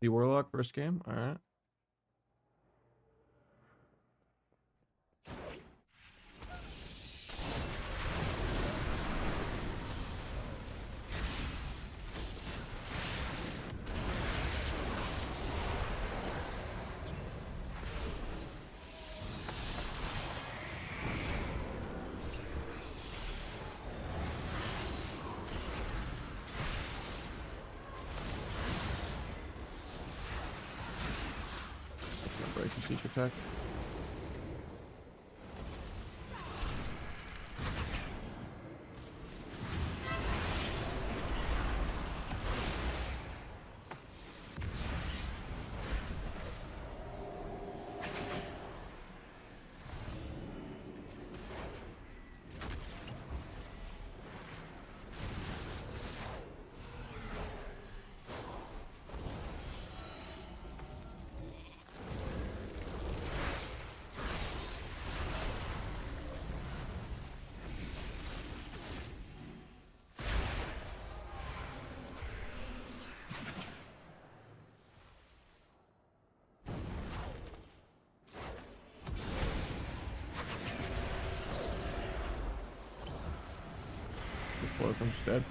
The Warlock first game? Alright. Break the secret attack. Welcome's dead.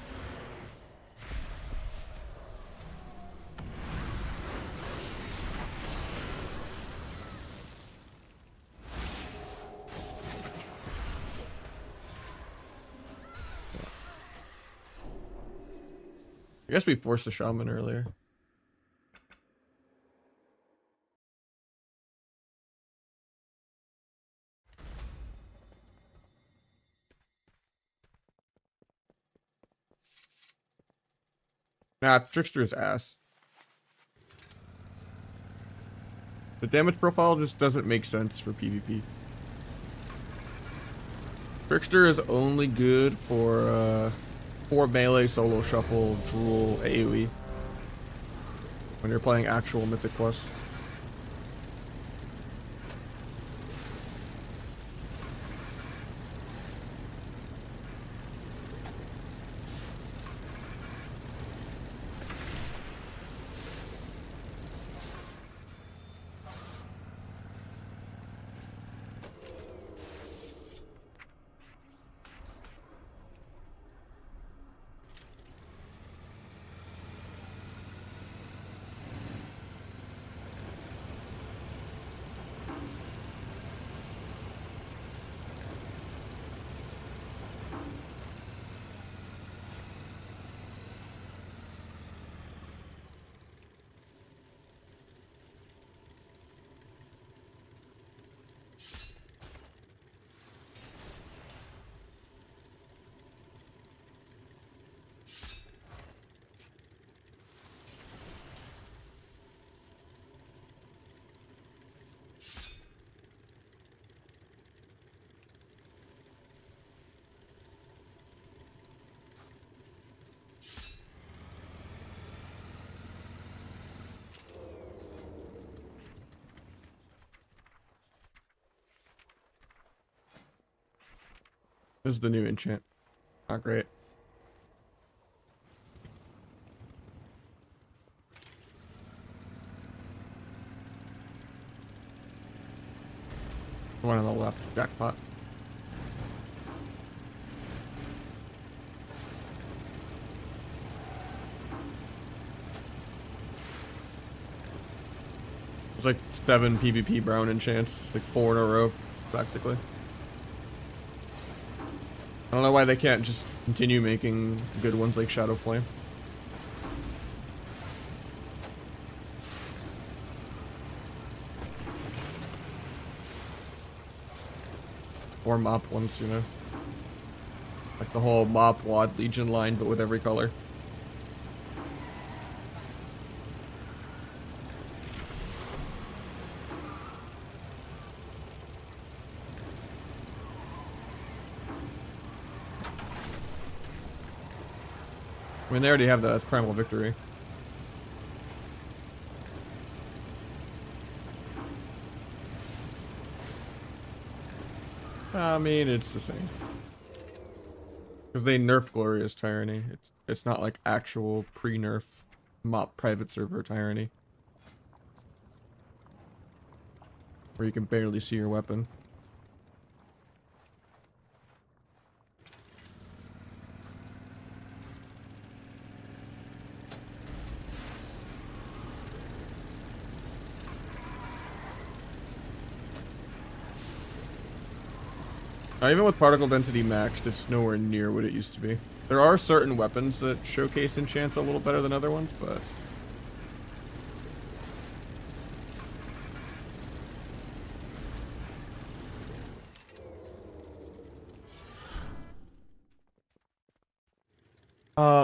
I guess we forced the shaman earlier. Nah, Trickster's ass. The damage profile just doesn't make sense for PvP. Trickster is only good for melee, solo shuffle, drool, AoE. When you're playing actual Mythic Plus. This is the new enchant. Not great. One on the left, jackpot. It's like 7 PvP brown enchants, like 4 in a row, practically. I don't know why they can't just continue making good ones like Shadow Flame. Or mop ones, you know. Like the whole mop wad legion line, but with every color. I mean, they already have that. That's Primal Victory. I mean, it's the same. Because they nerfed Glorious Tyranny. It's not like actual pre-nerf mop private server Tyranny. where you can barely see your weapon. Even with particle density maxed, it's nowhere near what it used to be. There are certain weapons that showcase enchants a little better than other ones, but...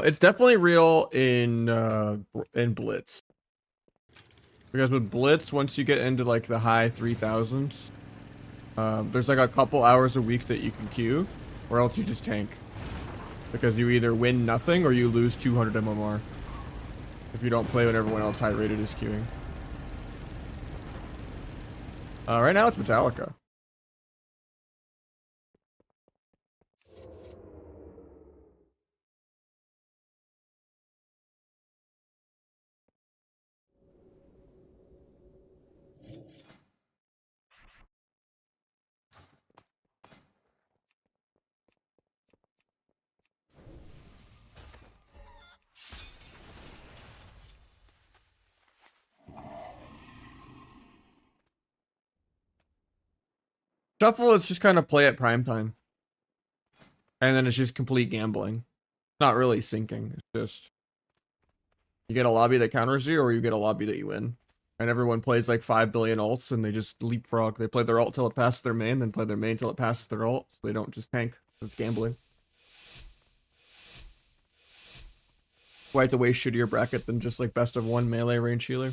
it's definitely real in Blitz. Because with Blitz, once you get into like the high 3000s, there's like a couple hours a week that you can queue, or else you just tank. Because you either win nothing or you lose 200 MMR. If you don't play when everyone else high rated is queuing. Right now it's Metallica. Shuffle is just kind of play at prime time. And then it's just complete gambling. Not really syncing. It's just you get a lobby that counters you, or you get a lobby that you win. And everyone plays like 5 billion ults, and they just leapfrog. They play their ult till it passes their main, then play their main till it passes their ult. So they don't just tank. It's gambling. Quite the way shittier bracket than just like best of one melee range healer.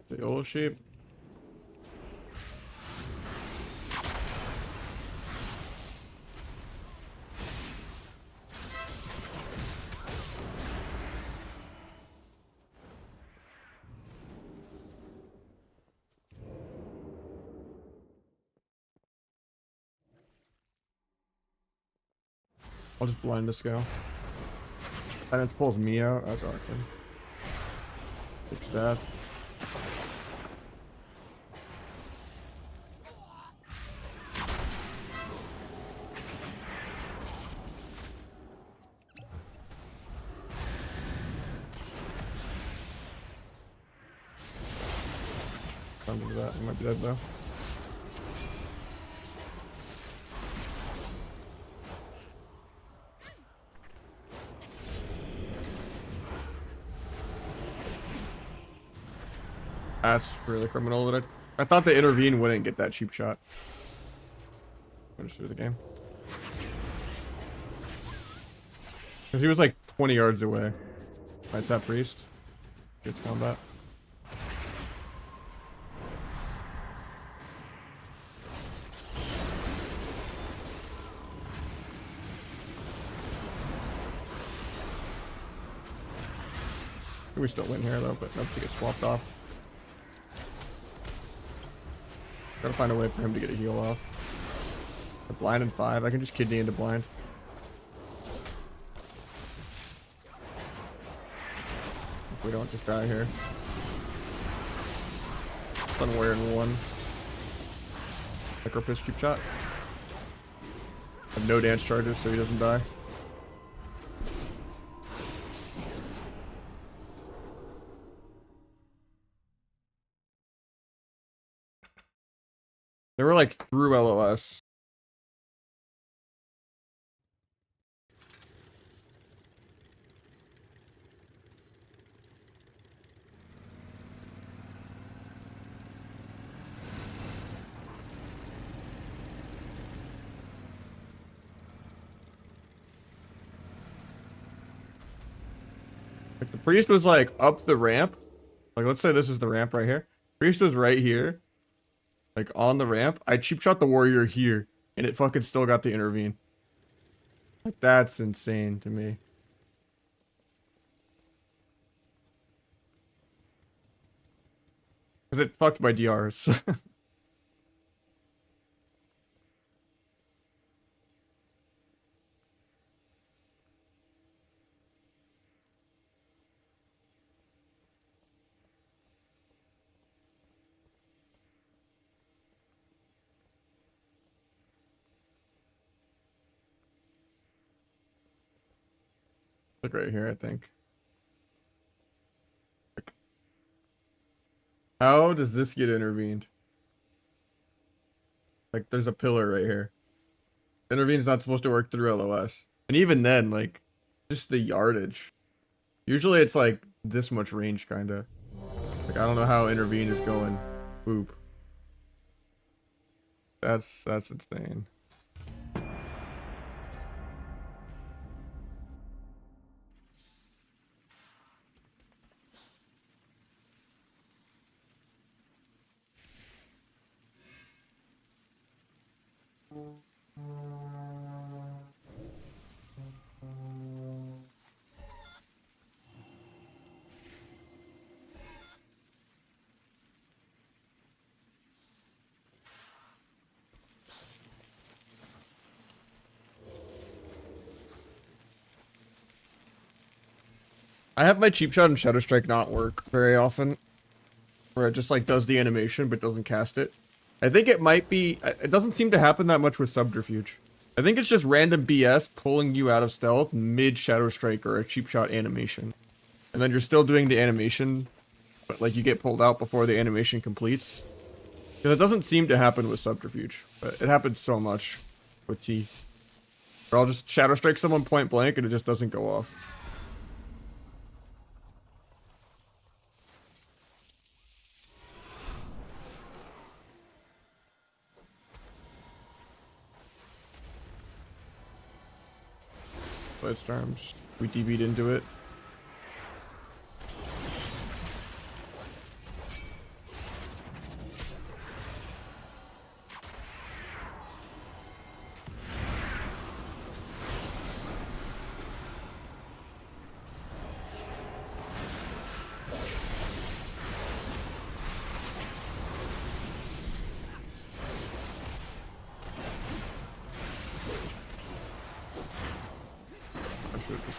The yellow shape. I'll just blind this guy. And it pulls me out. That's awkward. Fix that. Time to do that. He might be dead though. That's really criminal that I thought the intervene wouldn't get that cheap shot. Finish through the game. Because he was like 20 yards away. Fights that priest. Gets combat. We still win here though, but enough to get swapped off. Gotta find a way for him to get a heal off. A blind in 5. I can just kidney into blind. If we don't just die here. Sun Warrior in 1. Micropiss cheap shot. Have no dance charges so he doesn't die. They were like through LOS. Priest was like up the ramp. Like, let's say this is the ramp right here. Priest was right here. Like, on the ramp. I cheap shot the warrior here. And it fucking still got to intervene. Like, that's insane to me. Because it fucked my DRs. Like right here, I think. Like, how does this get intervened? Like, there's a pillar right here. Intervene's not supposed to work through LOS. And even then, like, just the yardage. Usually it's like this much range, kinda. Like, I don't know how intervene is going. Boop. That's insane. I have my cheap shot and Shadow Strike not work very often. Where it just like does the animation but doesn't cast it. I think it might be, it doesn't seem to happen that much with Subterfuge. I think it's just random BS pulling you out of stealth mid Shadow Strike or a cheap shot animation. And then you're still doing the animation, but like you get pulled out before the animation completes. Because it doesn't seem to happen with Subterfuge, but it happens so much with T. Or I'll just Shadow Strike someone point blank and it just doesn't go off. Storms. We DB'd into it.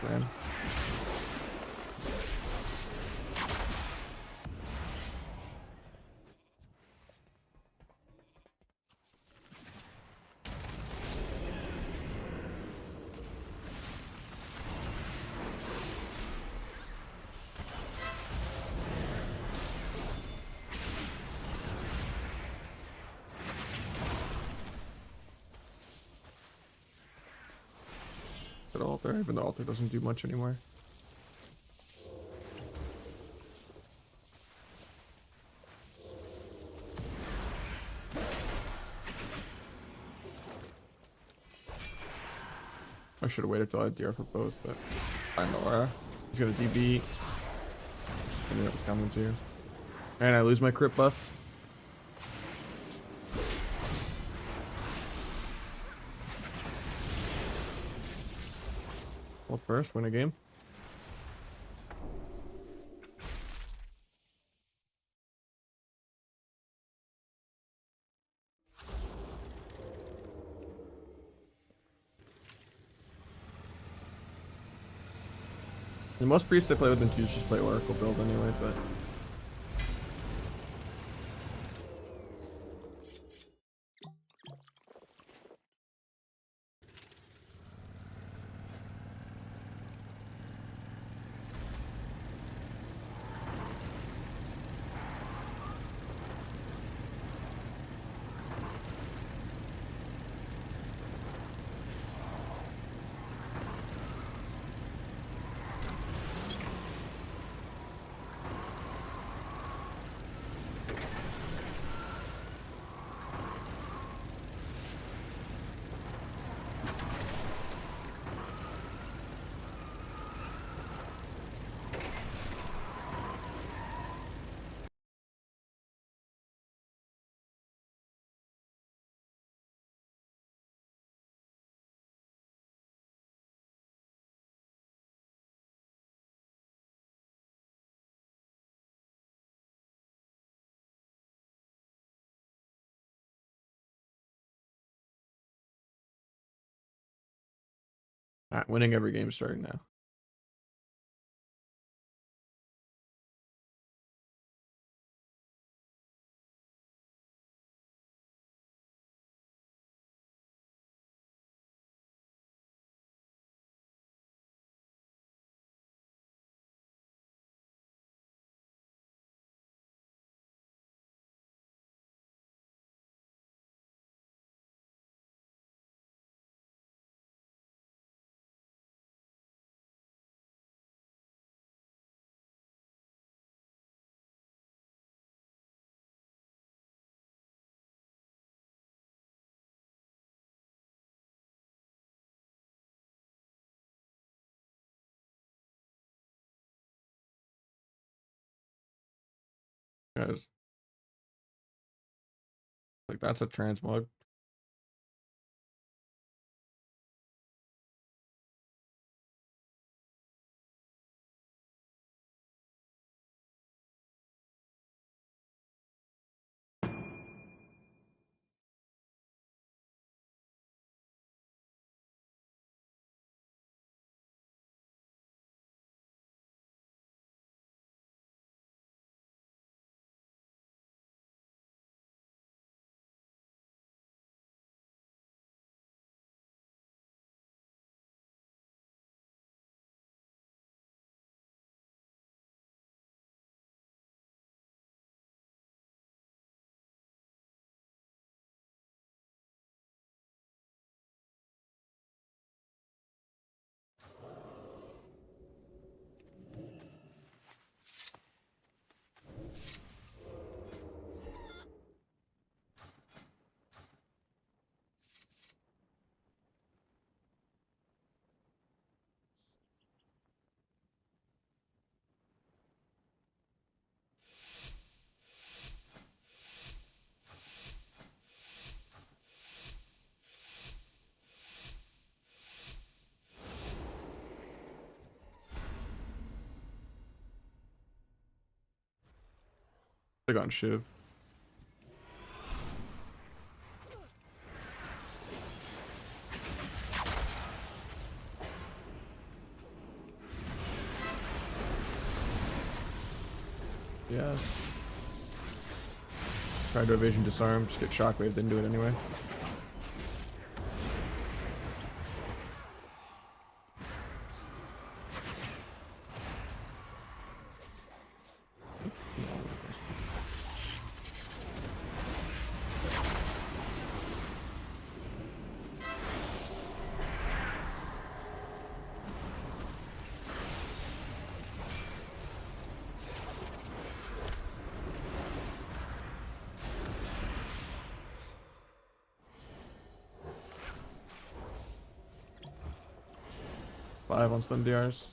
Ran. Good altar, even the altar doesn't do much anymore. I should have waited till I had DR for both, but I know Aura. He's gonna DB. I knew it was coming too. And I lose my crit buff. Well, first, win a game. And most priests I play with in twos just play Oracle build anyway, but Winning every game starting now. Guys, like that's a transmog. Click on Shiv. Yeah. Tried to evasion disarm, just get shockwave, didn't do it anyway. Five on stun DRs.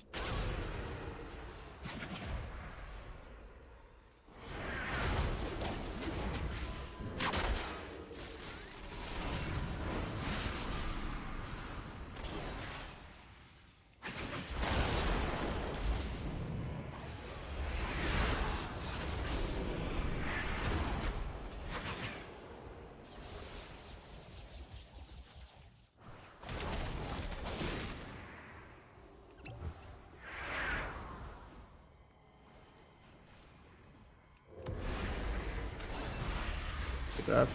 Get that.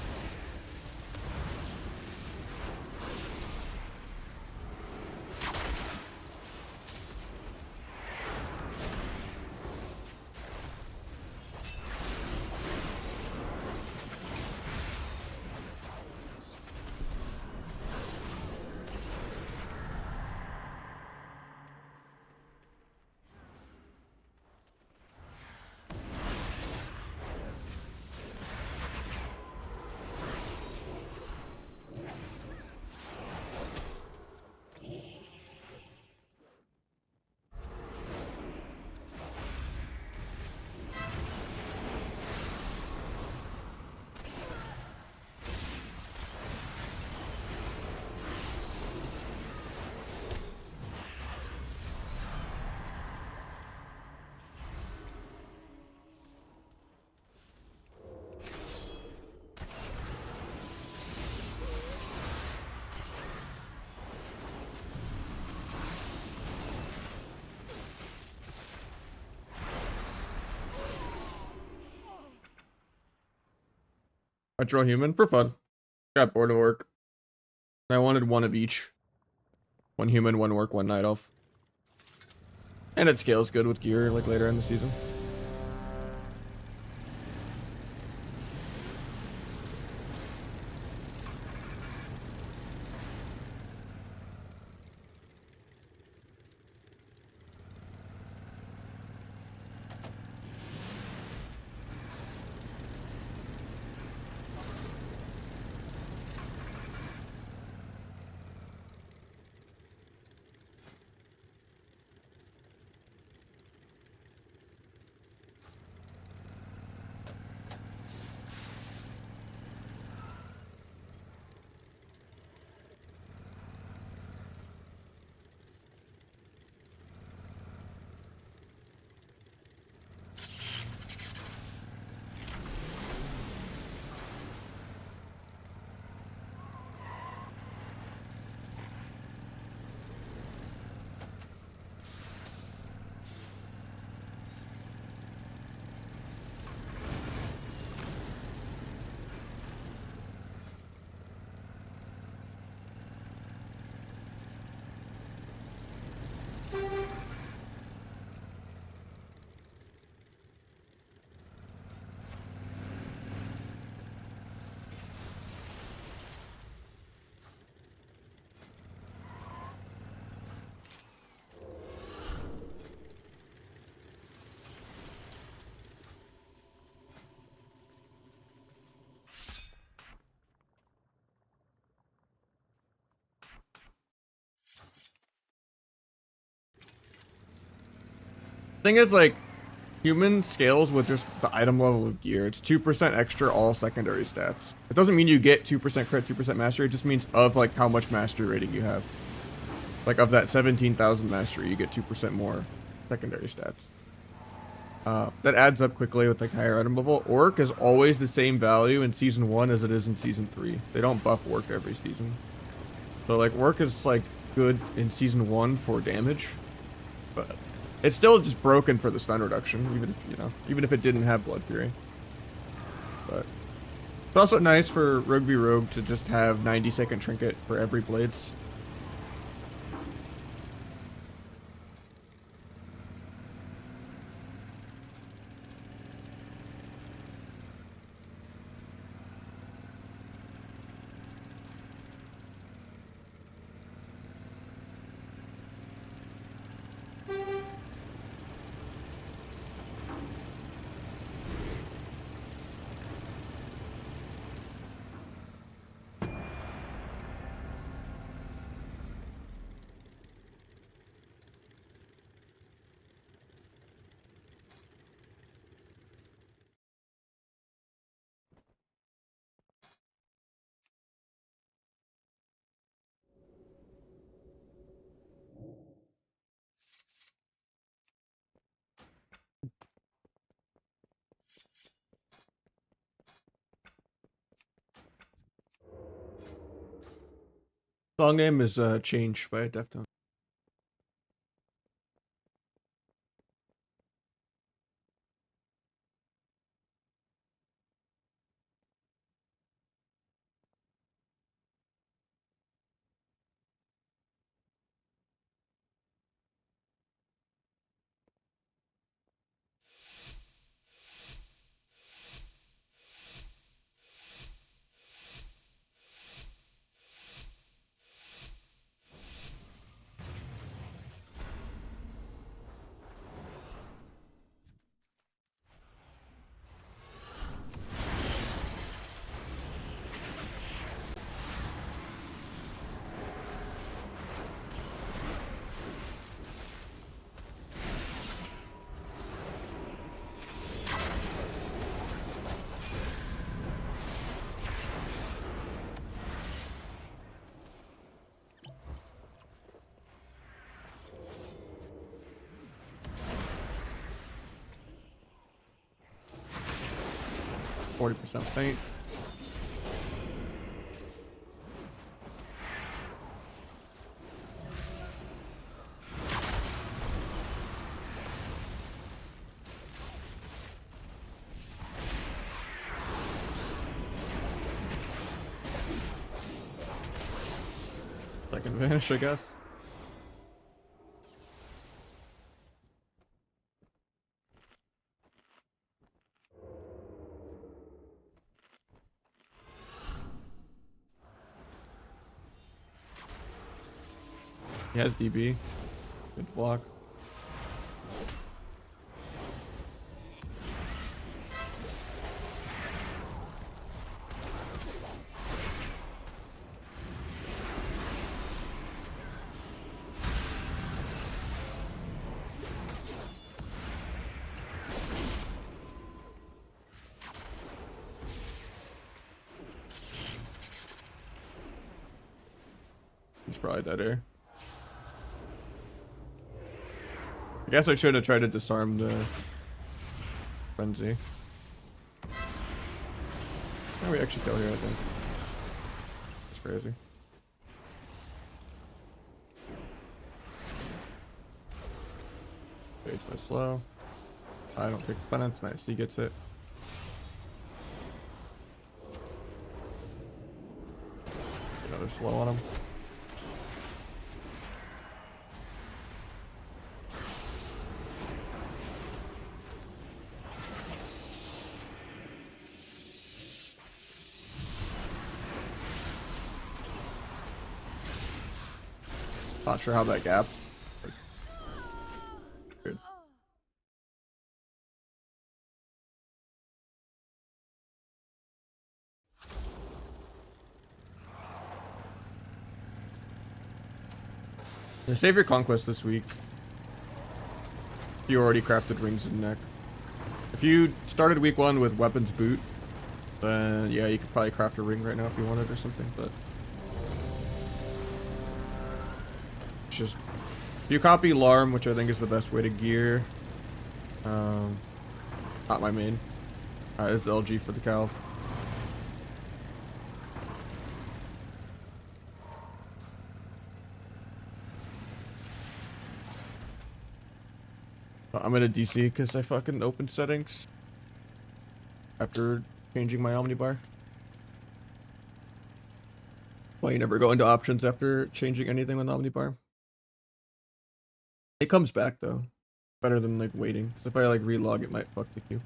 Metro Human for fun. Got bored of work. I wanted one of each. One human, one work, one night elf. And it scales good with gear like later in the season. Thing is, like, human scales with just the item level of gear. It's 2% extra all secondary stats. It doesn't mean you get 2% crit, 2% mastery. It just means of like how much mastery rating you have. Like of that 17,000 mastery, you get 2% more secondary stats. That adds up quickly with like higher item level. Orc is always the same value in season 1 as it is in season 3. They don't buff Orc every season. So like Orc is like good in season 1 for damage, but it's still just broken for the stun reduction, even if, you know, even if it didn't have Blood Fury. But it's also nice for Rogue v Rogue to just have 90-second trinket for every blades. Song name is changed by Deftone. %, faint. can vanish, I guess. He has DB. Good block. He's probably dead here. I guess I should have tried to disarm the frenzy. Oh, we actually kill here, I think. It's crazy. Page my slow. I don't pick penance. Nice, he gets it. Another slow on him. Not sure how that gap. Good. Yeah, save your conquest this week. You already crafted rings and neck. If you started week 1 with weapons boot, then yeah, you could probably craft a ring right now if you wanted or something, but just if you copy Larm, which I think is the best way to gear, not my main. It's the LG for the Calv. I'm gonna DC because I fucking opened settings after changing my Omnibar. Well, you never go into options after changing anything with Omnibar. It comes back though. Better than like waiting. Because if I like relog, it might fuck the queue.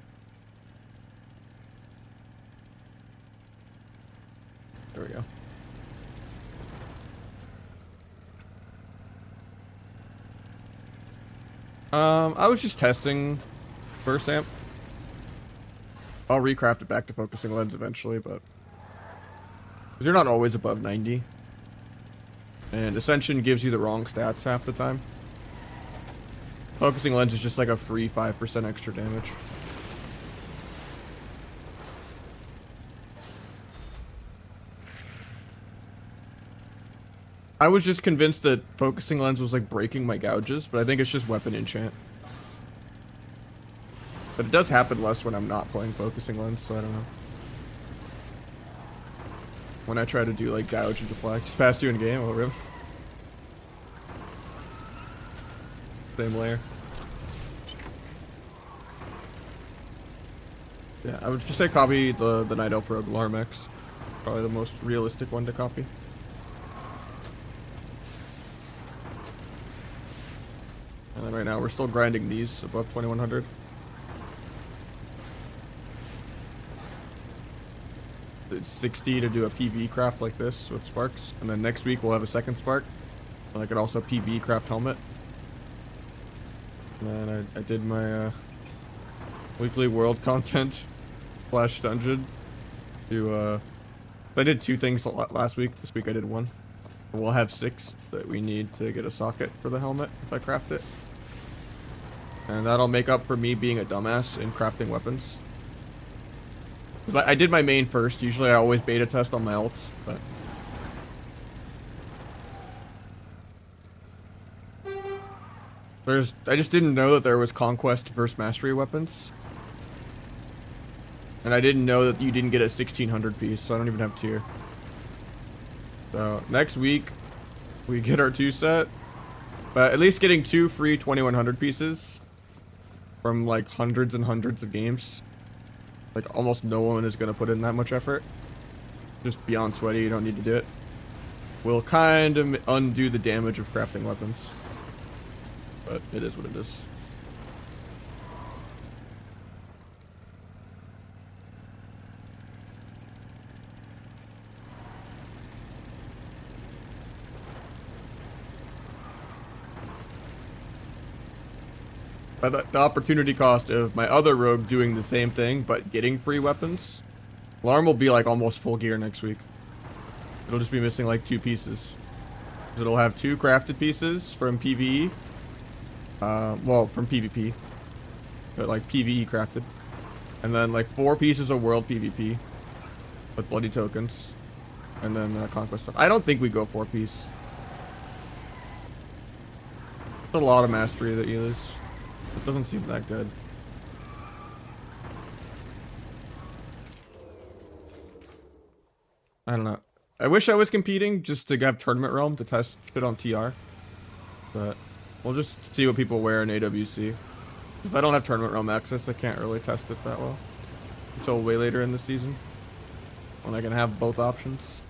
There we go. I was just testing first amp. I'll recraft it back to focusing lens eventually, but because you're not always above 90. And Ascension gives you the wrong stats half the time. Focusing lens is just like a free 5% extra damage. I was just convinced that focusing lens was like breaking my gouges, but I think it's just weapon enchant. But it does happen less when I'm not playing focusing lens, so I don't know. When I try to do like gouge and deflect. Just past you in game, oh rip. Same layer. Yeah, I would just say copy the Night Elf Rogue Larmex. Probably the most realistic one to copy. And then right now we're still grinding these above 2100. It's 60 to do a PV craft like this with sparks. And then next week we'll have a second spark. And I could also PV craft helmet. And then I did my weekly world content / dungeon. I did 2 things last week. This week I did 1. We'll have 6 that we need to get a socket for the helmet if I craft it. And that'll make up for me being a dumbass in crafting weapons. But I did my main first. Usually I always beta test on my ults, but I just didn't know that there was conquest versus mastery weapons. And I didn't know that you didn't get a 1600 piece, so I don't even have tier. So next week we get our 2 set, but at least getting 2 free 2100 pieces from like hundreds and hundreds of games. Like almost no one is gonna put in that much effort. Just beyond sweaty, you don't need to do it. will kind of undo the damage of crafting weapons. But it is what it is. But the opportunity cost of my other rogue doing the same thing, but getting free weapons, Alarm will be like almost full gear next week. It'll just be missing like 2 pieces. It'll have 2 crafted pieces from PvE. Well, from PvP. But like PvE crafted. And then like 4 pieces of world PvP. With bloody tokens. And then conquest stuff. I don't think we go 4 piece. It's a lot of mastery that you lose. It doesn't seem that good. I don't know. I wish I was competing just to have Tournament Realm to test it on TR. But we'll just see what people wear in AWC. If I don't have Tournament Realm access, I can't really test it that well. Until way later in the season. When I can have both options.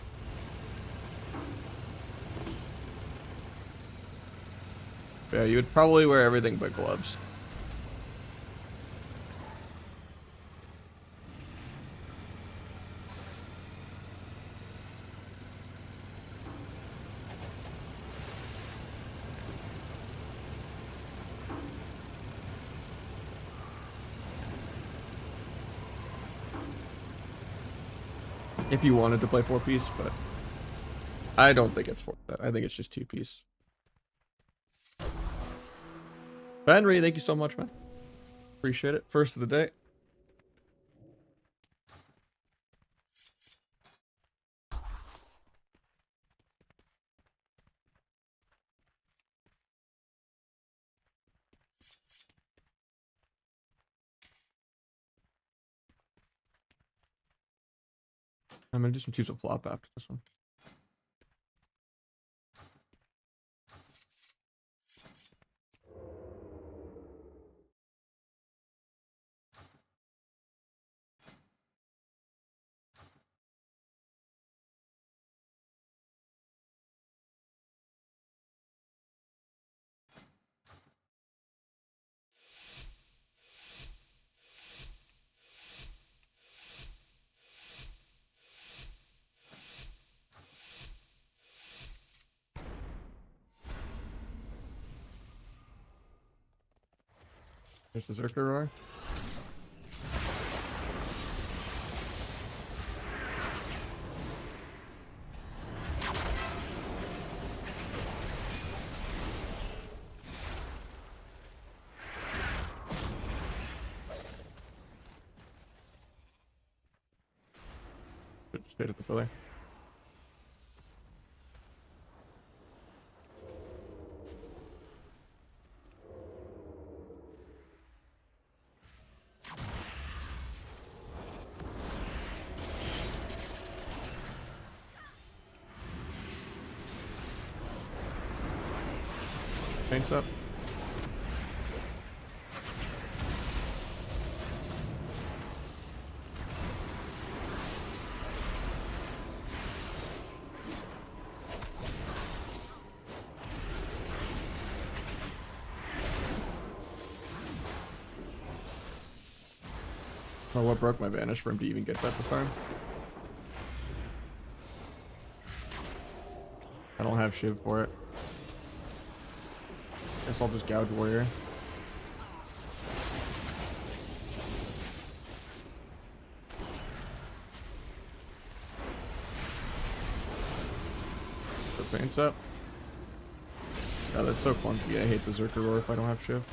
Yeah, you would probably wear everything but gloves. If you wanted to play 4-piece, but I don't think it's 4. I think it's just 2-piece. Henry, thank you so much, man. Appreciate it. First of the day. I'm gonna do some 2s of flop after this one. There's the Zerker Roar. Just stayed at the pillar. Paints up. Oh, what broke my vanish for him to even get that this time? I don't have Shiv for it. Guess I'll just gouge warrior. Put paints up. God, that's so clunky. I hate the Zerker Roar if I don't have Shiv.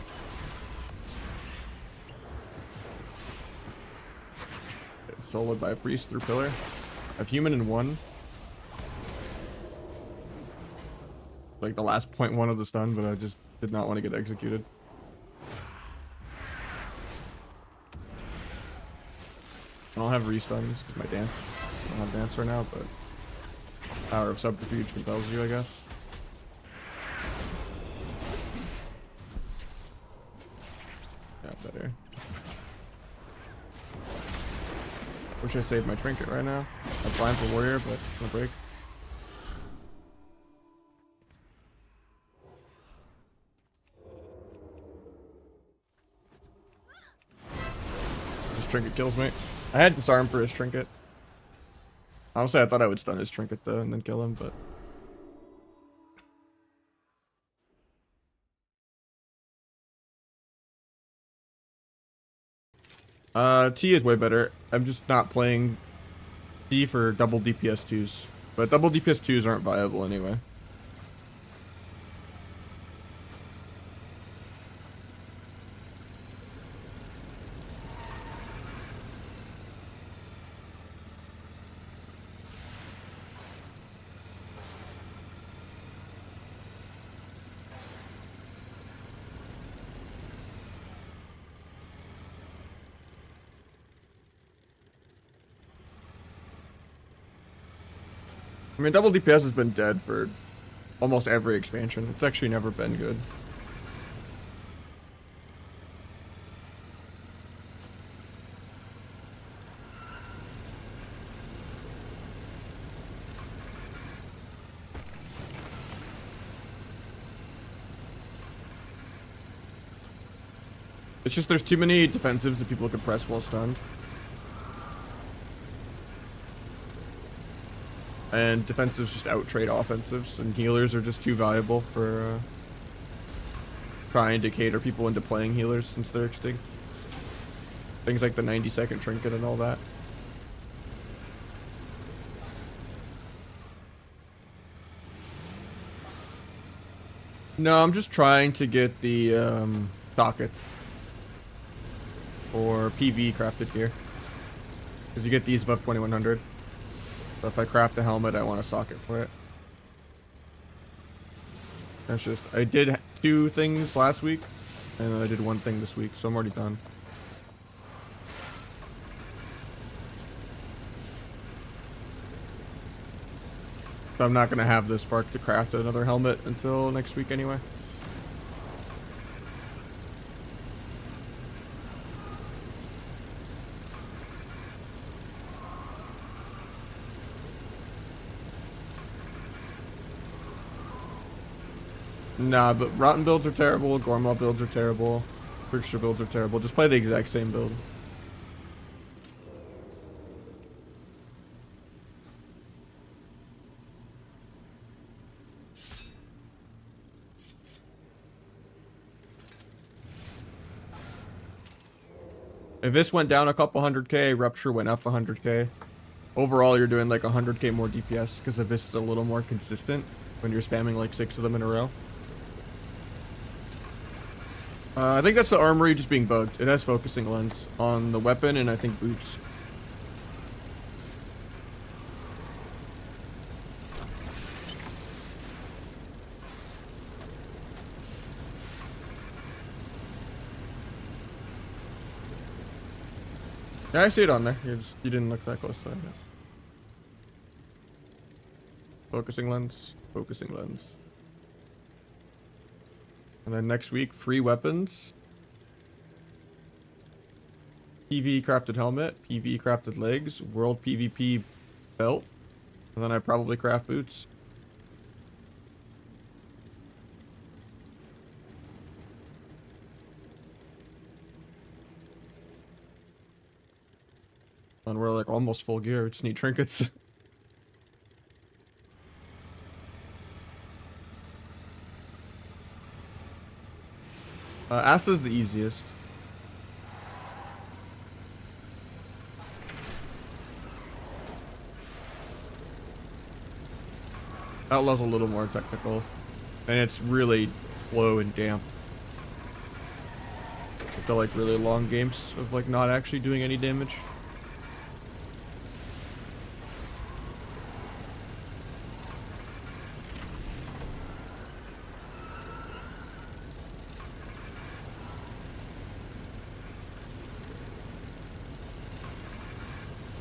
It's soloed by a priest through pillar. I have human in 1. Like the last 0.1 of the stun, but I just did not want to get executed. I don't have restuns because my dance. I don't have dance right now, but power of subterfuge compels you, I guess. Yeah, better. Wish I saved my trinket right now. I'm blind for warrior, but it's gonna break. trinket kills me. I had disarm for his trinket. Honestly, I thought I would stun his trinket though and then kill him, but... T is way better. I'm just not playing T for double DPS 2s. But double DPS 2s aren't viable anyway. I mean, double DPS has been dead for almost every expansion. It's actually never been good. It's just there's too many defensives that people can press while stunned. And defensives just out-trade offensives, and healers are just too valuable for trying to cater people into playing healers since they're extinct. Things like the 90-second trinket and all that. No, I'm just trying to get the sockets for PV crafted gear. Because you get these above 2100. So if I craft a helmet, I want a socket for it. That's just... I did 2 things last week, and then I did 1 thing this week, so I'm already done. So I'm not going to have the spark to craft another helmet until next week anyway. Nah, but Rotten builds are terrible, Gormaw builds are terrible, Trickster builds are terrible. Just play the exact same build. If this went down a couple 100k, Rupture went up 100k. Overall, you're doing like 100k more DPS because of this is a little more consistent when you're spamming like 6 of them in a row. I think that's the armory just being bugged. It has focusing lens on the weapon and I think boots. Yeah, I see it on there. You didn't look that close, so I guess. Focusing lens, focusing lens. And then next week, free weapons. PV crafted helmet, PV crafted legs, world PvP belt. And then I probably craft boots. And we're like almost full gear, we just need trinkets. Asta's the easiest. Outlaw's a little more technical. And it's really slow and damp. I feel like really long games of like not actually doing any damage.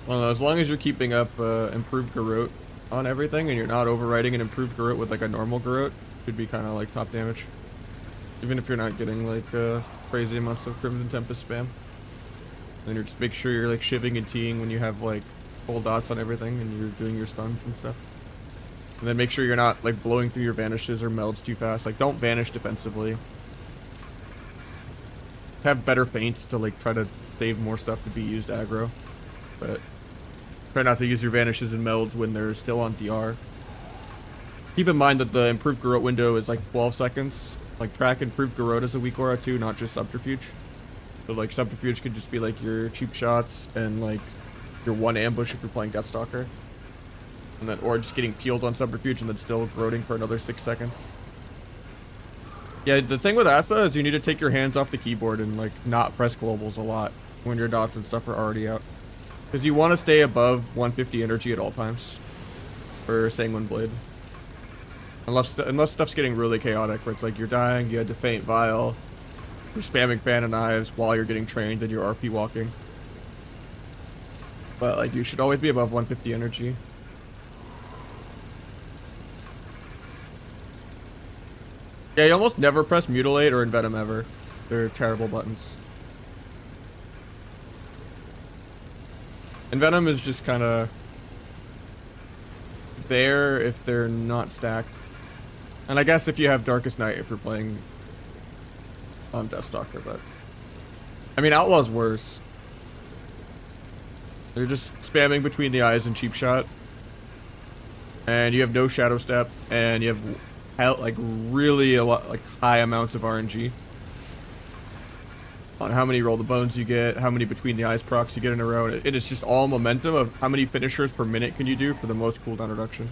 Well, as long as you're keeping up improved Garrote on everything and you're not overriding an improved Garrote with like a normal Garrote, should be kind of like top damage. Even if you're not getting like crazy amounts of Crimson Tempest spam. Then you just make sure you're like shivving and teeing when you have like full dots on everything and you're doing your stuns and stuff. And then make sure you're not like blowing through your vanishes or melds too fast. Like don't vanish defensively. have better feints to like try to save more stuff to be used aggro. But try not to use your vanishes and melds when they're still on DR. Keep in mind that the improved Garrote window is like 12 seconds. Like track improved Garrote as a weak aura too, not just subterfuge. So like subterfuge could just be like your cheap shots and like your one ambush if you're playing Deathstalker. And then, or just getting peeled on subterfuge and then still Garroting for another 6 seconds. Yeah, the thing with Asa is you need to take your hands off the keyboard and like not press globals a lot when your dots and stuff are already out. Because you want to stay above 150 energy at all times for Sanguine Blade. Unless stuff's getting really chaotic, where it's like you're dying, you had to feint Vile, you're spamming Fan of Knives while you're getting trained and you're RP walking. But like you should always be above 150 energy. Yeah, you almost never press Mutilate or Envenom ever. They're terrible buttons. Envenom is just kind of there if they're not stacked. And I guess if you have Darkest Night if you're playing Deathstalker, but I mean Outlaw's worse. They're just spamming between the eyes and cheap shot. And you have no shadow step and you have like really a lot, like high amounts of RNG on how many roll the bones you get, how many between the eyes procs you get in a row. It is just all momentum of how many finishers per minute can you do for the most cooldown reduction.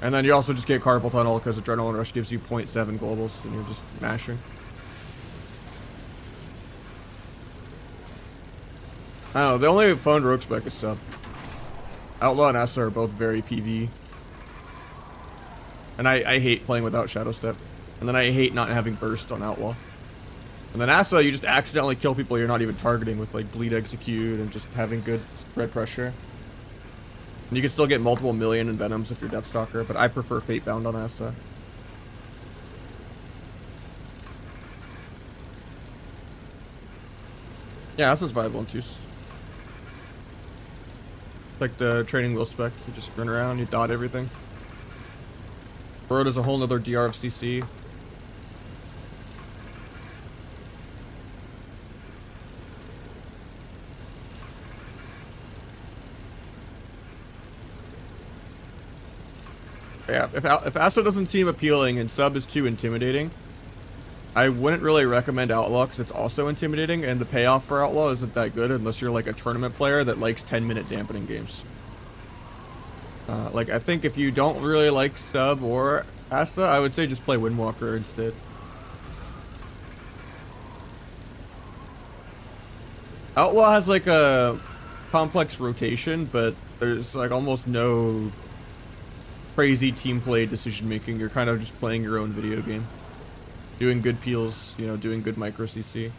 And then you also just get Carpal Tunnel because Adrenaline Rush gives you 0.7 globals and you're just mashing. I don't know, the only phone rogue spec is sub. Outlaw and Asa are both very PV. And I hate playing without Shadow Step. And then I hate not having Burst on Outlaw. And then Asa, you just accidentally kill people you're not even targeting with like Bleed Execute and just having good spread pressure. And you can still get multiple million in Venoms if you're Deathstalker, but I prefer Fatebound on Asa. Yeah, Asa's viable in Tooth. Like the training wheel spec, you just run around, you dot everything. Road is a whole nother DR of CC. Yeah, if Asa doesn't seem appealing and sub is too intimidating, I wouldn't really recommend Outlaw because it's also intimidating and the payoff for Outlaw isn't that good unless you're like a tournament player that likes 10-minute dampening games. Like I think if you don't really like sub or Asa, I would say just play Windwalker instead. Outlaw has like a complex rotation, but there's like almost no crazy team play decision making. You're kind of just playing your own video game. Doing good peels, you know, doing good micro CC.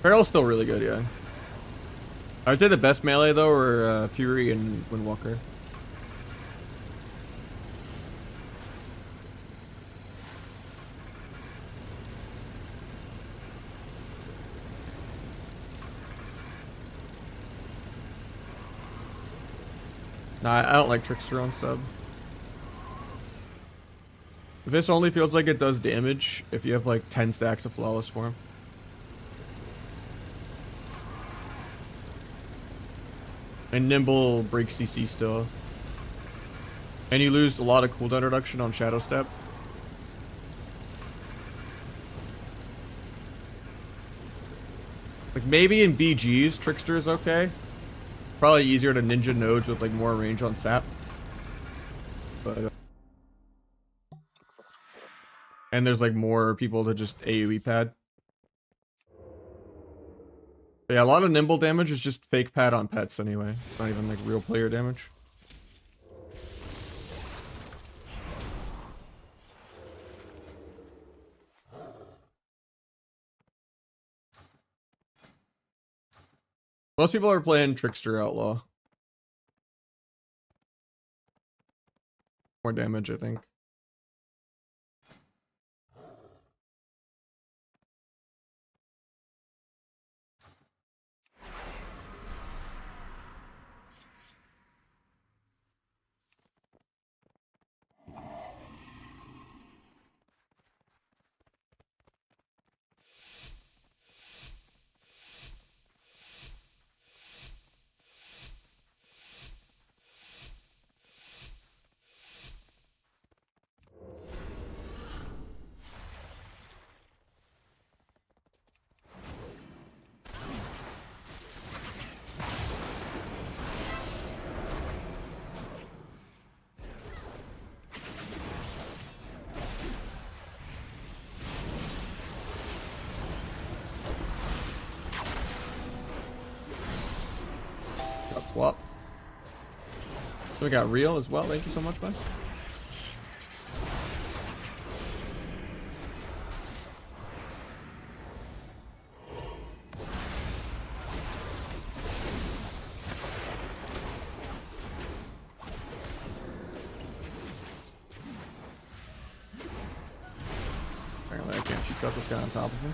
Peril's still really good, yeah. I would say the best melee though are Fury and Windwalker. Nah, I don't like Trickster on sub. This only feels like it does damage if you have like 10 stacks of Flawless Form. And Nimble breaks CC still. And you lose a lot of cooldown reduction on Shadow Step. Like maybe in BGs, Trickster is okay. Probably easier to ninja nodes with like more range on sap. But and there's like more people to just AoE pad. But yeah, a lot of nimble damage is just fake pad on pets anyway. It's not even like real player damage. Most people are playing Trickster Outlaw. More damage, I think. Swap. So we got real as well. Thank you so much, bud. Apparently I can't shoot up this guy on top of him.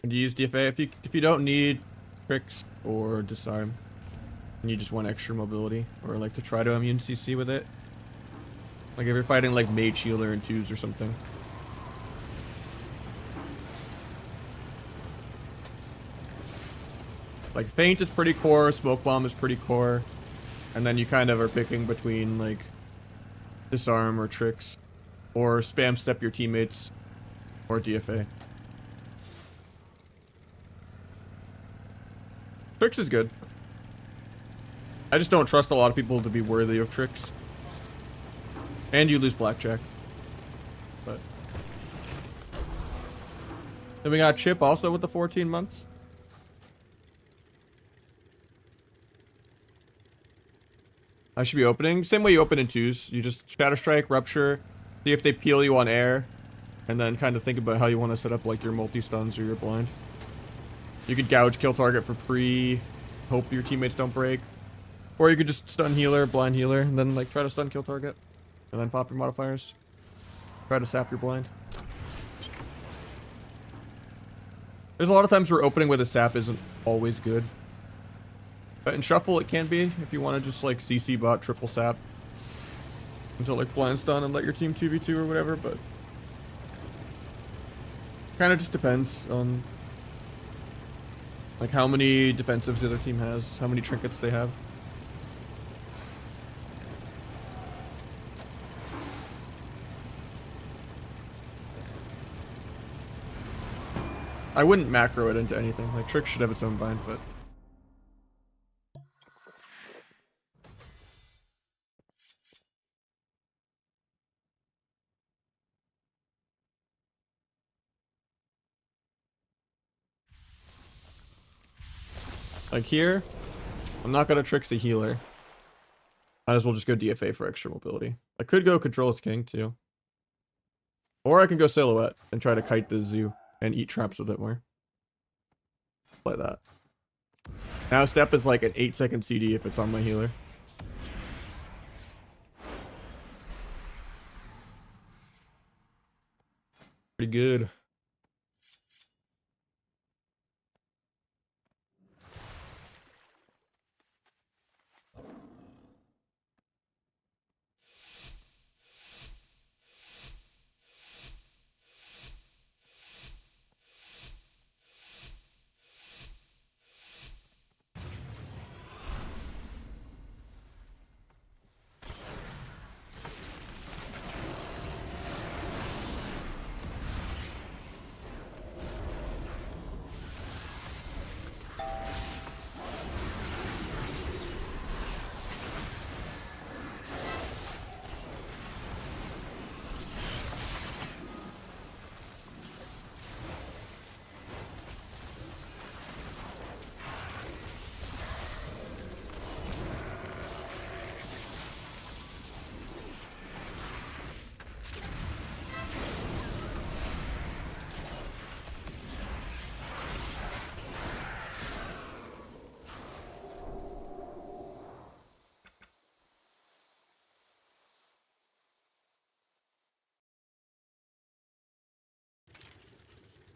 And you use DFA if you don't need tricks or disarm, and you just want extra mobility or like to try to immune CC with it. Like if you're fighting like mage healer in 2s or something. Like feint is pretty core, smoke bomb is pretty core, and then you kind of are picking between like disarm or tricks, or spam step your teammates, or DFA. Tricks is good. I just don't trust a lot of people to be worthy of tricks. And you lose blackjack. But then we got Chip also with the 14 months. I should be opening. Same way you open in 2s. You just Shatter Strike, Rupture, see if they peel you on air, and then kind of think about how you want to set up like your multi-stuns or your blind. You could gouge kill target for pre, hope your teammates don't break. Or you could just stun healer, blind healer, and then like try to stun kill target. And then pop your modifiers. Try to sap your blind. There's a lot of times where opening with a sap isn't always good. But in shuffle it can be, if you want to just like CC bot triple sap. Until like blind stun and let your team 2v2 or whatever, but kind of just depends on like how many defensives the other team has, how many trinkets they have. I wouldn't macro it into anything. Like Trick should have its own bind, but like here, I'm not gonna Trick's a healer. Might as well just go DFA for extra mobility. I could go Control as King too. Or I can go Silhouette and try to kite the zoo and eat traps with it more. Play that. Now step is like an 8-second CD if it's on my healer. Pretty good.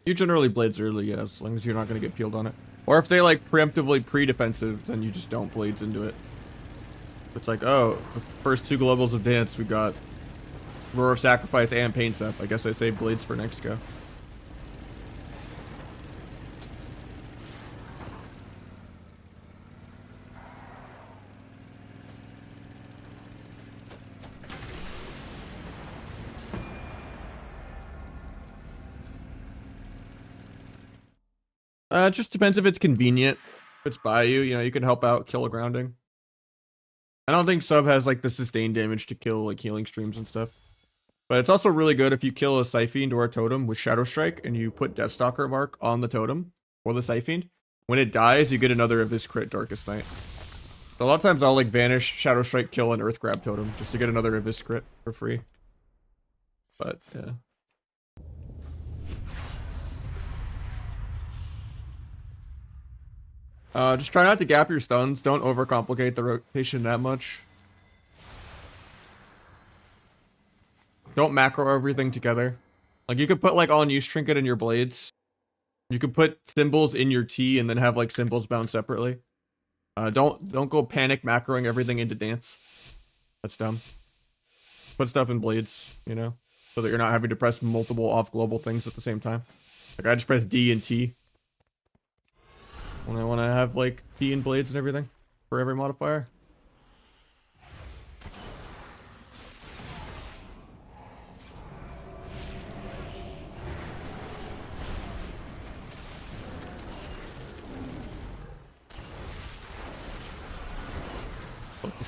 You generally blades early, yeah, as long as you're not going to get peeled on it. Or if they like preemptively pre-defensive, then you just don't blades into it. It's like, oh, the first 2 globals of dance, we got Roar of Sacrifice and Pain Sep. I guess I save blades for next go. It just depends if it's convenient. If it's by you, you know, you can help out, kill a grounding. I don't think sub has like the sustained damage to kill like healing streams and stuff. But it's also really good if you kill a Siphfiend or a totem with Shadow Strike and you put Deathstalker mark on the totem or the Siphfiend. When it dies, you get another of this crit Darkest Night. So a lot of times I'll like vanish, Shadow Strike, kill an Earth Grab totem just to get another of this crit for free. But yeah. Just try not to gap your stuns. Don't overcomplicate the rotation that much. Don't macro everything together. Like you could put like all use trinket in your blades. You could put symbols in your T and then have like symbols bound separately. Don't go panic macroing everything into dance. That's dumb. Put stuff in blades, you know, so that you're not having to press multiple off global things at the same time. Like I just press D and T when I want to have like T and blades and everything for every modifier.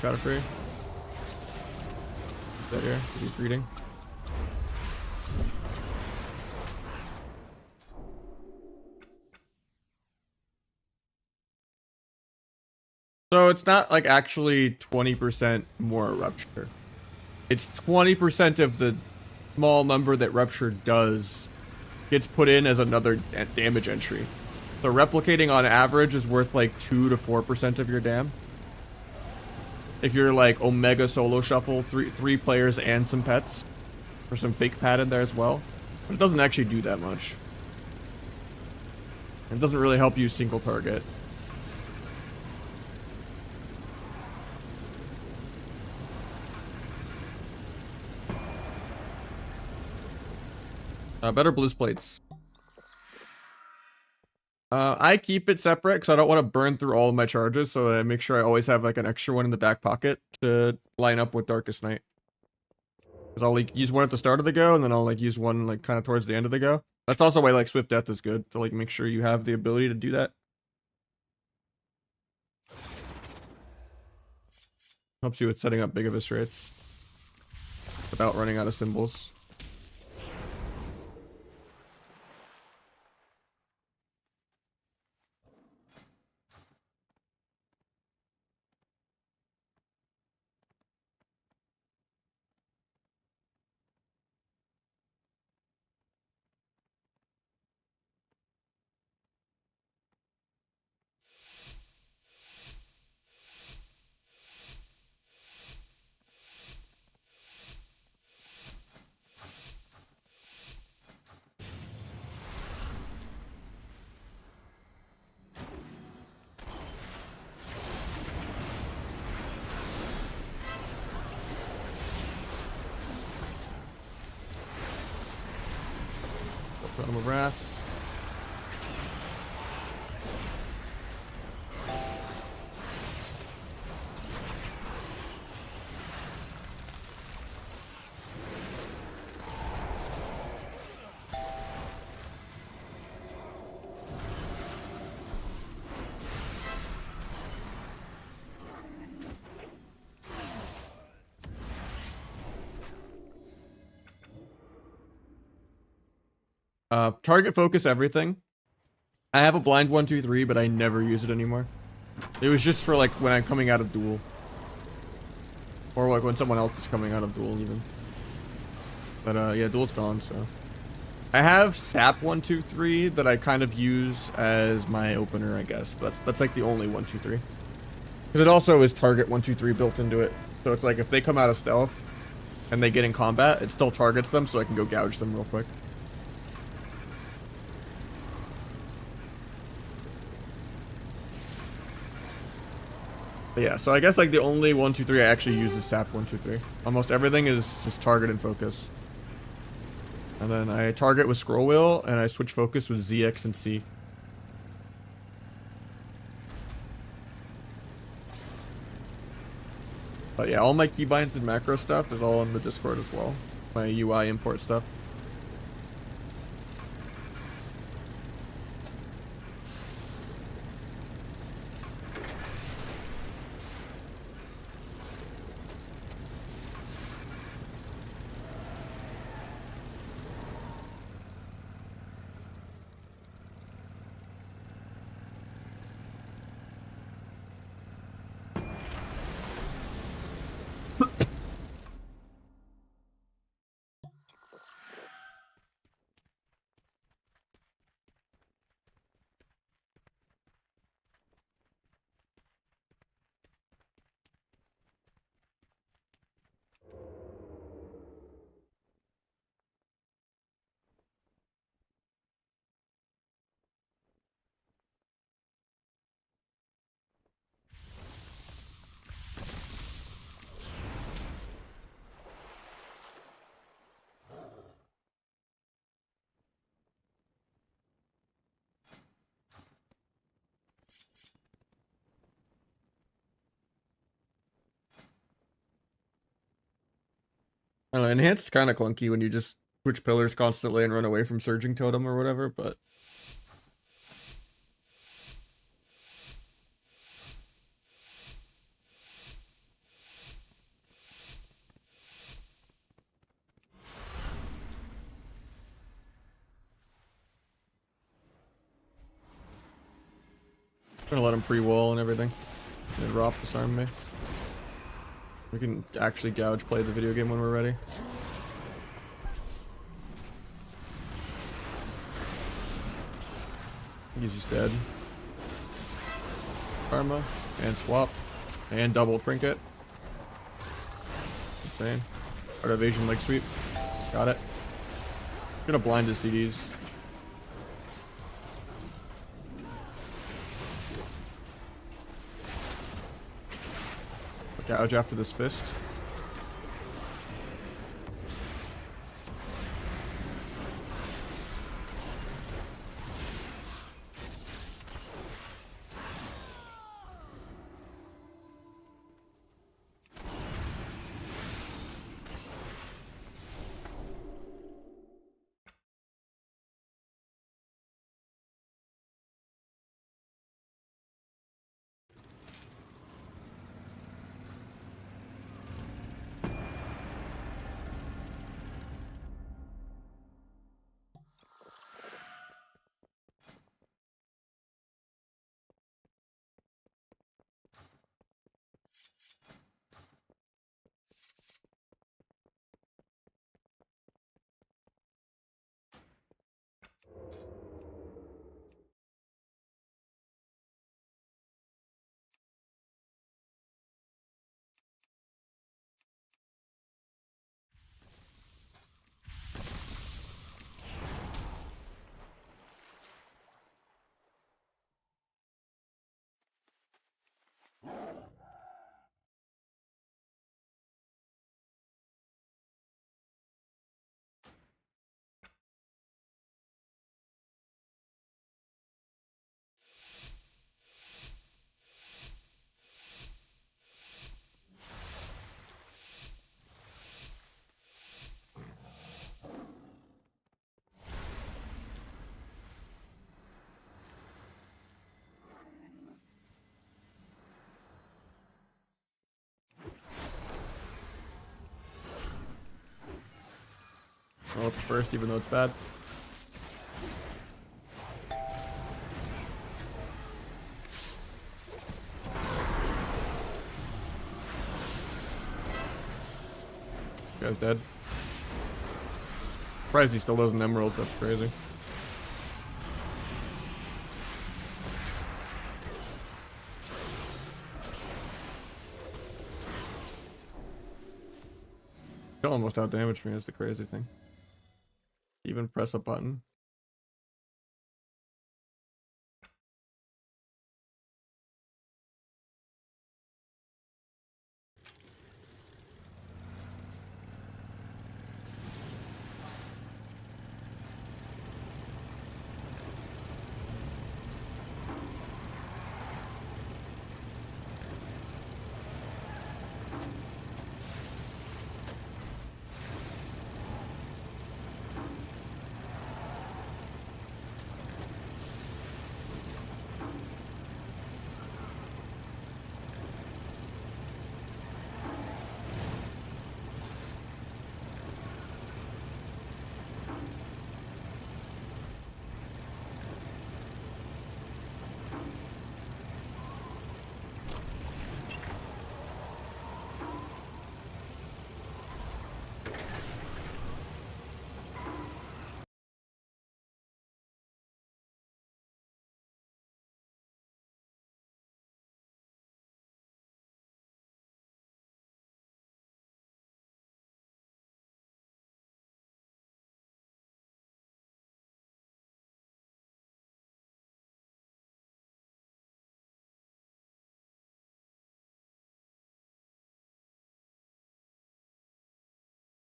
Shadow free. Is that here? He's reading. So it's not like actually 20% more rupture. It's 20% of the small number that rupture does gets put in as another damage entry. So replicating on average is worth like 2 to 4% of your dam. If you're like Omega solo shuffle, three players and some pets, or some fake pad in there as well, but it doesn't actually do that much. It doesn't really help you single target. Better blue plates. I keep it separate because I don't want to burn through all of my charges, so I make sure I always have like an extra one in the back pocket to line up with Darkest Night. Because I'll like use one at the start of the go, and then I'll like use one like kind of towards the end of the go. That's also why like Swift Death is good, to like make sure you have the ability to do that. Helps you with setting up big of rates without running out of symbols. Realm of Wrath. Target focus everything. I have a blind 1-2-3, but I never use it anymore. It was just for like when I'm coming out of duel. Or like when someone else is coming out of duel even. But yeah, duel's gone, so. I have sap 1-2-3 that I kind of use as my opener, I guess. But that's like the only 1-2-3. Because it also is target 1-2-3 built into it. So it's like if they come out of stealth and they get in combat, it still targets them, so I can go gouge them real quick. But yeah, so I guess like the only 1-2-3 I actually use is sap 1-2-3. Almost everything is just target and focus. And then I target with scroll wheel and I switch focus with Z, X, and C. But yeah, all my keybinds and macro stuff is all in the Discord as well. My UI import stuff. I don't know, enhance is kind of clunky when you just switch pillars constantly and run away from surging totem or whatever, but I'm gonna let him pre-wall and everything. And Rop disarm me. We can actually gouge play the video game when we're ready. He's just dead. Karma and swap and double trinket. Insane. Art evasion leg sweep. Got it. Gonna blind his CDs. Gouge after this fist. Oh, it's first, even though it's bad. Guy's dead. Surprised he still doesn't emerald. That's crazy. Still almost out damaged me. Is the crazy thing. Even press a button.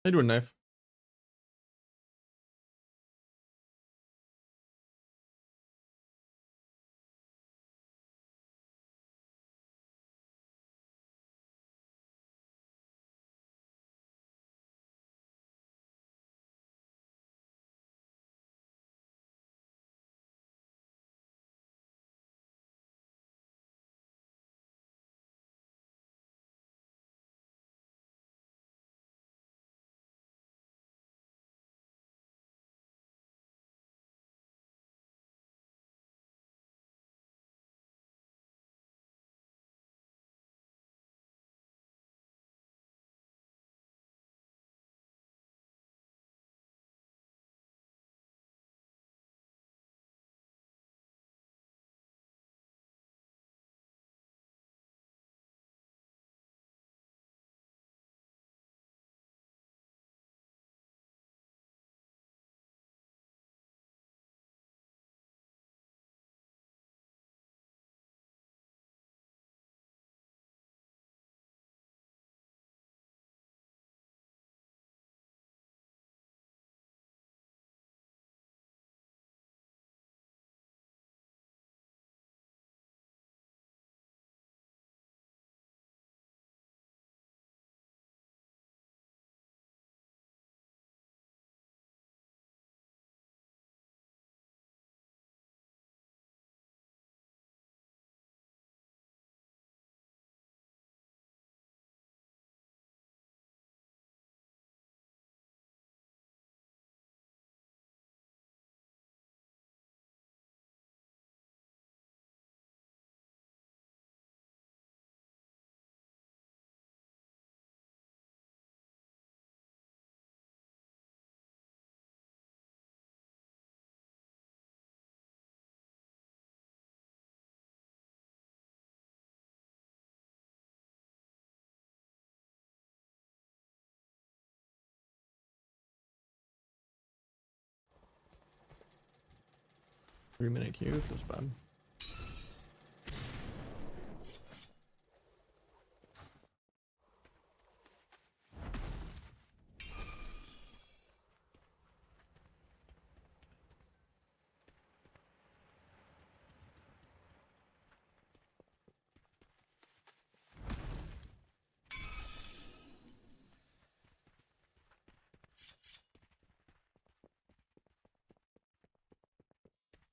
I do a knife. Three-minute queue feels bad.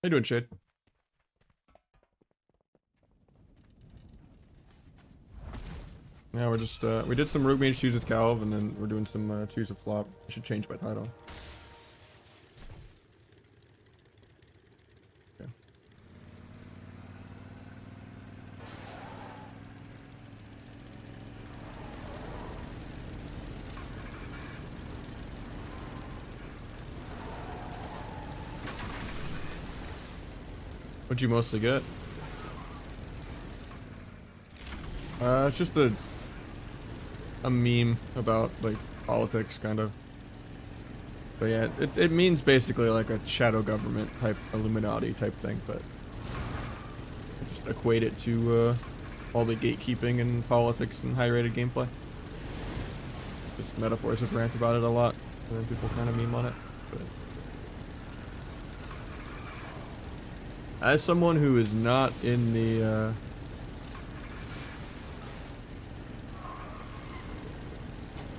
How you doing, Shade? Yeah, we're just we did some root mage 2s with Calv, and then we're doing some 2s with flop. I should change my title. Okay. What'd you mostly get? It's just a meme about like politics, kind of. But yeah, it means basically like a shadow government type, Illuminati type thing, but I just equate it to all the gatekeeping and politics and high-rated gameplay. Just metaphors have rant about it a lot, and then people kind of meme on it. But as someone who is not in the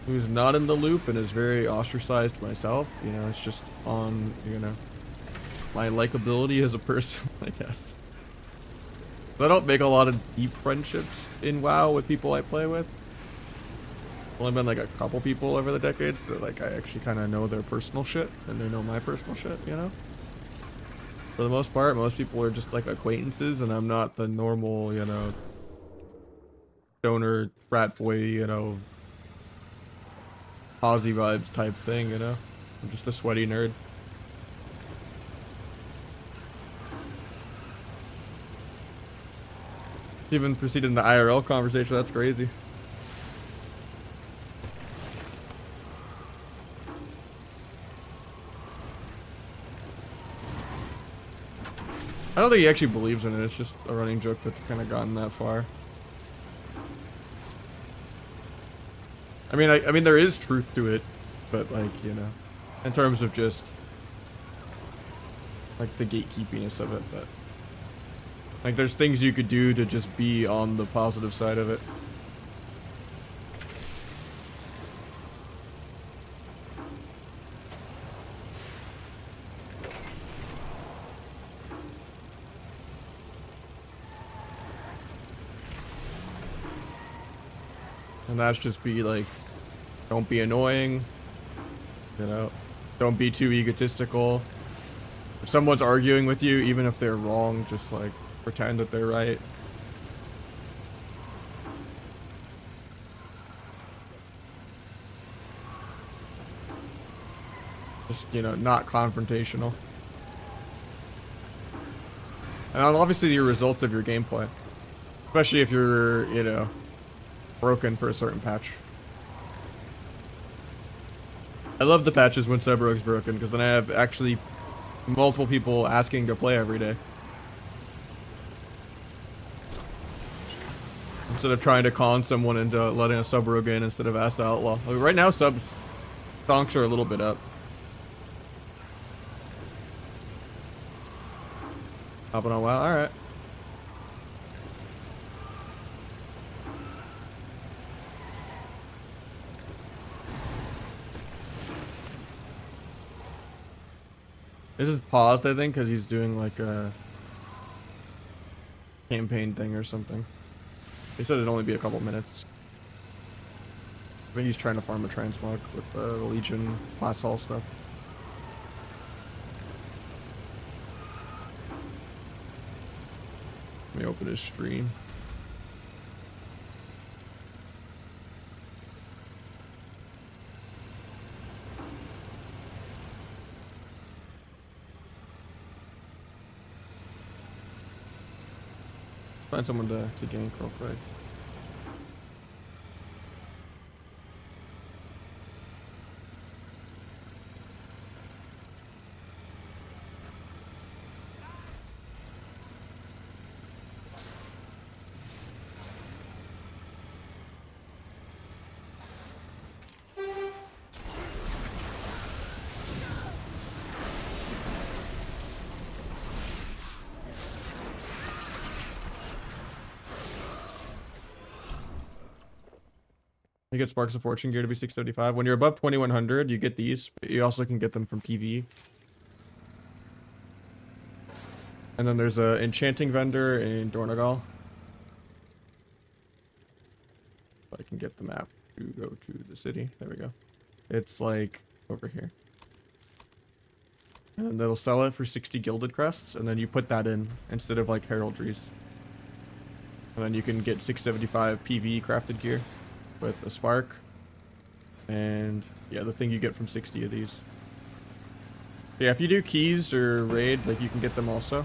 who's not in the loop and is very ostracized myself, you know, it's just on, you know, my likability as a person, I guess. I don't make a lot of deep friendships in WoW with people I play with. Only been like a couple people over the decades that like I actually kind of know their personal shit and they know my personal shit, you know? For the most part, most people are just like acquaintances, and I'm not the normal, you know, stoner, frat boy, you know, Aussie vibes type thing, you know? I'm just a sweaty nerd. Even proceeded in the IRL conversation, that's crazy. I don't think he actually believes in it, it's just a running joke that's kind of gotten that far. I mean, there is truth to it. but like, you know, in terms of just like the gatekeepiness of it, but like there's things you could do to just be on the positive side of it. And that's just be like, don't be annoying, you know, don't be too egotistical. If someone's arguing with you, even if they're wrong, just like pretend that they're right. Just, you know, not confrontational. And obviously the results of your gameplay, especially if you're, you know, broken for a certain patch. I love the patches when Subrogue's broken, because then I have actually multiple people asking to play every day. Instead of trying to con someone into letting a Subrogue in instead of Ask the Outlaw. Like right now, stonks are a little bit up. Hopping on WoW, alright. This is paused, I think, because he's doing like a campaign thing or something. He said it'd only be a couple minutes. I think he's trying to farm a transmog with the Legion class hall stuff. Let me open his stream. Find someone to gank real quick. You get Sparks of Fortune gear to be 675. When you're above 2100, you get these, but you also can get them from PV. And then there's a enchanting vendor in Dornagal. I can get the map to go to the city. There we go. It's like over here. And then they'll sell it for 60 gilded crests, and then you put that in instead of like heraldries. And then you can get 675 PV crafted gear with a spark. And yeah, the thing you get from 60 of these. Yeah, if you do keys or raid, like you can get them also.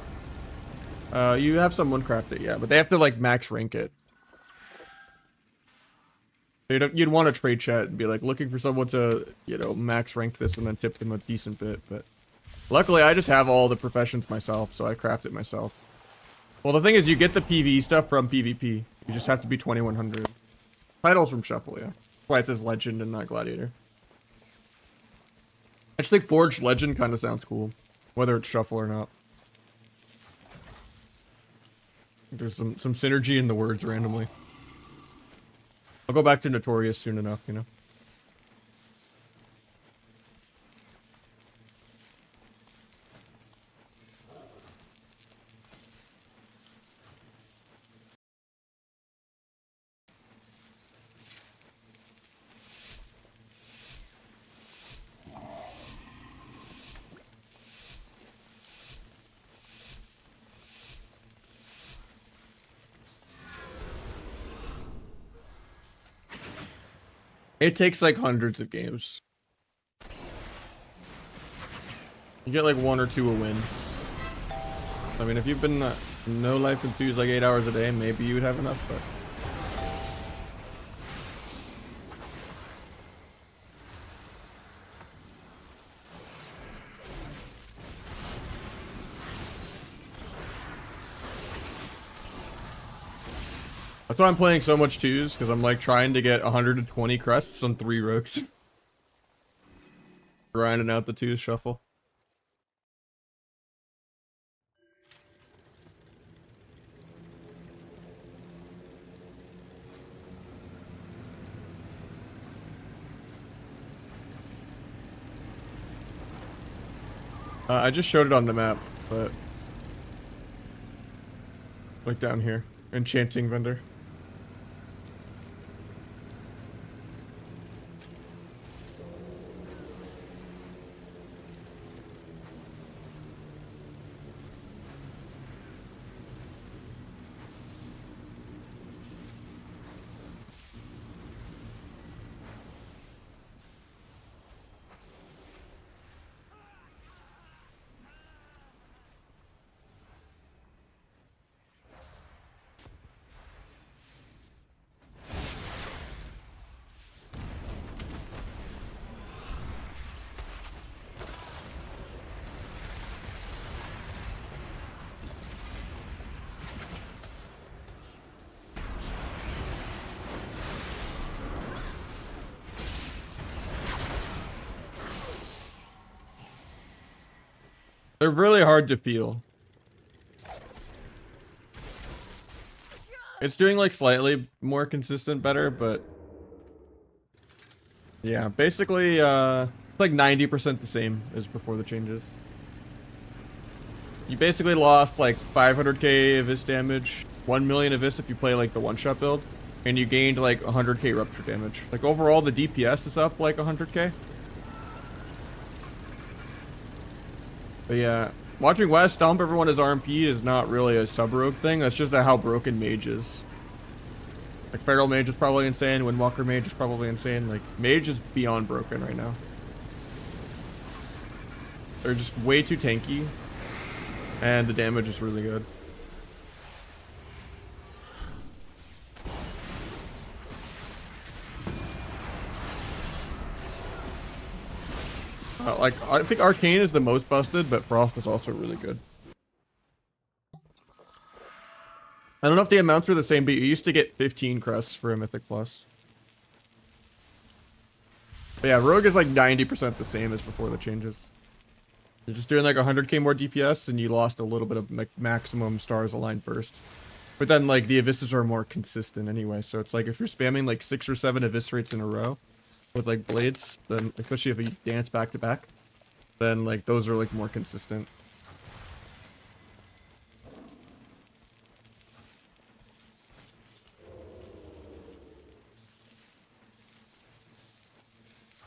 You have someone craft it, yeah, but they have to like max rank it. You'd want to trade chat and be like looking for someone to, you know, max rank this and then tip them a decent bit, but luckily I just have all the professions myself, so I craft it myself. Well, the thing is you get the PvE stuff from PvP. You just have to be 2100. Titles from Shuffle, yeah. That's why it says Legend and not Gladiator. I just think Forged Legend kind of sounds cool, whether it's Shuffle or not. There's some synergy in the words randomly. I'll go back to Notorious soon enough, you know. It takes like hundreds of games. You get like 1 or 2 a win. I mean, if you've been no life enthused like 8 hours a day, maybe you would have enough, but that's why I'm playing so much twos, because I'm like trying to get 120 crests on 3 rooks. Grinding out the two shuffle. I just showed it on the map, but like down here, enchanting vendor. They're really hard to feel. It's doing like slightly more consistent better, but yeah, basically like 90% the same as before the changes. You basically lost like 500k of this damage, 1 million of this if you play like the one-shot build, and you gained like 100k rupture damage. Like overall the DPS is up like 100k. But yeah, watching West stomp everyone as RMP is not really a sub-rogue thing. That's just how broken Mage is. Like Feral Mage is probably insane. Windwalker Mage is probably insane. Like Mage is beyond broken right now. They're just way too tanky. And the damage is really good. Like, I think Arcane is the most busted, but Frost is also really good. I don't know if the amounts are the same, but you used to get 15 crests for a Mythic Plus. But yeah, Rogue is like 90% the same as before the changes. You're just doing like 100k more DPS, and you lost a little bit of like maximum stars aligned burst. But then like the Evisces are more consistent anyway, so it's like if you're spamming like 6 or 7 Eviscerates in a row with like blades, then especially if you dance back to back, then like those are like more consistent.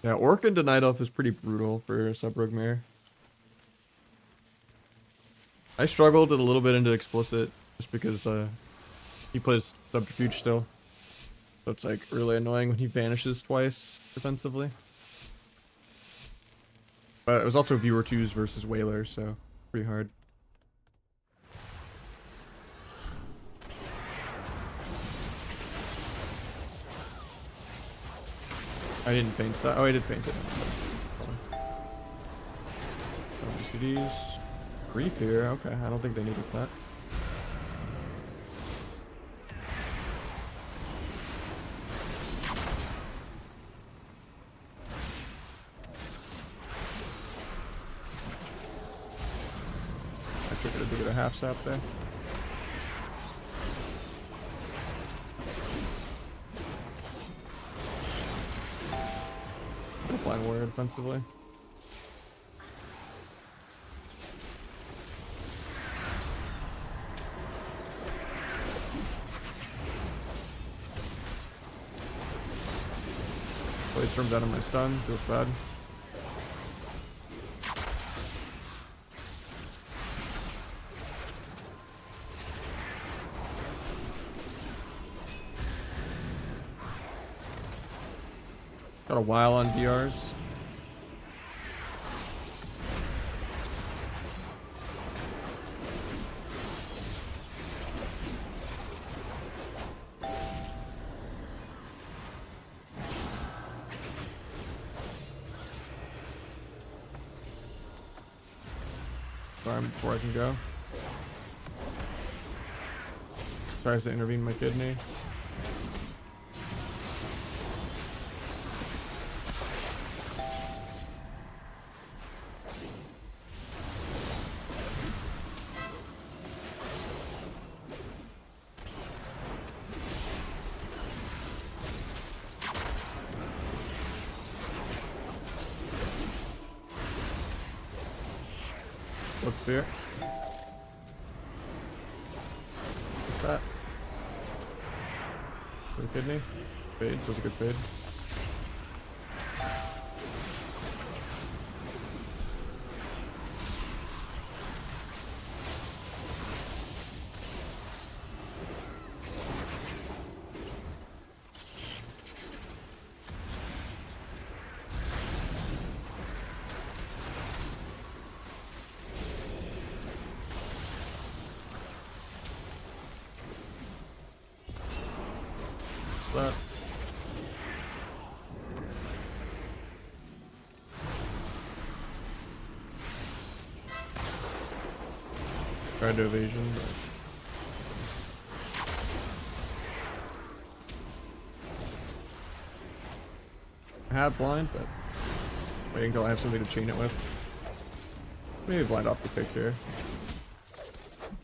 Yeah, Orc into Night Elf is pretty brutal for Sub-Rogue Mare. I struggled a little bit into Explicit just because he plays Subterfuge still. So it's like really annoying when he vanishes twice defensively. But it was also Viewer 2s versus Whaler, so pretty hard. I didn't paint that. Oh, I did paint it. CDs. Grief here. Okay, I don't think they needed that. I took it to get a half sap there. Blind Warrior defensively. Blade Storm's out of my stun, feels bad. Got a while on DRs. Farm before I can go. Tries to intervene my kidney. What's fear? What's that? Good kidney? Fade, so it's a good fade. That. Tried to evasion, but I have blind, but waiting until I have something to chain it with. Maybe blind off the pick here.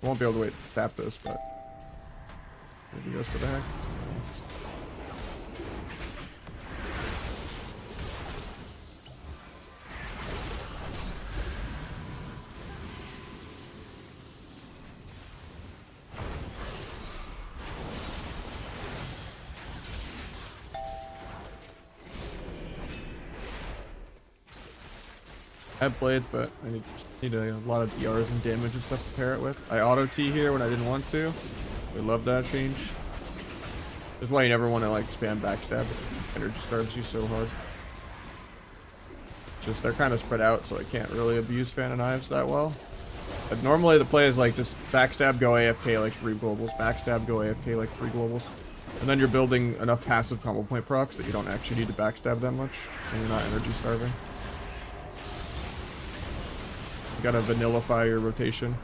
Won't be able to wait to tap this, but maybe goes for the heck. I have blades, but I need a lot of DRs and damage and stuff to pair it with. I auto T here when I didn't want to. We love that change. That's why you never want to like spam backstab. Energy starves you so hard. Just they're kind of spread out, so I can't really abuse Fan of Knives that well. But normally the play is like just backstab, go AFK like 3 globals, backstab, go AFK like 3 globals. And then you're building enough passive combo point procs that you don't actually need to backstab that much, and you're not energy starving. You gotta vanillify your rotation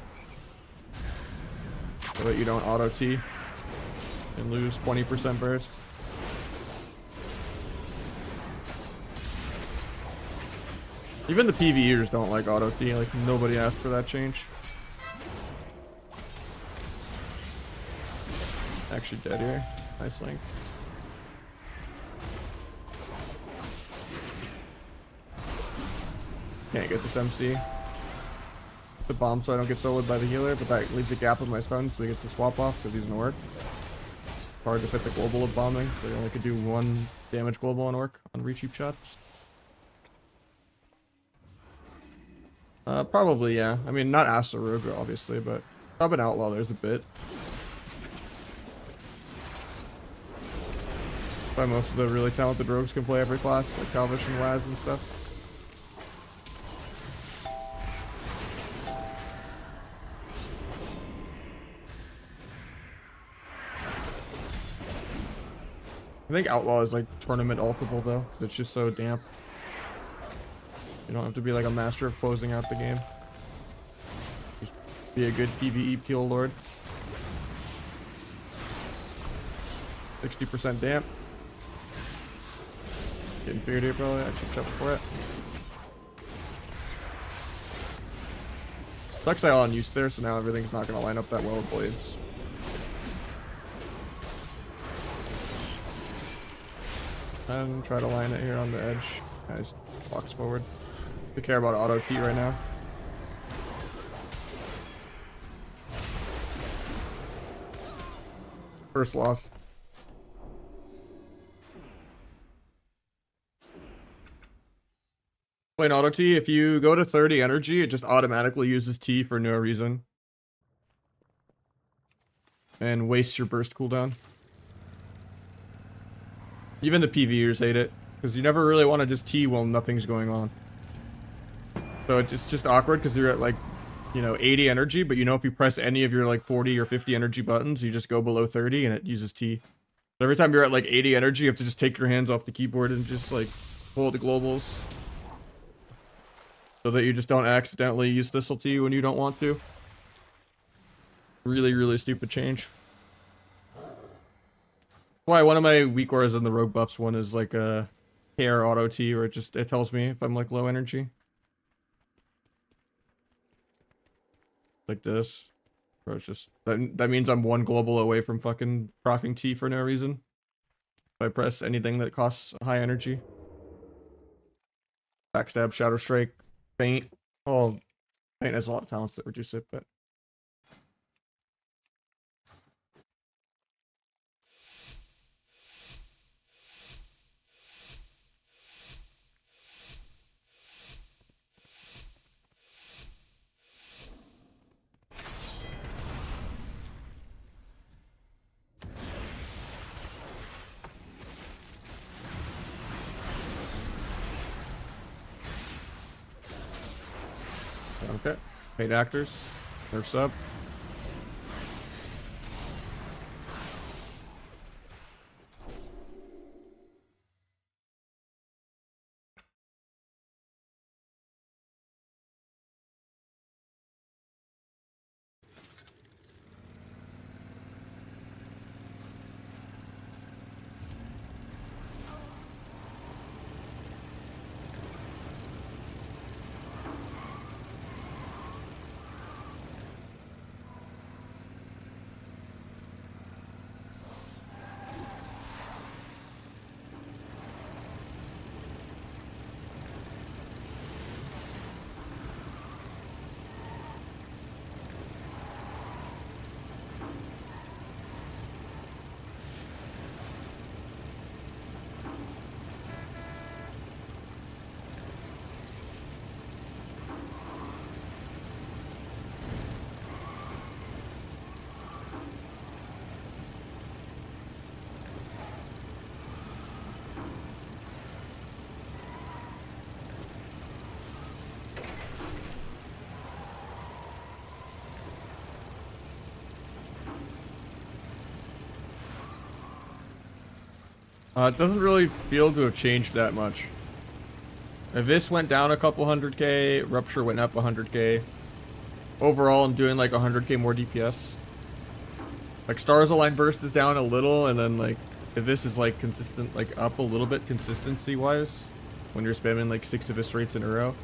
so that you don't auto T and lose 20% burst. Even the PvEers don't like auto T, like nobody asked for that change. Actually dead here. Nice link. Can't get this MC. The bomb so I don't get soloed by the healer, but that leaves a gap with my stun so he gets the swap off because he's an orc. Hard to fit the global of bombing, so you only could do 1 damage global on orc on re-cheap shots. Probably, yeah. I mean, not Asa Rogue, obviously, but Sub and Outlaw, there's a bit. Why most of the really talented rogues can play every class, like Calvish and Waz and stuff. I think Outlaw is like tournament ultable though, because it's just so damp. You don't have to be like a master of closing out the game. Just be a good PvE peel lord. 60% damp. Getting feared here probably. I should check for it. Sucks I on used there, so now everything's not gonna line up that well with blades. And try to line it here on the edge. I just walks forward. We care about auto T right now. First loss. Playing auto T, if you go to 30 energy, it just automatically uses T for no reason. And wastes your burst cooldown. Even the PvEers hate it, because you never really want to just T while nothing's going on. So it's just awkward because you're at like, you know, 80 energy, but you know if you press any of your like 40 or 50 energy buttons, you just go below 30 and it uses T. So every time you're at like 80 energy, you have to just take your hands off the keyboard and just like hold the globals. So that you just don't accidentally use Thistle T when you don't want to. Really, really stupid change. Why one of my weak auras in the rogue buffs one is like a hair auto T, where it tells me if I'm like low energy. Like this. Or it's just that means I'm 1 global away from fucking proccing T for no reason. If I press anything that costs high energy. Backstab, Shadow Strike, Faint, all Paint has a lot of talents that reduce it, but okay. Paint actors, nerf sub. It doesn't really feel to have changed that much. Abyss went down a couple 100k, Rupture went up 100k. Overall, I'm doing like 100k more DPS. Like Stars Align Burst is down a little, and then like Abyss is like consistent, like up a little bit consistency wise when you're spamming like 6 Abyss rates in a row.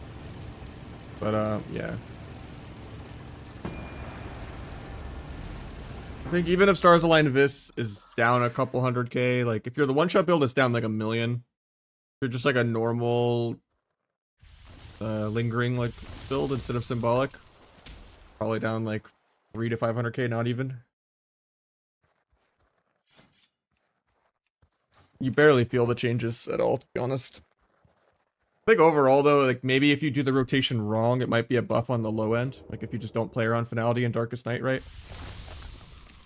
But yeah. I think even if Stars Align Abyss is down a couple 100k, like if you're the one-shot build, it's down like 1 million. If you're just like a normal lingering like build instead of symbolic, probably down like 3 to 500k, not even. You barely feel the changes at all, to be honest. I think overall though, like maybe if you do the rotation wrong, it might be a buff on the low end. Like if you just don't play around Finality and Darkest Night right.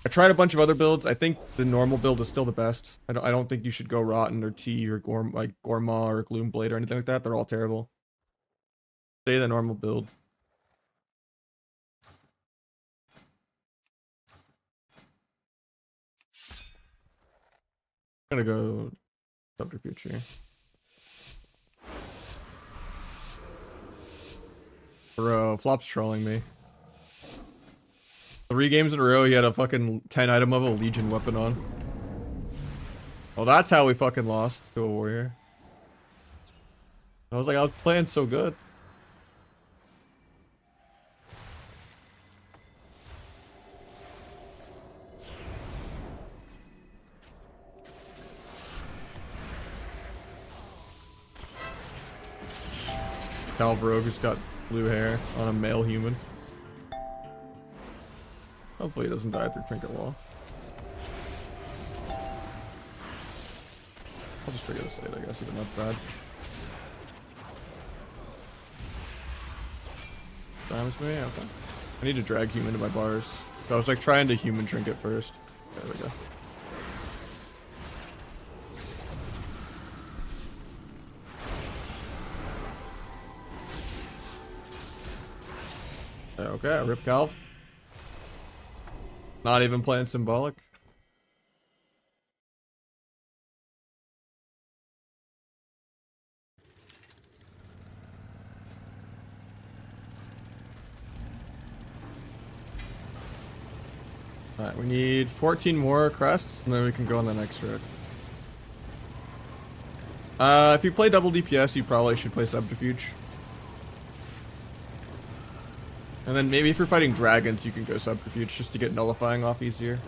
I tried a bunch of other builds. I think the normal build is still the best. I don't think you should go Rotten or T or like Gorma or Gloomblade or anything like that. They're all terrible. Stay the normal build. I'm gonna go Subterfuge here. Bro, Flop's trolling me. 3 games in a row, he had a fucking 10 item level Legion weapon on. Well, that's how we fucking lost to a warrior. I was like, I was playing so good. Calbro, who's got blue hair on a male human. Hopefully he doesn't die through Trinket Wall. I'll just trigger this late, I guess, even that's bad. Dimes me? Okay. I need to drag human to my bars. So I was like trying to human trinket first. There we go. Okay, rip Calv. Not even playing symbolic. Alright, we need 14 more crests, and then we can go on the next road. If you play double DPS, you probably should play Subterfuge. And then maybe if you're fighting dragons, you can go Subterfuge just to get nullifying off easier.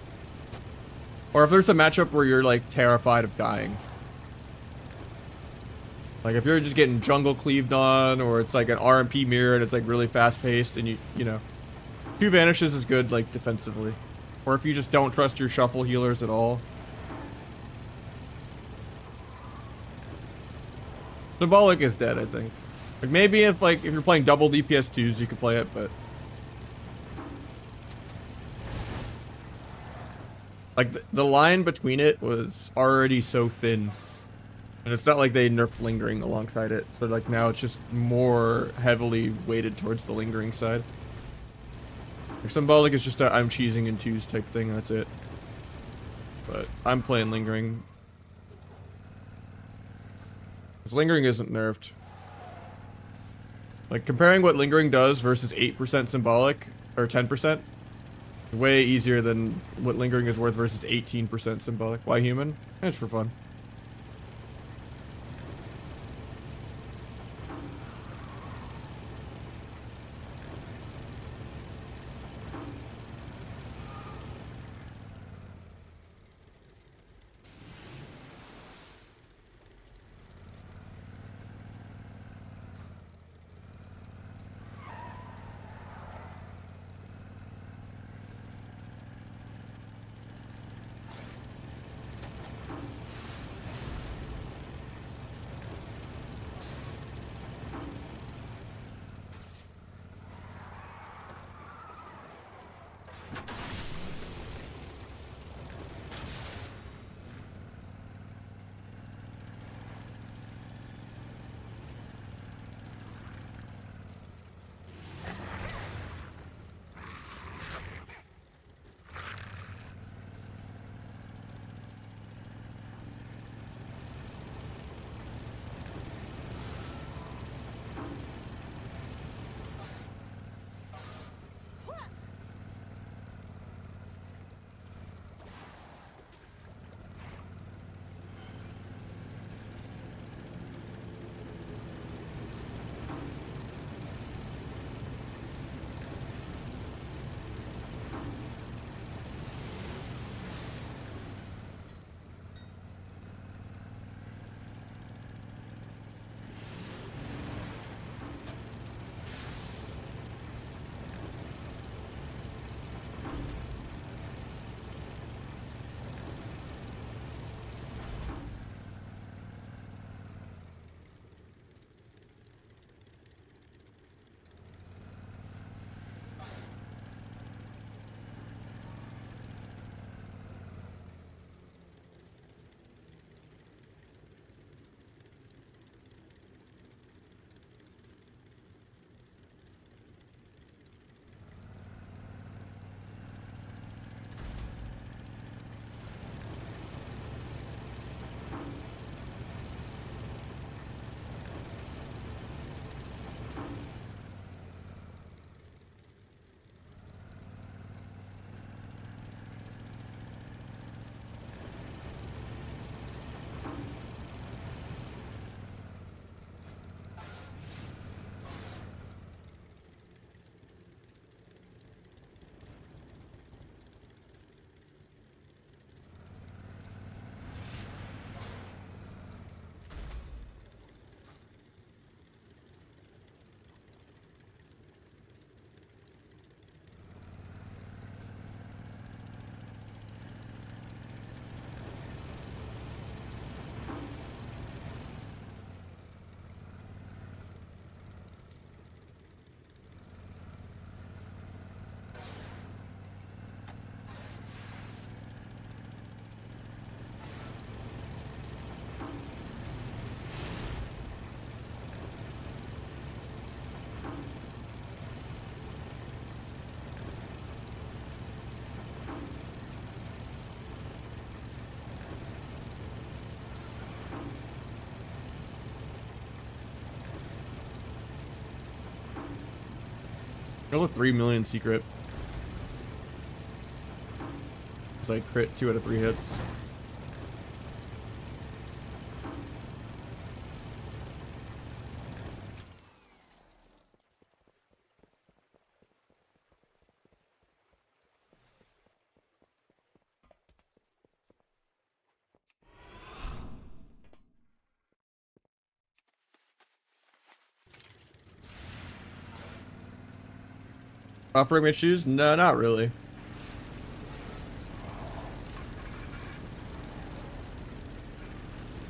Or if there's a matchup where you're like terrified of dying. Like if you're just getting jungle cleaved on, or it's like an RMP mirror and it's like really fast paced, and you know, 2 vanishes is good like defensively. Or if you just don't trust your shuffle healers at all. Symbolic is dead, I think. Like maybe if you're playing double DPS 2s, you could play it, but like the line between it was already so thin. And it's not like they nerfed lingering alongside it. So like now it's just more heavily weighted towards the lingering side. Like symbolic is just a I'm cheesing in 2s type thing, that's it. But I'm playing lingering. Because lingering isn't nerfed. Like comparing what lingering does versus 8% symbolic, or 10%, way easier than what lingering is worth versus 18% symbolic. Why human? It's for fun. Go with 3 million secret. It's like crit 2 out of 3 hits. Offering me shoes? No, not really.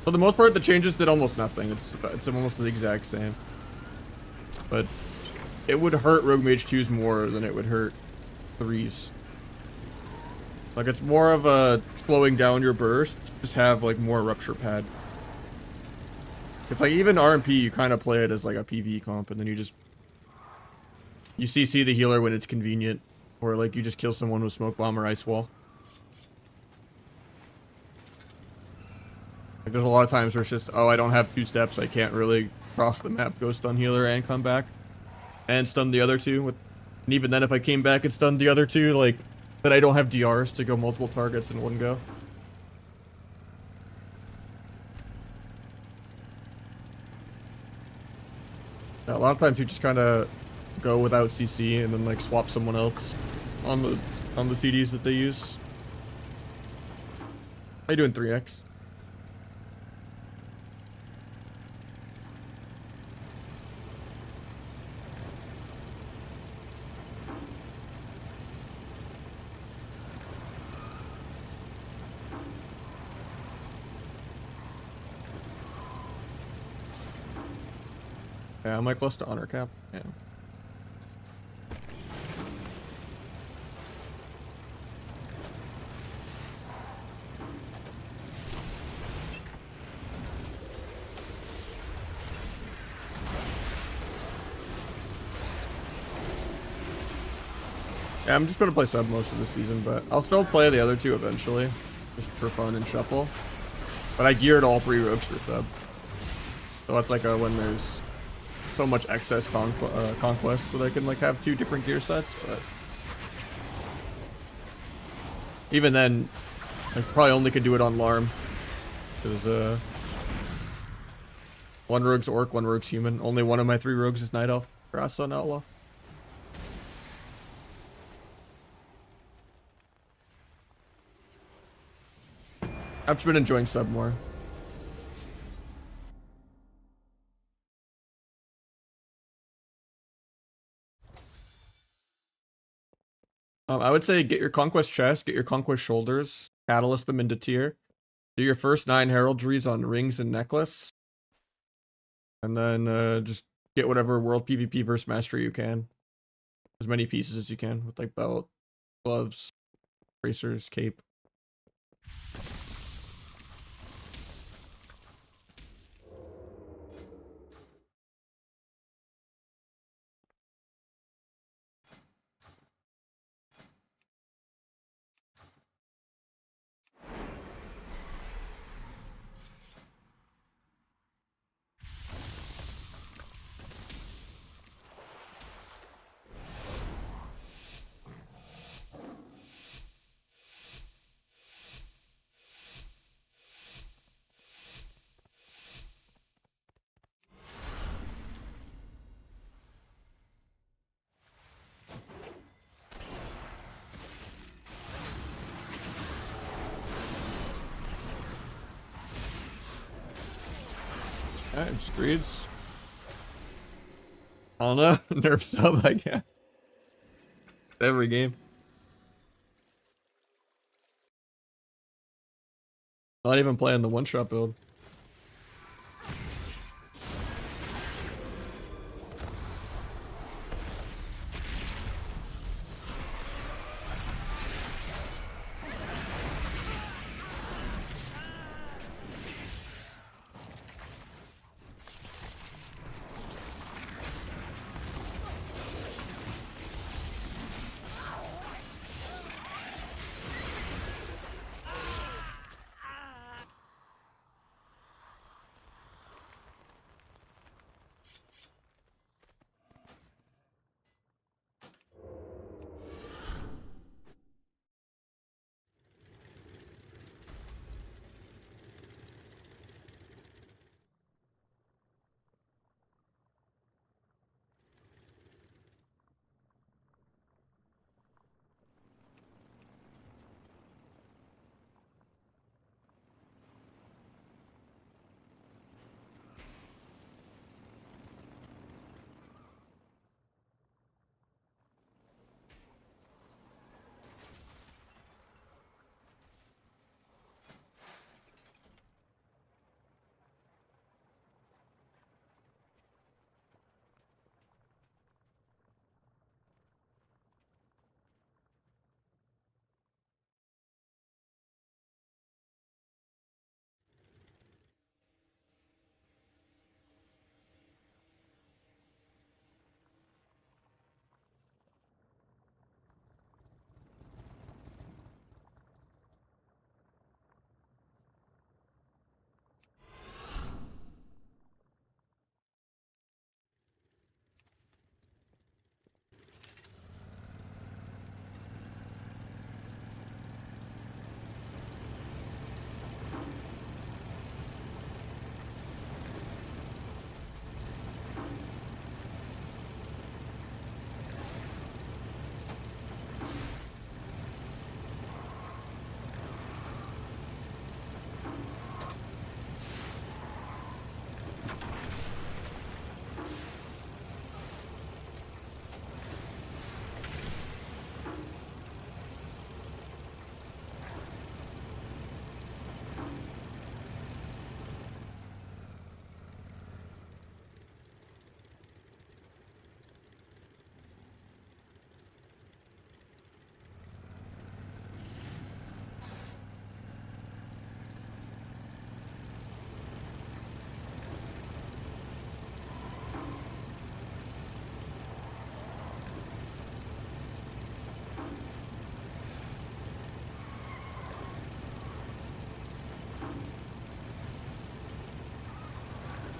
For the most part, the changes did almost nothing. It's almost the exact same. But it would hurt Rogue Mage 2s more than it would hurt 3s. Like, it's more of a slowing down your burst. Just have, like, more rupture pad. It's like, even RMP, you kind of play it as, like, a PvE comp, and then you just... You CC the healer when it's convenient. Or, like, you just kill someone with Smoke Bomb or Ice Wall. Like, there's a lot of times where it's just, oh, I don't have 2 steps, I can't really cross the map, go stun healer and come back. And stun the other 2. And even then, if I came back and stunned the other 2, like... But I don't have DRs to go multiple targets in one go. Yeah, a lot of times you just kind of go without CC and then like swap someone else on the CDs that they use. How you doing, 3X? Yeah, am I close to honor cap? Yeah. Yeah, I'm just gonna play sub most of the season, but I'll still play the other 2 eventually, just for fun and shuffle. But I geared all 3 rogues for sub, so that's like when there's so much excess conquest that I can like have 2 different gear sets. But even then, I probably only could do it on Larm, because 1 rogue's orc, 1 rogue's human. Only one of my 3 rogues is night elf, grass on outlaw. I've just been enjoying sub more. I would say get your conquest chest, get your conquest shoulders, catalyst them into tier. Do your first 9 heraldries on rings and necklace. And then just get whatever world PvP versus mastery you can. As many pieces as you can with like belt, gloves, bracers, cape. Alright, just reads. I don't know. Nerf sub, I guess. Every game. Not even playing the one-shot build.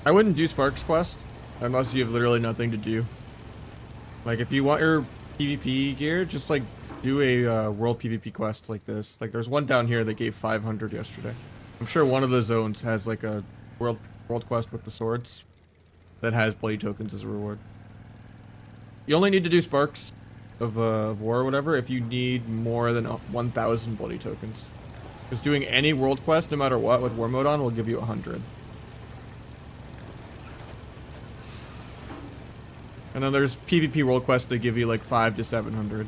I wouldn't do Sparks quest unless you have literally nothing to do. Like if you want your PvP gear, just like do a world PvP quest like this. Like there's one down here that gave 500 yesterday. I'm sure one of the zones has like a world quest with the swords that has bloody tokens as a reward. You only need to do Sparks of war or whatever if you need more than 1,000 bloody tokens. Because doing any world quest, no matter what, with war mode on will give you 100. And then there's PvP world quests that give you like 500 to 700.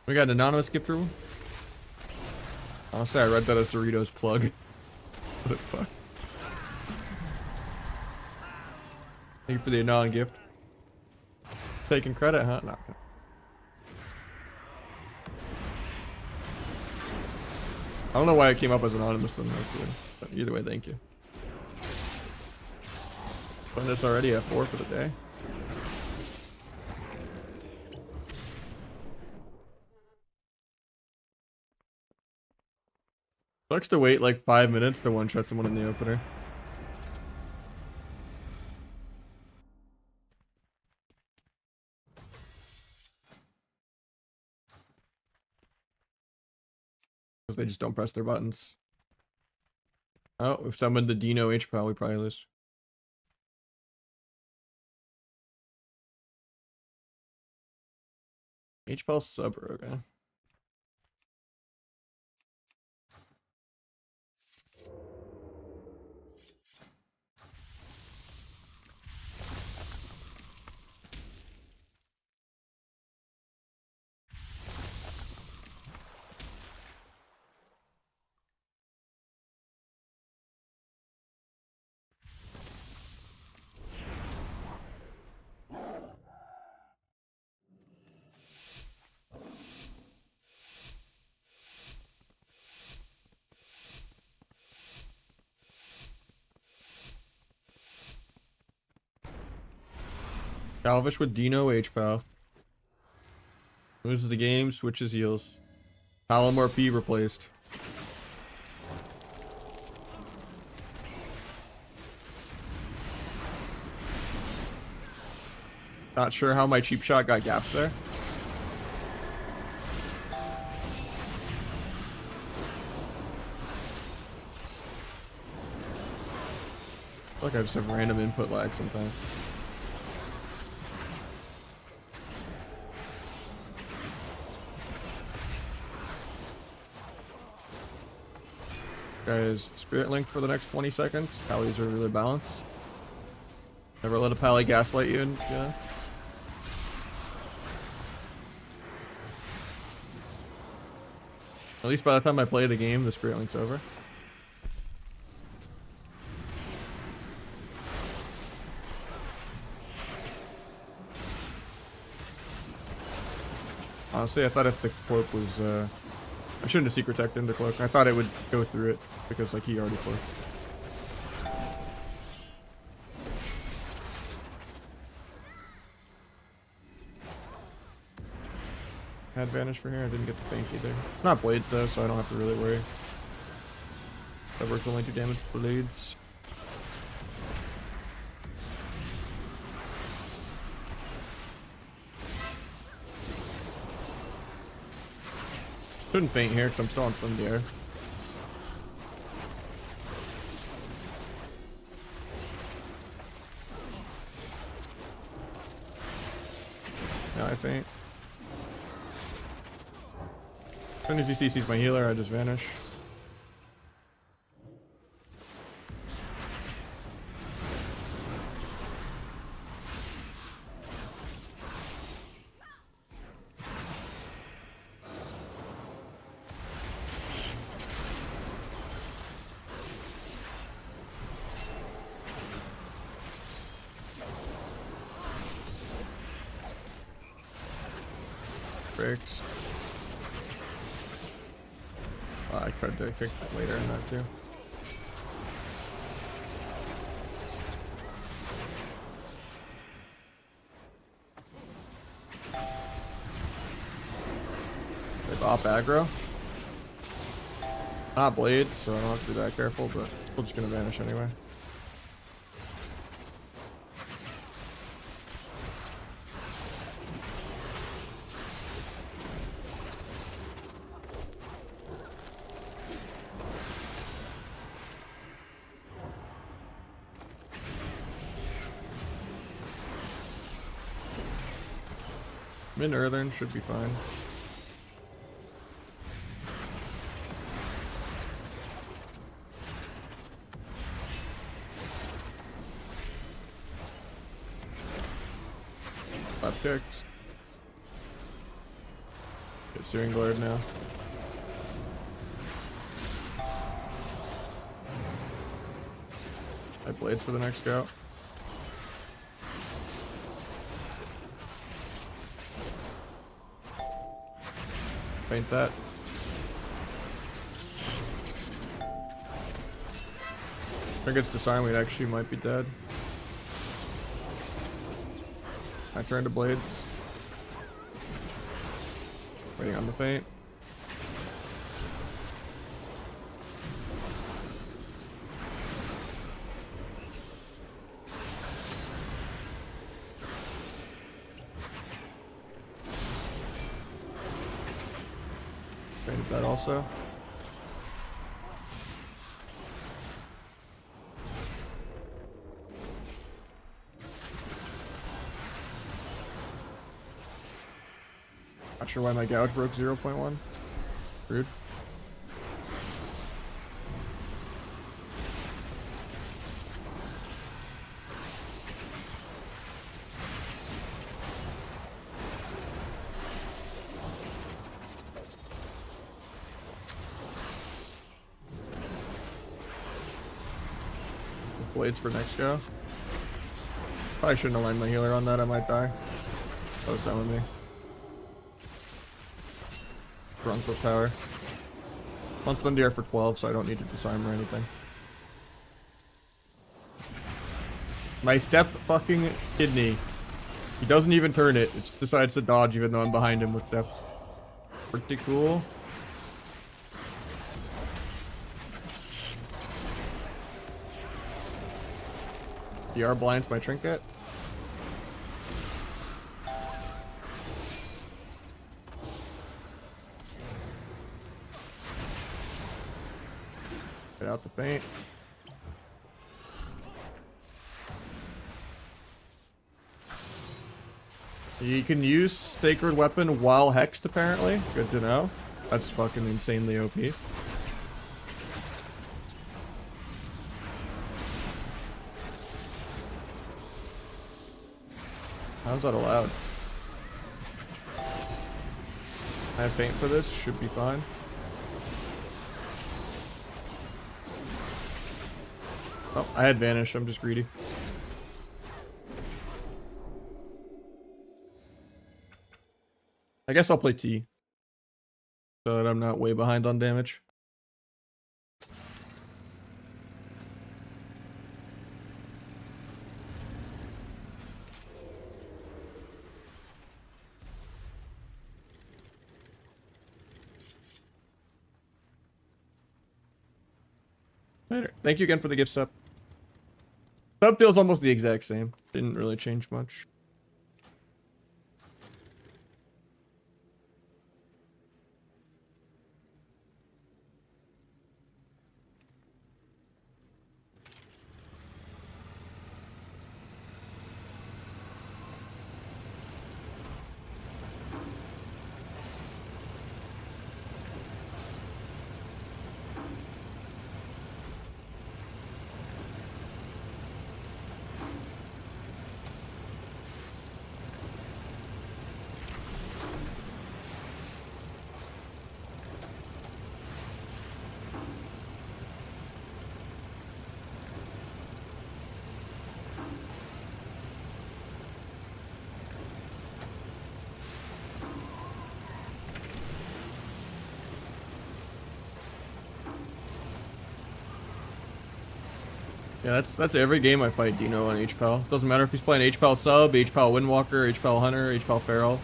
We got an anonymous gift room. Honestly, I read that as Doritos plug. What the fuck? Thank you for the anon gift. Taking credit, huh? No. I don't know why it came up as anonymous though, but either way, thank you. Putting this already at 4 for the day. Sucks to wait like 5 minutes to one-shot someone in the opener. Because they just don't press their buttons. Oh, we've summoned the Dino H-Pal, we probably lose. H-Pal sub okay. Calvish with Dino H-Pal. Loses the game, switches heals. Palomar P replaced. Not sure how my cheap shot got gaps there. I feel like I just have random input lag sometimes. Guys, Spirit Link for the next 20 seconds. Pallies are really balanced. Never let a pally gaslight you, and yeah. At least by the time I play the game, the Spirit Link's over. Honestly, I thought if the cloak was, I shouldn't have secret teched in the cloak. I thought it would go through it because like he already cloaked. had vanish for here. I didn't get the faint either. Not blades though, so I don't have to really worry. That works only 2 damage blades. Couldn't faint here because I'm still on Flint Air. Now I faint. As soon as he CCs my healer, I just vanish. Breaks. Oh, I tried to kick later in that too. They bop aggro. Not blades, so I don't have to be that careful, but we're just gonna vanish anyway. Mid Earthern should be fine. Left kicks. Get Searing Glare now. I blades for the next scout. Paint that. If it gets disarmed, we actually might be dead. I turn to blades. Waiting on the feint. Painted that also. Not sure why my gouge broke 0.1. Rude. Blades for next go. Probably shouldn't align my healer on that, I might die. That was done with me. Drunk with power. Once Lindier for 12, so I don't need to disarm or anything. My step fucking kidney. He doesn't even turn it. It just decides to dodge even though I'm behind him with step. Pretty cool. DR blinds my trinket. Get out the feint. You can use Sacred Weapon while hexed, apparently. Good to know. That's fucking insanely OP. How's that allowed? I have feint for this, should be fine. Oh, I had vanish, I'm just greedy. I guess I'll play T. So that I'm not way behind on damage. Later. Thank you again for the gift sub. Sub feels almost the exact same. Didn't really change much. Yeah, that's every game I fight Dino on H-Pal. Doesn't matter if he's playing H-Pal Sub, H-Pal Windwalker, H-Pal Hunter, H-Pal Feral.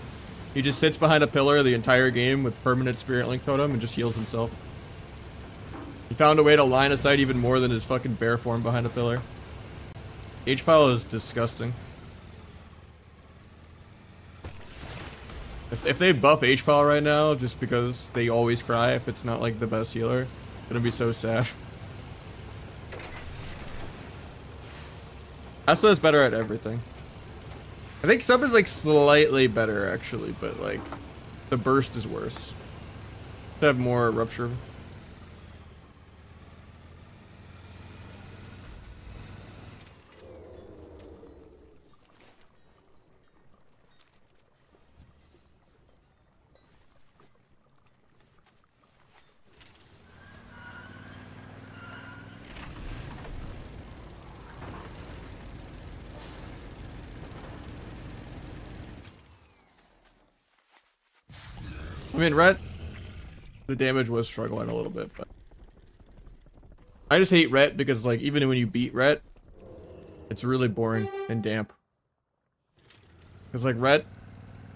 He just sits behind a pillar the entire game with permanent Spirit Link Totem and just heals himself. He found a way to line of sight even more than his fucking bear form behind a pillar. H-Pal is disgusting. If they buff H-Pal right now, just because they always cry if it's not like the best healer, it's gonna be so sad. Asa is better at everything. I think Sub is like slightly better actually, but like the burst is worse. They have more rupture. I mean, Rhett, the damage was struggling a little bit, but I just hate Rhett because, like, even when you beat Rhett, it's really boring and damp. Because, like, Rhett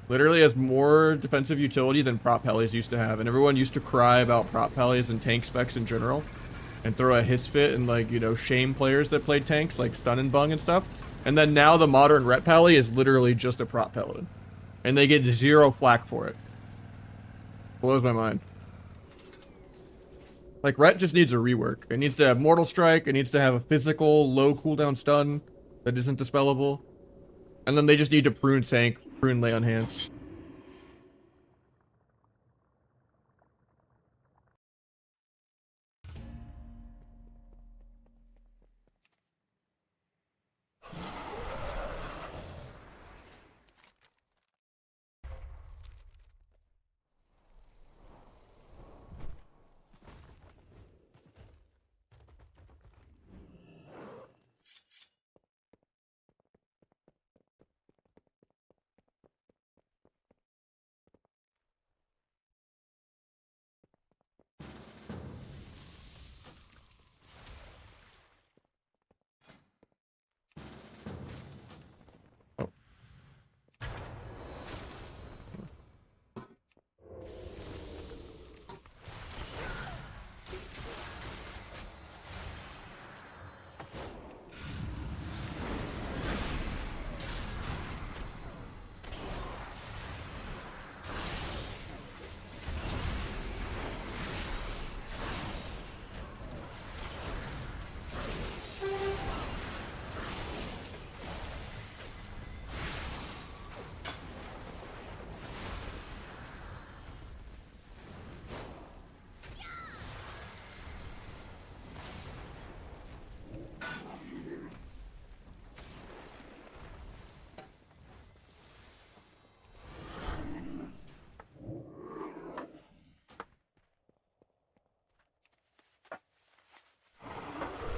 literally has more defensive utility than prop helis used to have, and everyone used to cry about prop helis and tank specs in general, and throw a hiss fit and, like, you know, shame players that played tanks, like Stun and Bung and stuff. And then now the modern Rhett pally is literally just a prop paladin, and they get zero flack for it. Blows my mind. Like, Rhett just needs a rework. It needs to have Mortal Strike, it needs to have a physical, low cooldown stun that isn't dispellable. And then they just need to prune tank, prune lay on hands.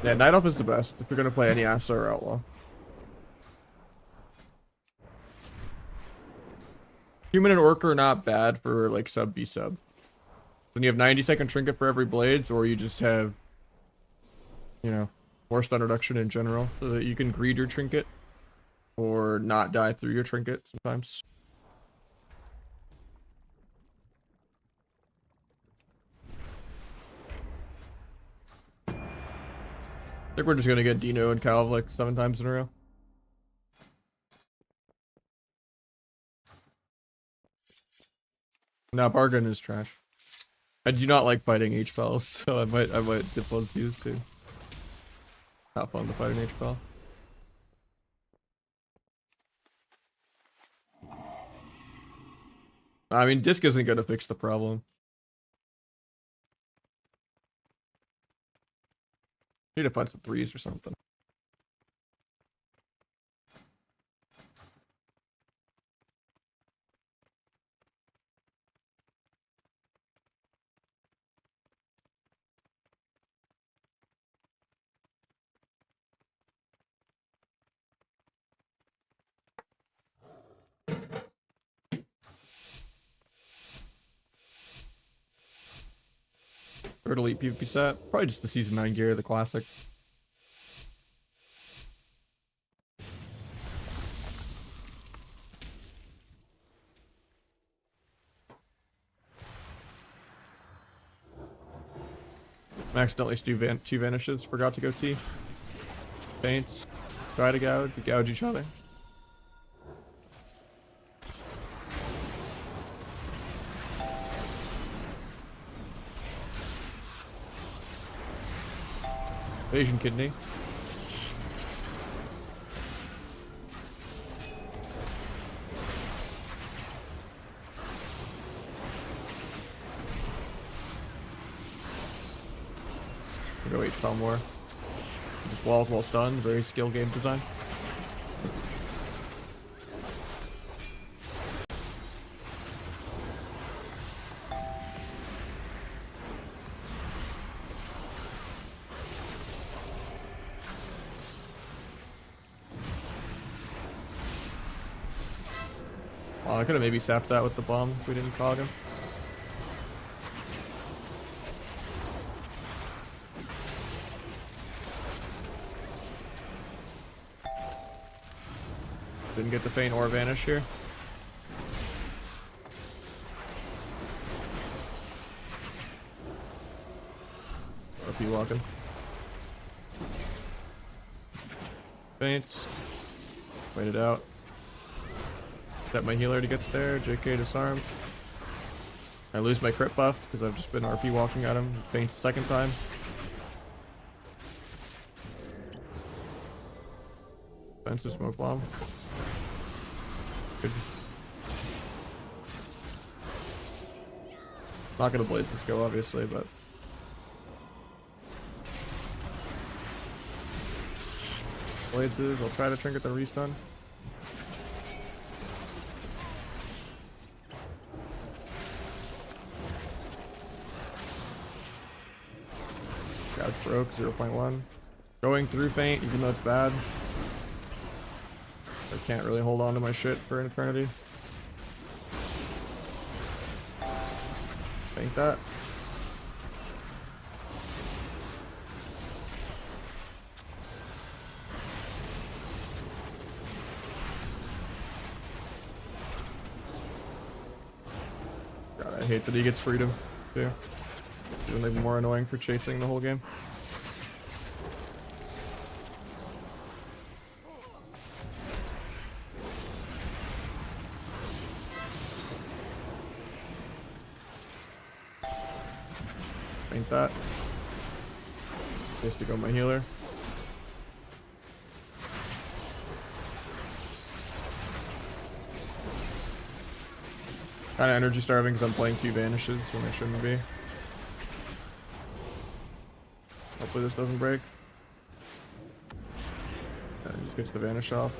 Yeah, Night Elf is the best if you're gonna play any Asa or Outlaw. Human and Orc are not bad for like sub B sub. Then you have 90-second trinket for every blades, or you just have, you know, more stun reduction in general, so that you can greed your trinket or not die through your trinket sometimes. think we're just gonna get Dino and Calv like 7 times in a row. Now bargain is trash. I do not like fighting H-Pals, so I might dip on to soon. Not fun to fight an H-Pal. I mean, disc isn't gonna fix the problem. Need to find some 3s or something. Third elite PvP set. Probably just the season 9 gear, the classic. I accidentally two vanishes, forgot to go T. Faints. Try to gouge each other. Asian kidney. Go H-Pal more. Just walls while stunned. Very skill game design. I could have maybe sapped that with the bomb if we didn't cog him. Didn't get the feint or vanish here. RP walking. Feints. Wait it out. Set my healer to get there. JK disarm. I lose my crit buff because I've just been RP walking at him. Feints the second time. Defensive smoke bomb. Good. Not gonna blade this go obviously, but blade this. I'll try to trinket the restun. Gouge broke 0.1. Going through feint, even though it's bad. I can't really hold on to my shit for an eternity. Feint that. God, I hate that he gets freedom too. It's even even more annoying for chasing the whole game. Feint that. Just to go my healer. Kinda energy starving because I'm playing 2 vanishes when I shouldn't be. Hopefully this doesn't break. And it just gets the vanish off.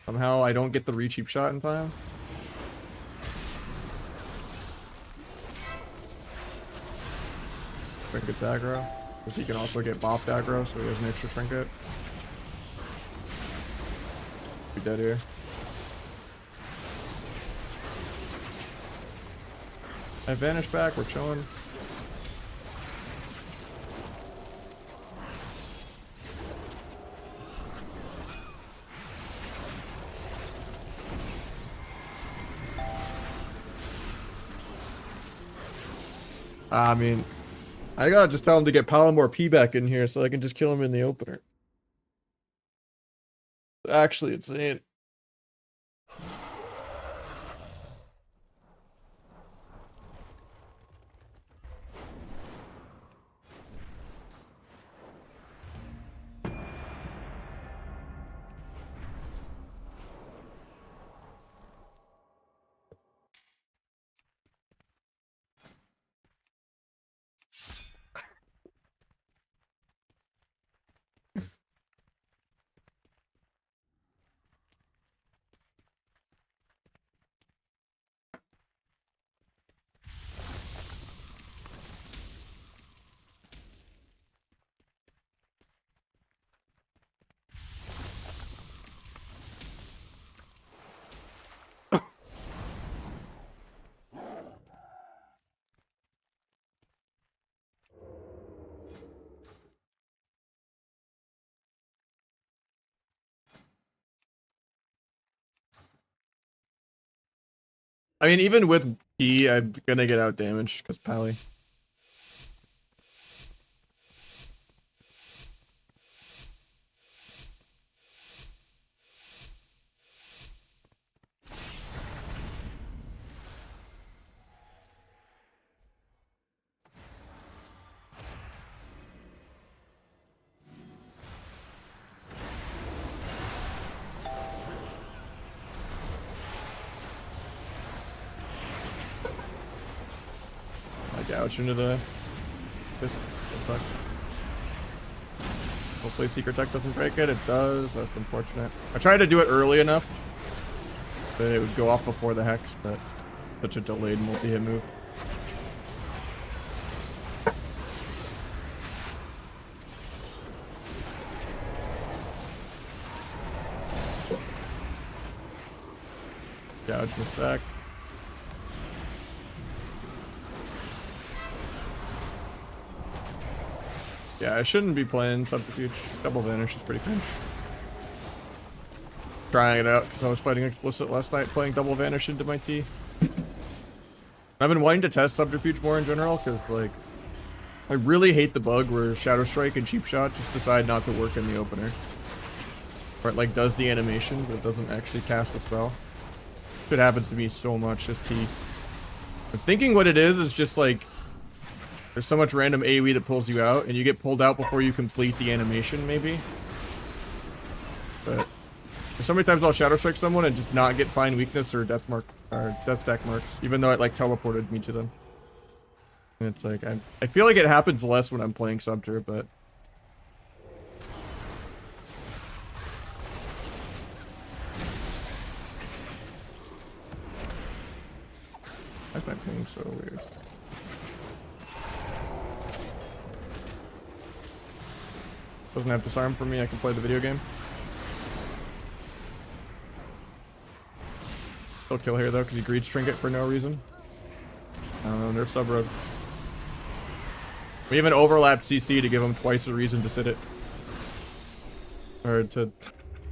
Somehow I don't get the re-cheap shot in time. Trinket aggro. Because he can also get bopped aggro, so he has an extra trinket. Be dead here. I vanish back, we're chilling. I mean, I gotta just tell him to get Palomore P back in here so I can just kill him in the opener. Actually, insane. I mean, even with P, I'm gonna get out damaged because Pally. I gouge into the this. Hopefully Secret Tech doesn't break it. It does. That's unfortunate. I tried to do it early enough that it would go off before the Hex, but such a delayed multi-hit move. Gouge in a sec. Yeah, I shouldn't be playing Subterfuge. Double Vanish is pretty cringe. Trying it out because I was fighting Explicit last night, playing Double Vanish into my T. I've been wanting to test Subterfuge more in general because, like, I really hate the bug where Shadow Strike and Cheap Shot just decide not to work in the opener. Or it, like, does the animation, but it doesn't actually cast the spell. It happens to me so much, this T. I'm thinking what it is just, like, there's so much random AoE that pulls you out, and you get pulled out before you complete the animation, maybe. But there's so many times I'll Shadow Strike someone and just not get Find Weakness or Death Mark or Death Stack marks, even though it like teleported me to them. And it's like I feel like it happens less when I'm playing Subter, but why is my ping so weird? Doesn't have disarm for me, I can play the video game. Still kill here though, because he greeds Trinket for no reason. I don't know, there's sub road. We even overlapped CC to give him twice a reason to sit it. Or to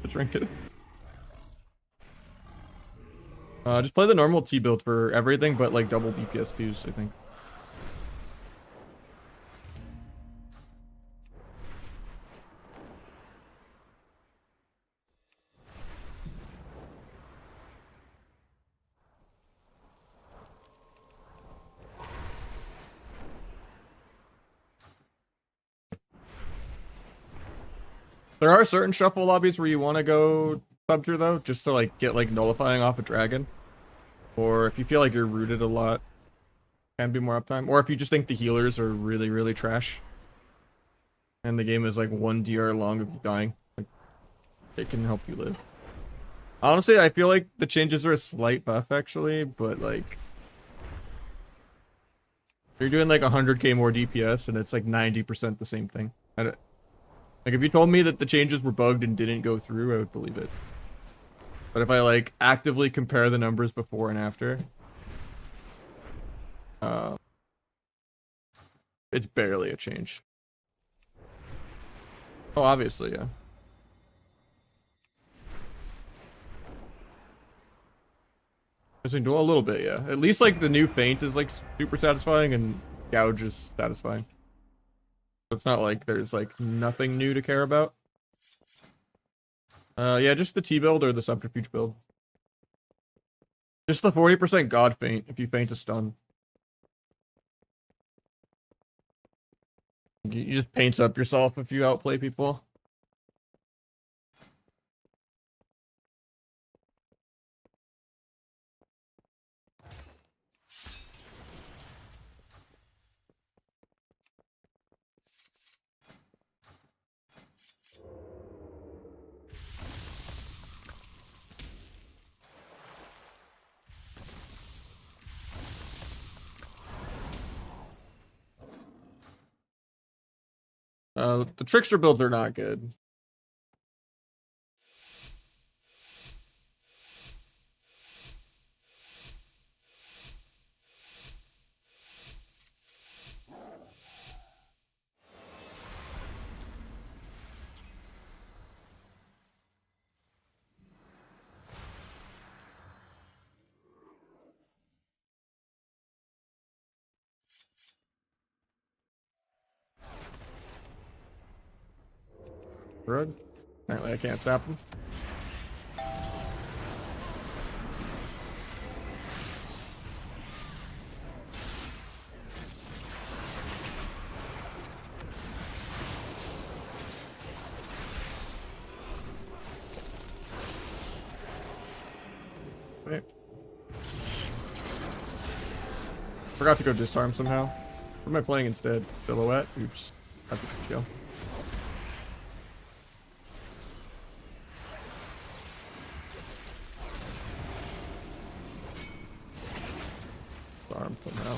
drink it. Just play the normal T build for everything, but like double DPS views, I think. There are certain shuffle lobbies where you want to go Subter though, just to like get like nullifying off a dragon. Or if you feel like you're rooted a lot, can be more uptime. Or if you just think the healers are really, really trash. And the game is like 1 DR long of you dying. Like, it can help you live. Honestly, I feel like the changes are a slight buff actually, but like you're doing like 100k more DPS and it's like 90% the same thing. Like if you told me that the changes were bugged and didn't go through, I would believe it. But if I like actively compare the numbers before and after, it's barely a change. Oh, obviously, yeah. A little bit, yeah. At least like the new feint is like super satisfying, and gouge is satisfying. So it's not like there's like nothing new to care about. Yeah, just the T build or the subterfuge build. Just the 40% god feint if you feint a stun. You just paints up yourself if you outplay people. The trickster builds are not good. Rug. Apparently I can't sap them. Wait. Forgot to go disarm somehow. What am I playing instead? Silhouette? Oops. That's a good kill. Disarm somehow.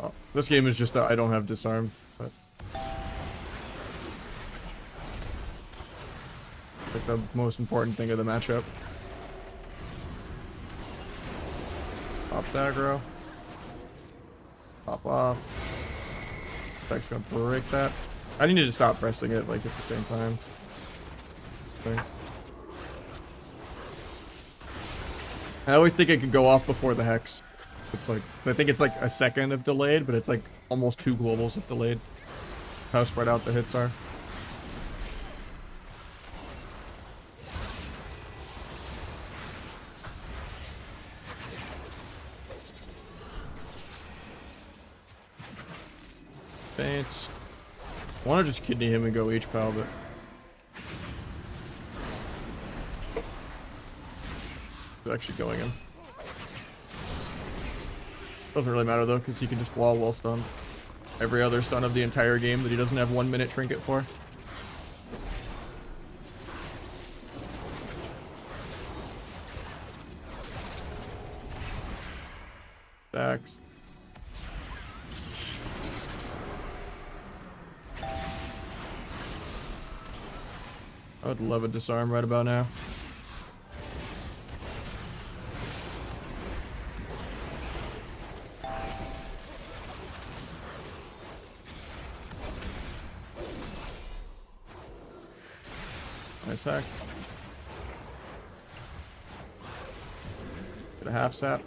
Oh, this game is just that I don't have disarm, but like the most important thing of the matchup. Pops aggro. Pop off. Spec's gonna break that. I need to stop pressing it like at the same time. Okay. I always think it could go off before the hex. It's like, I think it's like a second of delayed, but it's like almost 2 globals of delayed. How spread out the hits are. Faints. I want to just kidney him and go H-Pal, but it's actually going him. Doesn't really matter though, because he can just wall stun. Every other stun of the entire game that he doesn't have 1 minute trinket for. Stacks. I would love a disarm right about now. Nice hack. Get a half sap.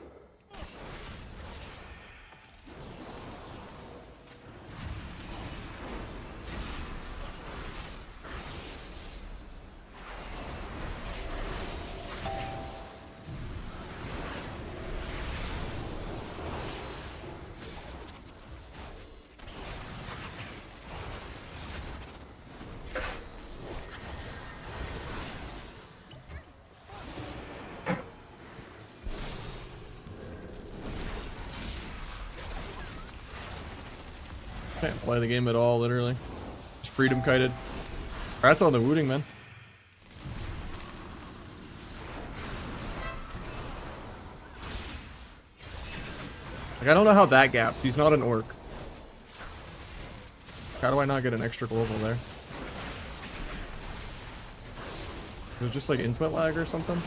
Can't play the game at all, literally. Just freedom kited. That's on the wooting, man. Like, I don't know how that gaps. He's not an orc. How do I not get an extra global there? It was just like input lag or something?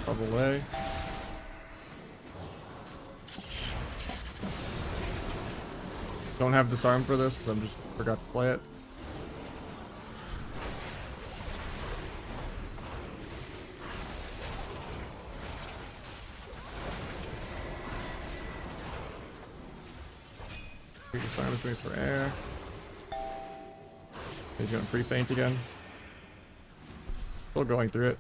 Double A. Don't have disarm for this because I just forgot to play it. Disarm is me for air. He's going free faint again. Still going through it.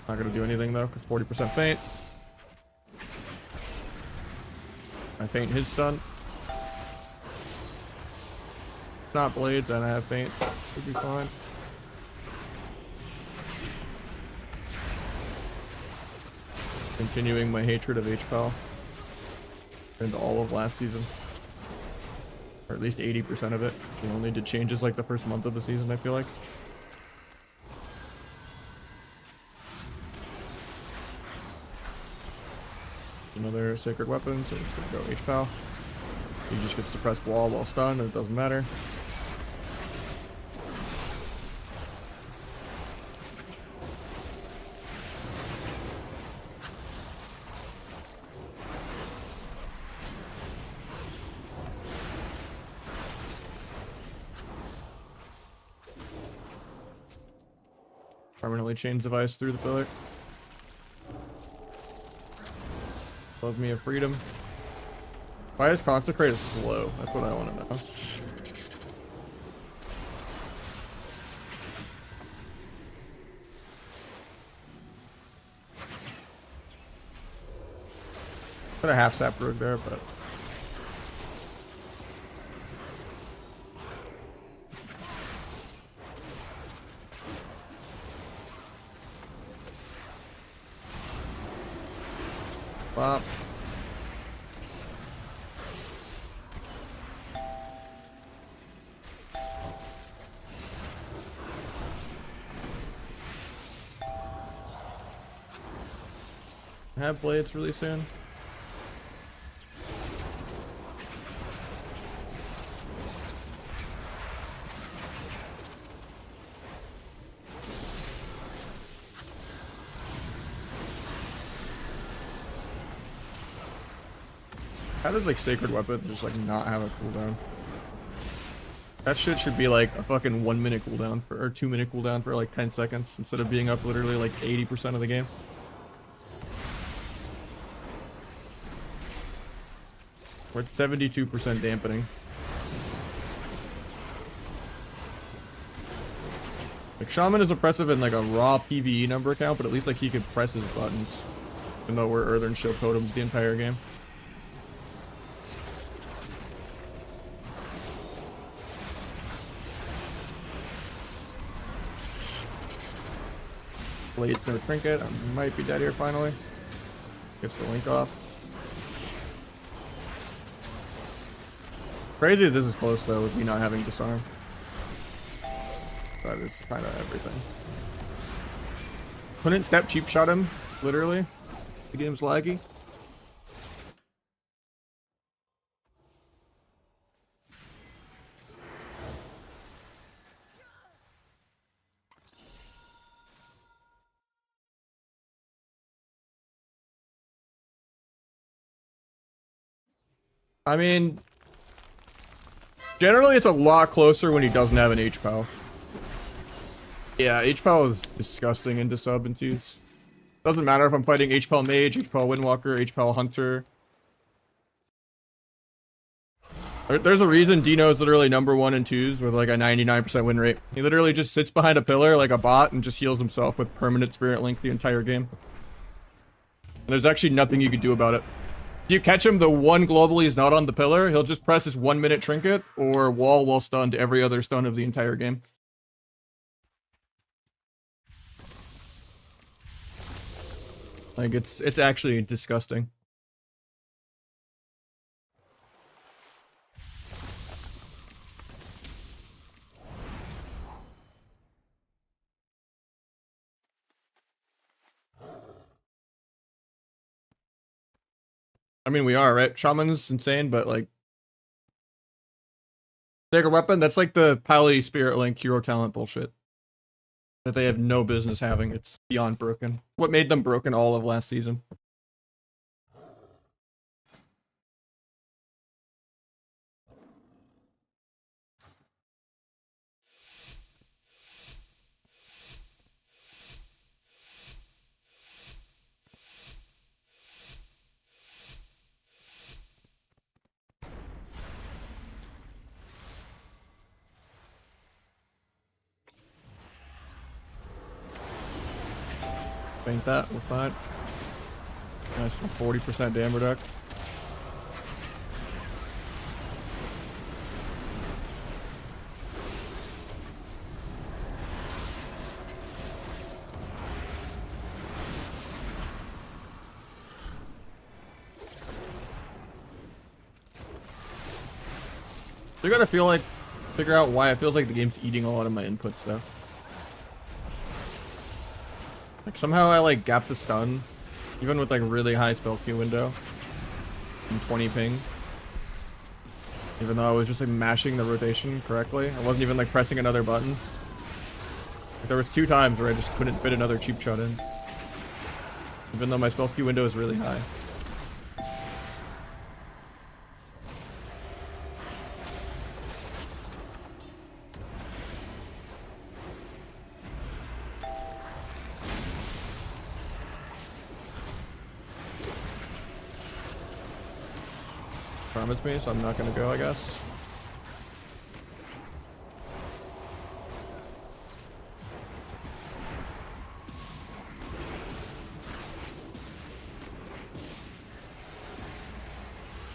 Not gonna do anything though, because 40% faint. I faint his stun. Not blades, and I have faint. Should be fine. Continuing my hatred of HPAL. And all of last season. Or at least 80% of it. We only did changes like the first month of the season, I feel like. Another sacred weapon, so it's gonna go HPAL. He just gets suppressed wall while stunned, and it doesn't matter. Permanently chains device through the pillar. Love me a freedom. Why is consecrate slow? That's what I want to know. Put a half sap rogue there, but pop. Have blades really soon. How does like sacred weapon just like not have a cooldown? That shit should be like a fucking 1 minute cooldown for, or 2 minute cooldown for like 10 seconds instead of being up literally like 80% of the game. We're at 72% dampening. Like Shaman is oppressive in like a raw PvE number count, but at least like he could press his buttons. Even though we're Earthen Shield totems the entire game. Blade's no trinket. I might be dead here finally. Gets the link off. Crazy that this is close though with me not having disarm. That is kind of everything. Couldn't step cheap shot him, literally. The game's laggy. I mean, generally it's a lot closer when he doesn't have an H-POW. Yeah, H-POW is disgusting into sub and twos. Doesn't matter if I'm fighting H-POW Mage, H-POW Windwalker, H-POW Hunter. There's a reason Dino is literally #1 in twos with like a 99% win rate. He literally just sits behind a pillar like a bot and just heals himself with permanent Spirit Link the entire game. And there's actually nothing you can do about it. If you catch him the one globally is not on the pillar, he'll just press his 1 minute trinket or wall while stunned every other stun of the entire game. Like it's actually disgusting. I mean, we are, right? Shaman's insane, but like Sacred Weapon, that's like the Pally Spirit Link hero talent bullshit. that they have no business having. It's beyond broken. What made them broken all of last season? Paint that, we're fine. Nice 40% dam reduction. So you gotta figure out why it feels like the game's eating a lot of my inputs though. Like somehow I like gap the stun, even with like really high spell Q window and 20 ping. Even though I was just like mashing the rotation correctly. I wasn't even like pressing another button. Like, there was 2 times where I just couldn't fit another cheap shot in. Even though my spell Q window is really high. Promised me, so I'm not gonna go, I guess.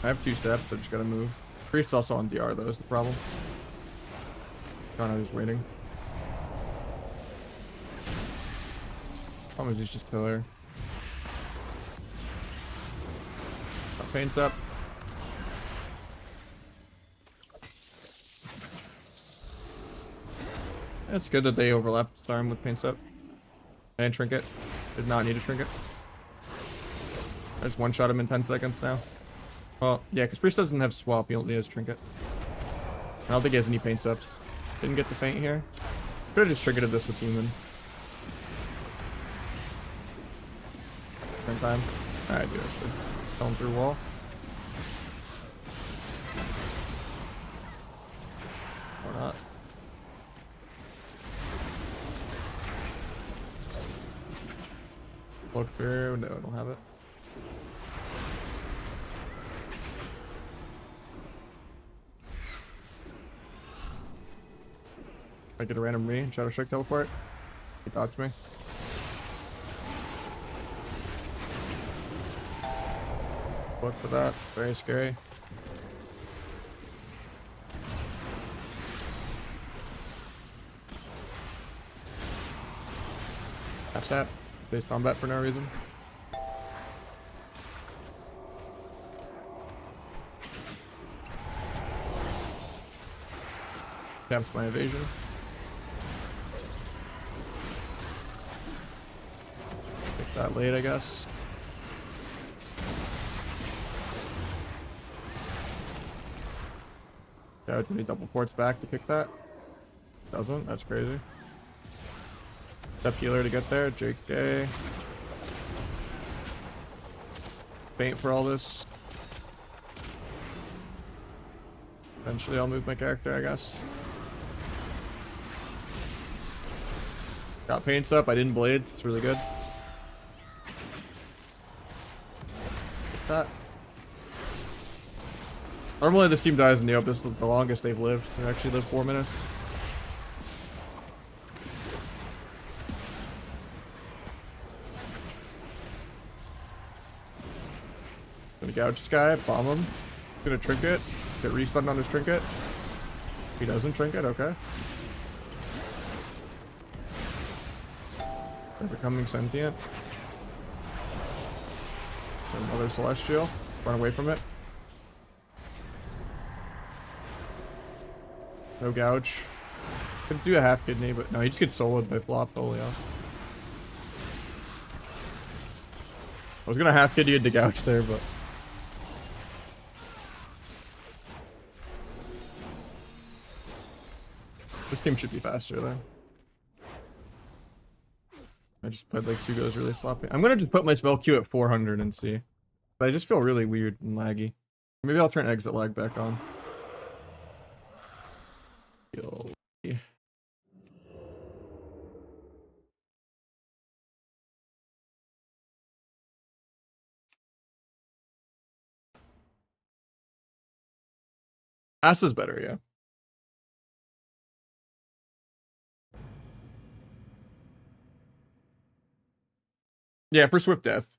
I have 2 steps, I just gotta move. Priest's also on DR though, is the problem. Oh no, he's waiting. Problem is he's just pillar. Paints up. It's good that they overlapped Storm with paints up. And trinket. Did not need a trinket. I just one-shot him in 10 seconds now. Well, yeah, because Priest doesn't have swap, he only has trinket. I don't think he has any paints ups. Didn't get the feint here. Could have just trinketed this with human. Same time. Alright, dude. Kill him through wall. Or not. Look through. No, I don't have it. I get a random me and Shadow Strike teleport. He dodged me. Look for that. Very scary. That's that. Base combat for no reason. Caps my evasion. Take that late, I guess. Yeah, do need double ports back to kick that? Doesn't? That's crazy. Step healer to get there. JK. Faint for all this. Eventually I'll move my character, I guess. Got paints up. I didn't blades. It's really good. Get that. Normally this team dies in the open. This is the longest they've lived. They actually lived 4 minutes. Gonna gouge this guy, bomb him. Gonna trinket. Get restunned on his trinket. He doesn't trinket, okay. They're becoming sentient. Another celestial. Run away from it. No gouge. Could do a half kidney, but no, he just gets soloed by flop. Holy hell. I was gonna half kidney into gouge there, but this team should be faster though. I just played like 2 goes really sloppy. I'm gonna just put my spell queue at 400 and see. But I just feel really weird and laggy. Maybe I'll turn exit lag back on. Yo. Ass is better, yeah. Yeah, for Swift Death.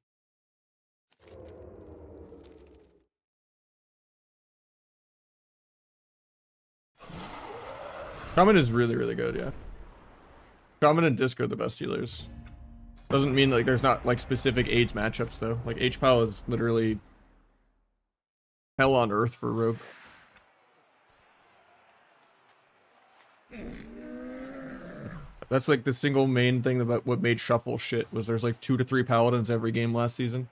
Shaman is really, really good, yeah. Shaman and Disc are the best healers. Doesn't mean like there's not like specific AIDS matchups though. Like H-Pal is literally hell on earth for Rogue. That's like the single main thing about what made Shuffle shit was there's like 2 to 3 paladins every game last season.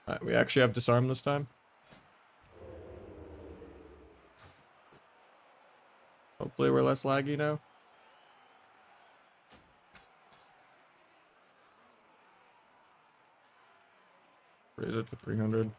Alright, we actually have disarm this time. Hopefully we're less laggy now. Raise it to 300.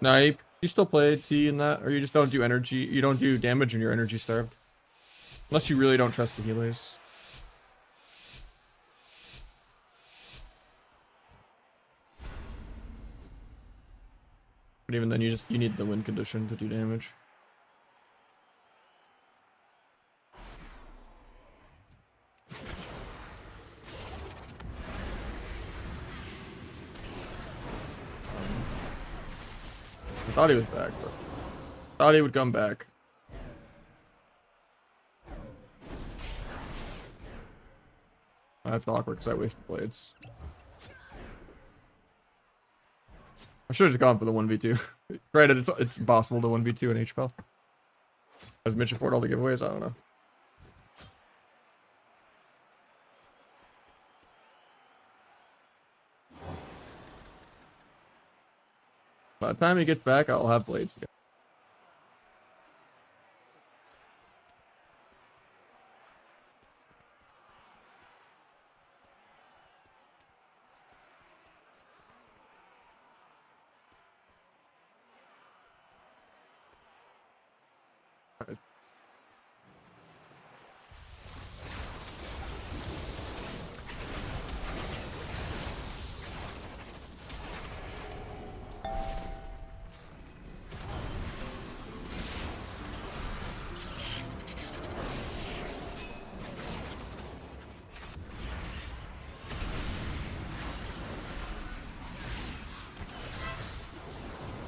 Nah, you still play T in that, or you just don't do energy. You don't do damage when you're energy starved. Unless you really don't trust the healers. But even then, you need the win condition to do damage. I thought he was back, but thought he would come back. That's awkward because I wasted blades. I should have just gone for the 1v2. Granted, it's possible to 1v2 in HPL. Has Mitch afford all the giveaways? I don't know. By the time he gets back, I'll have blades again. Right.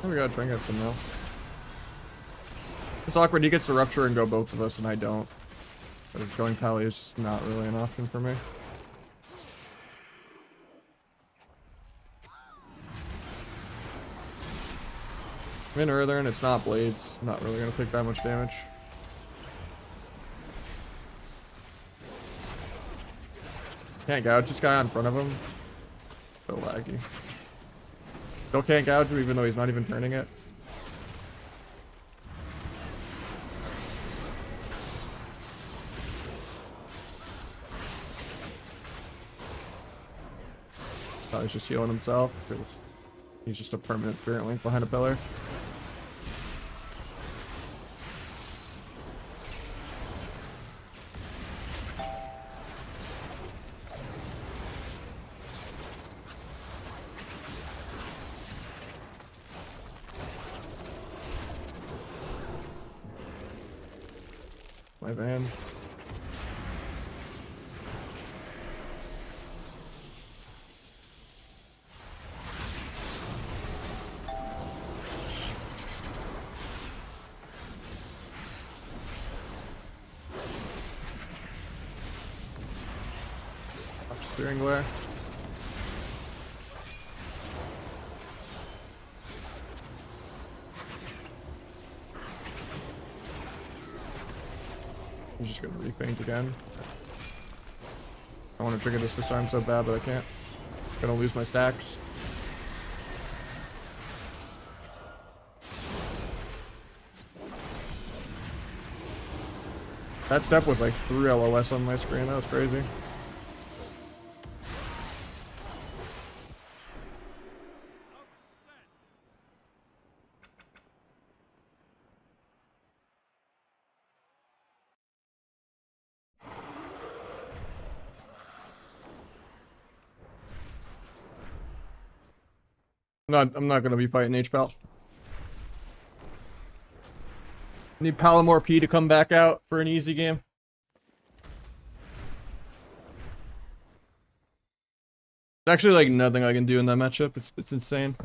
Oh, we gotta try and get some now. It's awkward. He gets to rupture and go both of us, and I don't. But going Pally is just not really an option for me. I'm in Earther and it's not blades. I'm not really gonna take that much damage. Can't gouge this guy in front of him. So laggy. Still can't gouge him even though he's not even turning it. Thought he's just healing himself because he's just a permanent spirit link behind a pillar. My van. Steering glare. He's just gonna repaint again. I want to trigger this time so bad, but I can't. Gonna lose my stacks. That step was like 3 LOS on my screen. That was crazy. I'm not gonna be fighting H-Pal. Need Palomar P to come back out for an easy game. There's actually like nothing I can do in that matchup. It's insane.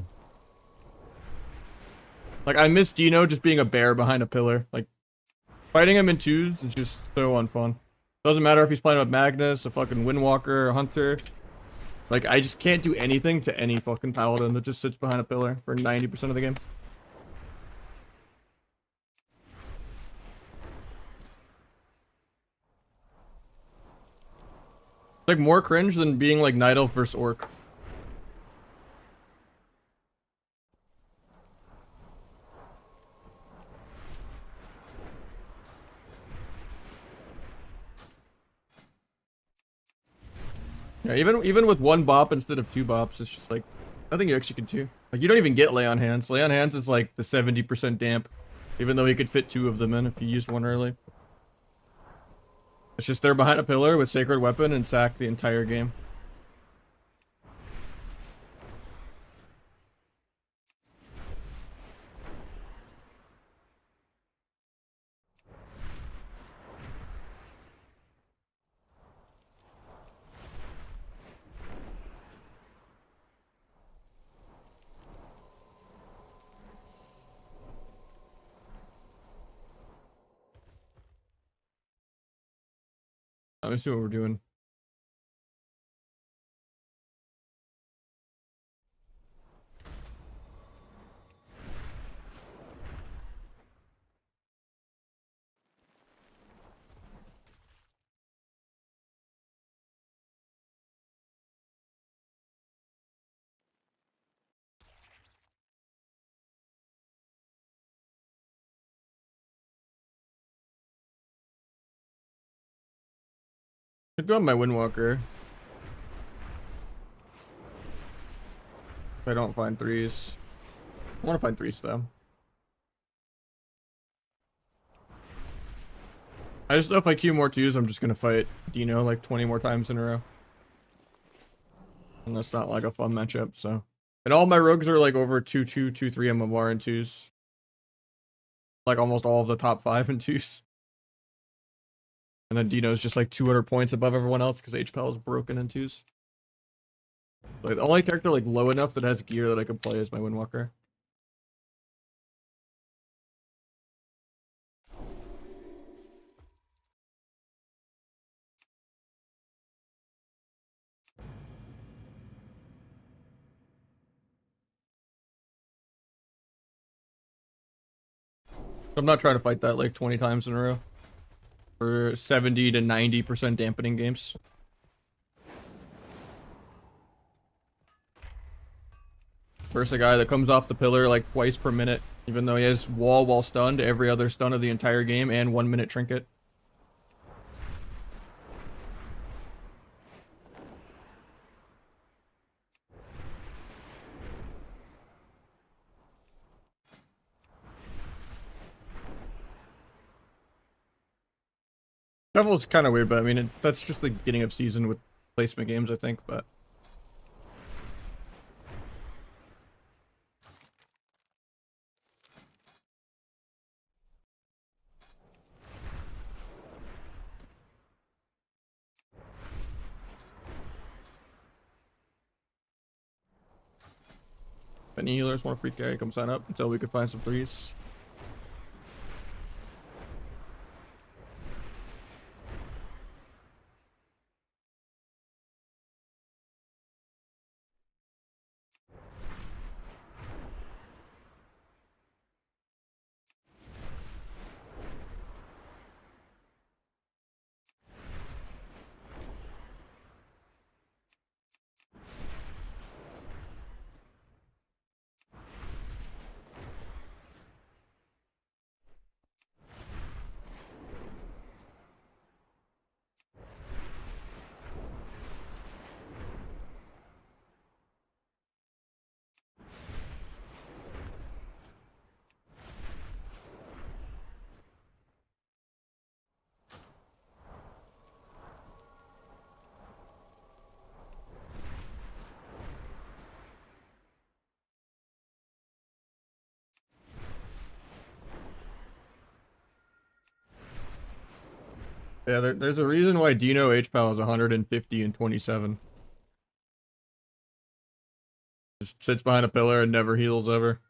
Like I miss Dino just being a bear behind a pillar. Like fighting him in twos is just so unfun. Doesn't matter if he's playing with Magnus, a fucking Windwalker, a Hunter. Like I just can't do anything to any fucking paladin that just sits behind a pillar for 90% of the game. Like more cringe than being like Night Elf versus Orc. Yeah, even with 1 bop instead of 2 bops, it's just like nothing you actually can do. Like you don't even get Lay on Hands. Lay on Hands is like the 70% damp, even though he could fit 2 of them in if you used one early. It's just they're behind a pillar with Sacred Weapon and sack the entire game. Let me see what we're doing. Could go on my Windwalker. If I don't find 3s. I want to find 3s though. I just know if I queue more 2s, I'm just gonna fight Dino like 20 more times in a row. And that's not like a fun matchup, so. And all my rogues are like over 2-2, 2-3 MMR in 2s. Like almost all of the top 5 in 2s. And then Dino's just like 200 points above everyone else because HPAL is broken in 2s. Like the only character like low enough that has gear that I can play is my Windwalker. I'm not trying to fight that like 20 times in a row. For 70 to 90% dampening games. Versus a guy that comes off the pillar like twice per minute, even though he has wall while stunned, every other stun of the entire game, and 1 minute trinket. Devil's kind of weird, but I mean, that's just the beginning of season with placement games, I think, but. If any healers want a free carry, come sign up until we could find some 3s. Yeah, there's a reason why Dino HPAL is 150 and 27. Just sits behind a pillar and never heals ever.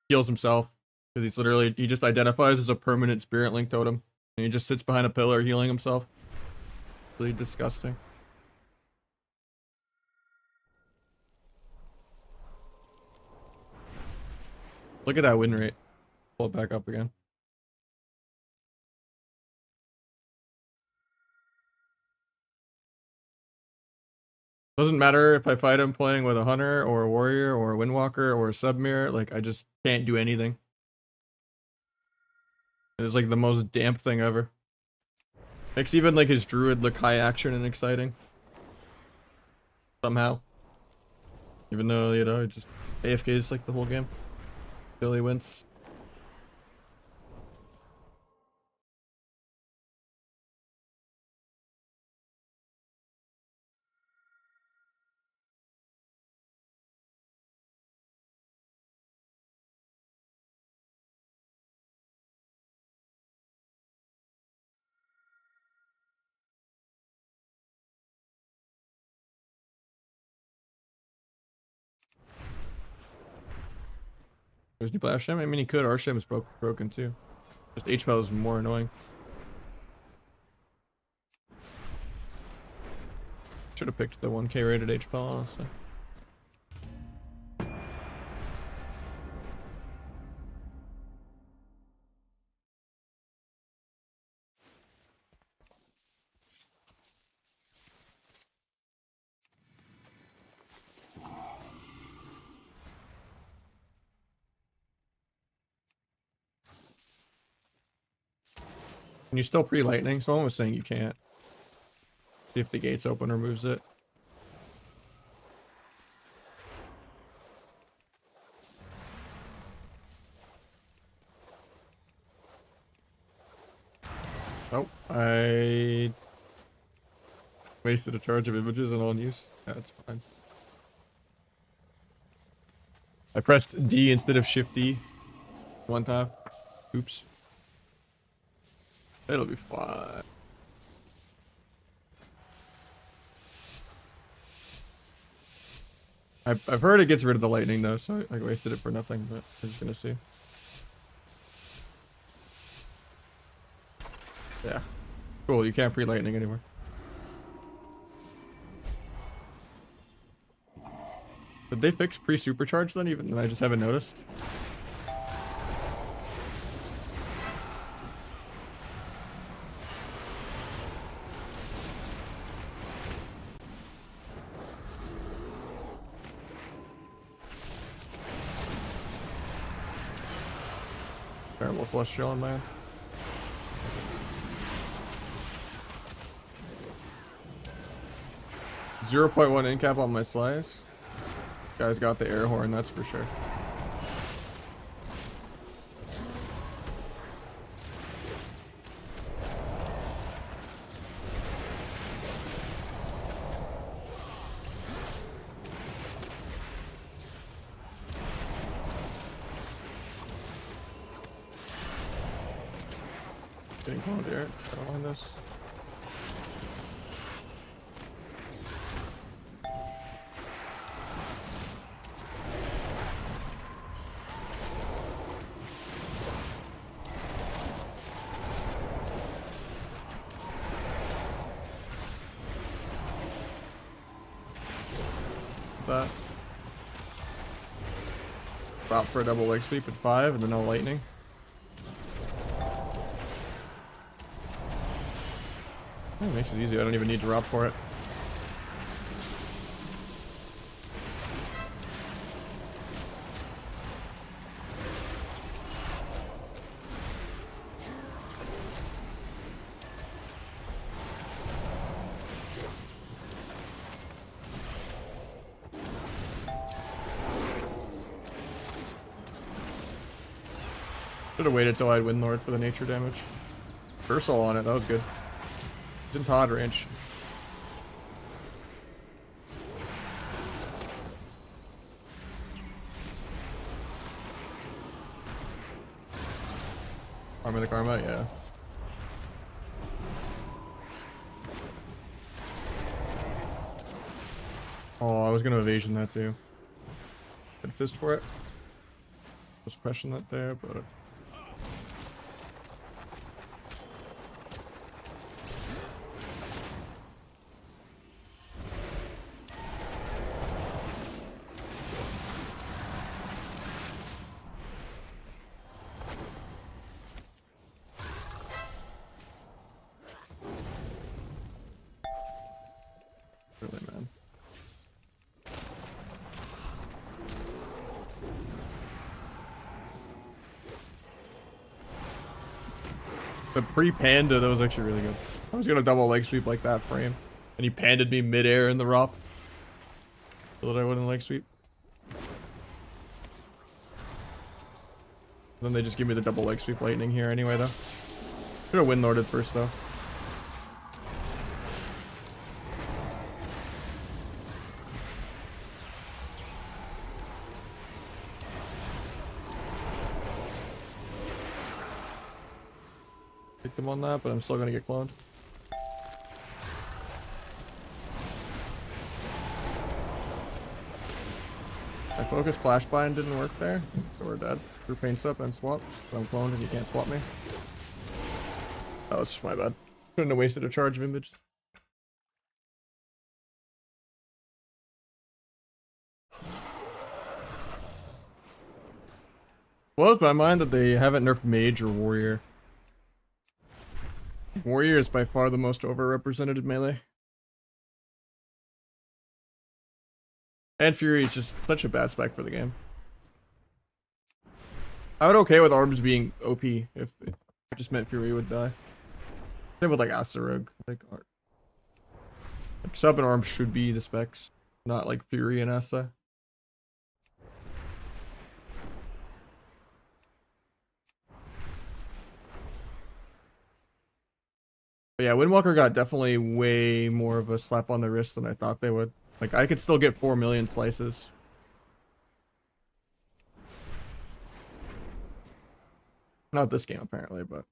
Heals himself. Because he's literally, he just identifies as a permanent spirit link totem. And he just sits behind a pillar healing himself. Really disgusting. Look at that win rate. Pull it back up again. Doesn't matter if I fight him playing with a hunter or a warrior or a windwalker or a submirror. Like, I just can't do anything. It's like the most damp thing ever. Makes even like his druid look high action and exciting. Somehow. Even though, you know, it just AFK is like the whole game. Billy wins. There's new Blast Sham? I mean, he could. Our Sham is broken too. Just HPAL is more annoying. Should have picked the 1k rated HPAL, honestly. Can you still pre-lightning? Someone was saying you can't. See if the gates open removes it. Oh, I wasted a charge of images and all in use. Yeah, that's fine. I pressed D instead of Shift D one time. Oops. It'll be fine. I've heard it gets rid of the lightning though, so I wasted it for nothing, but we're just gonna see. Yeah. Cool, you can't pre-lightning anymore. Did they fix pre-supercharge then, even I just haven't noticed? Terrible flush chilling, man. .1 in cap on my slice. Guy's got the air horn, that's for sure. Getting cloned here. I don't mind this. That. Drop for a double leg sweep at 5 and then no lightning. Oh, it makes it easy. I don't even need to drop for it. Should have waited till I had Wind Lord for the nature damage. Versal on it, that was good. It's in Todd range. Armor the Karma, yeah. Oh, I was gonna evasion that too. Good fist for it. Was crushing that there, but really, man. The pre-panda, that was actually really good. I was gonna double leg sweep like that frame, and he panded me midair in the ROP so that I wouldn't leg sweep. Then they just give me the double leg sweep lightning here anyway, though. Should have wind lorded first, though. Picked him on that, but I'm still gonna get cloned. My focus clash bind didn't work there, so we're dead. Through pain step and swap. So I'm cloned and you can't swap me. That was just my bad. Couldn't have wasted a charge of image. Blows my mind that they haven't nerfed mage or warrior. Warrior is by far the most overrepresented melee. And Fury is just such a bad spec for the game. I would okay with Arms being OP if it just meant Fury would die. Same with like Asarug. Like Sub and Arms should be the specs, not like Fury and Asa. But yeah, Windwalker got definitely way more of a slap on the wrist than I thought they would. Like, I could still get 4 million slices. Not this game, apparently, but...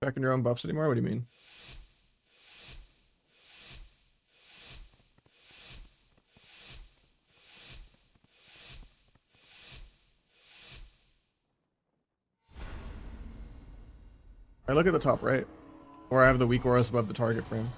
Back in your own buffs anymore? What do you mean? I look at the top right. Or I have the weak auras above the target frame.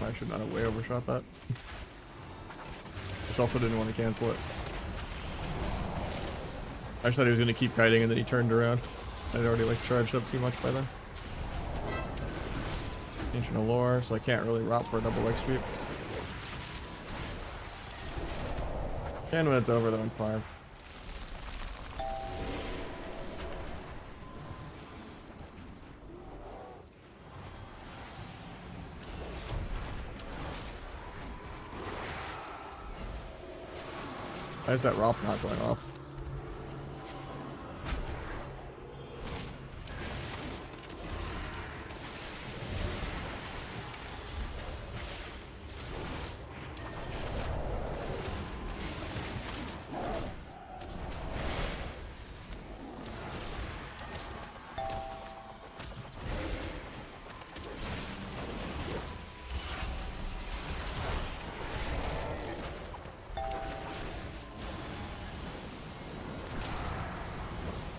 I should not have way overshot that. Just also didn't want to cancel it. I just thought he was going to keep kiting and then he turned around. I'd already like charged up too much by then. Ancient Allure, so I can't really route for a double leg sweep. And when it's over, then I'm 5. Why is that ROP not going off?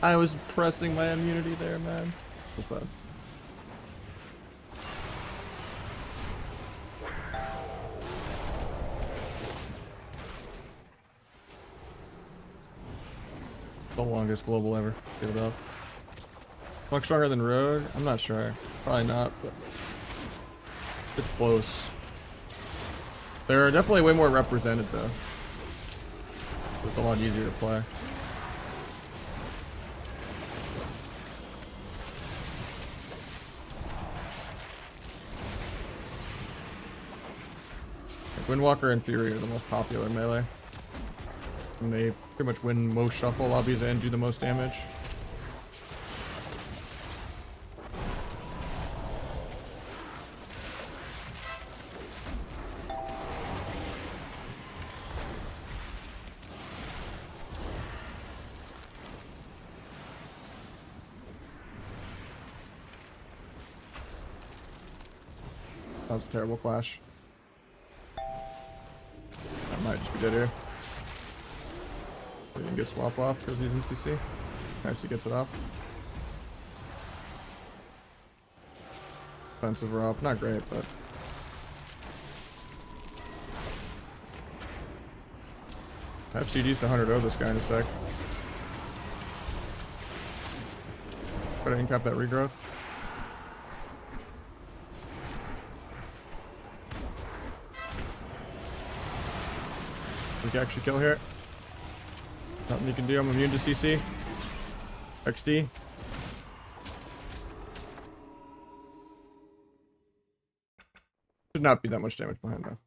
I was pressing my immunity there, man. So bad. The longest global ever. Give it up. Much stronger than Road? I'm not sure. Probably not, but it's close. They're definitely way more represented though. It's a lot easier to play. Windwalker and Fury are the most popular melee. And they pretty much win most shuffle lobbies and do the most damage. That was a terrible clash. That might just be dead here. He didn't get swap off because he's in CC. Nice, he gets it off. Defensive ROP, not great, but I have CDs to 100 this guy in a sec. Try to incap that regrowth. We can actually kill here. Nothing you can do. I'm immune to CC. XD. Should not be that much damage behind though.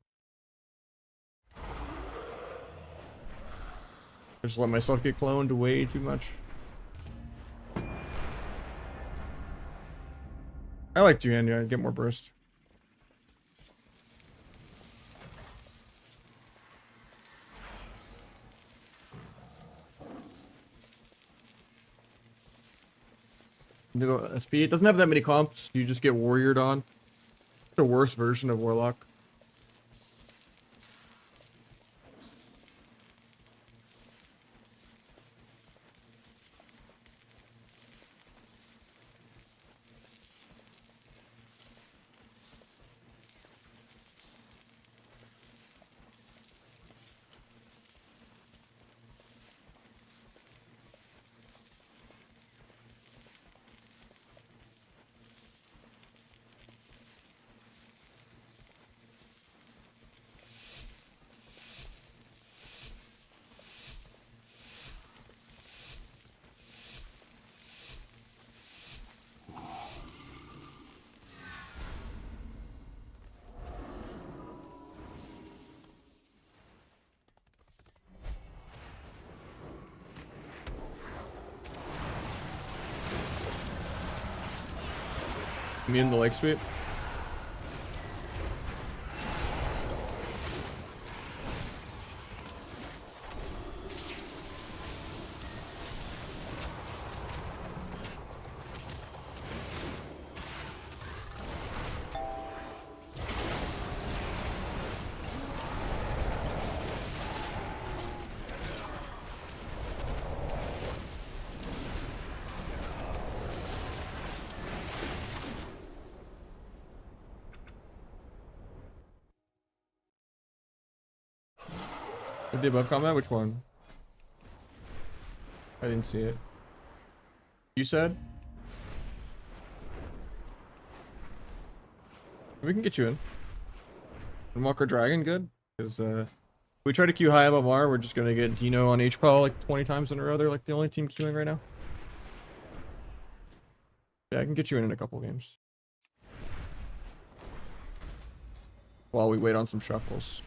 I just let myself get cloned way too much. I like Duanya, get more burst. SP. It doesn't have that many comps. You just get warriored on. It's a worse version of Warlock. Me in the leg sweep. The above comment? Which one? I didn't see it. You said? We can get you in. And Walker Dragon, good. Because We try to queue high MMR, we're just gonna get Dino on HPAL like 20 times in a row. They're like the only team queuing right now. Yeah, I can get you in a couple games. While we wait on some shuffles.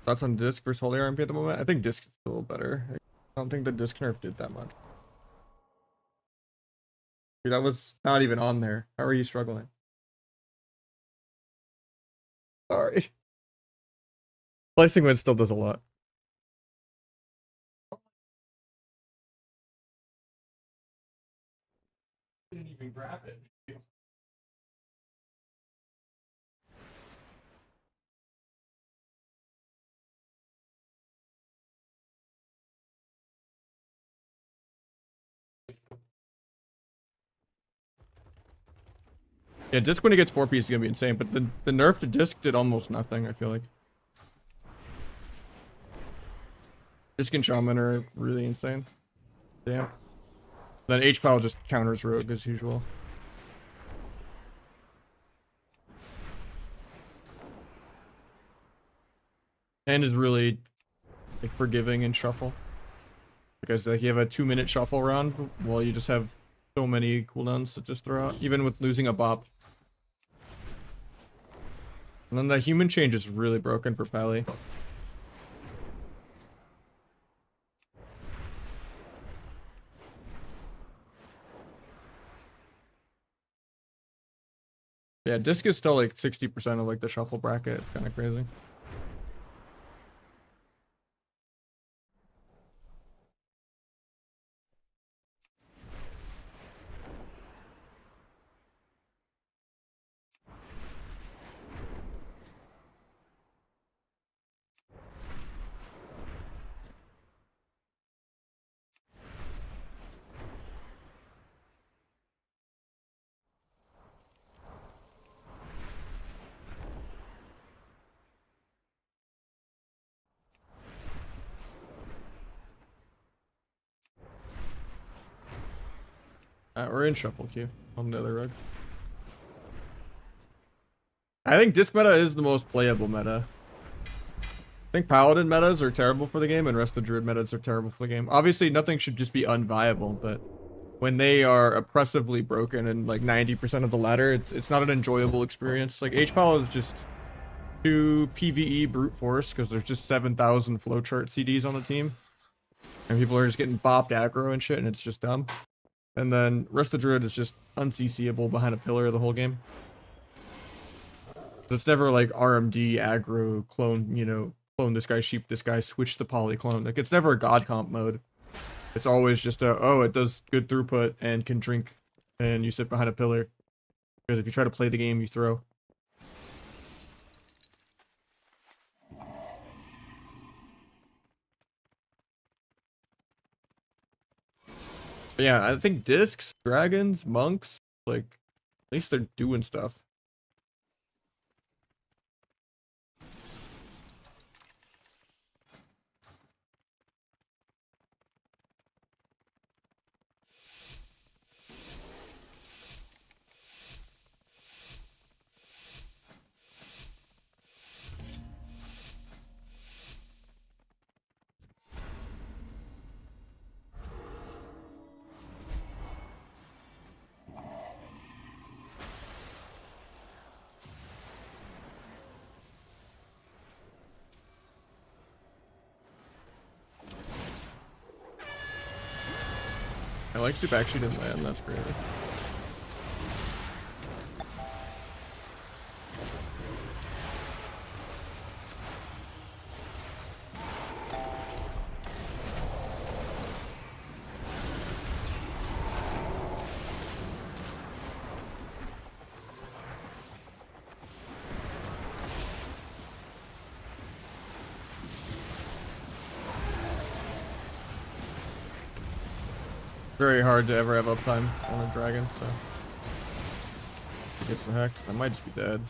Thoughts on disc versus holy RMP at the moment? I think disc is a little better. I don't think the disc nerf did that much. Dude, that was not even on there. How are you struggling? Sorry. Slicing wind still does a lot. Didn't even grab it. Yeah, disc when it gets 4P is gonna be insane, but the nerf to disc did almost nothing, I feel like. Disc and Shaman are really insane. Damn. Then H-Pal just counters Rogue as usual. And is really like forgiving in shuffle. Because like you have a 2-minute shuffle round while you just have so many cooldowns to just throw out, even with losing a bop. And then the human change is really broken for Pally. Yeah, disc is still like 60% of like the shuffle bracket. It's kind of crazy. We're in shuffle queue on the other rug. I think disc meta is the most playable meta. I think paladin metas are terrible for the game and rest of druid metas are terrible for the game. Obviously nothing should just be unviable, but when they are oppressively broken and like 90% of the ladder, it's not an enjoyable experience. Like HPAL is just too PvE brute force because there's just 7,000 flowchart CDs on the team. And people are just getting bopped aggro and shit and it's just dumb. And then rest of druid is just unCCable behind a pillar the whole game. It's never like RMD, aggro, clone, you know, clone this guy, sheep this guy, switch the poly clone. Like it's never a god comp mode. It's always just a, oh, it does good throughput and can drink and you sit behind a pillar. Because if you try to play the game, you throw. But yeah, I think discs, dragons, monks, like, at least they're doing stuff. I like Soup actually didn't land, that's great. Very hard to ever have uptime on a dragon, so. Gets the hex. I might just be dead.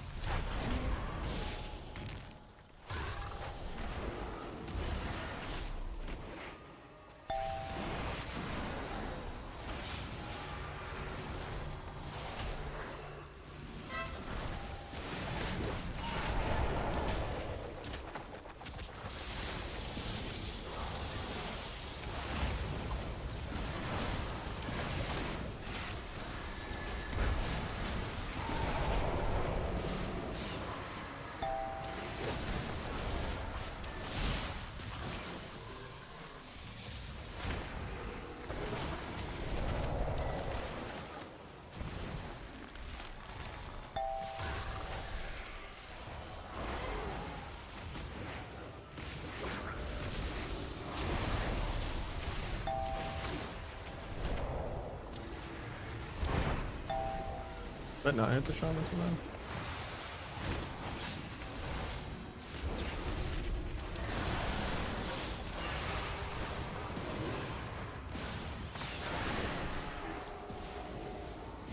Did not hit the shaman somehow?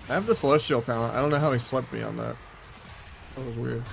I have the celestial talent. I don't know how he slept me on that. That was weird.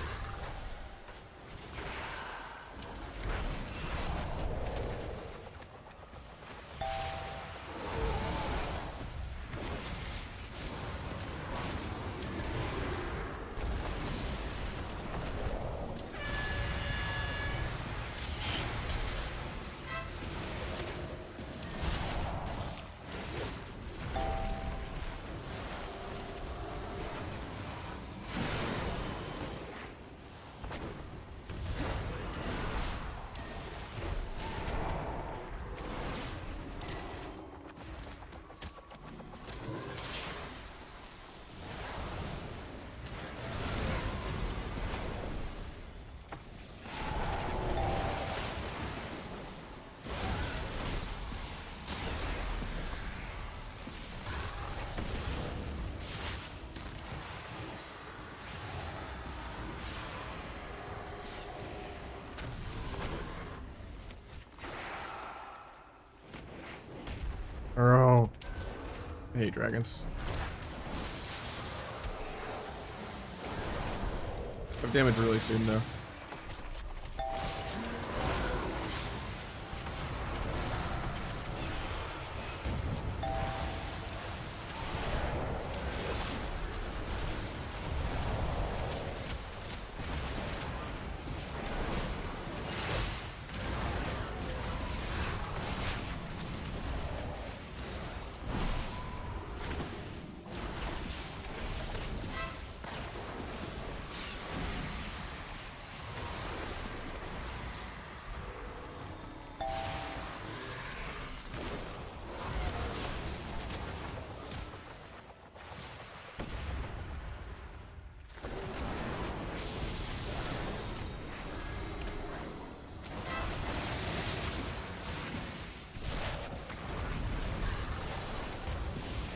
Oh, I hate dragons. Have damage really soon though.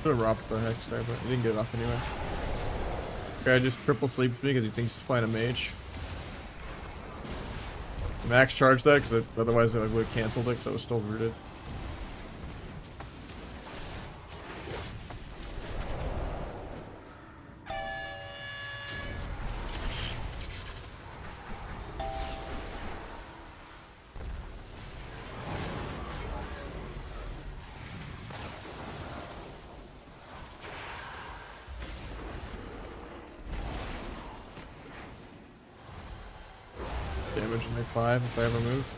Should have robbed the hex there, but he didn't get it off anyway. Guy just triple sleeps me because he thinks he's playing a mage. Max charged that because otherwise I would have canceled it because I was still rooted. Damage in like 5 if I ever move.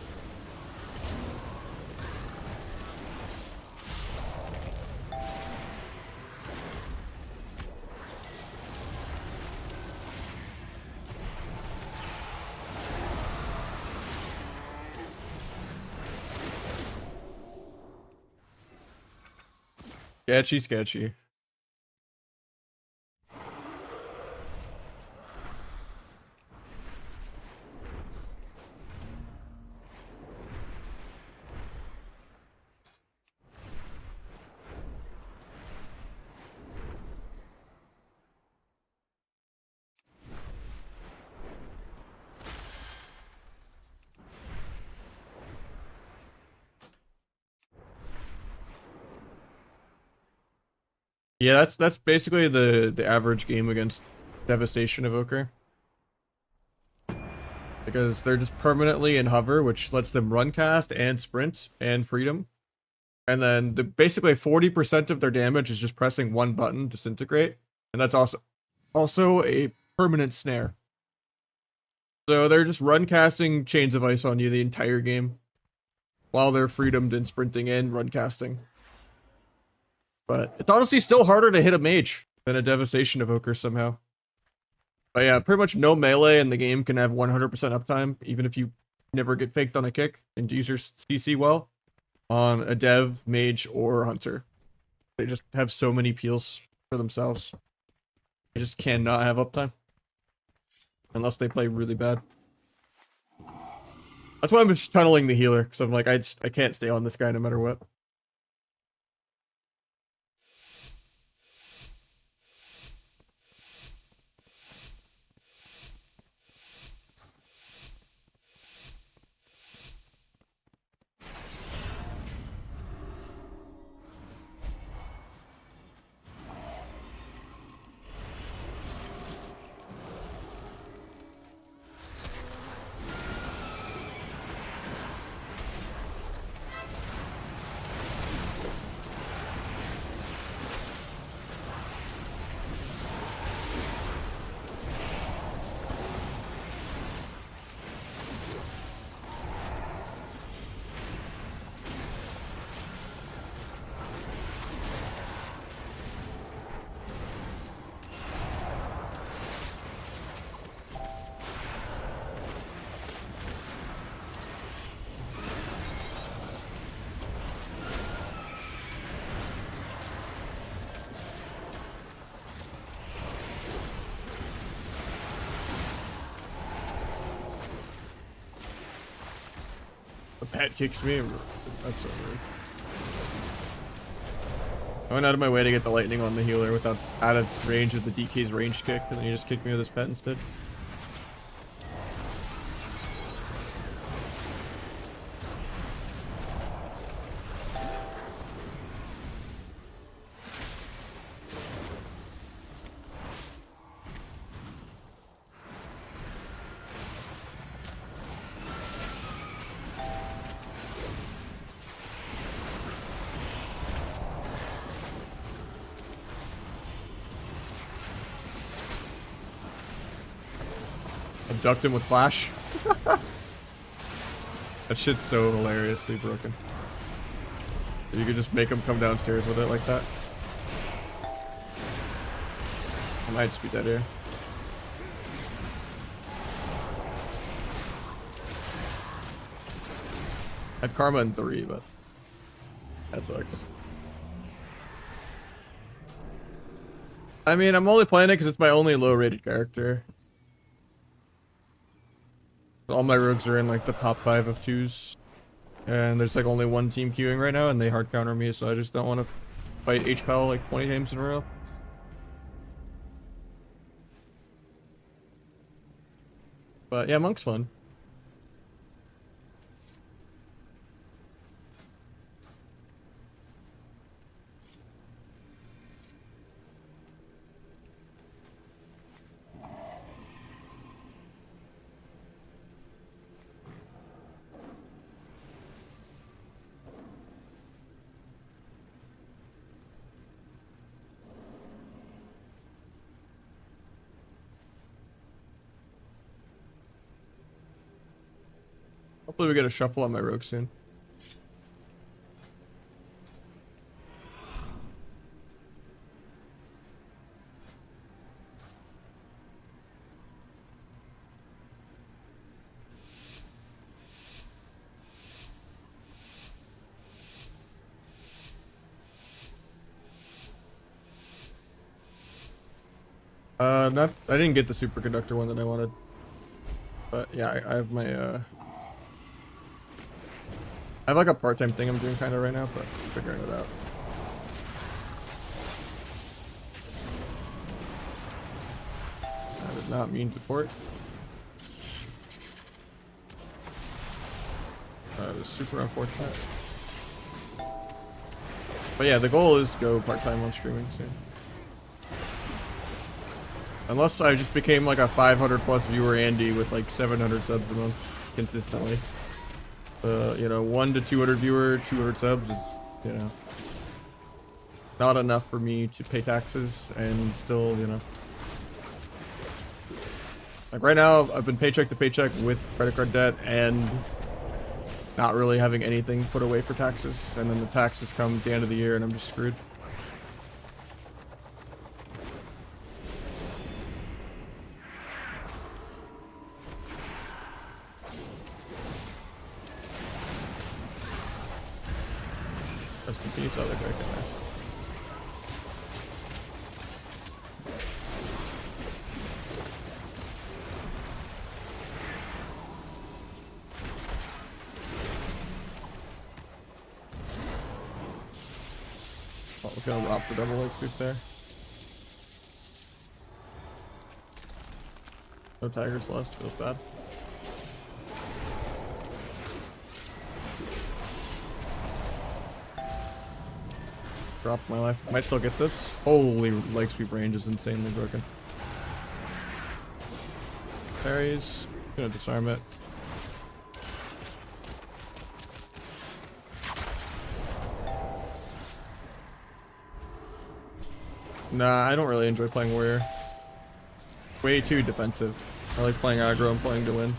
Sketchy, sketchy. Yeah, that's basically the average game against Devastation Evoker. Because they're just permanently in hover, which lets them run cast and sprint and freedom. And then basically 40% of their damage is just pressing one button, disintegrate. And that's also a permanent snare. So they're just run casting Chains of Ice on you the entire game. While they're freedomed and sprinting and run casting. But it's honestly still harder to hit a mage than a Devastation Evoker somehow. But yeah, pretty much no melee in the game can have 100% uptime, even if you never get faked on a kick and use your CC well on a dev, mage, or hunter. They just have so many peels for themselves. They just cannot have uptime. Unless they play really bad. That's why I'm just tunneling the healer, because I'm like, I can't stay on this guy no matter what. The pet kicks me. That's so weird. I went out of my way to get the lightning on the healer without out of range of the DK's ranged kick, and then he just kicked me with his pet instead. Abduct him with flash. That shit's so hilariously broken. You could just make him come downstairs with it like that. I might just be dead here. I had Karma in 3, but that sucks. I mean, I'm only playing it because it's my only low-rated character. All my rogues are in like the top 5 of 2s. And there's like only one team queuing right now and they hard counter me, so I just don't want to fight HPAL like 20 times in a row. But yeah, Monk's fun. Hopefully we get a shuffle on my rogue soon. I didn't get the superconductor one that I wanted. But yeah, I have my I have like a part-time thing I'm doing kind of right now, but I'm figuring it out. I did not mean to port. That is super unfortunate. But yeah, the goal is to go part-time on streaming soon. Unless I just became like a 500 plus viewer Andy with like 700 subs a month consistently. You know, 1 to 200 viewer, 200 subs is, you know, not enough for me to pay taxes and still, you know. Like right now, I've been paycheck to paycheck with credit card debt and not really having anything put away for taxes. And then the taxes come at the end of the year and I'm just screwed. Rest in peace, other great guys. Oh, let's go rob for double leg sweep there. No Tiger's Lust, feels bad. Dropped my life. Might still get this. Holy, leg sweep range is insanely broken. Parries. Gonna disarm it. Nah, I don't really enjoy playing warrior. Way too defensive. I like playing aggro and playing to win.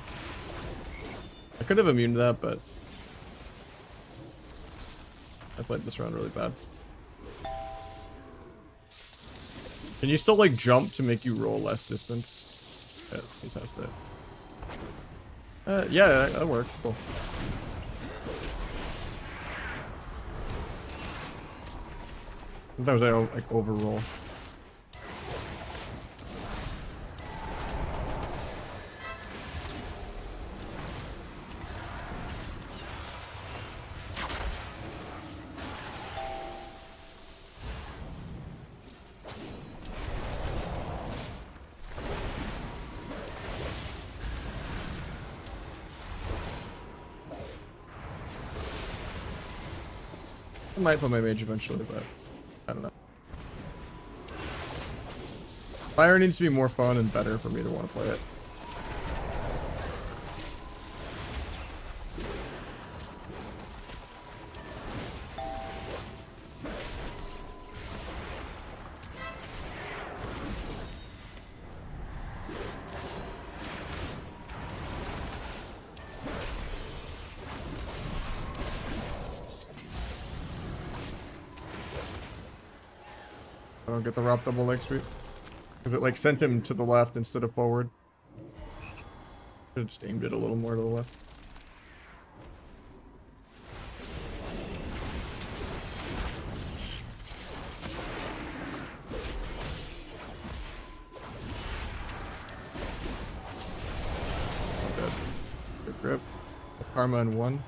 I could have immune to that, but I played this round really bad. Can you still like jump to make you roll less distance? Yeah, please test it. Yeah, that worked. Cool. Sometimes I like overroll. I might put my mage eventually, but I don't know. Fire needs to be more fun and better for me to want to play it. I don't get the Rop double leg sweep. Because it like sent him to the left instead of forward. Should have just aimed it a little more to the left. Not dead. Good grip. Karma in 1.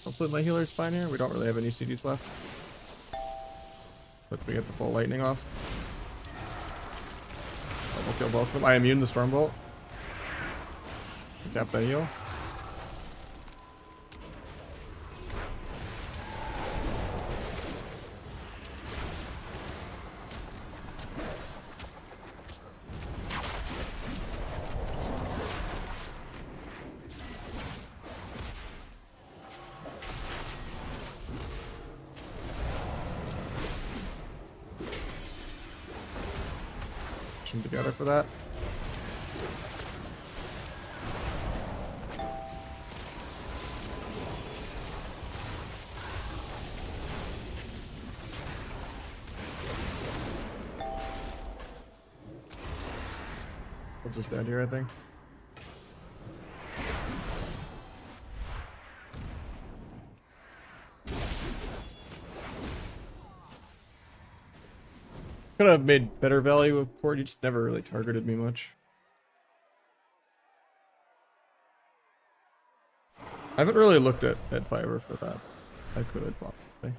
Hopefully my healer's fine here. We don't really have any CDs left. But we get the full lightning off. Double kill both of them. I immune the Stormbolt. Cap that heal. Together for that. We'll just end here, I think. Could have made better value with port. You just never really targeted me much. I haven't really looked at fiber for that. I could probably.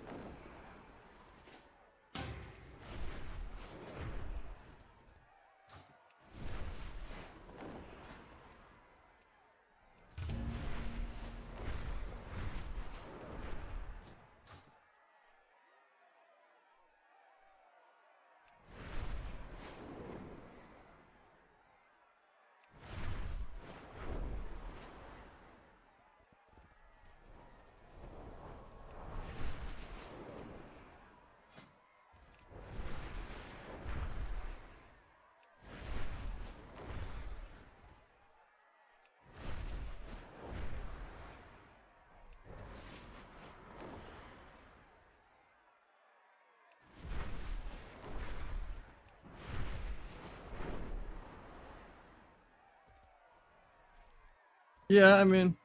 Yeah, I mean,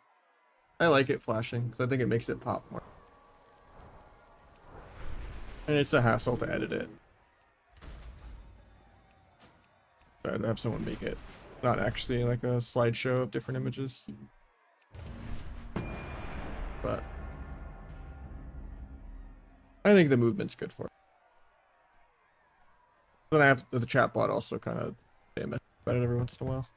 I like it flashing because I think it makes it pop more. And it's a hassle to edit it. So I'd have someone make it. Not actually like a slideshow of different images. But I think the movement's good for it. Then I have the chatbot also kind of say a message about it every once in a while.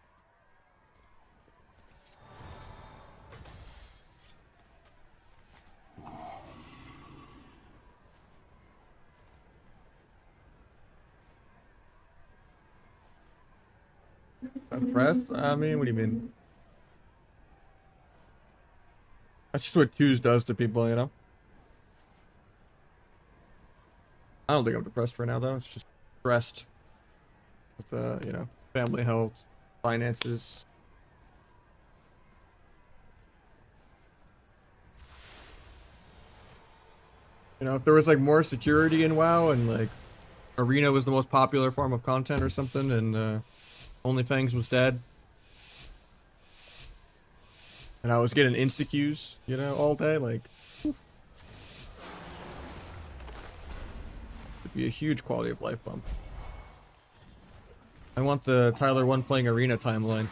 Press? I mean, what do you mean? That's just what twos does to people, you know? I don't think I'm depressed for now, though. It's just stressed with, you know, family health, finances. You know, if there was like more security in WoW and like Arena was the most popular form of content or something and OnlyFans was dead. And I was getting insta-Qs, you know, all day, like... It'd be a huge quality of life bump. I want the Tyler 1 playing Arena timeline.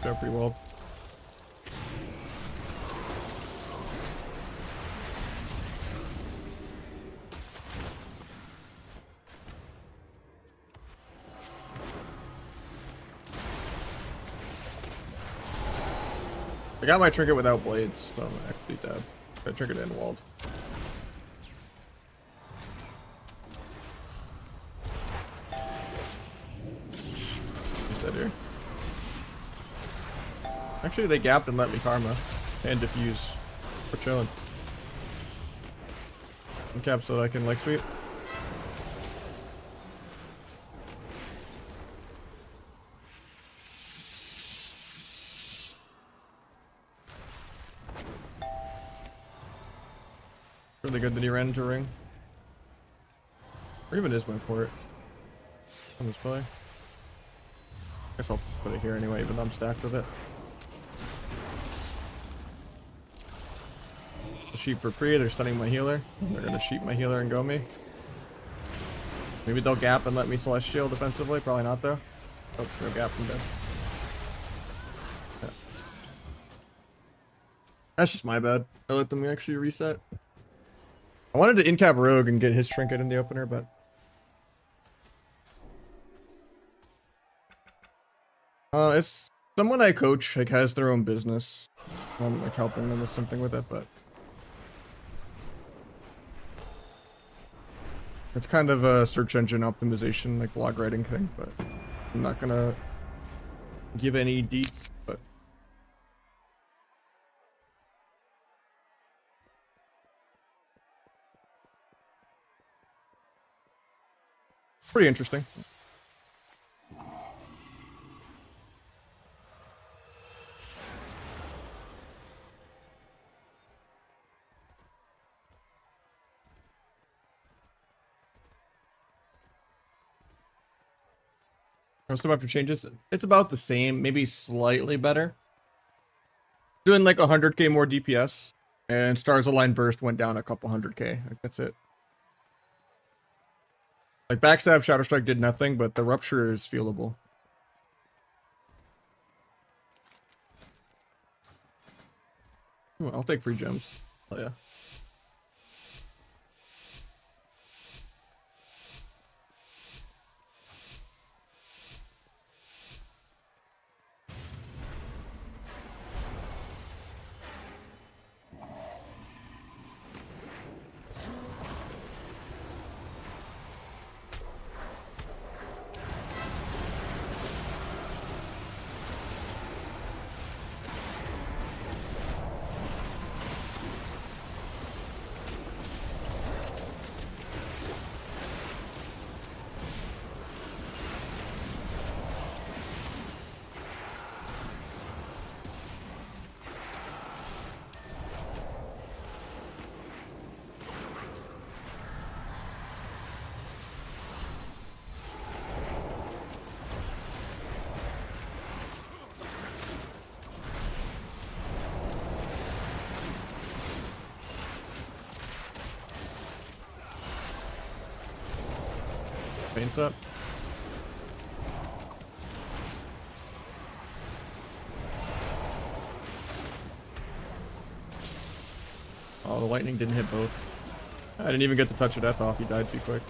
They're pretty well. I got my trinket without blades, so I'm actually dead. I trinket in walled. Dead here. Actually, they gapped and let me karma and diffuse. We're chilling. Cap so that I can leg sweep. Really good that he ran into a ring. Or even is my port on this play. Guess I'll put it here anyway, even though I'm stacked with it. The sheep for pre, they're stunning my healer. They're gonna sheep my healer and go me. Maybe they'll gap and let me celestial defensively. Probably not though. Oh, no gap from dead. Yeah. That's just my bad. I let them actually reset. I wanted to in-cap Rogue and get his trinket in the opener, but... it's someone I coach, like, has their own business. I'm, like, helping them with something with it, but... It's kind of a search engine optimization, like, blog writing thing, but... I'm not gonna... give any deets, but... Pretty interesting. Custom after changes, it's about the same, maybe slightly better. Doing like 100k more DPS, and Stars Align Burst went down a couple 100k. Like, that's it. Like Backstab, Shadow Strike did nothing, but the Rupture is feelable. Ooh, I'll take free gems. Oh yeah. paint's up. Oh, the lightning didn't hit both. I didn't even get the touch of death off. He died too quick.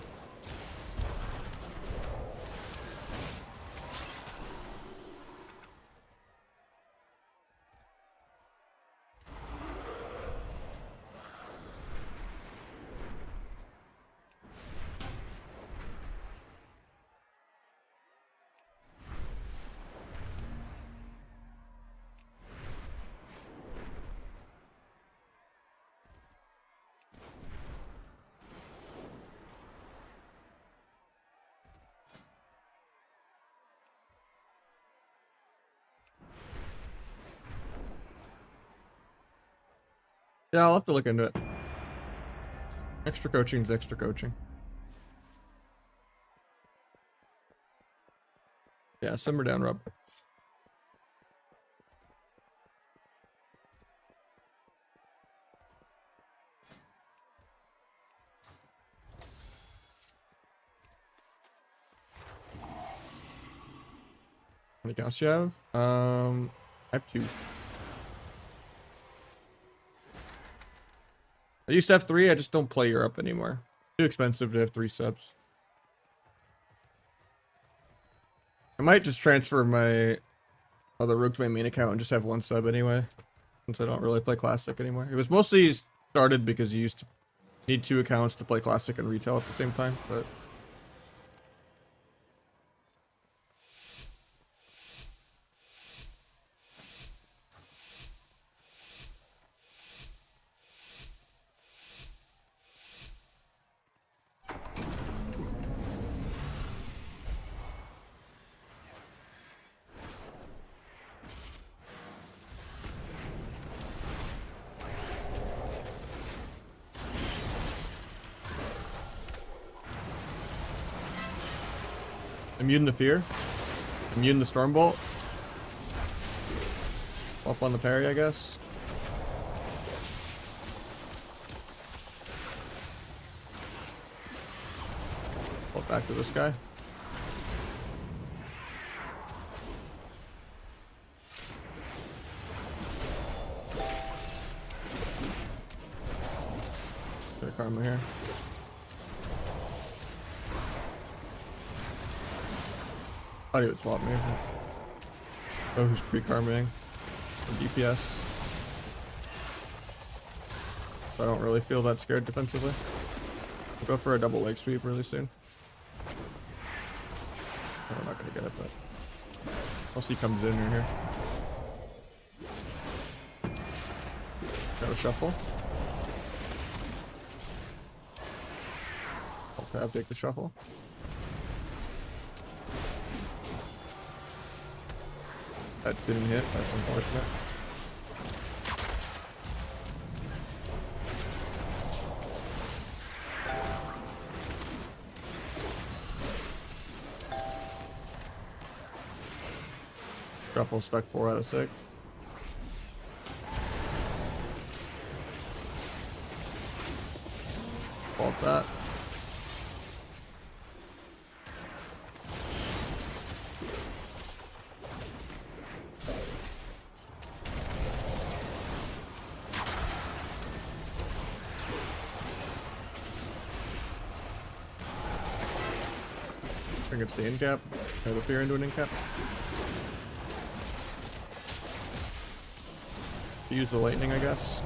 Yeah, I'll have to look into it. Extra coaching's extra coaching. Yeah, simmer down, Rob. How many counts do you have? I have 2. I used to have 3, I just don't play Europe anymore. Too expensive to have 3 subs. I might just transfer my other rogue to my main account and just have 1 sub anyway. Since I don't really play Classic anymore. It was mostly started because you used to need 2 accounts to play Classic and Retail at the same time, but... Immune the fear. Immune the Stormbolt. Up on the parry, I guess. Pull back to this guy. Get a karma here. Thought he would swap me. Oh, who's pre-karmaing? DPS. So I don't really feel that scared defensively. I'll go for a double leg sweep really soon. I'm not gonna get it, but I'll see comes in here. Got a shuffle. Okay, I'll take the shuffle. That didn't hit, that's unfortunate. Shuffle stuck 4 out of 6. Fault that. I think it's the end cap. Or the fear into an end cap. Use the lightning, I guess.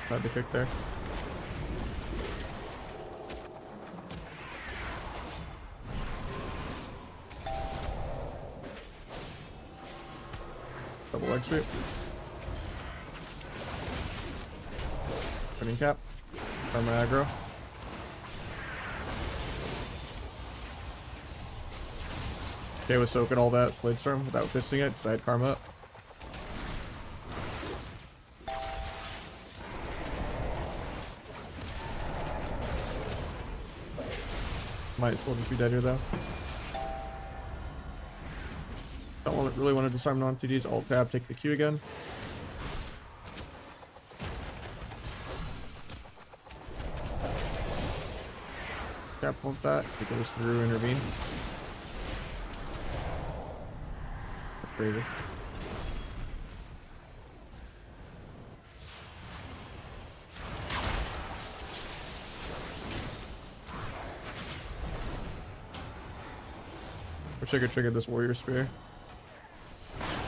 Had to kick there. Double leg sweep. Turning cap. Karma aggro. Okay with soaking all that Blade Storm without fisting it because I had karma up. Might as well just be dead here though. really want to disarm non-CDs, alt tab, take the Q again. Tap pump that. It goes through, intervene. That's crazy. Wish I could trigger this warrior spear.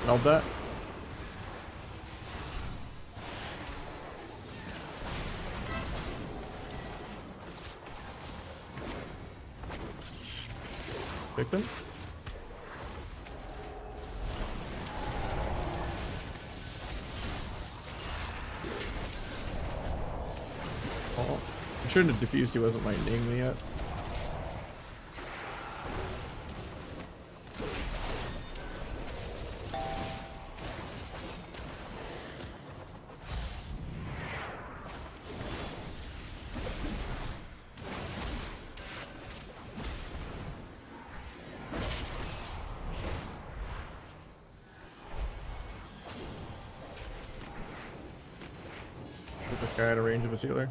Held that. Victim. Oh, I shouldn't have diffused. He wasn't lightning me yet. Put this guy out of range of his healer.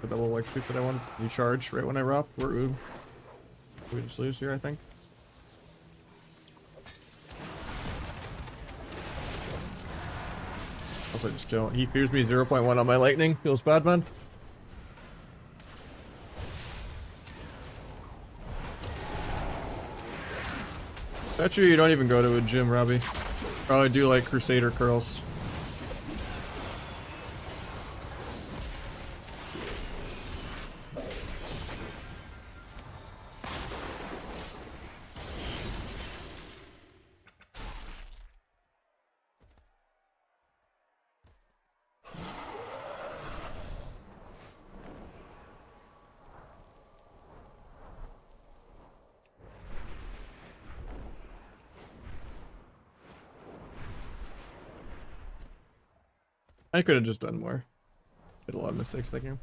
The double like sweep that I want. You charge right when I rock. We just lose here, I think. Also just kill. He fears me 0.1 on my lightning. Feels bad, man. Bet you don't even go to a gym, Robbie. Probably do like Crusader curls. I could have just done more. Did a lot of mistakes that game.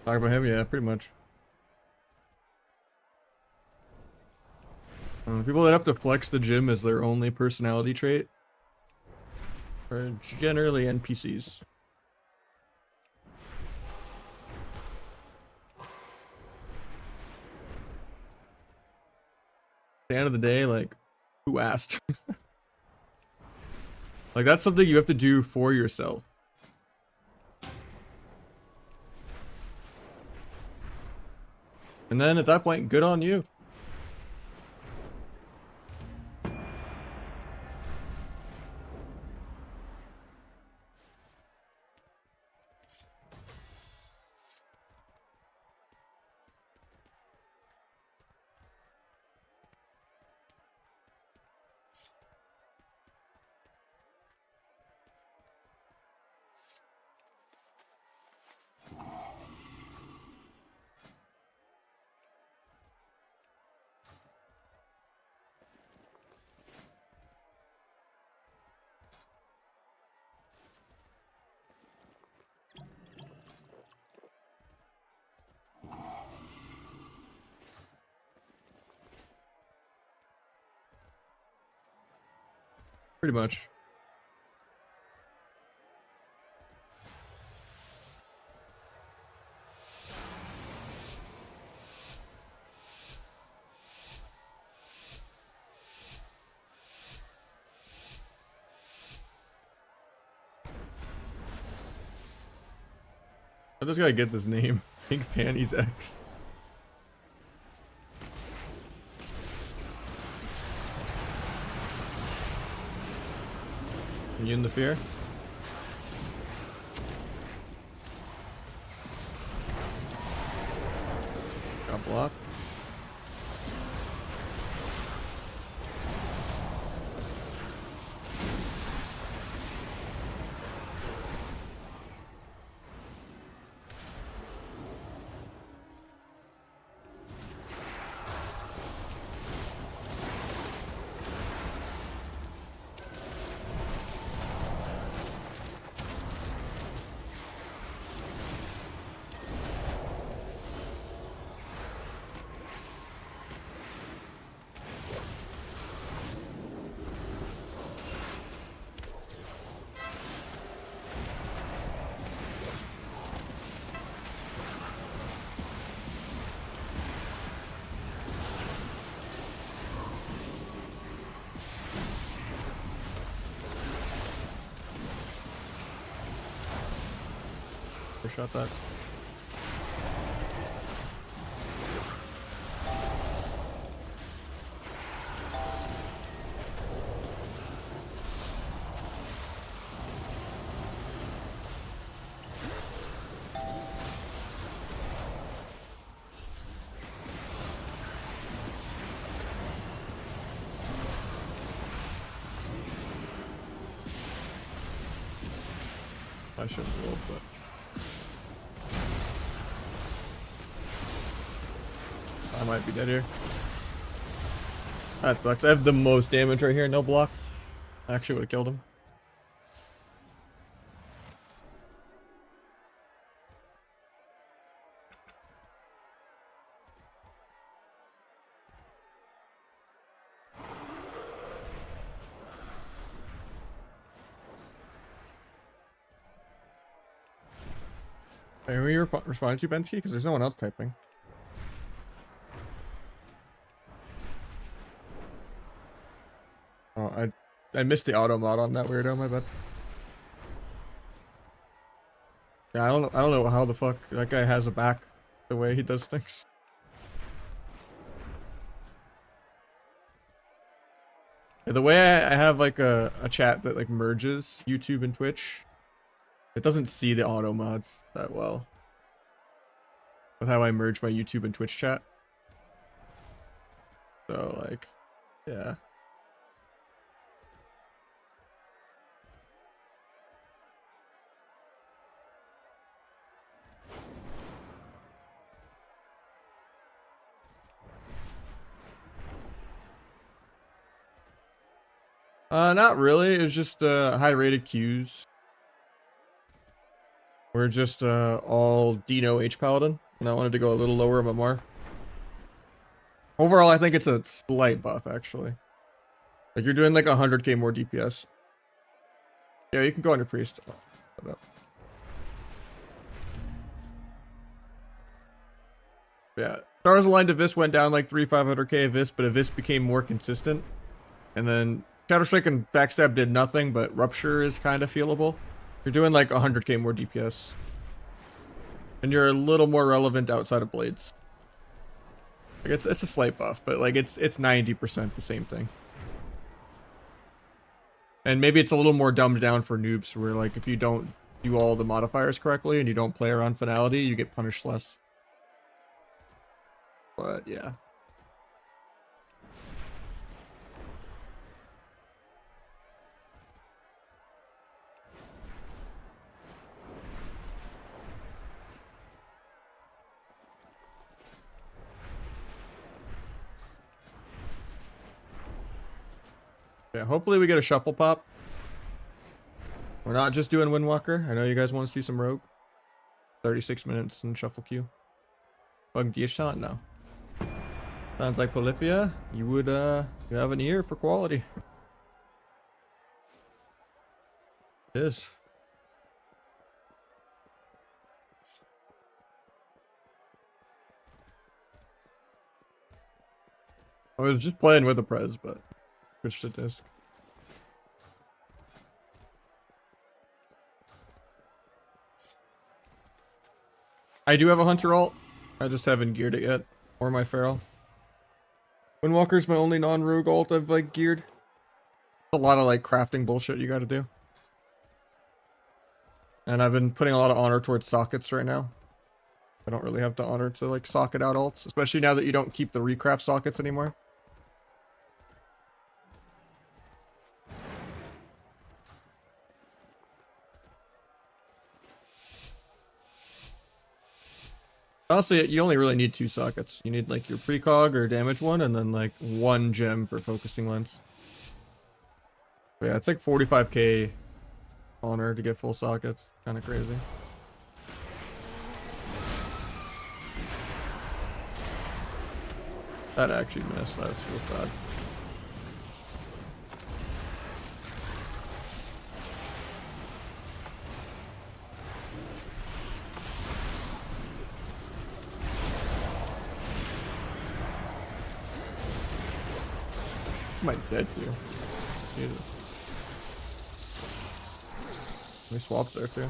Talk about him, yeah, pretty much. People that have to flex the gym as their only personality trait are generally NPCs. At the end of the day, like, who asked? Like, that's something you have to do for yourself. And then at that point, good on you. Pretty much. I just gotta get this name. Pink Panties X. Immune the fear. Got block. Shot that. I shouldn't roll, but I might be dead here. That sucks. I have the most damage right here, no block. I actually would have killed him. Hey, who are you responding to, Bensky? Because there's no one else typing. Oh, I missed the auto mod on that weirdo, my bad. Yeah, I don't know how the fuck that guy has a back the way he does things. Yeah, the way I have like a chat that like merges YouTube and Twitch, it doesn't see the auto mods that well. With how I merge my YouTube and Twitch chat. So like, yeah. Not really. It's just high rated queues. We're just all Dino H Paladin, and I wanted to go a little lower MMR. Overall, I think it's a slight buff actually. Like you're doing like 100k more DPS. Yeah, you can go on your priest. Oh, yeah, Stars Aligned to Vis went down like 500k of Vis, but Vis became more consistent. And then Counter-Strike and Backstab did nothing, but Rupture is kind of feelable. You're doing like 100k more DPS. And you're a little more relevant outside of Blades. Like it's a slight buff, but like it's 90% the same thing. And maybe it's a little more dumbed down for noobs where like if you don't do all the modifiers correctly and you don't play around finality, you get punished less. But yeah. Yeah, hopefully we get a shuffle pop. We're not just doing Windwalker. I know you guys want to see some Rogue. 36 minutes in shuffle queue. Bug gear shot? No. Sounds like Polyphia. You would you have an ear for quality. It is. I was just playing with the Prez, but switched to disc. I do have a Hunter ult. I just haven't geared it yet. Or my Feral. Windwalker's my only non-rogue ult I've like geared. A lot of like crafting bullshit you gotta do. And I've been putting a lot of honor towards sockets right now. I don't really have the honor to like socket out ults, especially now that you don't keep the recraft sockets anymore. Honestly, you only really need 2 sockets. You need like your precog or damage one, and then like 1 gem for focusing lens. But yeah, it's like 45k honor to get full sockets. Kind of crazy. That actually missed. That's real bad. I might dead you. Jesus. We swapped there too.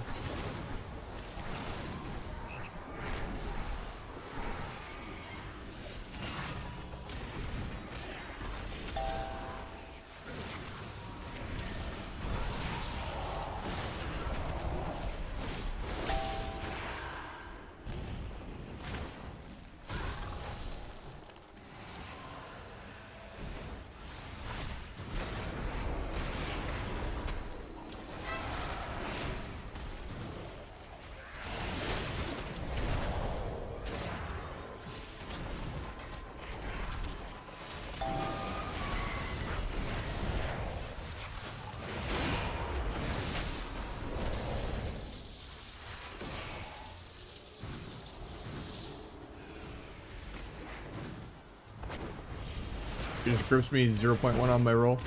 just grips me 0.1 on my roll.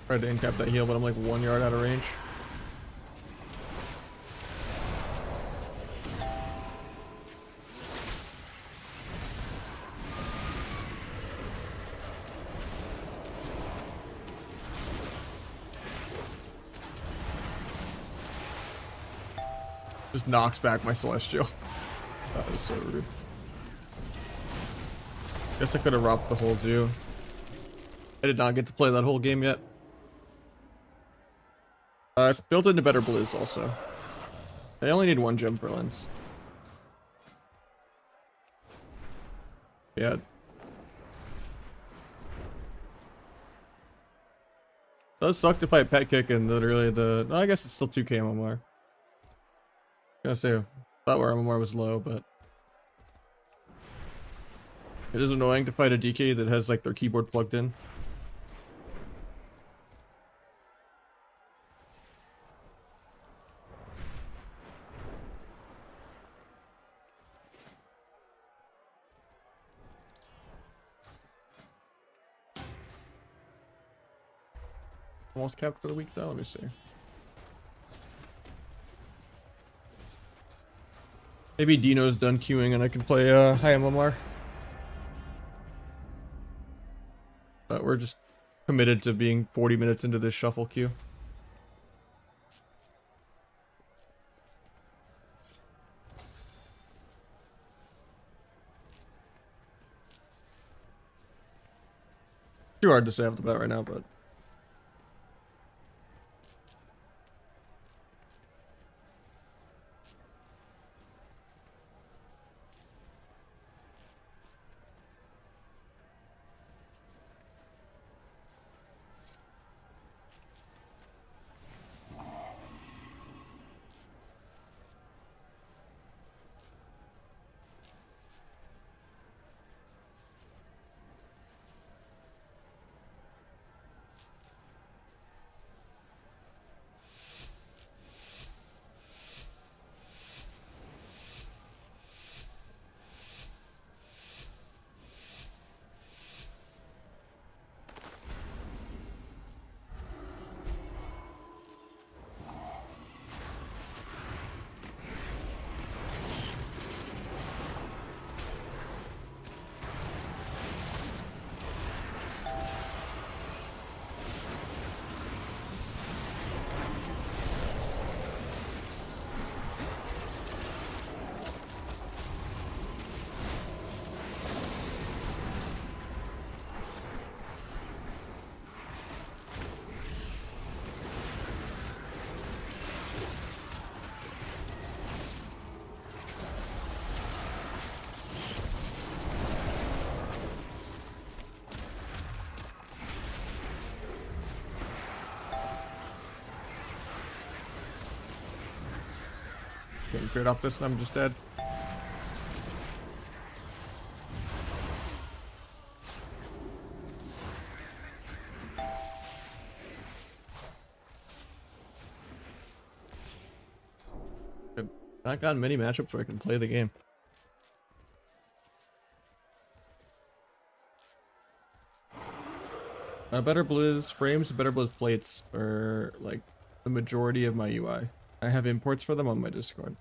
Tried to incap that heal, but I'm like 1 yard out of range. Just knocks back my celestial. That is so rude. Guess I could have robbed the whole zoo. I did not get to play that whole game yet. It's built into better blues also. I only need 1 gem for lens. Yeah. Does suck to fight pet kick and literally the. No, I guess it's still 2k MMR. Gonna say, I thought where MMR was low, but it is annoying to fight a DK that has like their keyboard plugged in. Almost capped for the week though. Let me see. Maybe Dino's done queuing and I can play high MMR. But we're just committed to being 40 minutes into this shuffle queue. Too hard to say off the bat right now, but getting cleared off this and I'm just dead. I've not gotten many matchups where I can play the game. Better Blizz frames and Better Blizz plates are like the majority of my UI. I have imports for them on my Discord.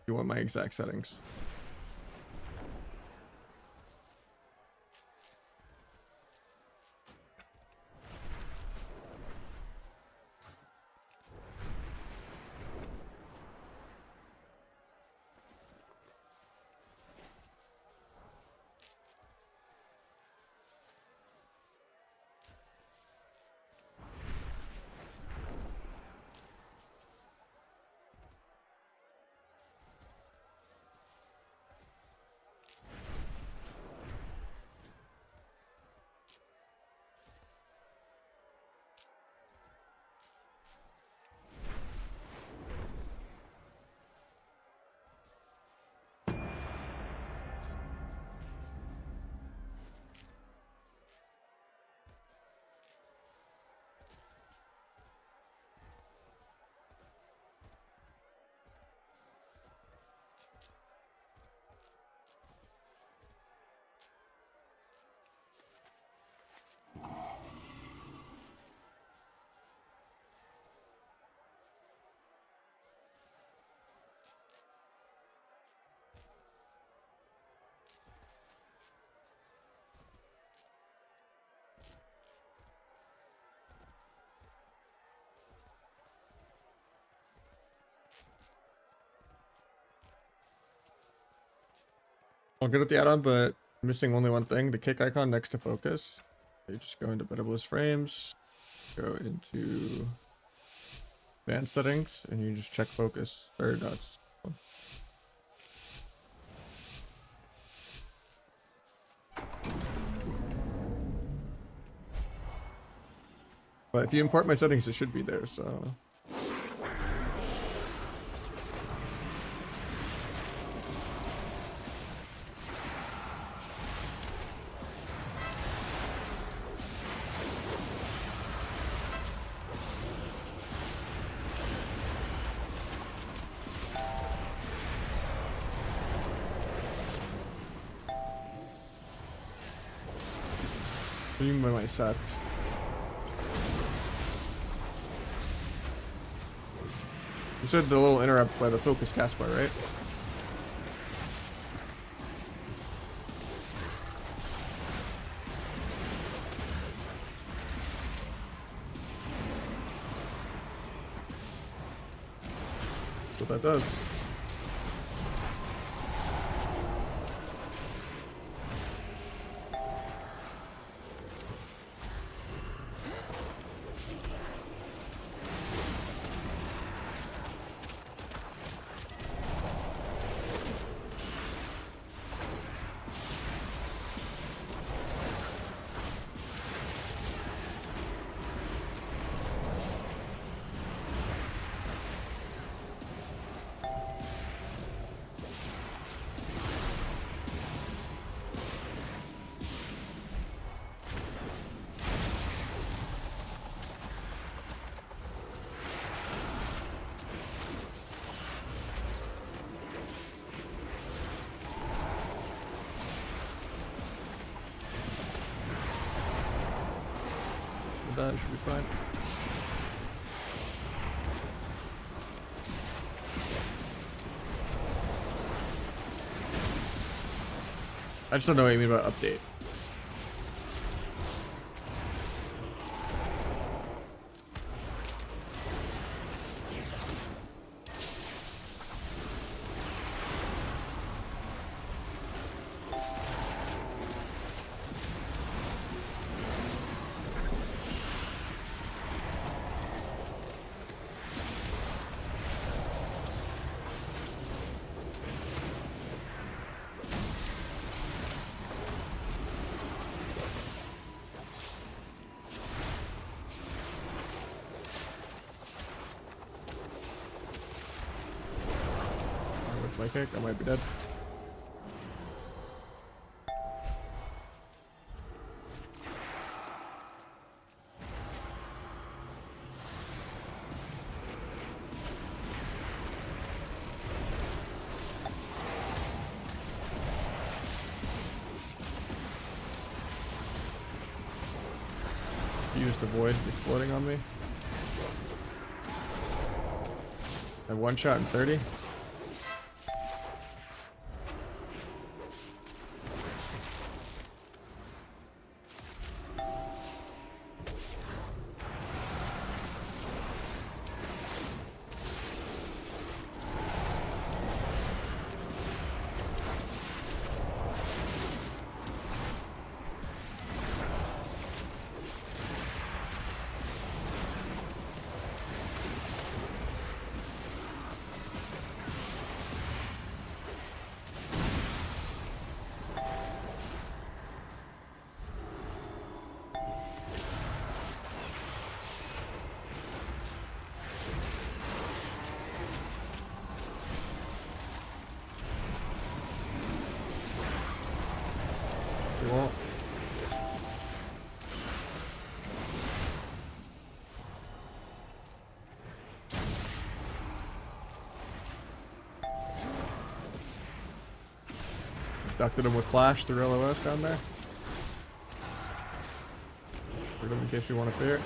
You want my exact settings. I'll get at the add-on, but I'm missing only one thing, the kick icon next to focus. You just go into Bedabliss frames, go into advanced settings, and you just check focus. Or no, it's but if you import my settings, it should be there, so. What do you mean by my sets? You said the little interrupt by the focus cast bar, right? That's what that does. That should be fine. I just don't know what you mean by update. My kick, I might be dead. Use the void exploding on me. I one shot in 30. You won't. Ducted him with Clash through LOS down there. In case we want to fear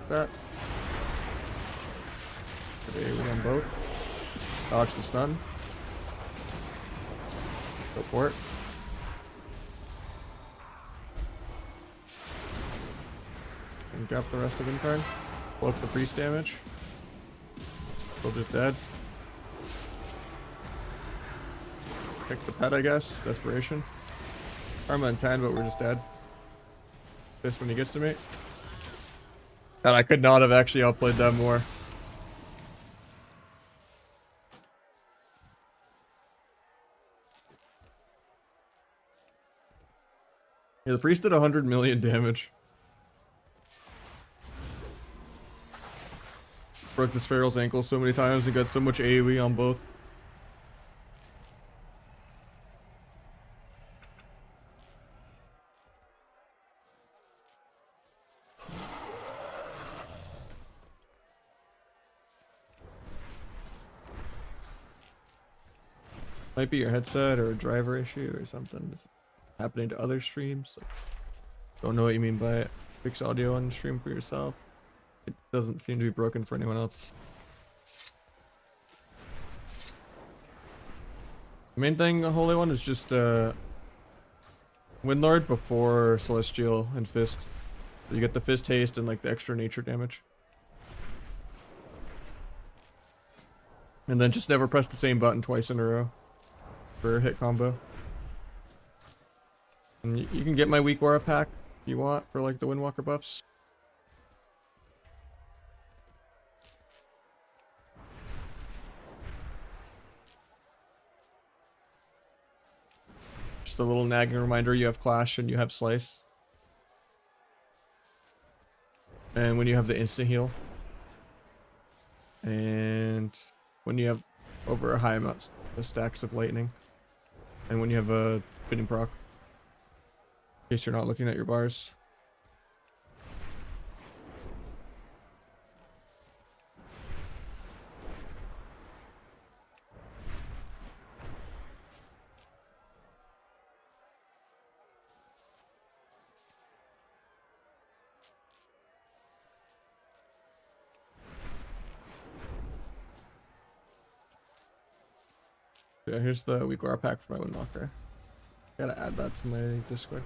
that. Okay, we on both. Dodge the stun. Go for it. And gap the rest of in turn. Block the priest damage. Still just dead. Pick the pet, I guess. Desperation. Karma and 10, but we're just dead. This when he gets to me. And I could not have actually outplayed that more. Yeah, the priest did 100 million damage. Broke this Pharaoh's ankle so many times and got so much AoE on both. Might be your headset or a driver issue or something. It's happening to other streams. Like, don't know what you mean by it. Fix audio on stream for yourself. It doesn't seem to be broken for anyone else. The main thing, Holy One, is just Windlord before Celestial and Fist. So you get the Fist haste and like the extra nature damage. And then just never press the same button twice in a row for a hit combo. And you can get my Weak Aura pack if you want for like the Windwalker buffs. Just a little nagging reminder, you have Clash and you have Slice. And when you have the instant heal. And when you have over a high amount of stacks of lightning. And when you have a spinning proc. In case you're not looking at your bars. Yeah, here's the Weak Aura pack for my Windwalker. Gotta add that to my Discord.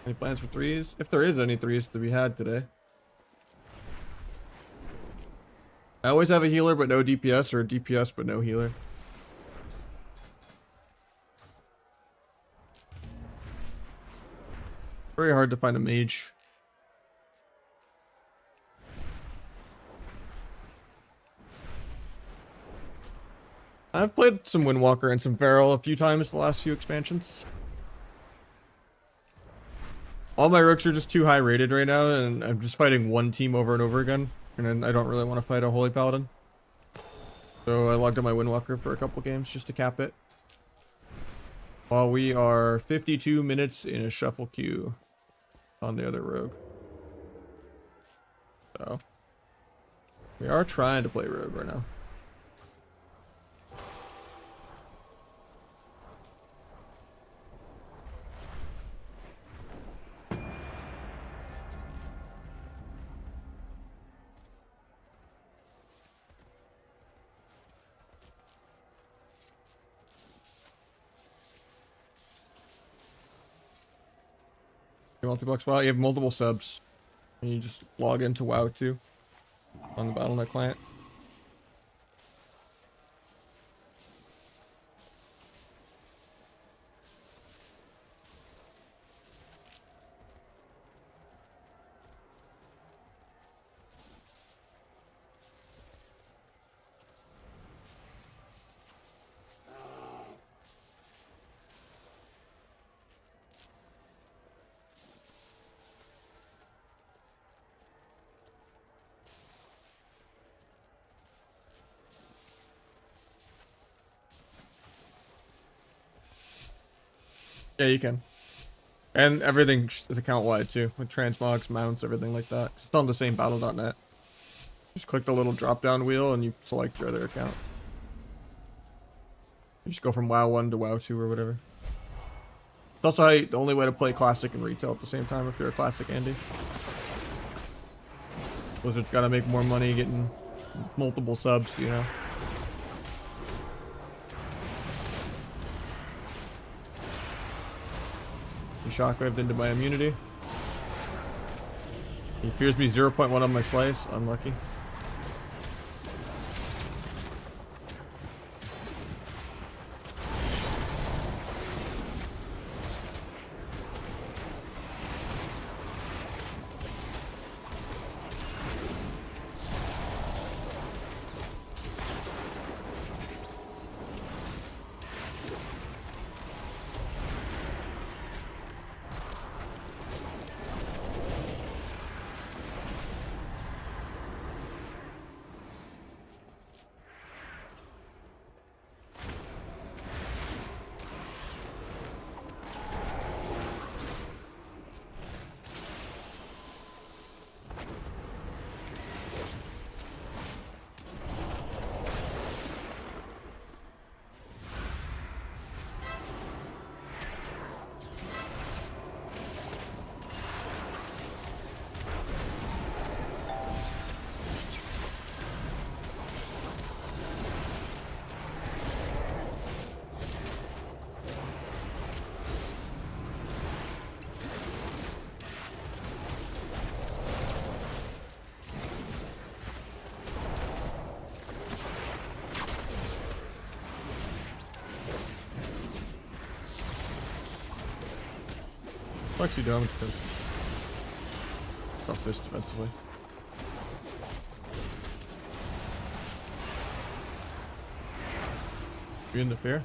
Any plans for threes? If there is any threes to be had today. I always have a healer but no DPS, or a DPS but no healer. Very hard to find a mage. I've played some Windwalker and some Feral a few times the last few expansions. All my rooks are just too high rated right now, and I'm just fighting one team over and over again. And then I don't really want to fight a Holy Paladin. So I logged on my Windwalker for a couple games just to cap it. While we are 52 minutes in a shuffle queue on the other rogue. So we are trying to play rogue right now. Multi-box WoW, you have multiple subs. And you just log into WoW too on the Battle.net client. Yeah, you can. And everything is account-wide too, with transmogs, mounts, everything like that. It's on the same Battle.net. Just click the little drop-down wheel and you select your other account. You just go from WoW 1 to WoW 2 or whatever. It's also the only way to play Classic and Retail at the same time if you're a Classic Andy. Blizzard's gotta make more money getting multiple subs, you know. He shockwaved into my immunity. He fears me 0.1 on my slice. Unlucky. What's he doing? Stop this defensively. You in the fair?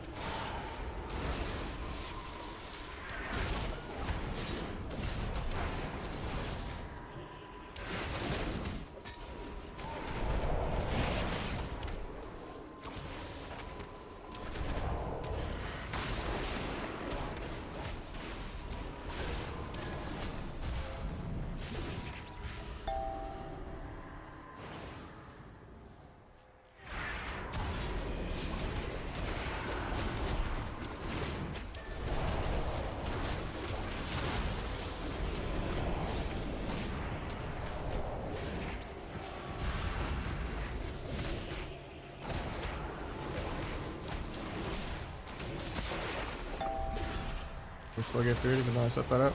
We still get through it even though I set that up.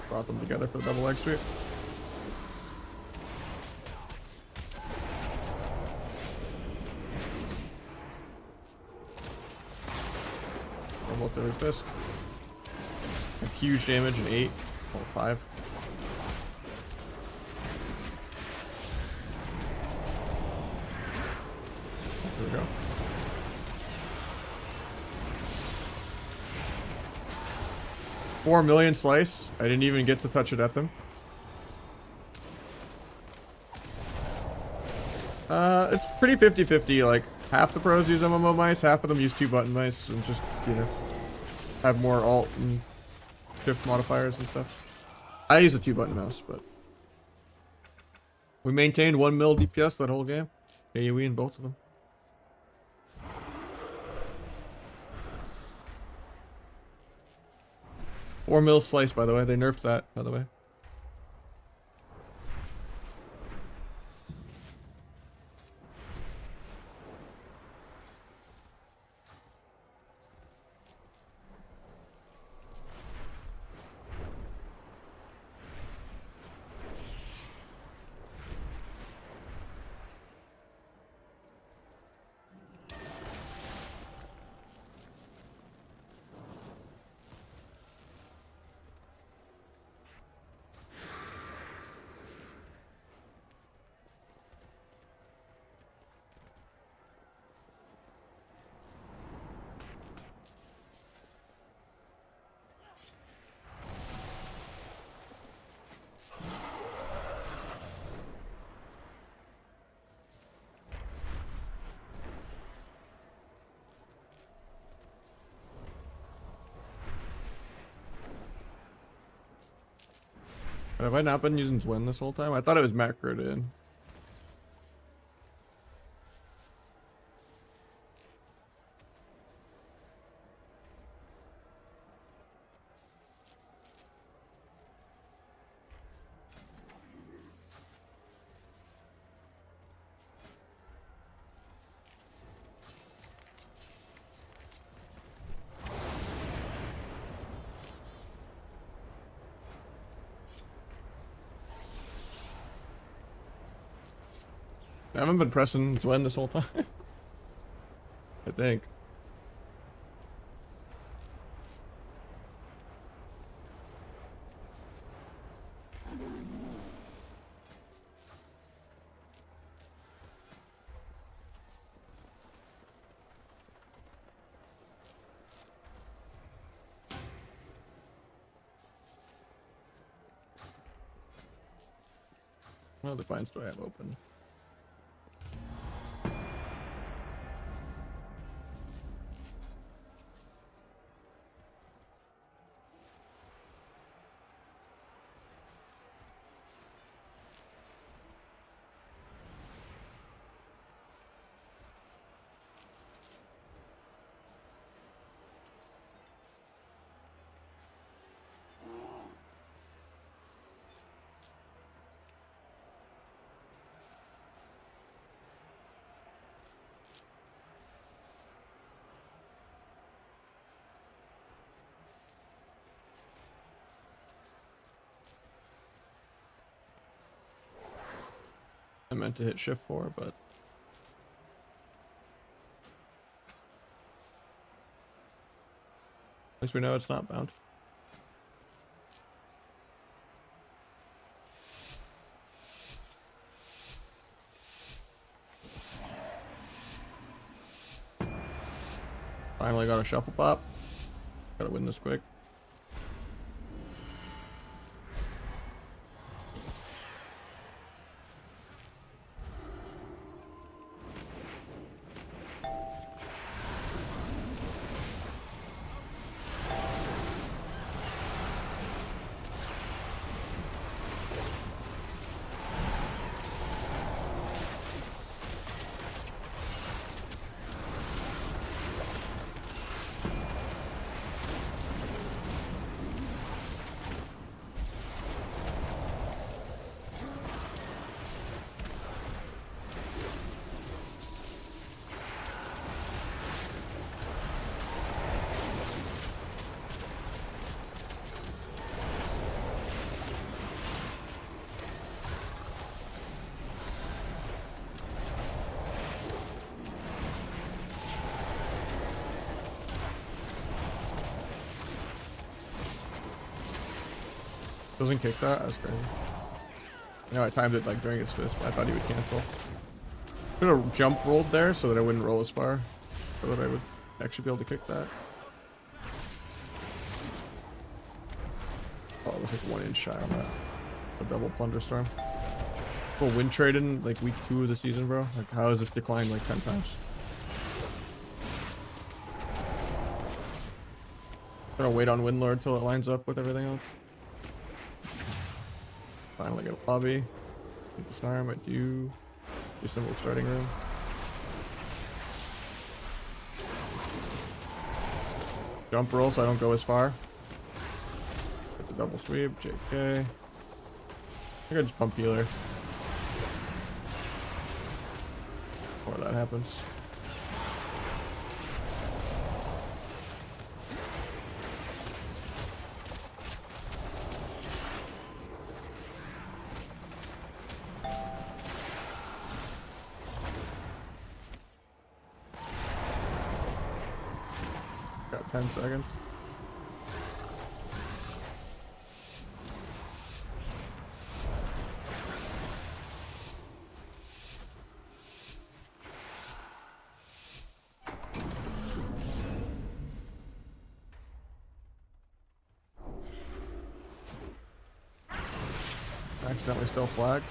Brought them together for the double leg sweep. Almost every fist. Like huge damage in 8 or 5. There we go. $4 million slice. I didn't even get to touch it at them. It's pretty 50-50. Like half the pros use MMO mice, half of them use 2 button mice, and just, you know, have more alt and shift modifiers and stuff. I use a 2 button mouse, but we maintained 1 mil DPS that whole game. AoE in both of them. $4 mil slice, by the way. They nerfed that, by the way. But have I not been using Zwin this whole time? I thought it was macroed in. I haven't been pressing Zwen this whole time. I think. What other binds do I have open? I meant to hit shift 4, but at least we know it's not bound. Finally got a shuffle pop. Gotta win this quick. Doesn't kick that? That's crazy. You know, I timed it like during his fist, but I thought he would cancel. Could have jump rolled there so that I wouldn't roll as far, so that I would actually be able to kick that. Oh, it was like 1 inch shy on that. A double plunder storm. Full win trade in like week 2 of the season, bro. Like, how has this declined like 10 times? Gonna wait on Windlord till it lines up with everything else. Finally get a lobby. Get the star, might do simple starting room. Jump roll so I don't go as far. Get the double sweep, JK. I think I just pump healer. Before that happens. Got 10 seconds. Accidentally still flag.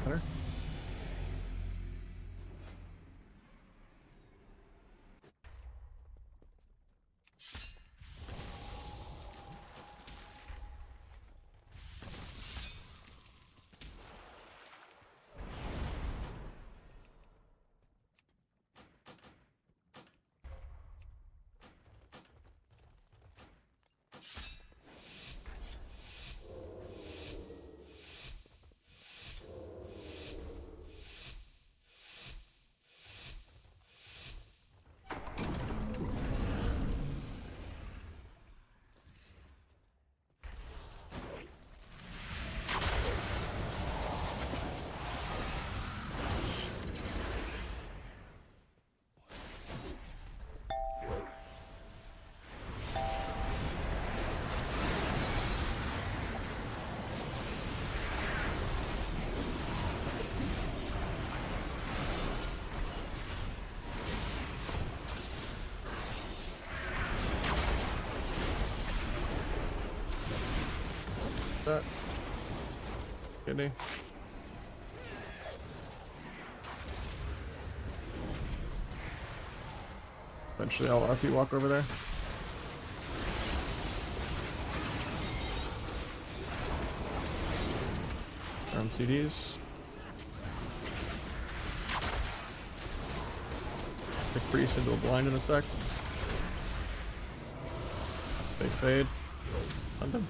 Better. That. Kidney. Eventually I'll RP walk over there. CDs. Pick priest into a blind in a sec. Big fade. Hunt him.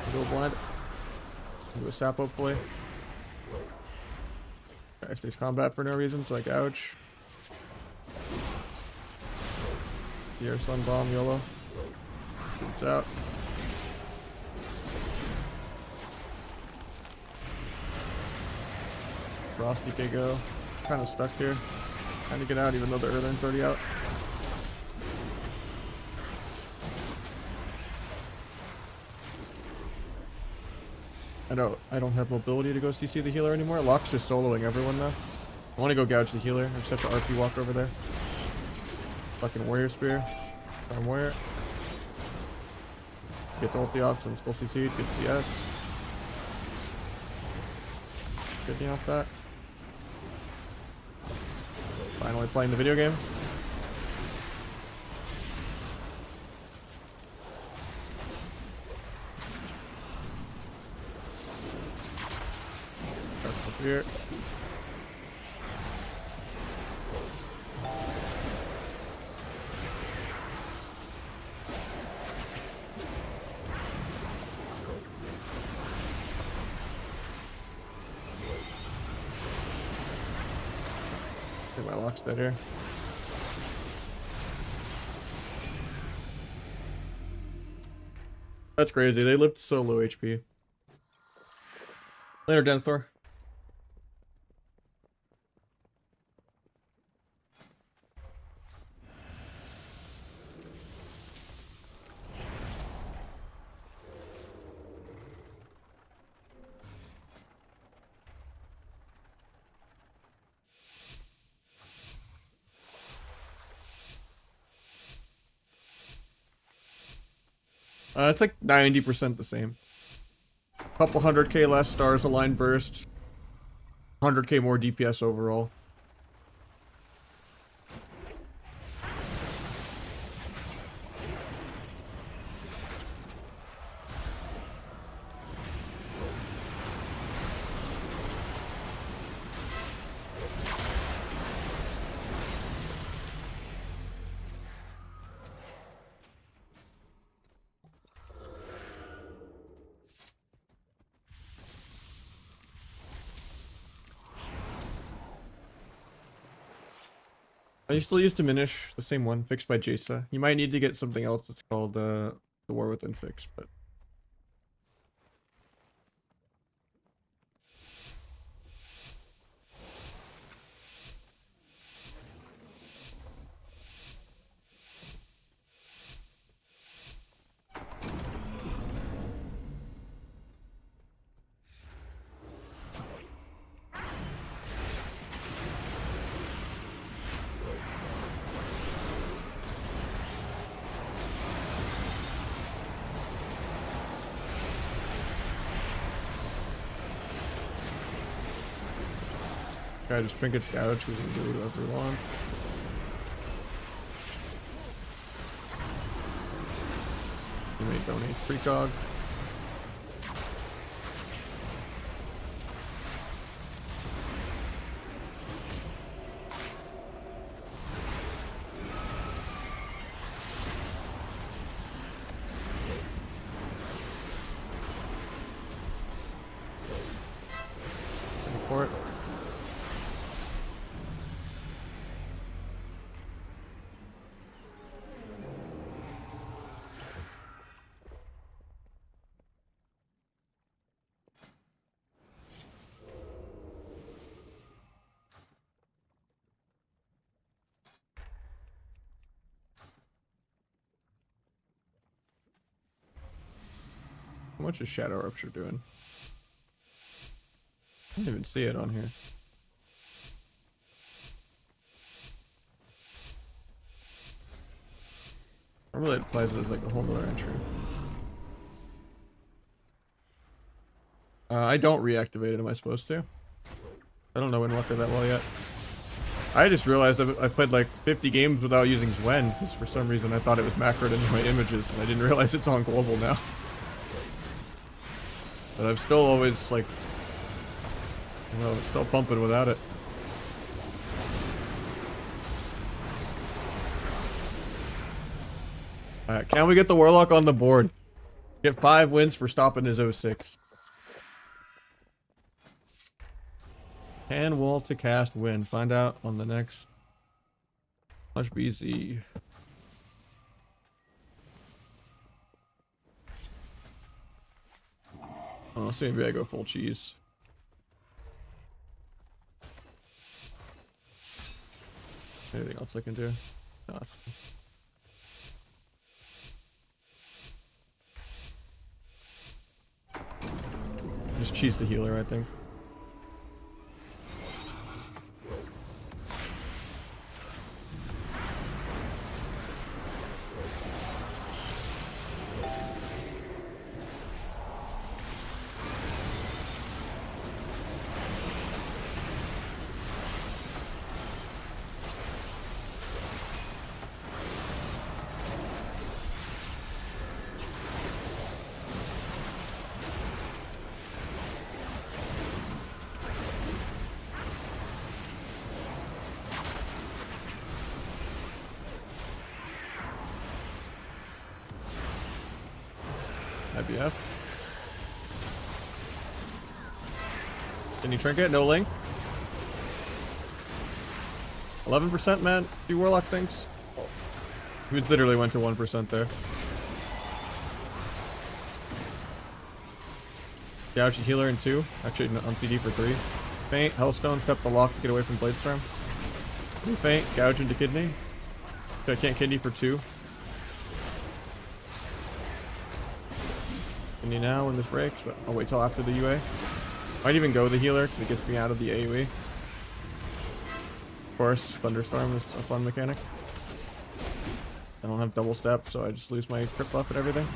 Into a blind. Into a sap hopefully. Guy stays combat for no reason, so I gouge. Here, stun bomb, YOLO. Shoots out. Frosty K-Go. Kind of stuck here. Trying to get out even though the Erlen's already out. I don't have mobility to go CC the healer anymore. Locke's just soloing everyone though. I want to go gouge the healer. I just have to RP walk over there. Fucking warrior spear. Farm warrior. Gets ulti off, so I'm still CC'd. Gets CS. Get me off that. Finally playing the video game. Press the fear. I think my lock's dead here. That's crazy. They lived so low HP. Later, Denthor. It's like 90% the same. Couple 100k less stars aligned burst. 100k more DPS overall. I still use Diminish, the same one, fixed by Jasa. You might need to get something else that's called the War Within fix, but... I just trinkets gouge because you can do whatever you want. You may donate precog. Report. How much is Shadow Rupture doing? I didn't even see it on here. Normally it applies it as like a whole other entry. I don't reactivate it, am I supposed to? I don't know when left it that well yet. I just realized I played like 50 games without using Zwen, because for some reason I thought it was macroed into my images, and I didn't realize it's on global now. But I'm still always like, well, still pumping without it. Alright, can we get the Warlock on the board? Get 5 wins for stopping his 06. Can wall to cast win? Find out on the next Nahj BZ. Oh, so maybe I go full cheese. Anything else I can do? No, just cheese the healer, I think. IBF. Any trinket? No link. 11%, man. Do Warlock things. We literally went to 1% there. Gouge the healer in 2. Actually, on CD for 3. Faint, Hellstone, step the lock to get away from Bladestorm. Faint, gouge into kidney. I can't kidney for 2. Kidney now when this breaks, but I'll wait till after the UA. Might even go the healer because it gets me out of the AoE. Of course, Thunderstorm is a fun mechanic. I don't have double step, so I just lose my crit buff and everything.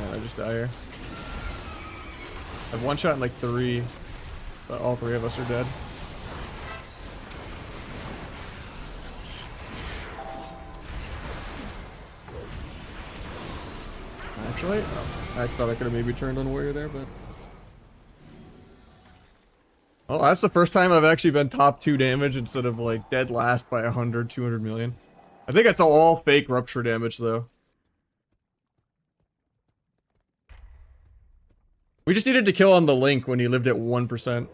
And I just die here. I've one shot in like 3, but all 3 of us are dead. Actually, I thought I could have maybe turned on Warrior there, but... Well, that's the first time I've actually been top 2 damage instead of like dead last by 100, 200 million. I think that's all fake rupture damage though. We just needed to kill on the Link when he lived at 1%.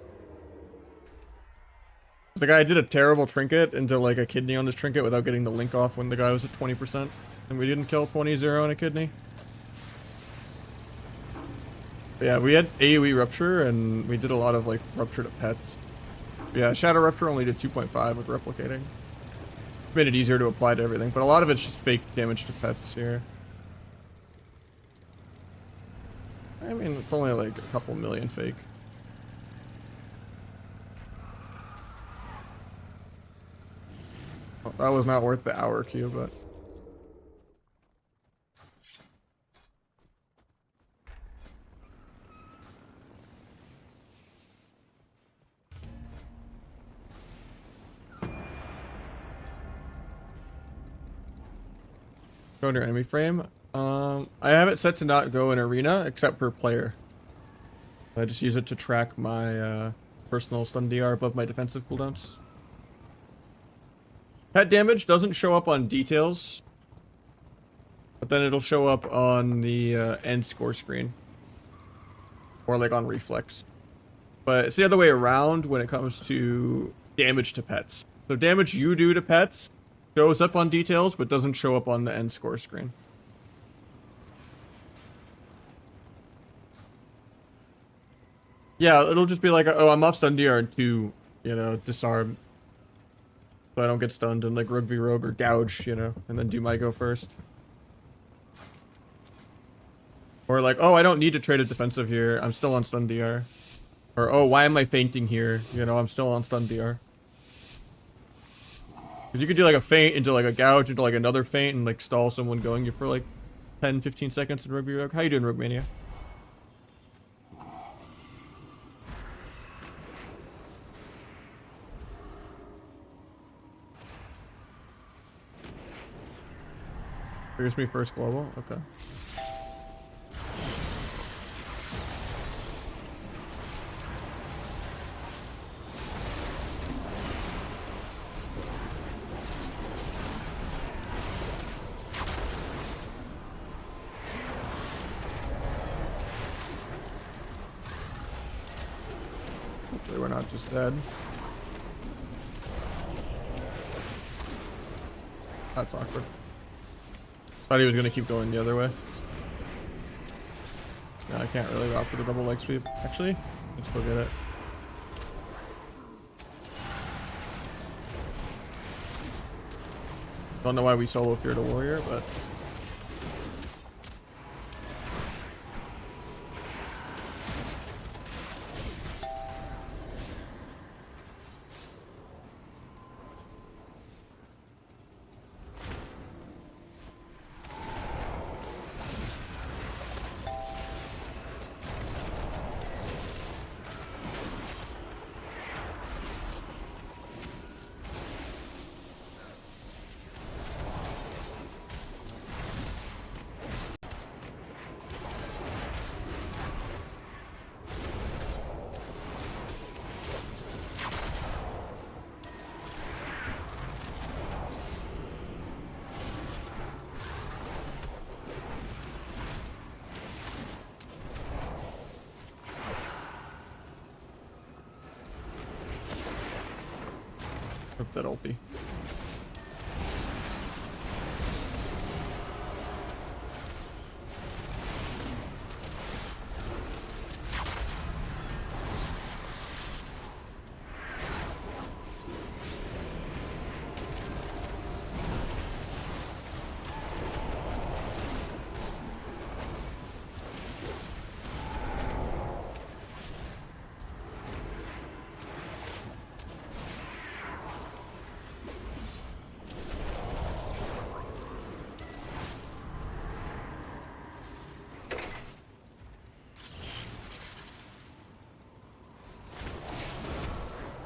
The guy did a terrible trinket into like a kidney on his trinket without getting the Link off when the guy was at 20%. And we didn't kill 20-0 in a kidney. But yeah, we had AoE rupture and we did a lot of like rupture to pets. Yeah, Shadow Rupture only did 2.5 with replicating. Made it easier to apply to everything, but a lot of it's just fake damage to pets here. I mean, it's only like a couple million fake. Well, that was not worth the hour queue, but... Go under enemy frame. I have it set to not go in arena except for player. I just use it to track my personal stun DR above my defensive cooldowns. Pet damage doesn't show up on details, but then it'll show up on the end score screen. Or like on reflex. But it's the other way around when it comes to damage to pets. So damage you do to pets shows up on details, but doesn't show up on the end score screen. Yeah, it'll just be like, oh, I'm off stun DR and 2, you know, disarm. So I don't get stunned and like Rogue v Rogue or Gouge, you know, and then do my go first. Or like, oh, I don't need to trade a defensive here, I'm still on stun DR. Or, oh, why am I fainting here? You know, I'm still on stun DR. Because you could do like a feint into like a gouge into like another feint and like stall someone going you for like 10, 15 seconds in Rugby Rogue. How you doing, Rogue Mania? Here's me first global. Okay. Hopefully we're not just dead. That's awkward. Thought he was gonna keep going the other way. Yeah, I can't really go for the double leg sweep. Actually, let's go get it. Don't know why we solo feared a warrior, but that ulti.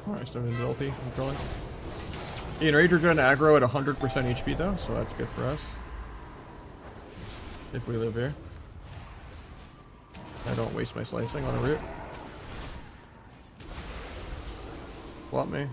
Alright, so into LP, I'm controlling. Enrager gonna aggro at 100% HP though, so that's good for us. If we live here. I don't waste my slicing on a root. Swap me.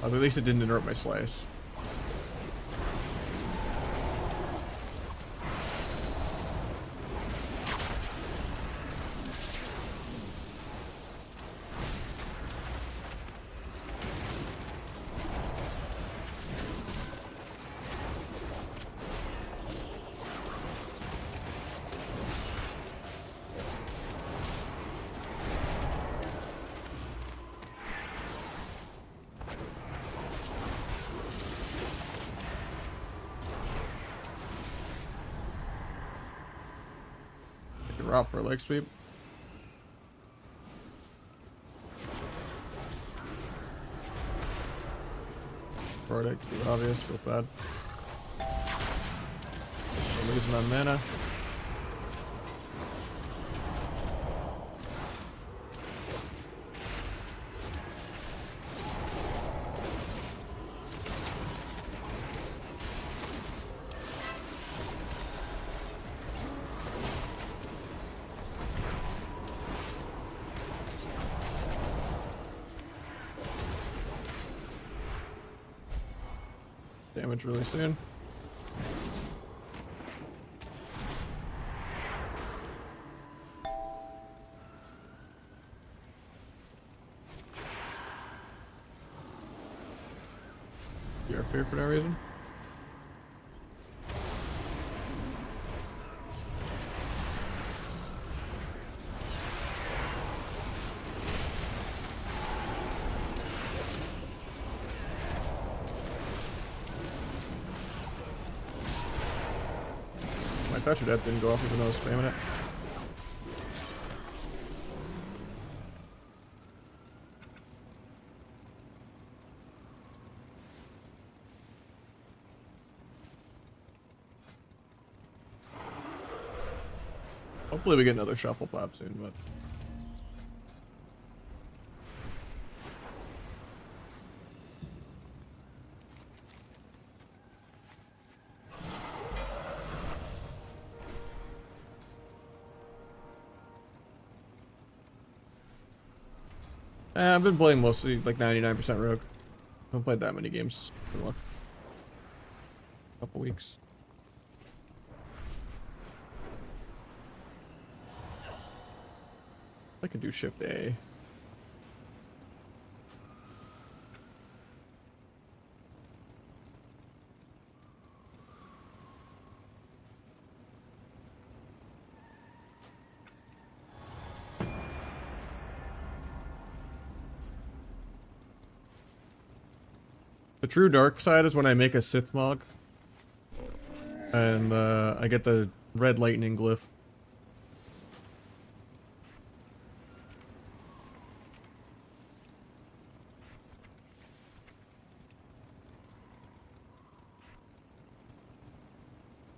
At least it didn't interrupt my slice. Drop for a leg sweep. Verdict, too obvious, feel bad. We're losing on mana. Damage really soon. You're fear for no reason. My touch of death didn't go off even though I was spamming it. Hopefully we get another shuffle pop soon, but I've been playing mostly like 99% rogue. I haven't played that many games in a couple weeks. I could do shift A. The true dark side is when I make a Sith Mog. And I get the red lightning glyph.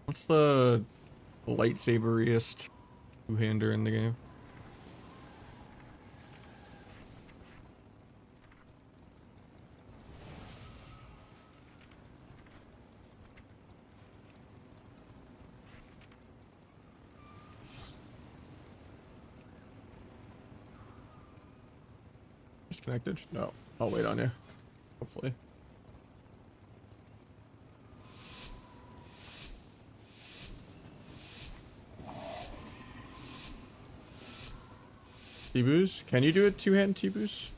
What's the lightsaberiest two-hander in the game? Disconnected? No. I'll wait on you. Hopefully. T-boos? Can you do a two-hand T-boos?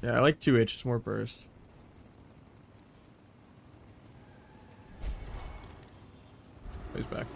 Yeah, I like 2H, it's more burst. He's back.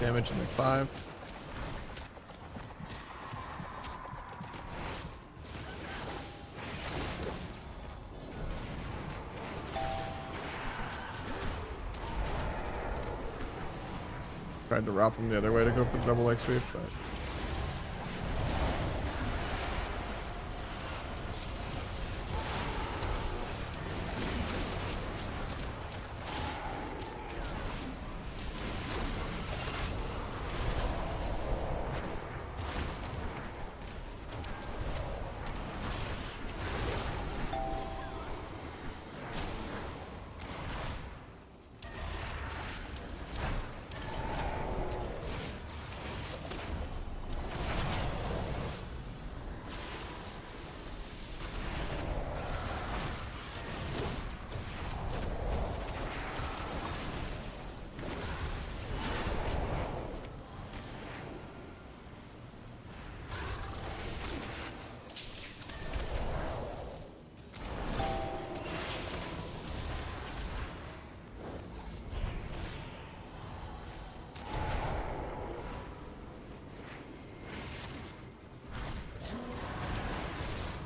Damage in like 5. Tried to route them the other way to go for the double leg sweep, but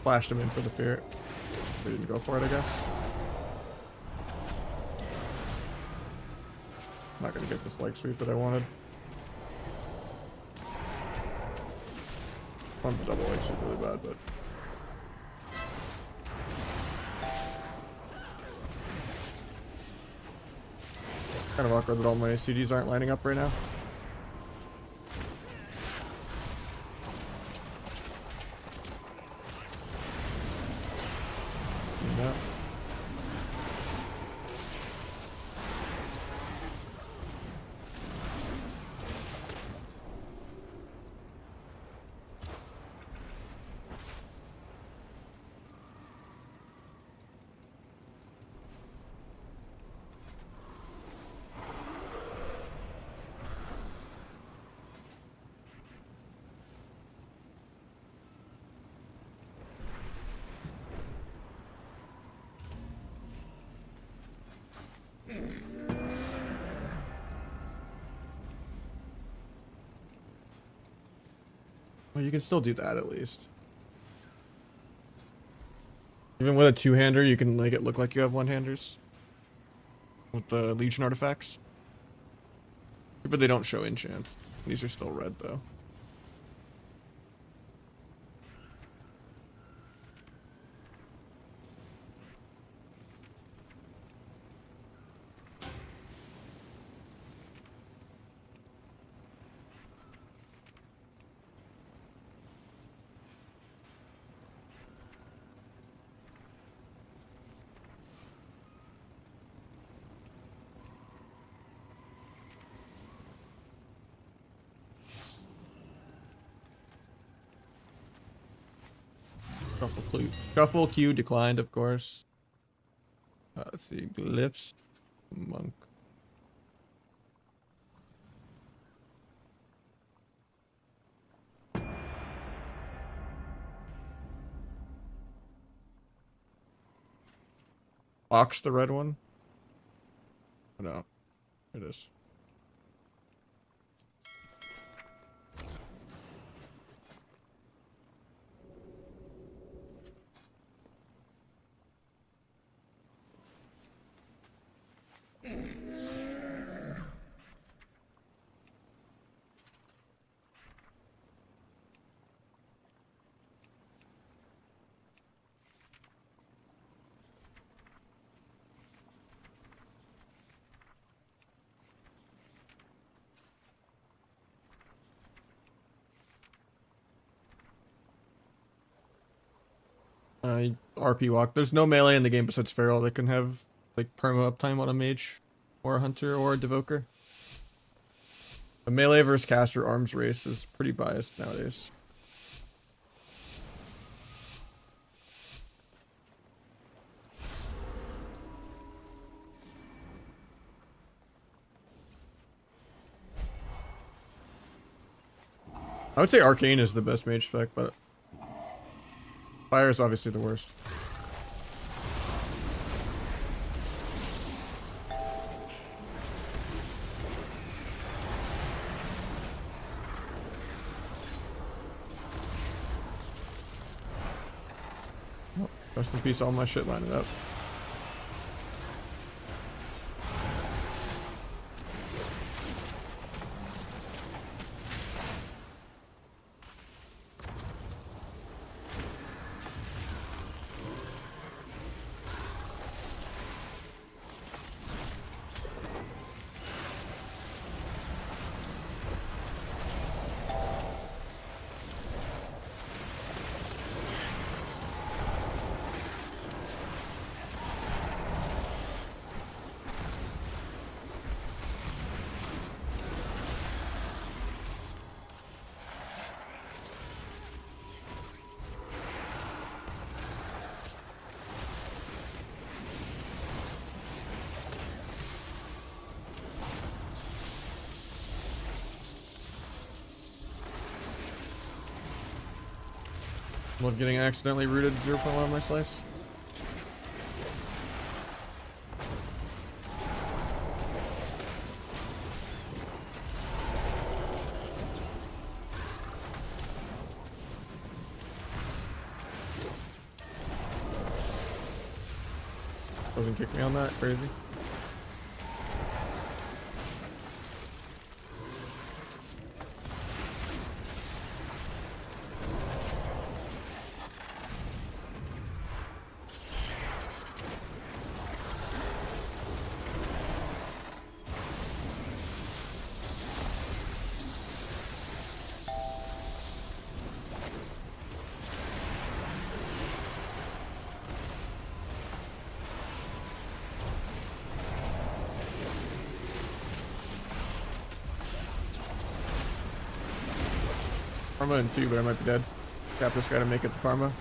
Flashed him in for the fear. We didn't go for it, I guess. Not gonna get this leg sweep that I wanted. I want the double leg sweep really bad, but kind of awkward that all my CDs aren't lining up right now. Yeah. Well, you can still do that at least. Even with a two-hander, you can make it look like you have one-handers. With the Legion artifacts. But they don't show enchants. These are still red, though. Shuffle Q declined, of course. Let's see, glyphs, monk. Ox, the red one? No, it is. RP walk. There's no melee in the game besides Feral that can have like perma uptime on a mage or a hunter or a devoker. A melee versus caster arms race is pretty biased nowadays. I would say Arcane is the best mage spec, but Fire is obviously the worst. Oh, rest in peace, all my shit lining up. Love getting accidentally rooted 0.1 on my slice. Doesn't kick me on that. Crazy. Karma in 2, but I might be dead. Tap this guy to make it to Karma.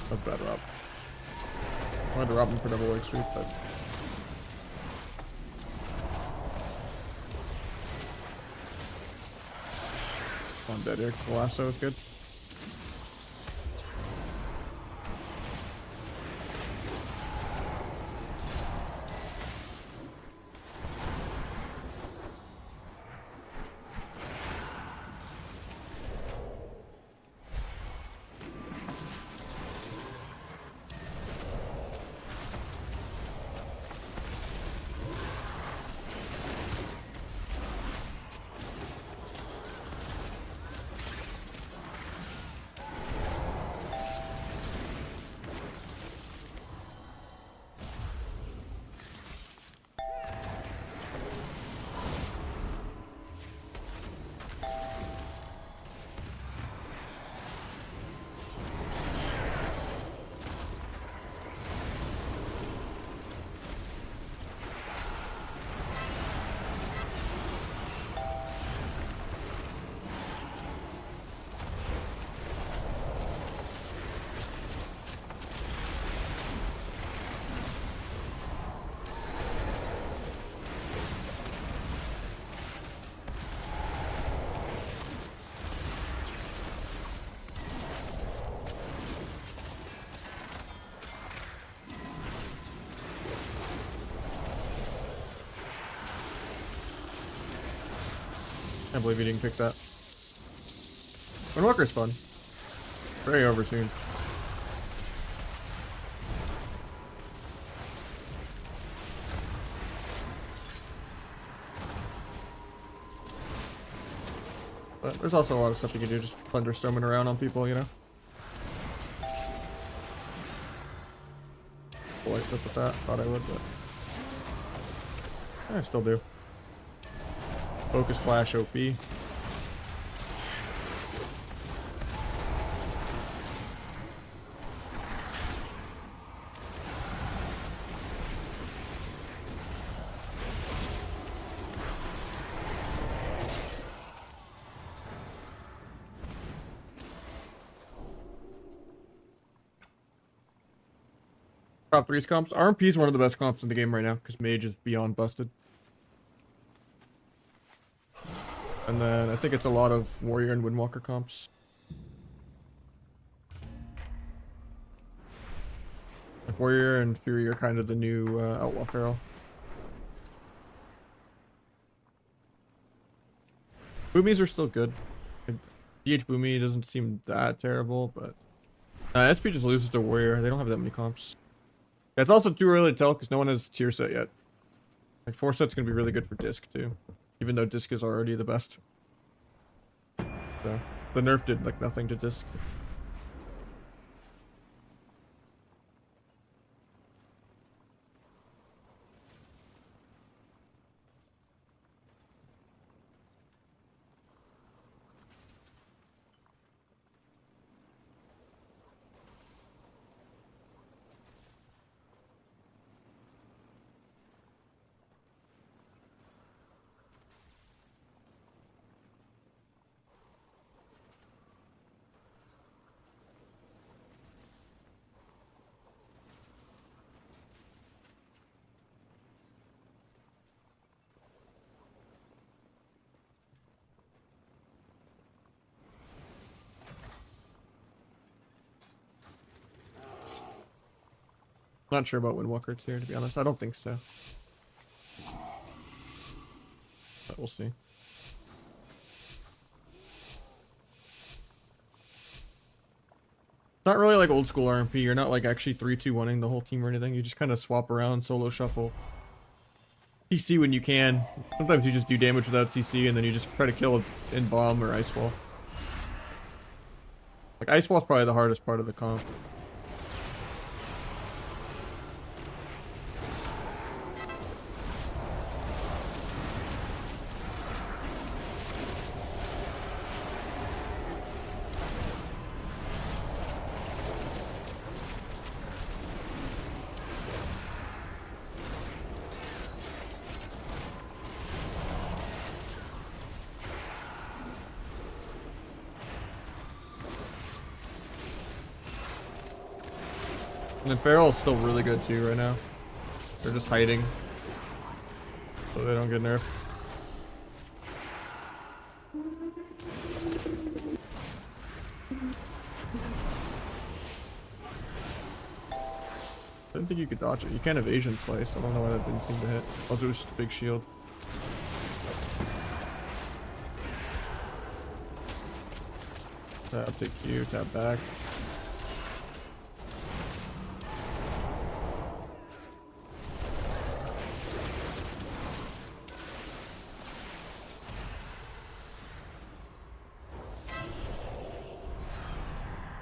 That's bad rob. I wanted to rob him for double leg sweep, but I'm dead here because the lasso is good. I can't believe you didn't pick that. Windwalker's fun. Very overtuned. But there's also a lot of stuff you can do, just thunderstorming around on people, you know? Boy, stuff with that. Thought I would, but I still do. Focus Clash OP. Top 3's comps. RMP is one of the best comps in the game right now because Mage is beyond busted. And then I think it's a lot of Warrior and Windwalker comps. Like Warrior and Fury are kind of the new Outlaw Feral. Boomies are still good. DH Boomy doesn't seem that terrible, but SP just loses to Warrior. They don't have that many comps. It's also too early to tell because no one has tier set yet. Like 4 set's gonna be really good for disc too, even though disc is already the best. So the nerf did like nothing to disc. Not sure about Windwalker tier, to be honest. I don't think so. we'll see. It's not really like old school RMP. You're not like actually 3-2-1ing the whole team or anything. You just kind of swap around, solo shuffle. CC when you can. Sometimes you just do damage without CC and then you just try to kill in bomb or ice wall. Like ice wall's probably the hardest part of the comp. And then Feral's still really good too right now. They're just hiding so they don't get nerfed. I didn't think you could dodge it. You can't evasion slice. I don't know why that didn't seem to hit. Also, it was just a big shield. Tap, take Q, tap back.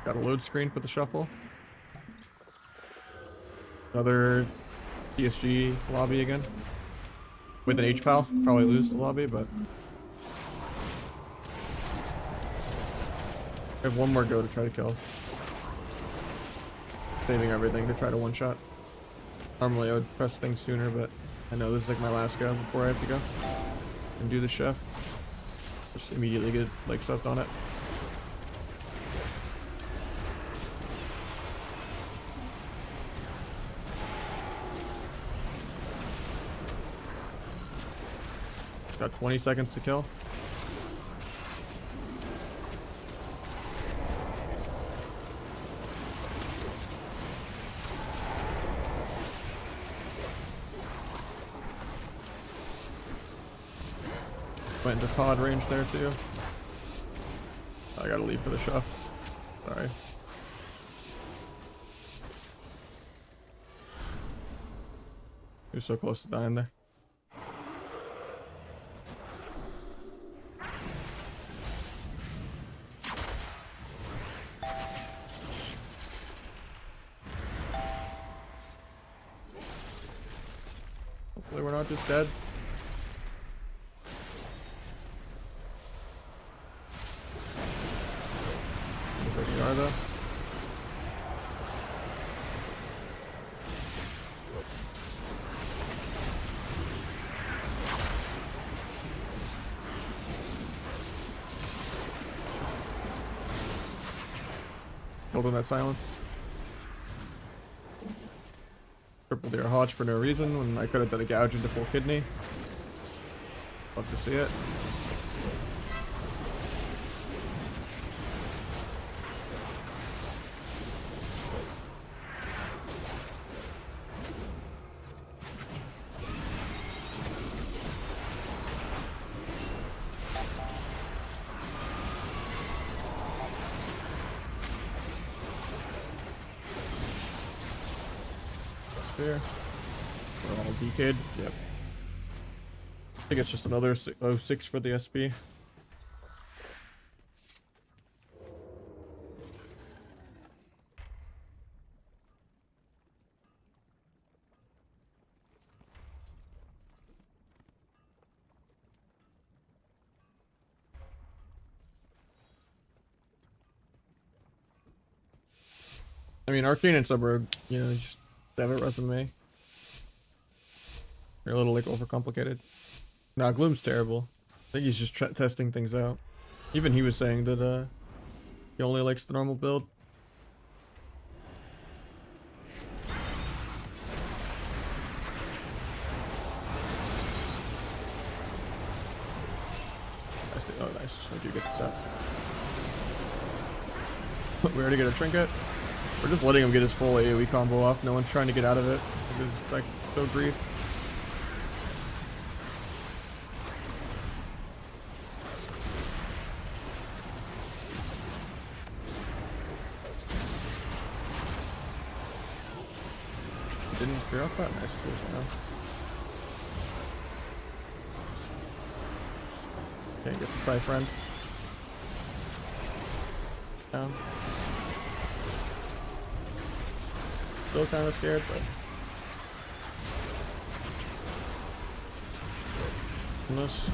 Got a load screen for the shuffle. Another PSG lobby again. With an H-Pal. Probably lose the lobby, but... I have one more go to try to kill. Saving everything to try to one-shot. Normally I would press things sooner, but I know this is like my last go before I have to go. And do the chef. Just immediately get like stuffed on it. Got 20 seconds to kill. Went into Todd range there too. I gotta leave for the chef. Sorry. He was so close to dying there. Hopefully we're not just dead. There we are though. Hold on that silence. Triple deer Hodge for no reason when I could have done a gouge into full kidney. Love to see it. There. We're all DK'd. Yep. I think it's just another 06 for the SP. I mean, Arcane and Suburb, you know, just have a resume. They're a little like overcomplicated. Nah, Gloom's terrible. I think he's just testing things out. Even he was saying that he only likes the normal build. Oh, nice. How'd you get this out? We already get a trinket. We're just letting him get his full AoE combo off. No one's trying to get out of it. It's like so grief. didn't clear off that. Nice, clears now. Okay, get the side friend. Down. Still kind of scared, but. This.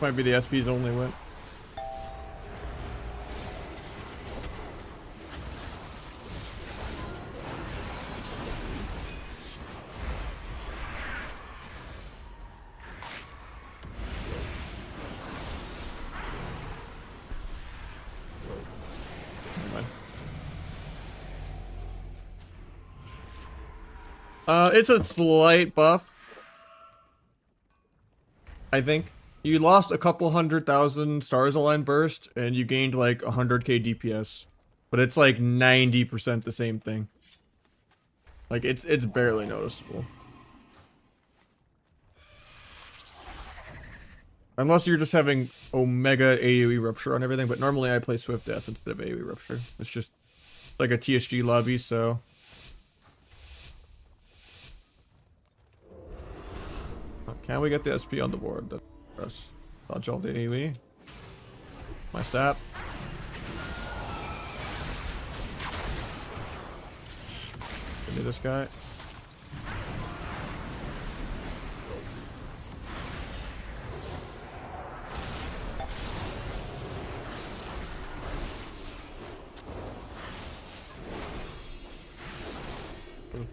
Might be the SP's only win. It's a slight buff. I think. You lost a couple 100,000 stars align burst, and you gained like 100k DPS. But it's like 90% the same thing. Like, it's barely noticeable. Unless you're just having Omega AoE Rupture on everything, but normally I play Swift Death instead of AoE Rupture. It's just like a TSG lobby, so... Can we get the SP on the board? That's dodge all the AoE. My sap. Give me this guy.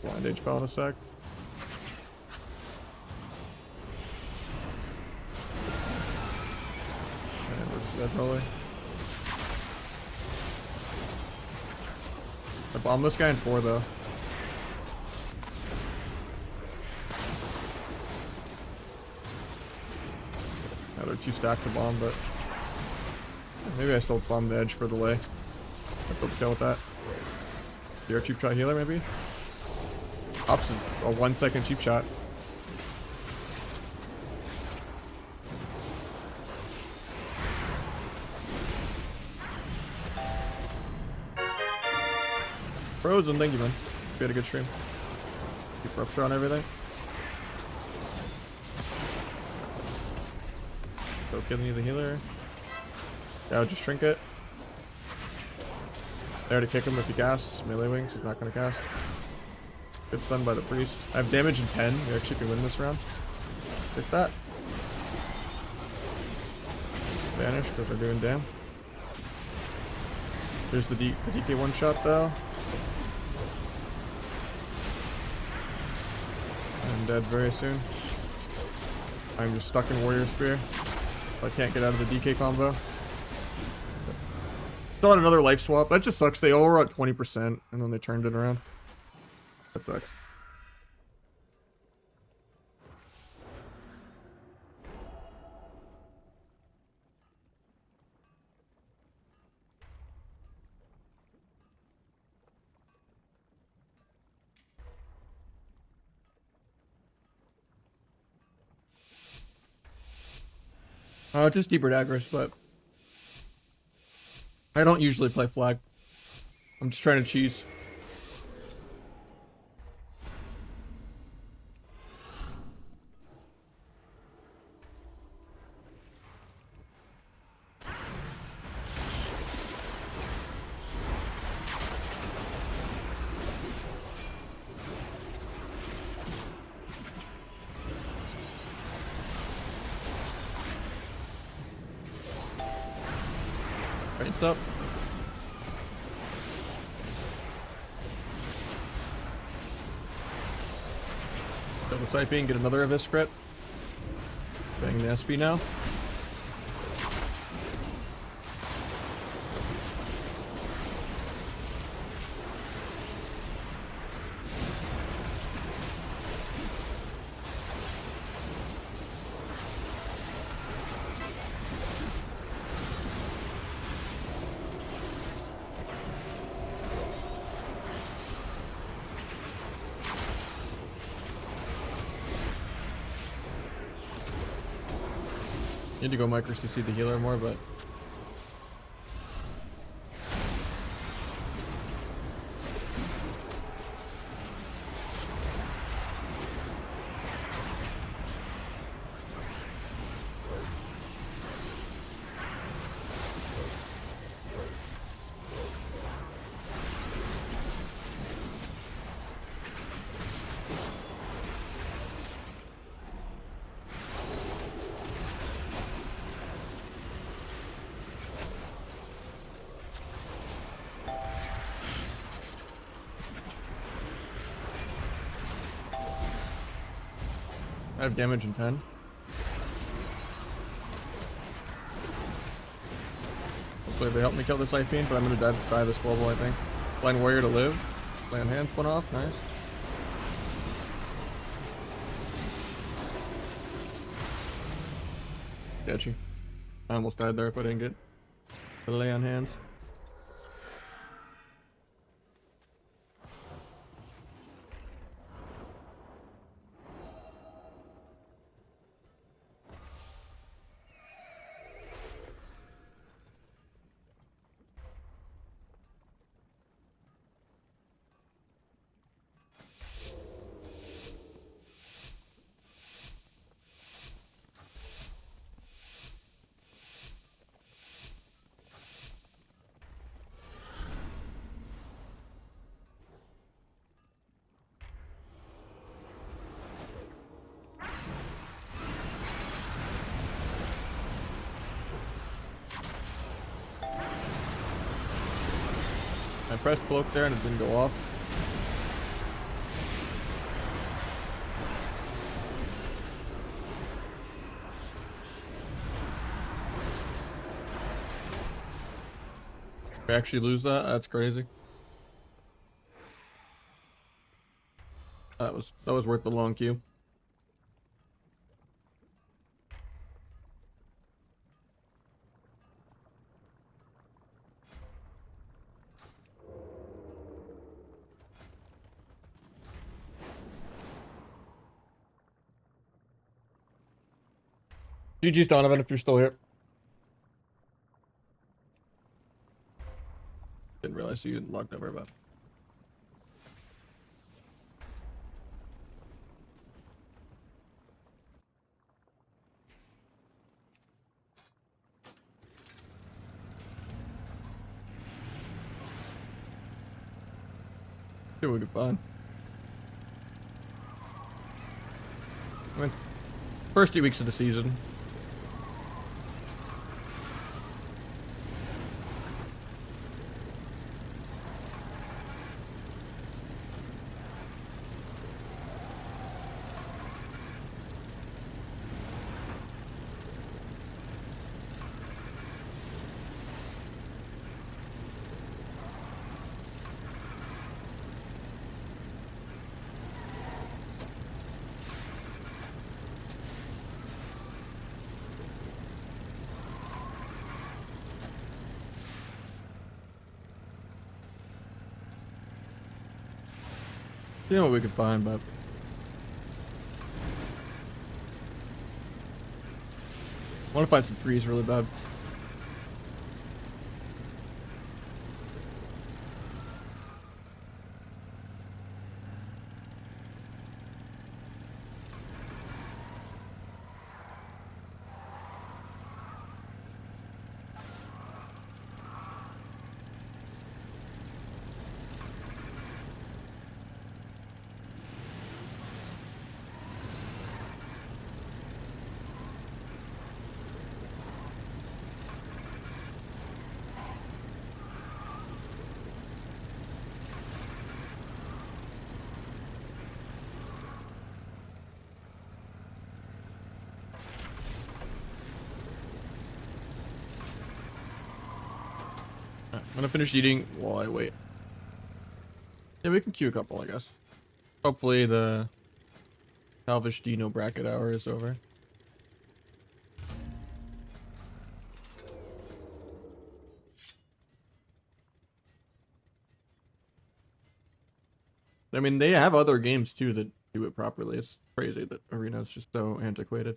Blind H-Bell in a sec. And we're dead probably. I bombed this guy in 4 though. Now they're too stacked to bomb, but maybe I still bomb the edge for the lay. I'll go kill with that. You're a cheap shot healer maybe? Ops is a 1 second cheap shot. Frozen, thank you, man. We had a good stream. Keep rupture on everything. Go killing you, the healer. Yeah, I'll just trinket. There to kick him if he casts. Melee wings, he's not gonna cast. Good stun by the priest. I have damage in 10. We actually can win this round. Take that. Vanish because they're doing damn. There's the DK one shot though. I'm dead very soon. I'm just stuck in Warrior Spear. I can't get out of the DK combo. Still had another life swap. That just sucks. They all were at 20% and then they turned it around. That sucks. Just deeper daggers, but I don't usually play flag. I'm just trying to cheese. Right up. Double Siphing, get another Abyss crit. Bang the SP now. Need to go micro CC the healer more, but I have damage in 10. Hopefully they help me kill this Fiend, but I'm gonna die this global, I think. Blind Warrior to live. Land hand went off, nice. Got you. I almost died there if I didn't get the lay on hands. I pressed cloak there and it didn't go off. If I actually lose that, that's crazy. That was worth the long queue. GG's Donovan if you're still here. Didn't realize you logged over about. It would be fun. I mean, first 2 weeks of the season. You know what we could find, but I want to find some threes really bad. I'm gonna finish eating while I wait. Yeah, we can queue a couple, I guess. Hopefully the Calvish Dino bracket hour is over. I mean, they have other games too that do it properly. It's crazy that Arena is just so antiquated.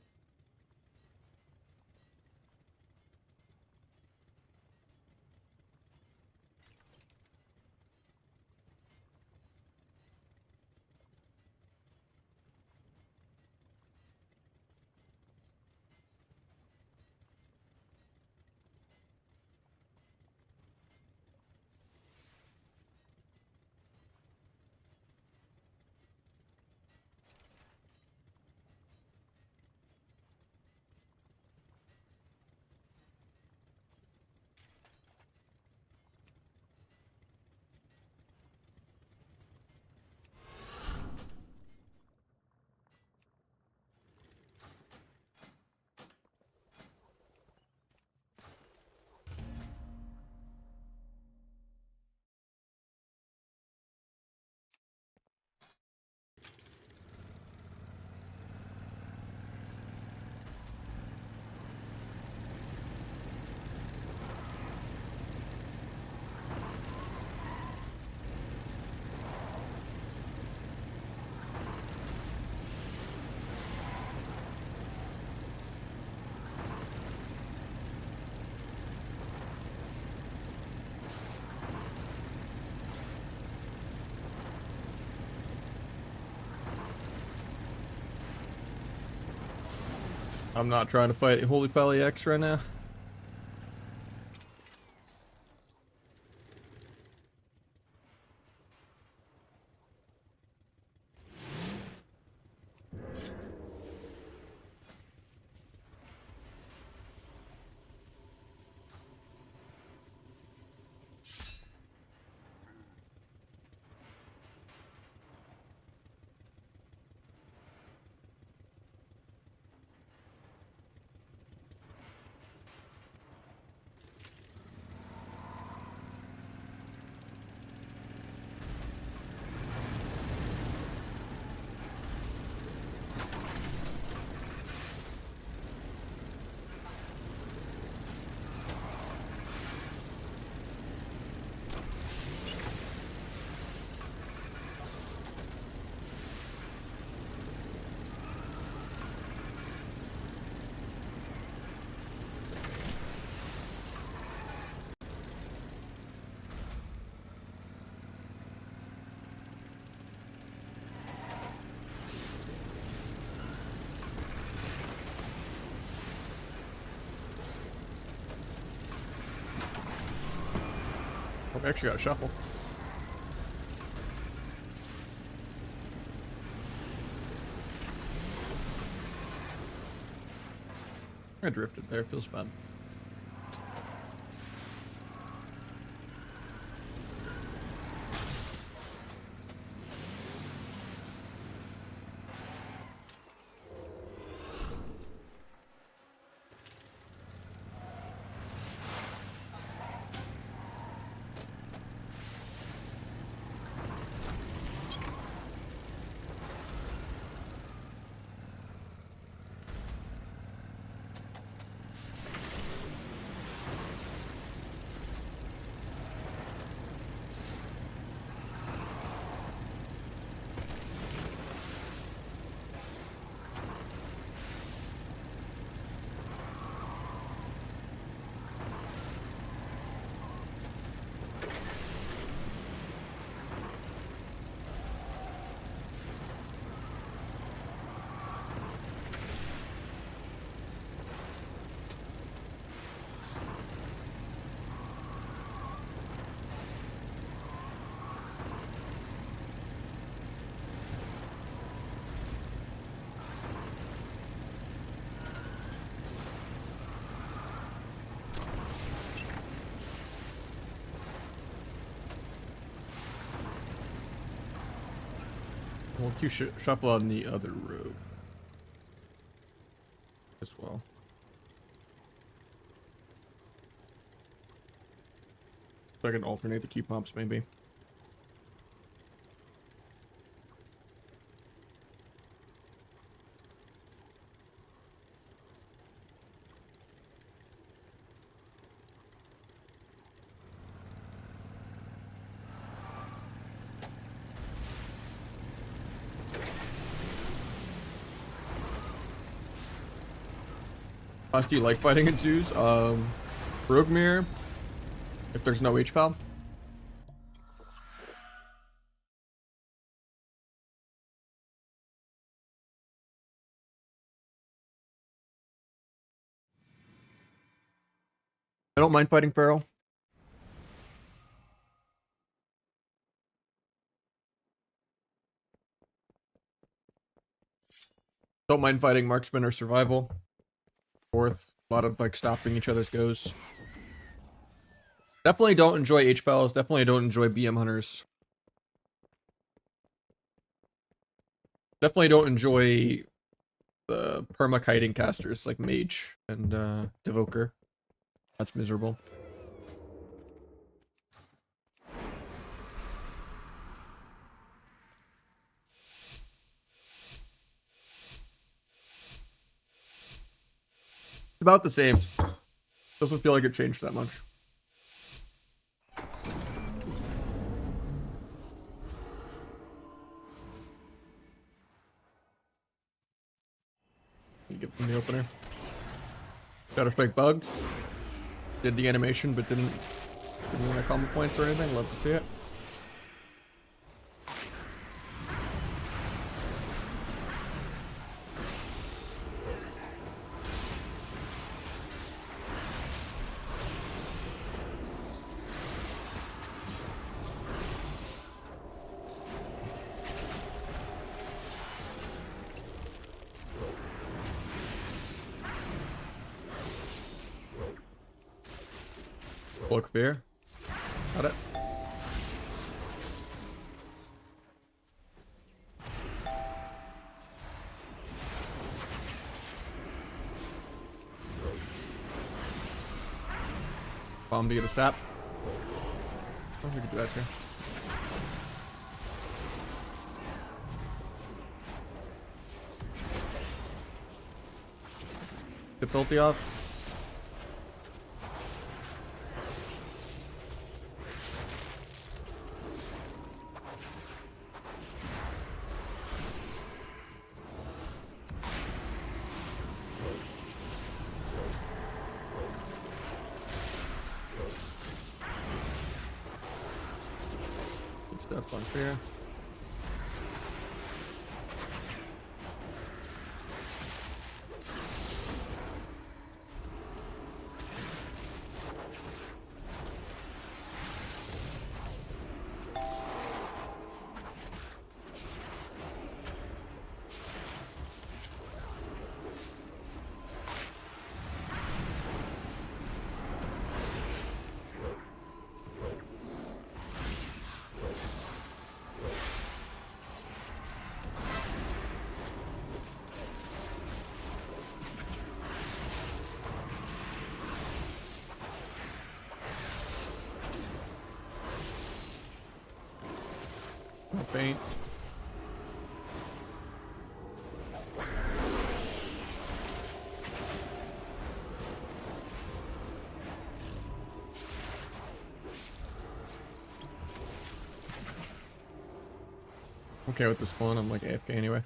I'm not trying to fight Holy Pally X right now. I actually got a shuffle. I drifted there, feels bad. We'll Q shuffle on the other road as well. So I can alternate the Q pumps maybe. Do you like fighting in twos? Rogue Mirror, if there's no HPAL. I don't mind fighting Feral. Don't mind fighting Marksman or Survival. Fourth, a lot of like stopping each other's goes. Definitely don't enjoy HPALs. Definitely don't enjoy BM Hunters. Definitely don't enjoy the perma-kiting casters like Mage and Devoker. That's miserable. It's about the same. Doesn't feel like it changed that much. You get from the opener. Shadow Strike bugged. Did the animation, but didn't win combo points or anything. Love to see it. Look fear. Got it. Bomb to get a sap. I think we could do that here. Get Filthy off. Stuff on fear. Faint. Okay with this one, I'm like AFK anyway.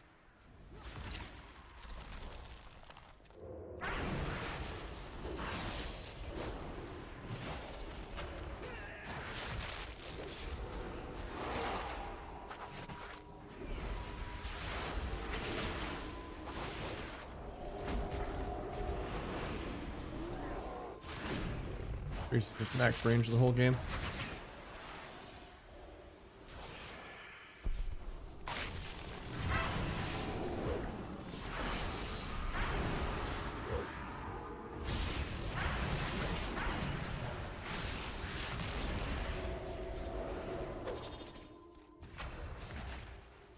Just max range the whole game.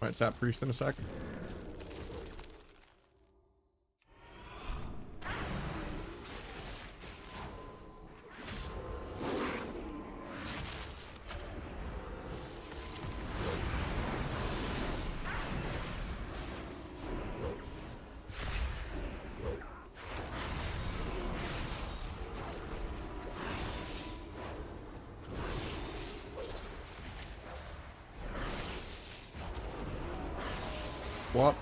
Might tap priest in a sec. What?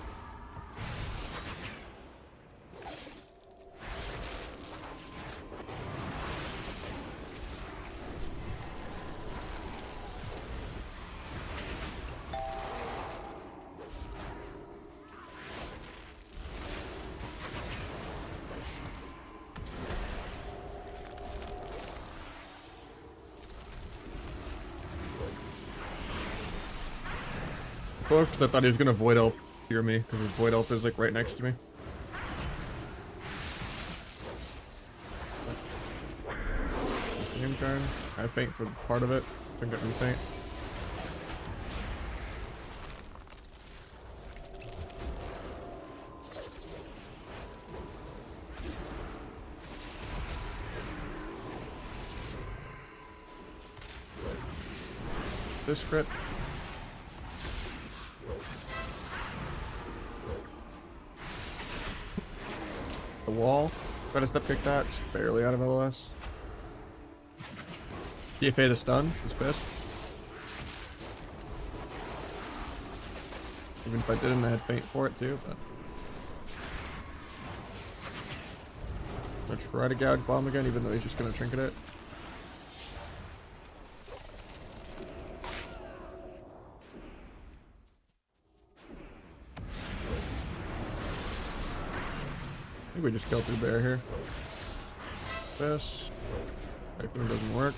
Because I thought he was gonna void elf hear me, because his void elf is like right next to me. Just name turn. I faint for part of it. I got me faint. This crit. The wall. Try to step kick that. Just barely out of LOS. DFA the stun. He's pissed. Even if I didn't, I had faint for it too. But I'm gonna try to gouge bomb again, even though he's just gonna trinket it. I think we just killed through bear here. This. Typhoon doesn't work.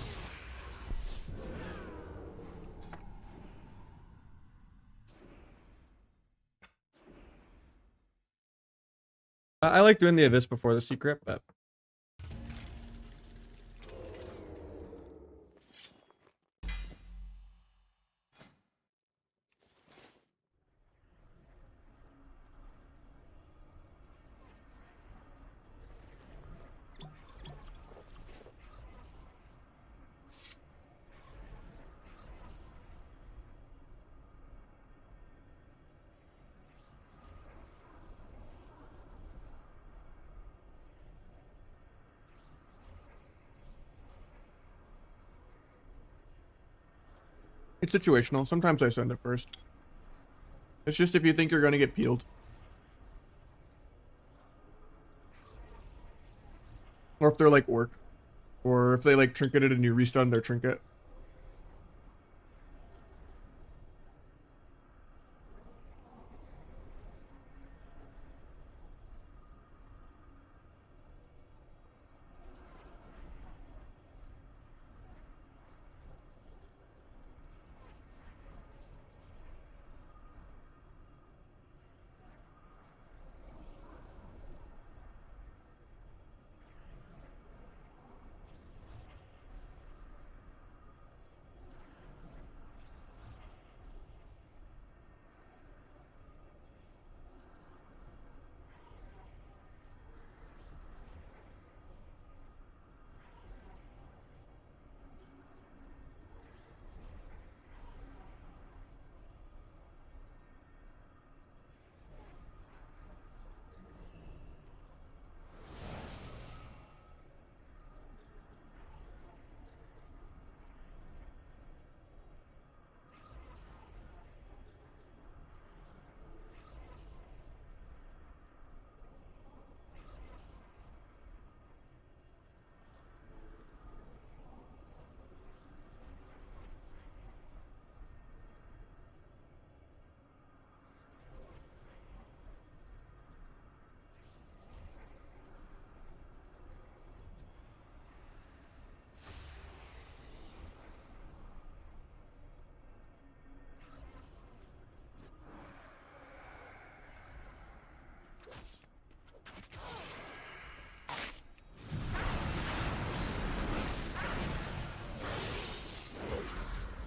I like doing the abyss before the secret, but it's situational. Sometimes I send it first. It's just if you think you're gonna get peeled. Or if they're like orc. Or if they like trinketed and you restun their trinket.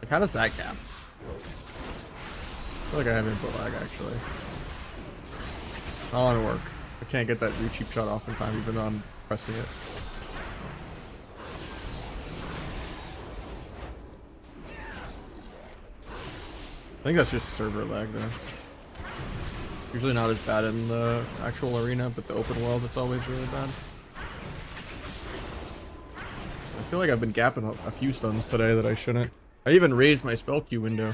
Like, how does that cap? feel like I have input lag actually. Not gonna work. I can't get that re-cheap shot off in time even though I'm pressing it. I think that's just server lag though. Usually not as bad in the actual arena, but the open world it's always really bad. I feel like I've been gapping a few stuns today that I shouldn't. I even raised my spell queue window.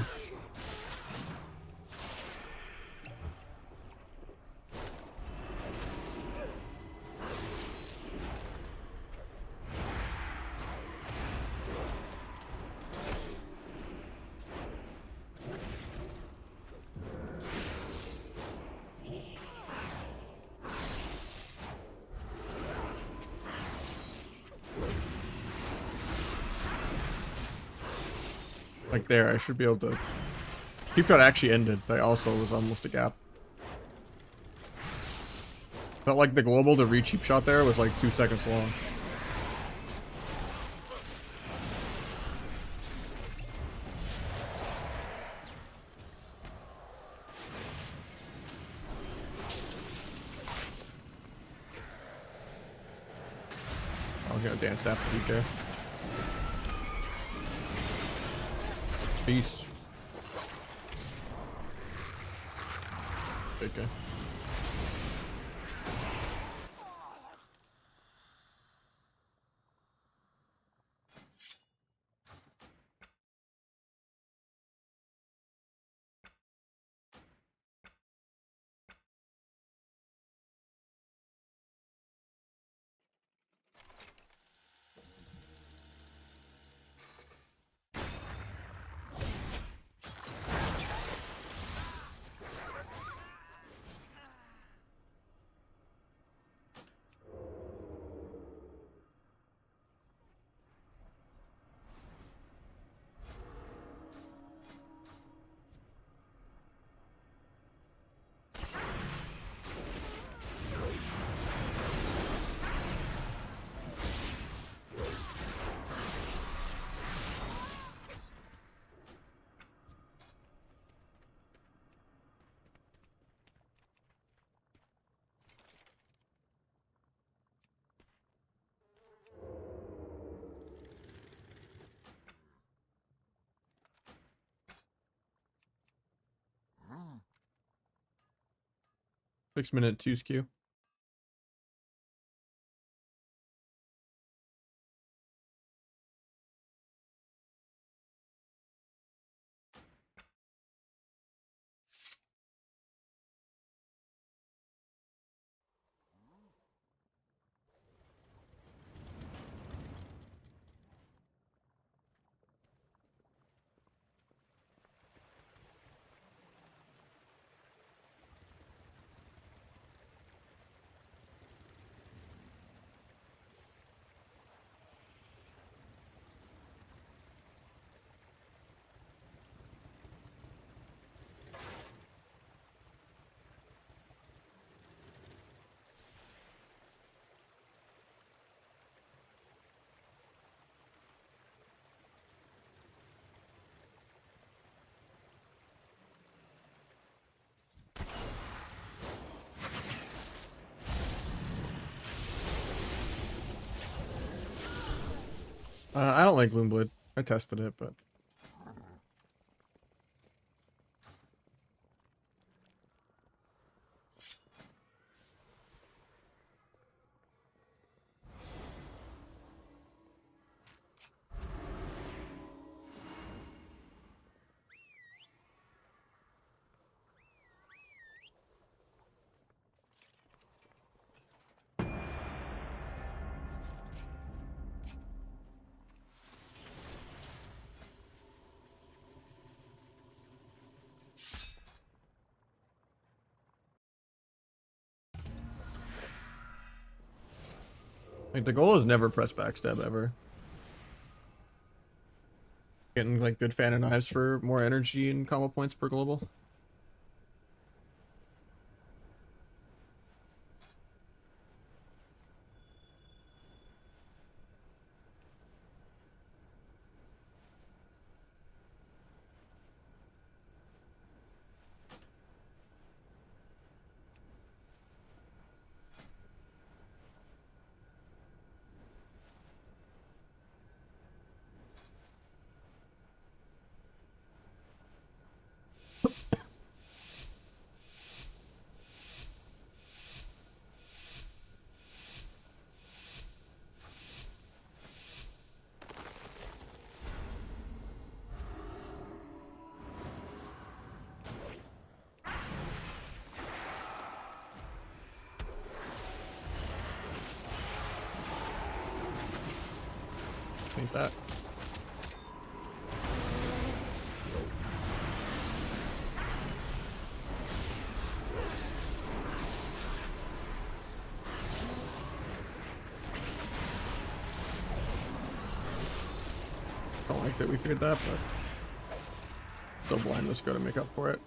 Like there, I should be able to. Cheap shot actually ended. That also was almost a gap. Felt like the global to re-cheap shot there was like 2 seconds long. I was gonna dance after DK. Peace. Okay. Hmm. 6-minute 2 skew. I don't like Gloomblade. I tested it, but like the goal is never press backstab ever. Getting like good fan of knives for more energy and combo points per global. Paint that. Don't like that we feared that, but still blind let's go to make up for it.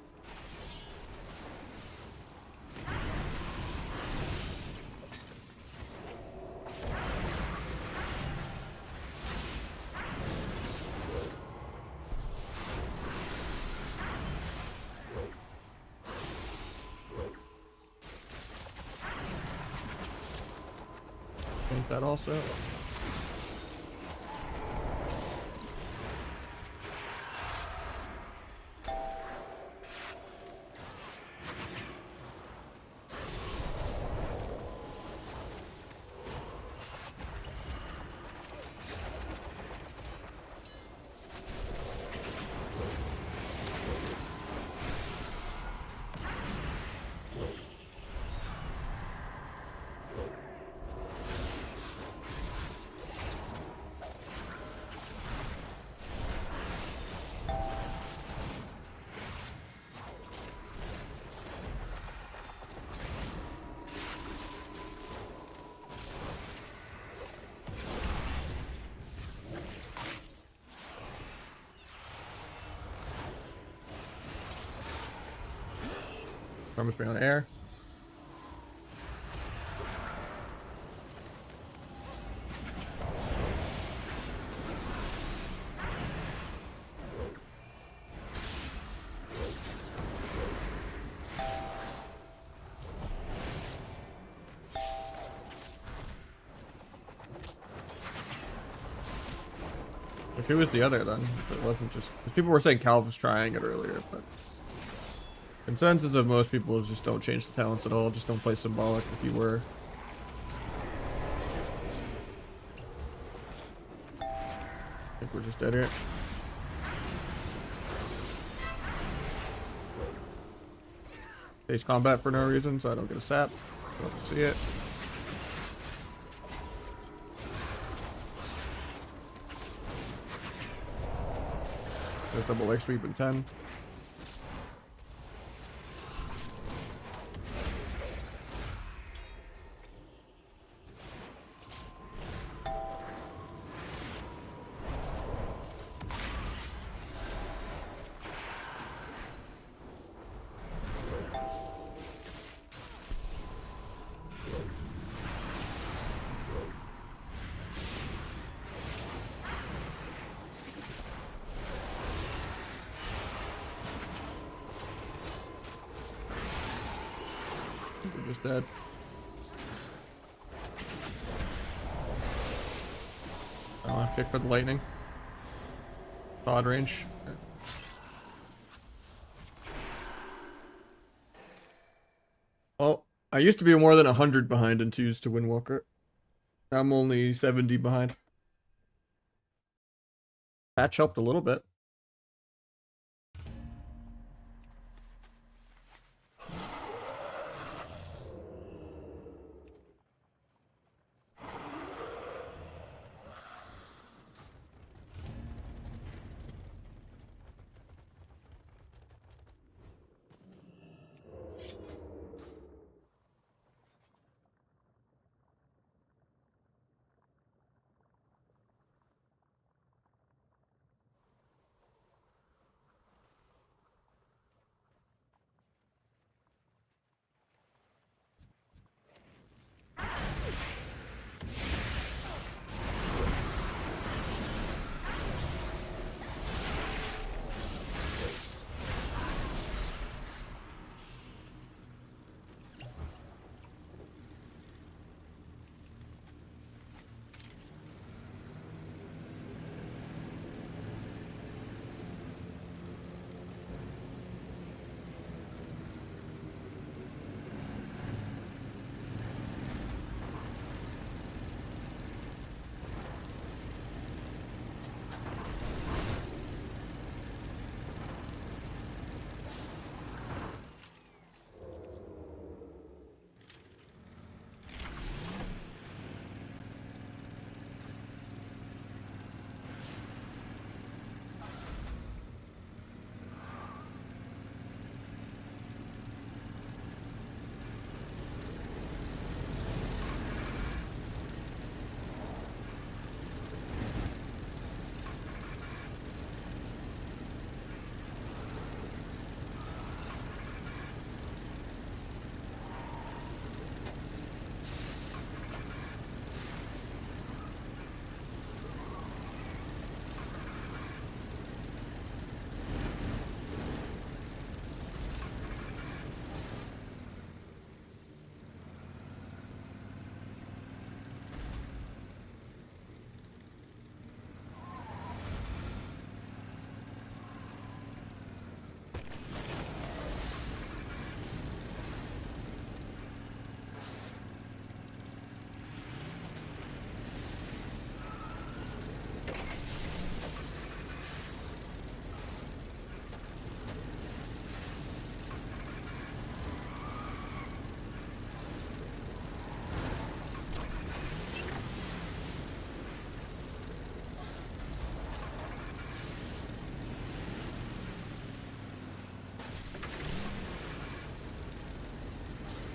Paint that also. Promise me on air. Who was the other then? If it wasn't just people were saying Cal was trying it earlier, but consensus of most people is just don't change the talents at all. Just don't play symbolic if you were. I think we're just dead here. Face combat for no reason, so I don't get a sap. Don't see it. There's double leg sweep and 10. We're just dead. Pick for the lightning. Odd range. Oh, I used to be more than 100 behind in twos to win Walker. I'm only 70 behind. Patch helped a little bit.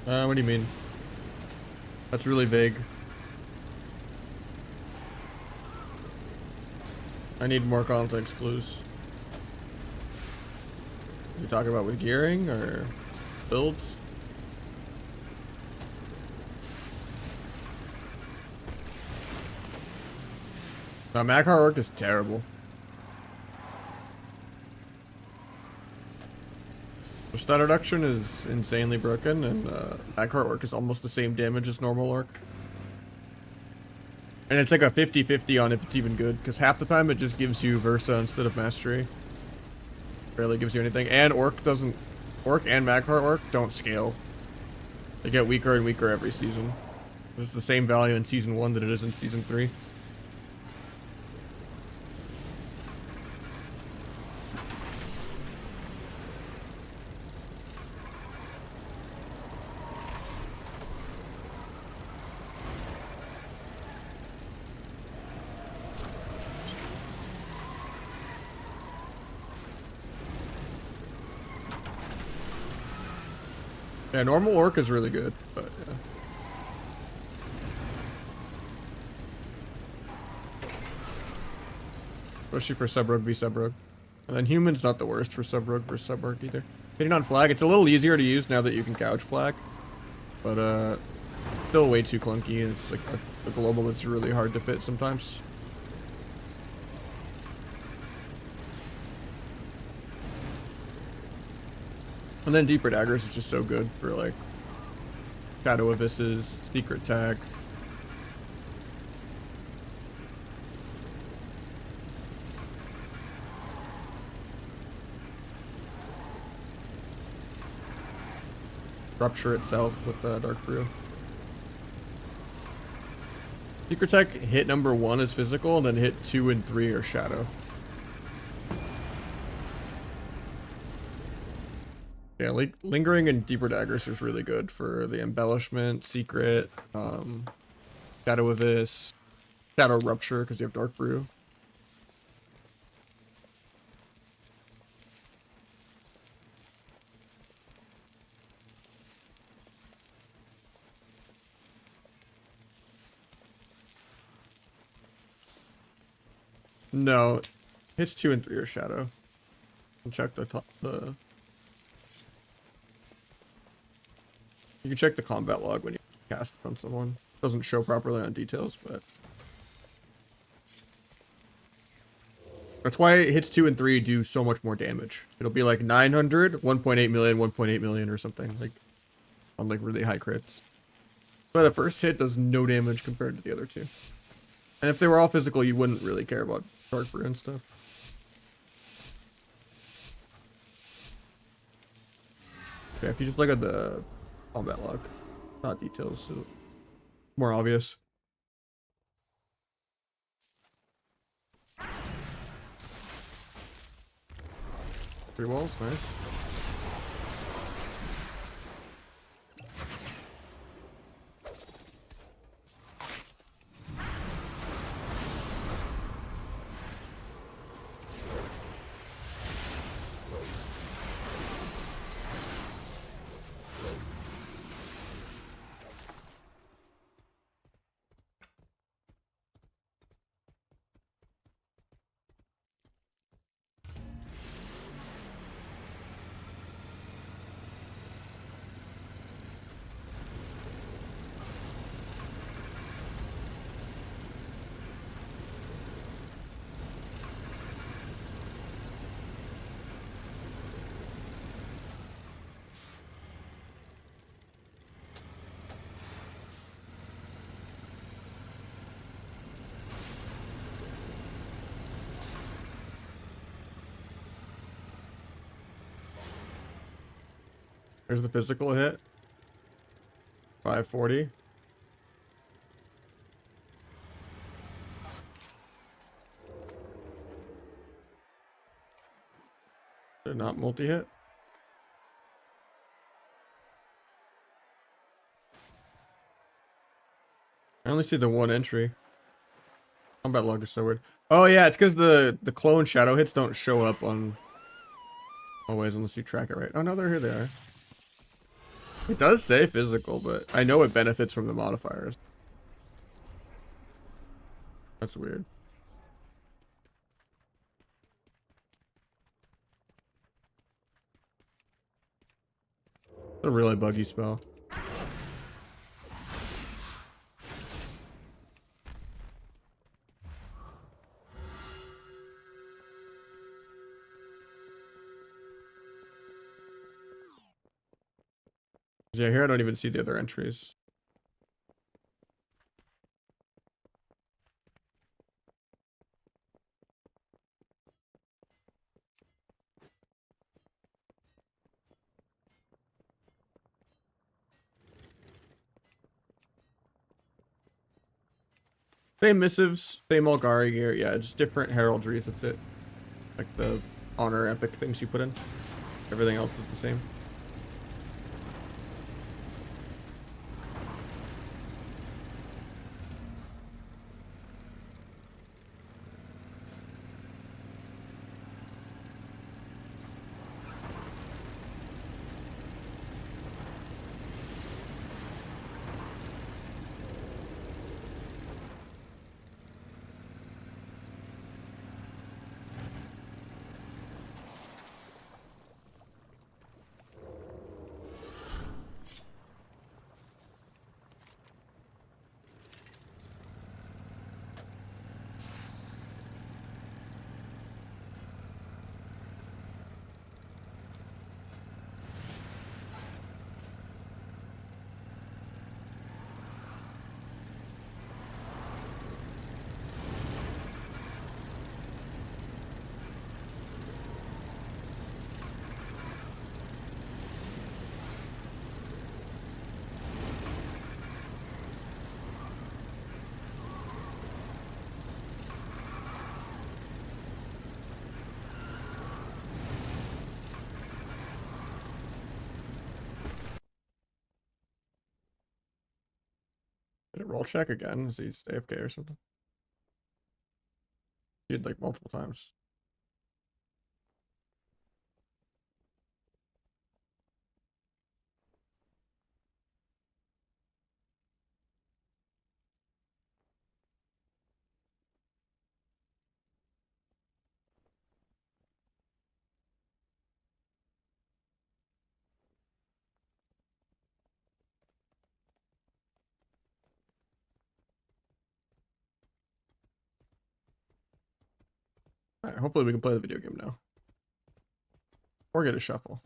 What do you mean? That's really vague. I need more context clues. You talking about with gearing or builds? Now, Mac hard work is terrible. The stat reduction is insanely broken, and Mac hard work is almost the same damage as normal orc. And it's like a 50-50 on if it's even good, because half the time it just gives you Versa instead of Mastery. Barely gives you anything. And Orc and Mac hard work don't scale. They get weaker and weaker every season. It's the same value in Season 1 that it is in Season 3. Yeah, normal orc is really good, but yeah. Especially for sub-rogue v sub-rogue. And then human's not the worst for sub-rogue versus sub-rogue either. Hitting on flag, it's a little easier to use now that you can couch flag. But still way too clunky, and it's like a global that's really hard to fit sometimes. And then Deeper Daggers is just so good for like Shadow Abysses, Secret Tag. Rupture itself with Dark Brew. Secret Tech hit number 1 is physical, and then hit 2 and 3 are shadow. Yeah, Lingering and Deeper Daggers is really good for the embellishment, secret, Shadow Abyss, Shadow Rupture because you have Dark Brew. No, hits 2 and 3 are shadow. And check the top. You can check the combat log when you cast it on someone. Doesn't show properly on details, but that's why hits 2 and 3 do so much more damage. It'll be like 900, 1.8 million, 1.8 million or something, like on like really high crits. But the first hit does no damage compared to the other two. And if they were all physical, you wouldn't really care about Dark Brew and stuff. Okay, if you just look at the combat log, not details, so more obvious. Three walls, nice. There's the physical hit. 540. Did not multi-hit. I only see the one entry. Combat log is so weird. Oh yeah, it's because the clone shadow hits don't show up on always unless you track it right. Oh no, they're here. They are. It does say physical, but I know it benefits from the modifiers. That's weird. It's a really buggy spell. Yeah, here I don't even see the other entries. Same missives, same Olgari gear. Yeah, just different heraldries. That's it. Like the honor epic things you put in. Everything else is the same. Did it roll check again? Is he AFK or something? He did like multiple times. Alright, hopefully we can play the video game now. Or get a shuffle.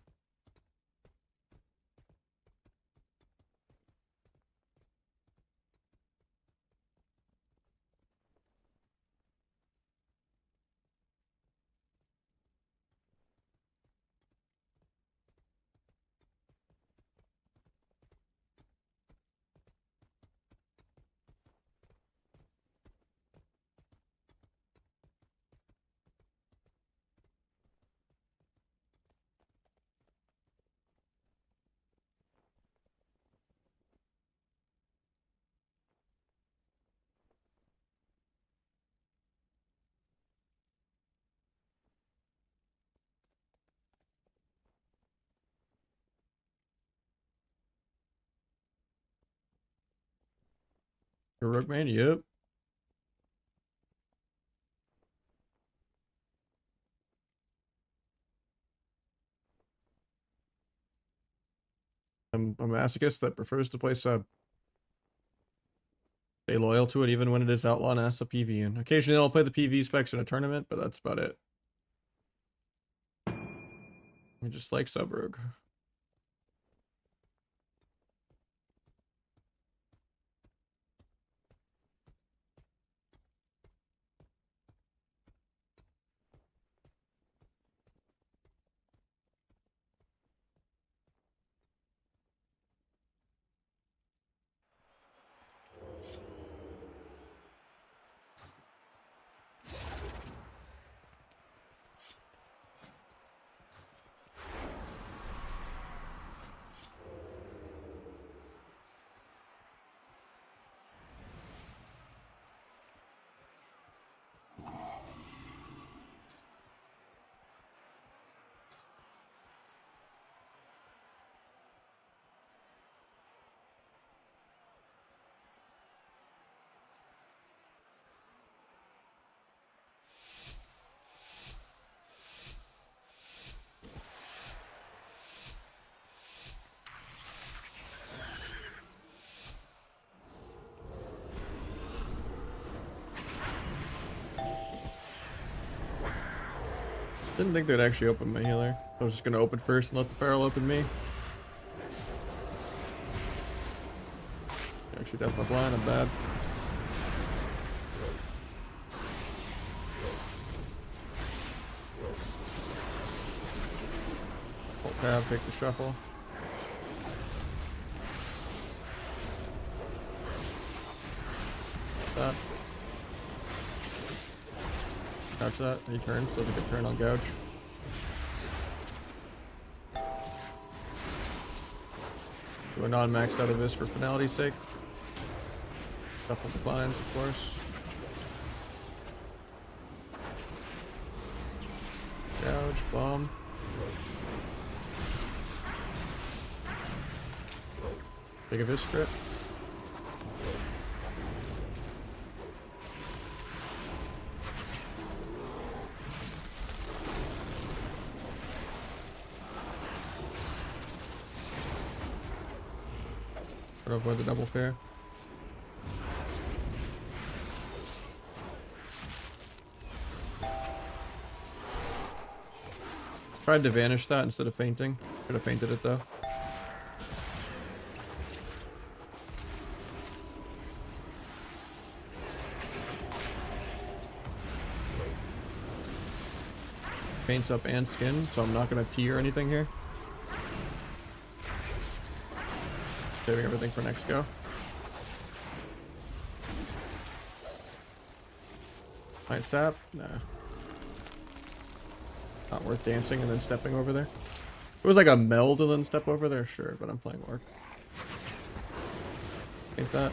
Your rogue man? Yep. I'm a masochist that prefers to play sub. Stay loyal to it even when it is outlaw and ASA PV. And occasionally I'll play the PV specs in a tournament, but that's about it. I just like sub rogue. Didn't think they'd actually open my healer. I was just gonna open first and let the barrel open me. Actually, that's my blind. I'm bad. Hold tab, take the shuffle. That. Gouge that. He turns, so we can turn on gouge. Do a non-maxed out of this for finality's sake. Couple declines, of course. Gouge, bomb. Take a vis strip. Try to avoid the double fair. Tried to vanish that instead of fainting. Could have fainted it though. Paints up and skin, so I'm not gonna T or anything here. Saving everything for next go. Might sap? Nah. Not worth dancing and then stepping over there. If it was like a meld and then step over there, sure, but I'm playing orc. Ain't that?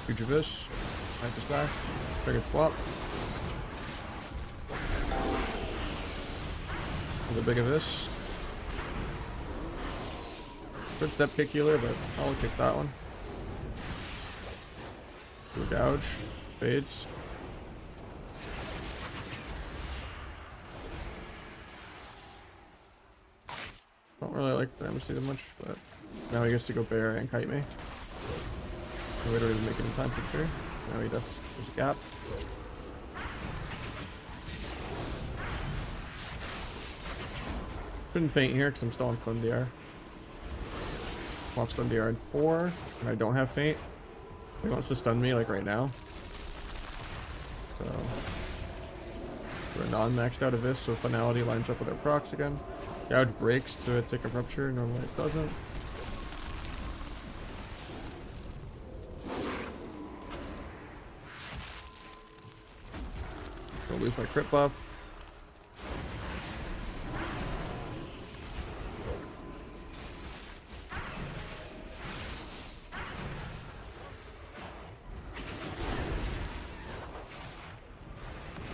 Future Fish. Might just die. Triggered swap. With a big of this. Good step kick healer, but I'll kick that one. Do a gouge. Fades. Don't really like the MC that much, but now he gets to go bear and kite me. We don't even make any time for sure. Now he does. There's a gap. Couldn't faint here because I'm still on stun DR. Walk stun DR in 4, and I don't have faint. He wants to stun me like right now. So we're non-maxed out of this, so finality lines up with our procs again. Gouge breaks to take a rupture, normally it doesn't. I'll lose my crit buff.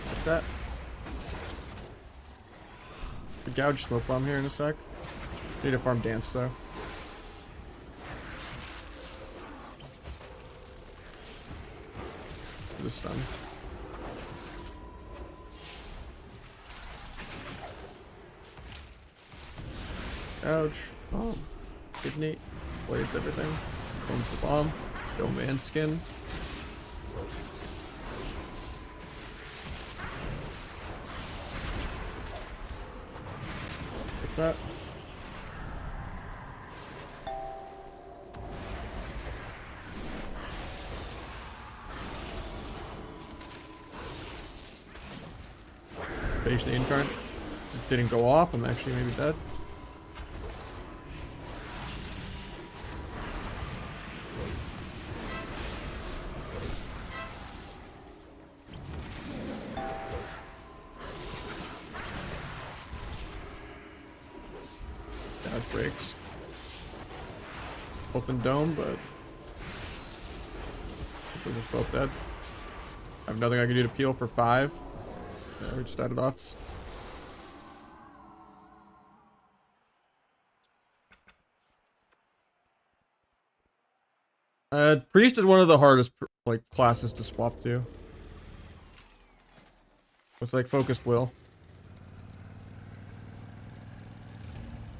Like that. The gouge smoke bomb here in a sec. Need to farm dance though. The stun. Gouge, bomb, kidney, blades everything. Comes the bomb, dome and skin. Take that. Finish the incarn. It didn't go off, I'm actually maybe dead. Dodge breaks. Open dome, but we're just both dead. I have nothing I can do to peel for 5. Yeah, we just added dots. Priest is one of the hardest like classes to swap to. With like focused will.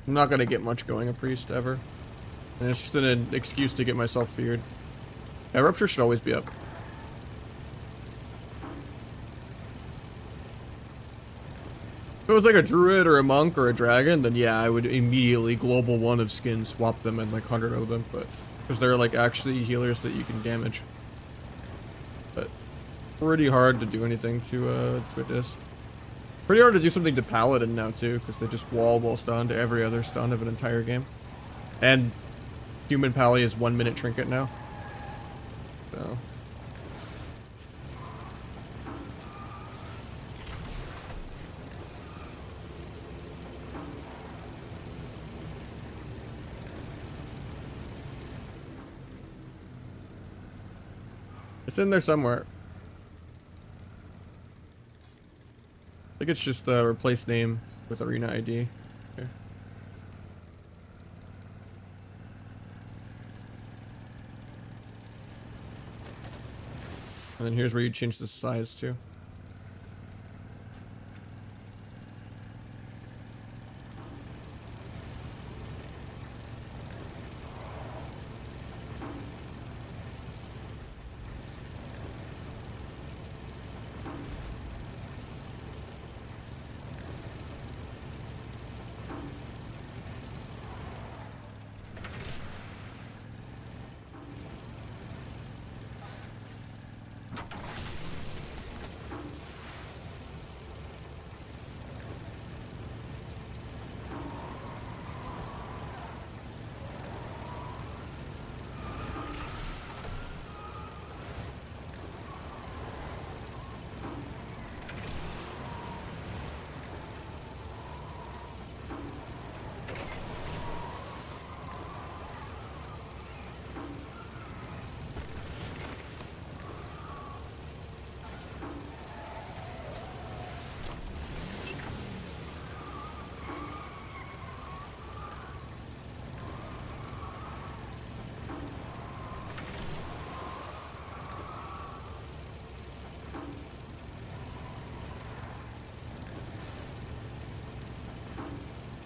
I'm not gonna get much going a priest ever. And it's just an excuse to get myself feared. Yeah, rupture should always be up. If it was like a druid or a monk or a dragon, then yeah, I would immediately global one of skins, swap them and like 100 of them, but because they're like actually healers that you can damage. But pretty hard to do anything to this. Pretty hard to do something to paladin now too, because they just wall stun to every other stun of an entire game. And human pally is 1 minute trinket now. So it's in there somewhere. I think it's just the replace name with arena ID. Okay. And then here's where you change the size to.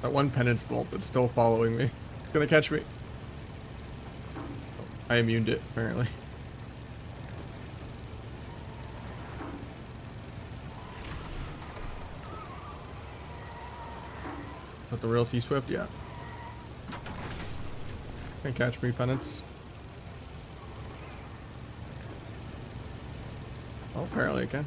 That one penance bolt that's still following me. It's gonna catch me. I immuned it, apparently. With the real T-Swift, yeah. Can't catch me, penance. Oh, apparently I can.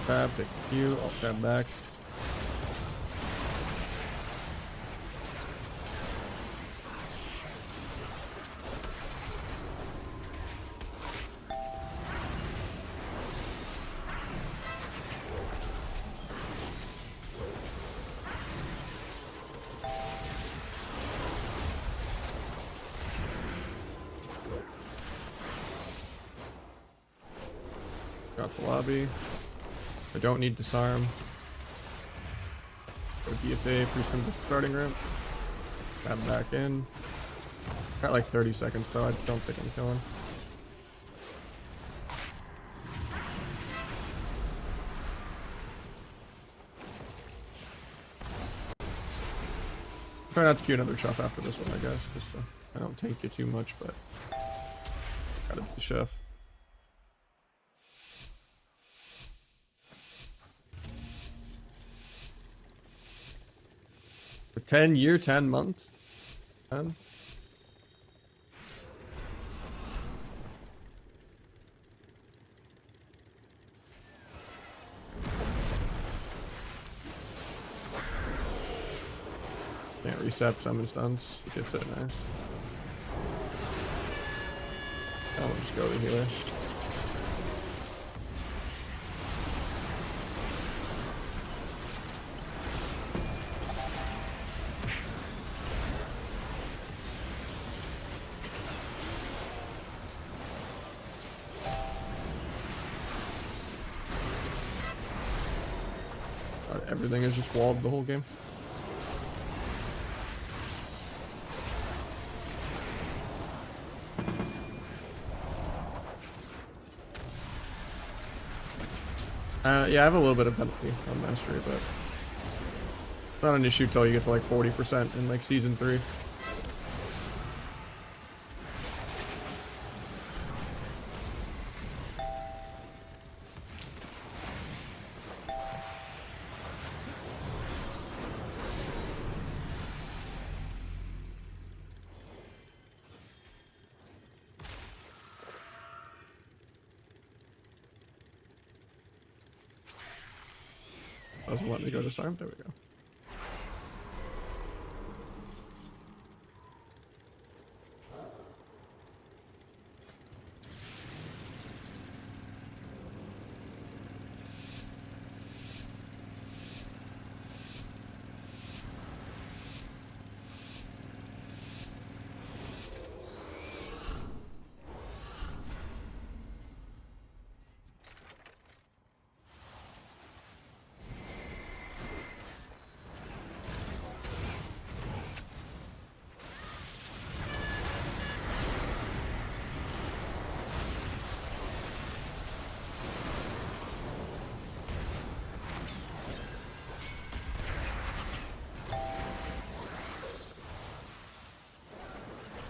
Tab, take a Q, I'll tab back. Got the lobby. I don't need disarm. Go DFA, precinct the starting room. Tab back in. Got like 30 seconds though, I don't think I'm killing. Try not to queue another chef after this one, I guess, just so I don't tank you too much, but gotta be the chef. For 10 year, 10 months? 10? Can't reset summon stuns. He gets it nice. I'll just go to healer. Everything is just walled the whole game. Yeah, I have a little bit of penalty on mastery, but it's not an issue till you get to like 40% in like season 3. Doesn't let me go disarm. There we go.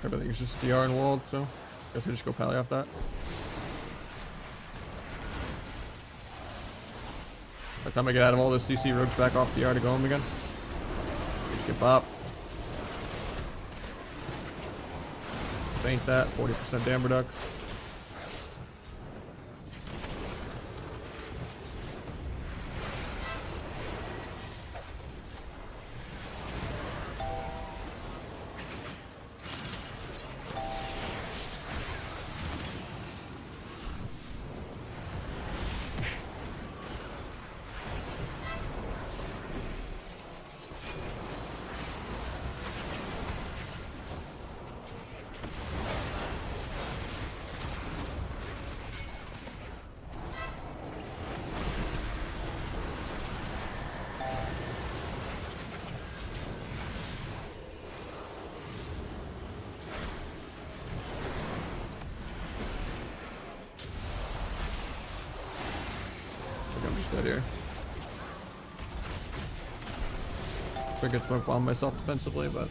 Everything's just DR and walled, so guess I just go pally off that. By the time I get out of all this CC, rogues back off DR to go home again. Just get pop. Ain't that 40% damn reduct. I'm just dead here. I could smoke bomb myself defensively, but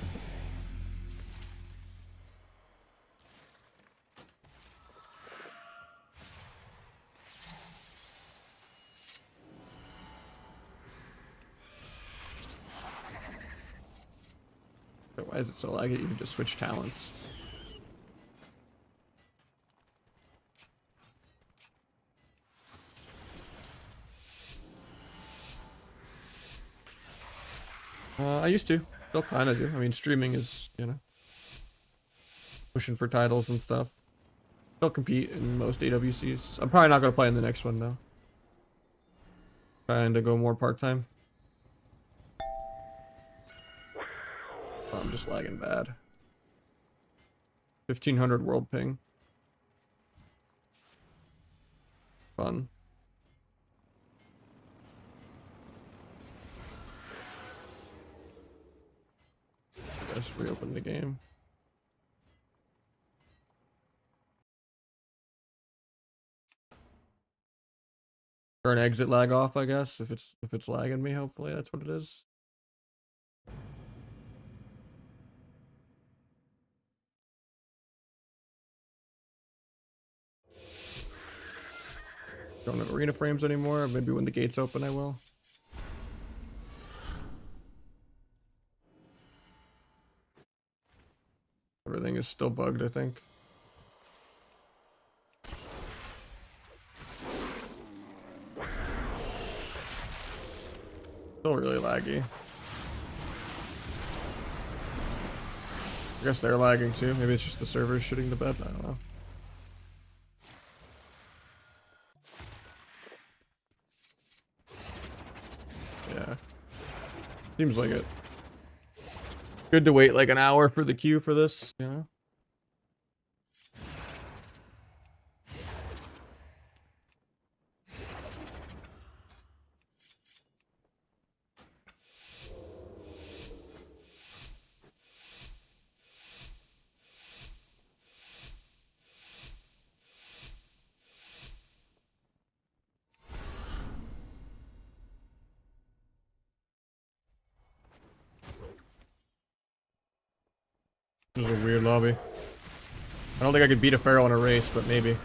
why is it so laggy? You can just switch talents. I used to. Still kind of do. I mean, streaming is, pushing for titles and stuff. Still compete in most AWCs. I'm probably not going to play in the next one, though. Trying to go more part-time. Oh, I'm just lagging bad. 1500 world ping. Fun. Just reopen the game. Turn exit lag off, I guess. If it's lagging me, hopefully that's what it is. Don't have arena frames anymore. Maybe when the gates open I will. Everything is still bugged, I think. Still really laggy. I guess they're lagging too. Maybe it's just the servers shitting the bed. I don't know. Yeah. Seems like it. Good to wait like an hour for the queue for this, you know? This is a weird lobby. I don't think I could beat a feral in a race, but maybe.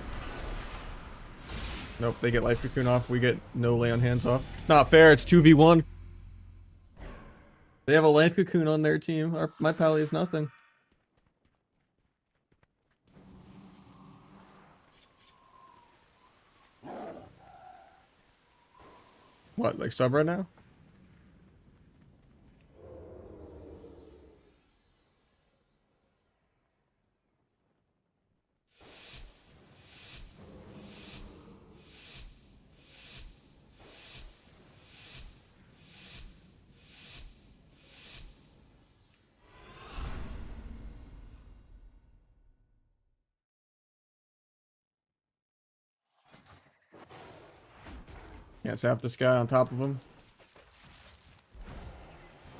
Nope, they get life cocoon off. We get no lay on hands off. It's not fair. It's 2v1. They have a life cocoon on their team. My pally is nothing. What, like sub right now? Can't sap this guy on top of him.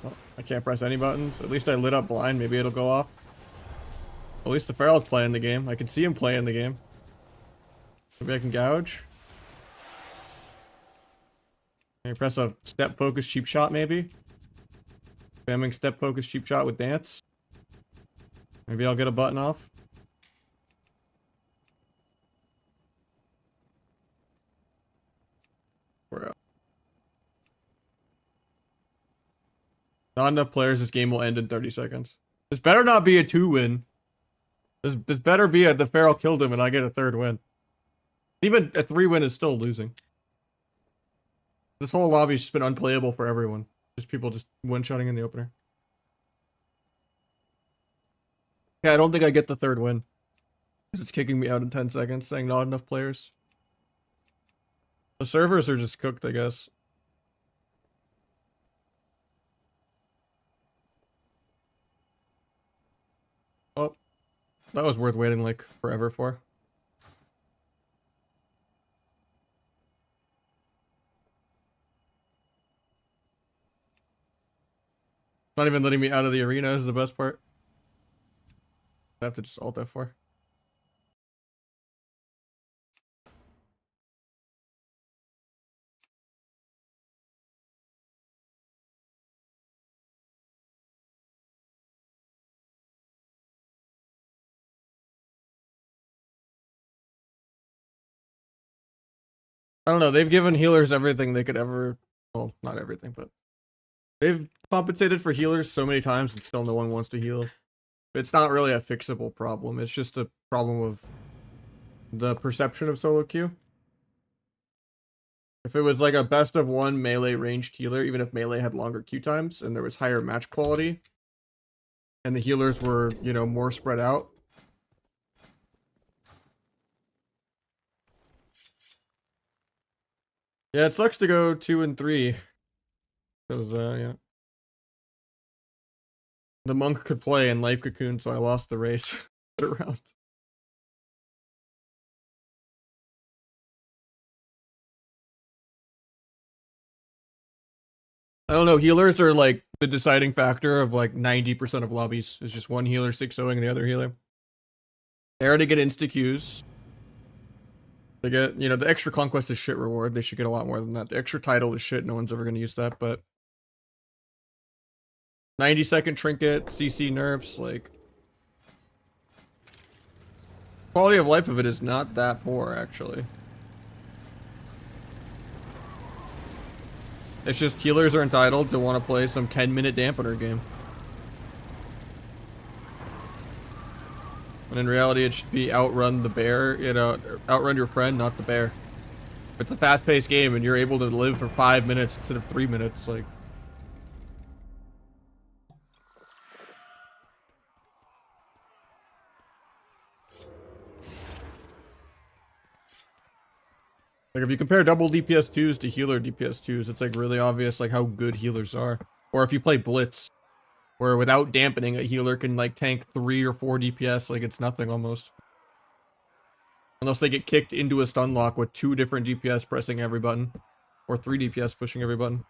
Oh, I can't press any buttons. At least I lit up blind. Maybe it'll go off. At least the feral's playing the game. I can see him playing the game. Maybe I can gouge. Can I press a step focus cheap shot maybe? Spamming step focus cheap shot with dance. Maybe I'll get a button off. We're out. Not enough players. This game will end in 30 seconds. This better not be a 2-win. This better be the feral killed him and I get a 3rd win. Even a 3-win is still losing. This whole lobby's just been unplayable for everyone. Just people just one-shotting in the opener. Yeah, I don't think I get the 3rd win. Because it's kicking me out in 10 seconds, saying not enough players. The servers are just cooked, I guess. Oh, that was worth waiting like forever for. Not even letting me out of the arena is the best part. I have to just alt F4. I don't know, they've given healers everything they could ever, well, not everything, but they've compensated for healers so many times and still no one wants to heal. It's not really a fixable problem, it's just a problem of the perception of solo queue. If it was like a best of one melee ranged healer, even if melee had longer Q times and there was higher match quality, and the healers were, you know, more spread out. Yeah, it sucks to go 2 and 3. Because, yeah. The monk could play and life cocoon, so I lost the race. Around. I don't know, healers are like the deciding factor of like 90% of lobbies. It's just one healer 6-0ing the other healer. They already get insta Qs. They get, you know, the extra conquest is shit reward. They should get a lot more than that. The extra title is shit. No one's ever going to use that, but 90-second trinket, CC nerfs, like quality of life of it is not that poor, actually. It's just healers are entitled to want to play some 10-minute dampener game. When in reality, it should be outrun the bear, you know, outrun your friend, not the bear. It's a fast-paced game, and you're able to live for 5 minutes instead of 3 minutes, like. Like, if you compare double DPS 2s to healer DPS 2s, it's like really obvious like how good healers are. Or if you play Blitz, where without dampening, a healer can like tank 3 or 4 DPS like it's nothing almost. Unless they get kicked into a stun lock with 2 different DPS pressing every button. Or 3 DPS pushing every button.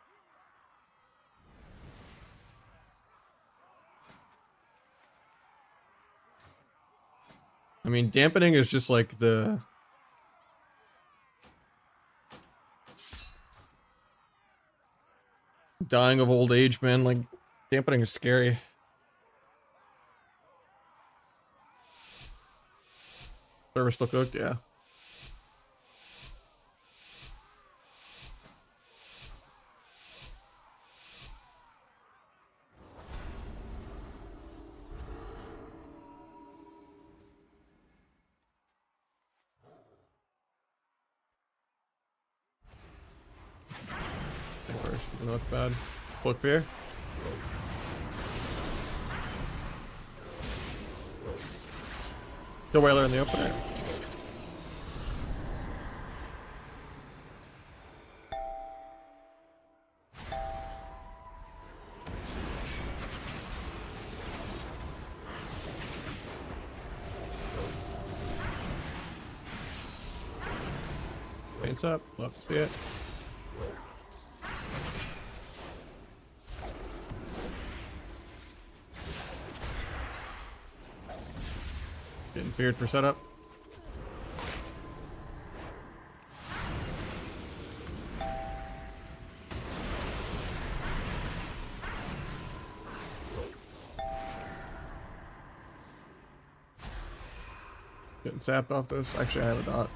I mean, dampening is just like the... dying of old age, man. Like, dampening is scary. Server still cooked, yeah. First, not bad. Flip here. Kill Whaler in the opener. Paints up. Love to see it. Getting feared for setup. Getting zapped off this. Actually, I have a dot.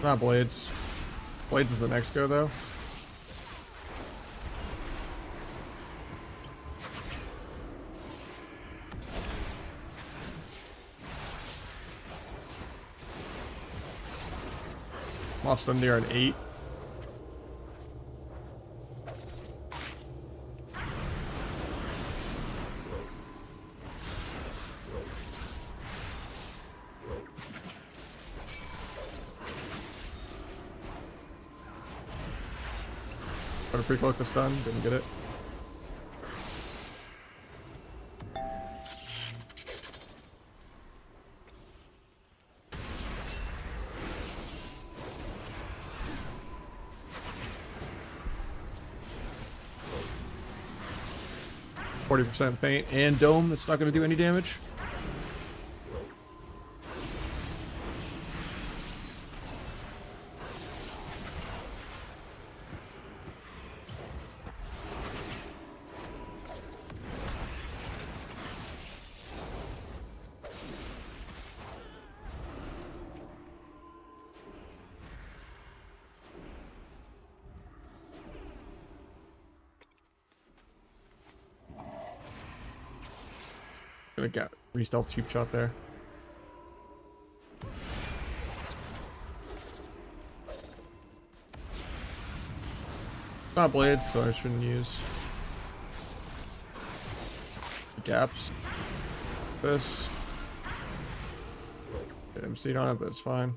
Not Blades. Blades is the next go, though. Lost them near an 8. Try to pre-cloak the stun, didn't get it. %, paint and dome. That's not going to do any damage. gonna get re-stealth cheap shot there. Not blades, so I shouldn't use gaps. This. Get him seat on it, but it's fine.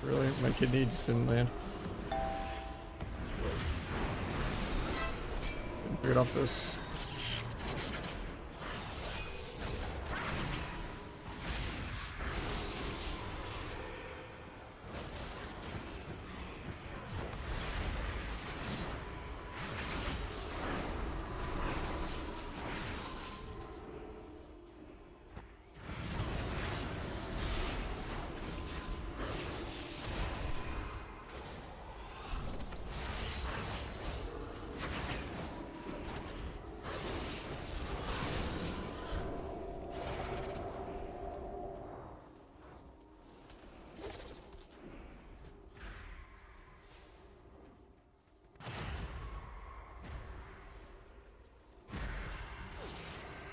Really? My kidney just didn't land. Didn't figure off this.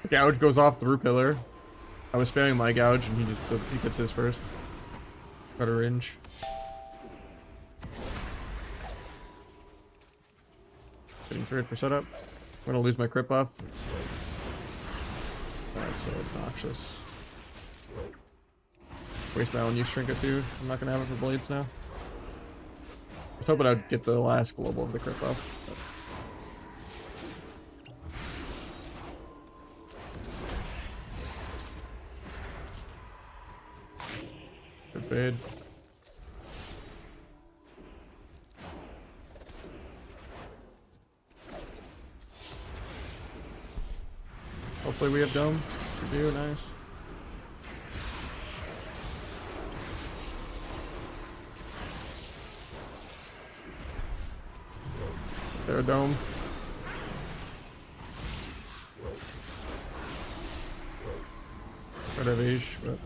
Gouge goes off through pillar. I was spamming my gouge and he gets his first. Got a range. Getting triggered for setup. I'm gonna lose my crit buff. That's so obnoxious. Waste my own use trinket too. I'm not gonna have it for blades now. I was hoping I'd get the last global of the crit buff. But... Good fade. Hopefully we have dome. We do, nice. There, dome. Red of Ish, but...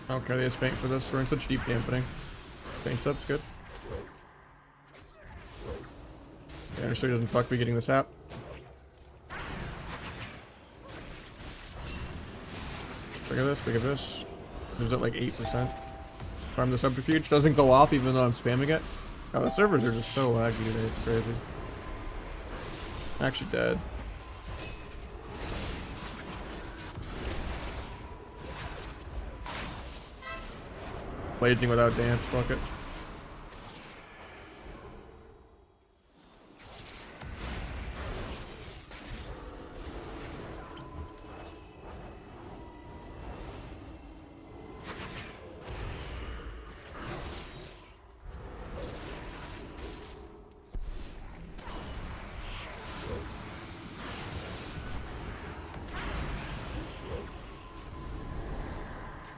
Okay, they have Spank for this. We're in such deep dampening. Spank's up's good. Yeah, I'm sure he doesn't fuck me getting this app. Look at this, look at this. It was at like 8%. Farm the subterfuge doesn't go off even though I'm spamming it. Oh, the servers are just so laggy today, it's crazy. I'm actually dead. Blazing without dance, fuck it.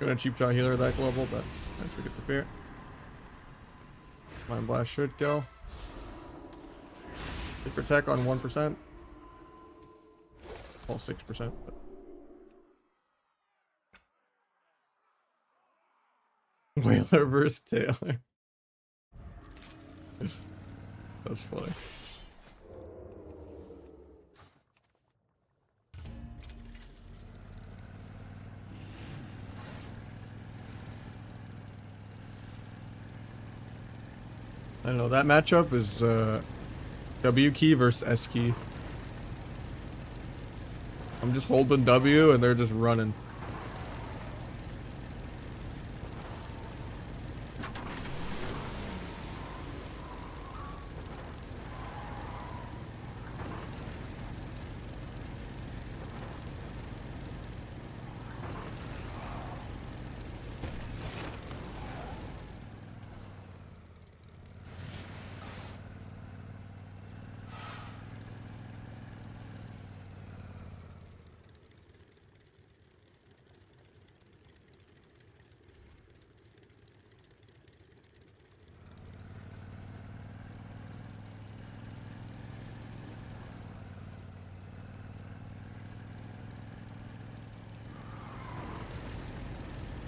Gonna cheap shot healer at that global, but as we get prepared. Mind blast should go. Take protect on 1%. Well, 6%. But... Whaler versus Taylor. That's funny. don't know. That matchup is W key versus S key. I'm just holding W and they're just running.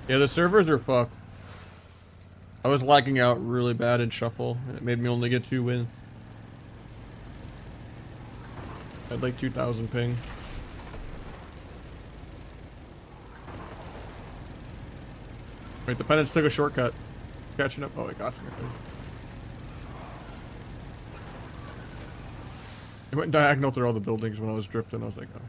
Yeah, the servers are fucked. I was lagging out really bad in Shuffle, and it made me only get 2 wins. I had like 2,000 ping. Wait, the penance took a shortcut. Catching up. Oh, it got me. It went diagonal through all the buildings when I was drifting. I was like, oh.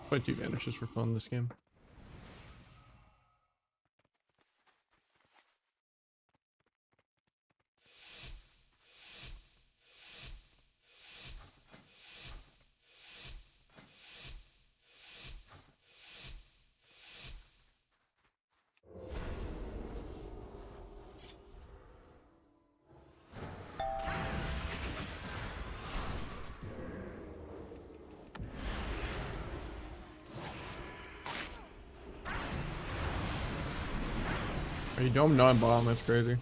Play 2 vanishes for fun this game. Are you dome non-bomb? That's crazy.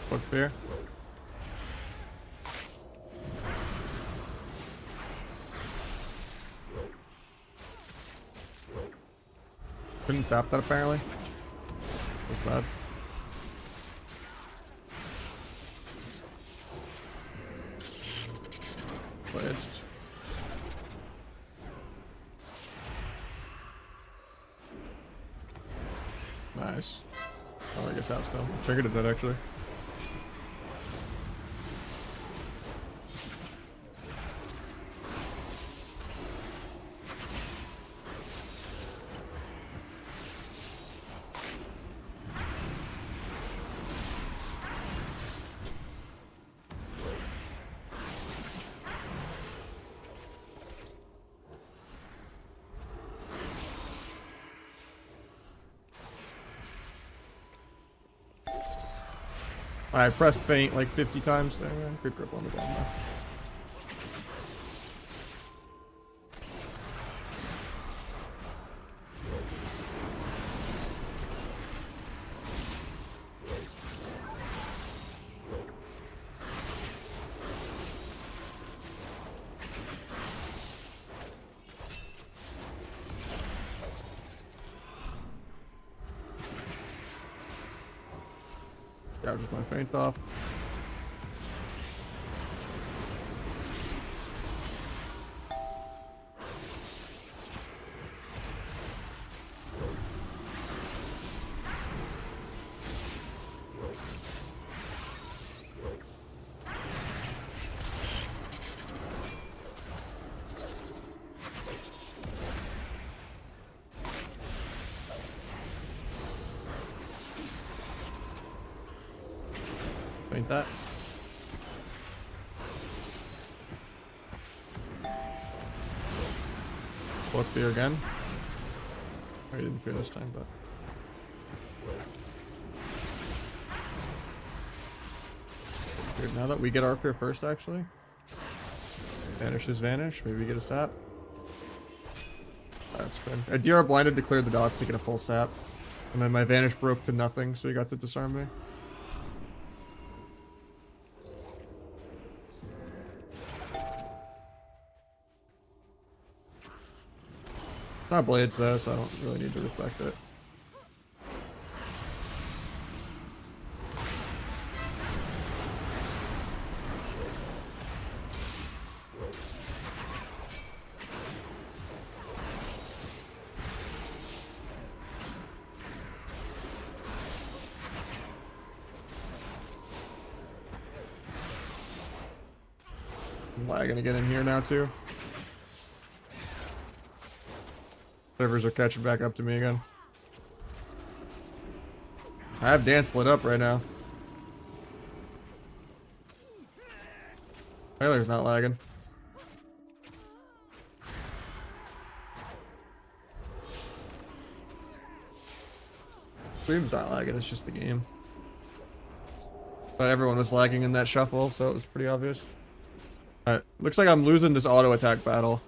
Fuck fair. Couldn't zap that apparently. That's bad. Glitched. Nice. Oh, I guess that was still. Triggered it that actually. I pressed faint like 50 times there. Yeah, good grip on the bomb though. Gouges my faint off. Faint that. Book fear again. Oh, he didn't fear this time, but. Good, now that we get our fear first, actually. Vanishes vanish. Maybe we get a sap. That's good. I DR blinded to clear the dots to get a full sap. And then my vanish broke to nothing, so he got to disarm me. Not blades though, so I don't really need to reflect it. I'm lagging to get in here now too. Servers are catching back up to me again. I have dance lit up right now. Tyler's not lagging. Stream's not lagging, it's just the game. But everyone was lagging in that shuffle, so it was pretty obvious. Alright, looks like I'm losing this auto attack battle.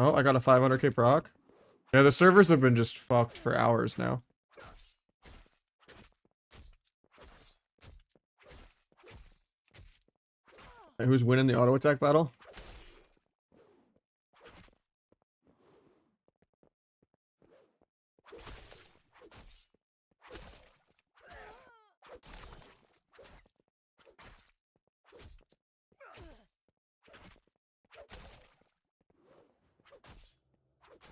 Oh, I got a 500k proc. Yeah, the servers have been just fucked for hours now. Hey, who's winning the auto attack battle?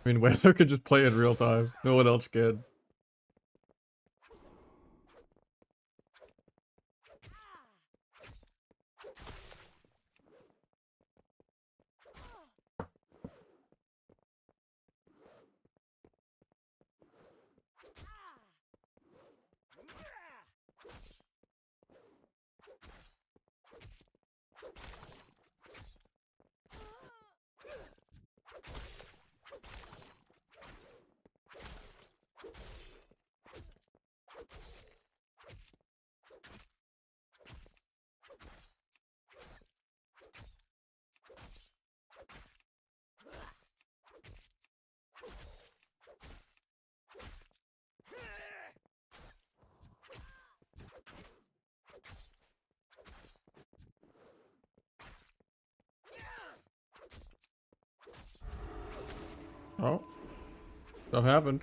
I mean, Weather could just play in real time. No one else can. Oh. Stuff happened.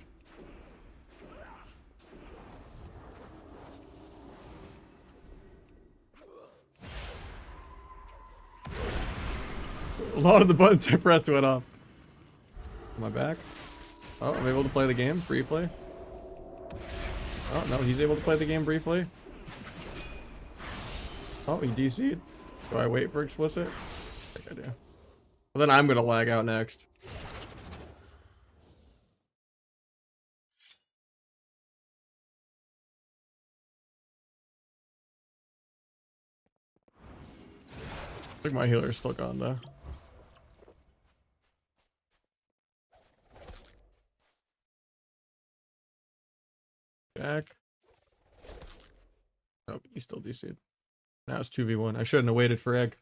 A lot of the buttons I pressed went off. Am I back? Oh, I'm able to play the game briefly. Oh, no, he's able to play the game briefly. Oh, he DC'd. Do I wait for explicit? I think I do. Well, then I'm gonna lag out next. I think my healer's still gone though. Jack. Oh, he still DC'd. Now it's 2v1. I shouldn't have waited for egg.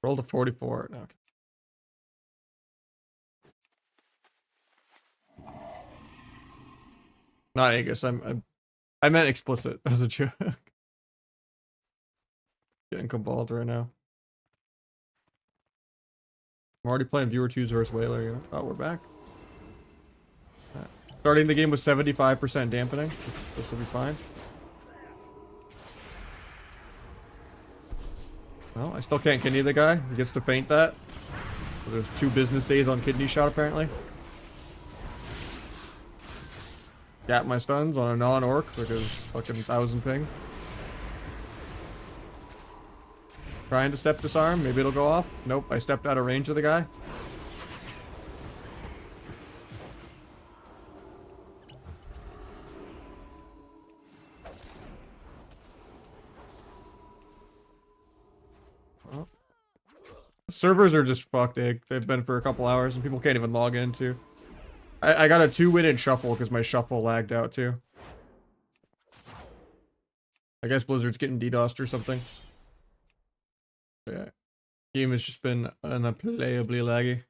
Rolled a 44. No. Not Aegis. I'm I meant explicit as a joke. Getting caballed right now. I'm already playing viewer 2s versus Whaler. You know? Oh, we're back. Starting the game with 75% dampening. This will be fine. Well, I still can't kidney the guy. He gets to feint that. So there's 2 business days on kidney shot, apparently. Gap my stuns on a non-orc because fucking 1000 ping. Trying to step disarm. Maybe it'll go off. Nope, I stepped out of range of the guy. Well, servers are just fucked, They've been for a couple hours and people can't even log in too. I got a 2-win shuffle because my shuffle lagged out too. I guess Blizzard's getting DDoSed or something. Yeah. Game has just been unplayably laggy.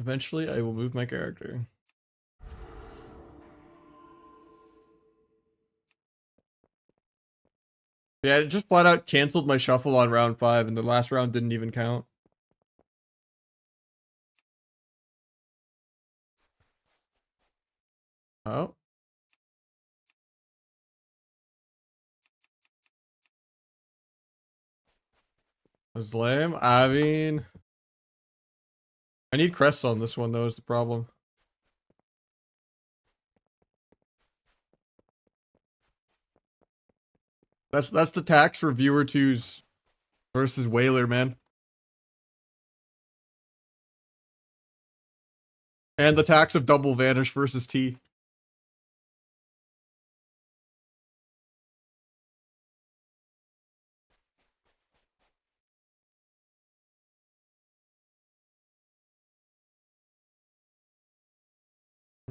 Eventually, I will move my character. Yeah, it just flat out canceled my shuffle on round 5, and the last round didn't even count. Oh. That's lame. I mean... I need crests on this one, though, is the problem. That's the tax for viewer 2s versus Whaler, man. And the tax of double vanish versus T.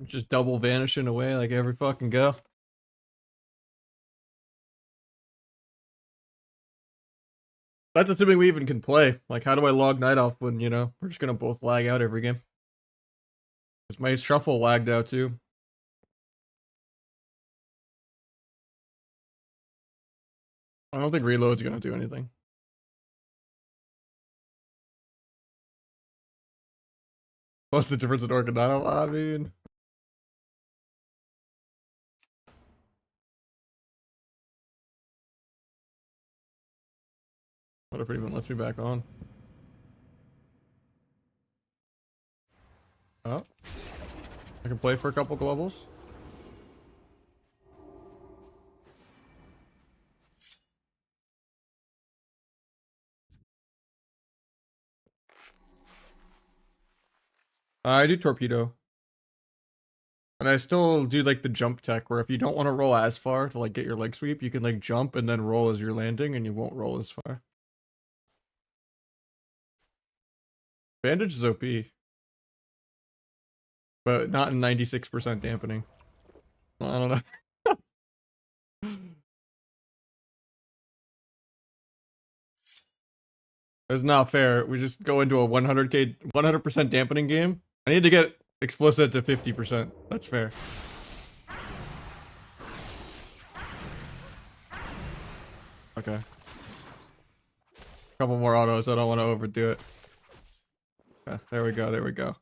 Just double vanishing away like every fucking go. That's assuming we even can play. Like, how do I log night off when, you know, we're just gonna both lag out every game? Because my shuffle lagged out too. I don't think reload's gonna do anything. What's the difference in orc and night off? I mean... What if it even lets me back on? Oh. I can play for a couple globals. I do torpedo. And I still do like the jump tech where if you don't want to roll as far to like get your leg sweep, you can like jump and then roll as you're landing and you won't roll as far. Bandage is OP. But not in 96% dampening. I don't know. It's not fair. We just go into a 100% dampening game. I need to get explicit to 50%. That's fair. Okay. Couple more autos. I don't want to overdo it. Okay, there we go. There we go.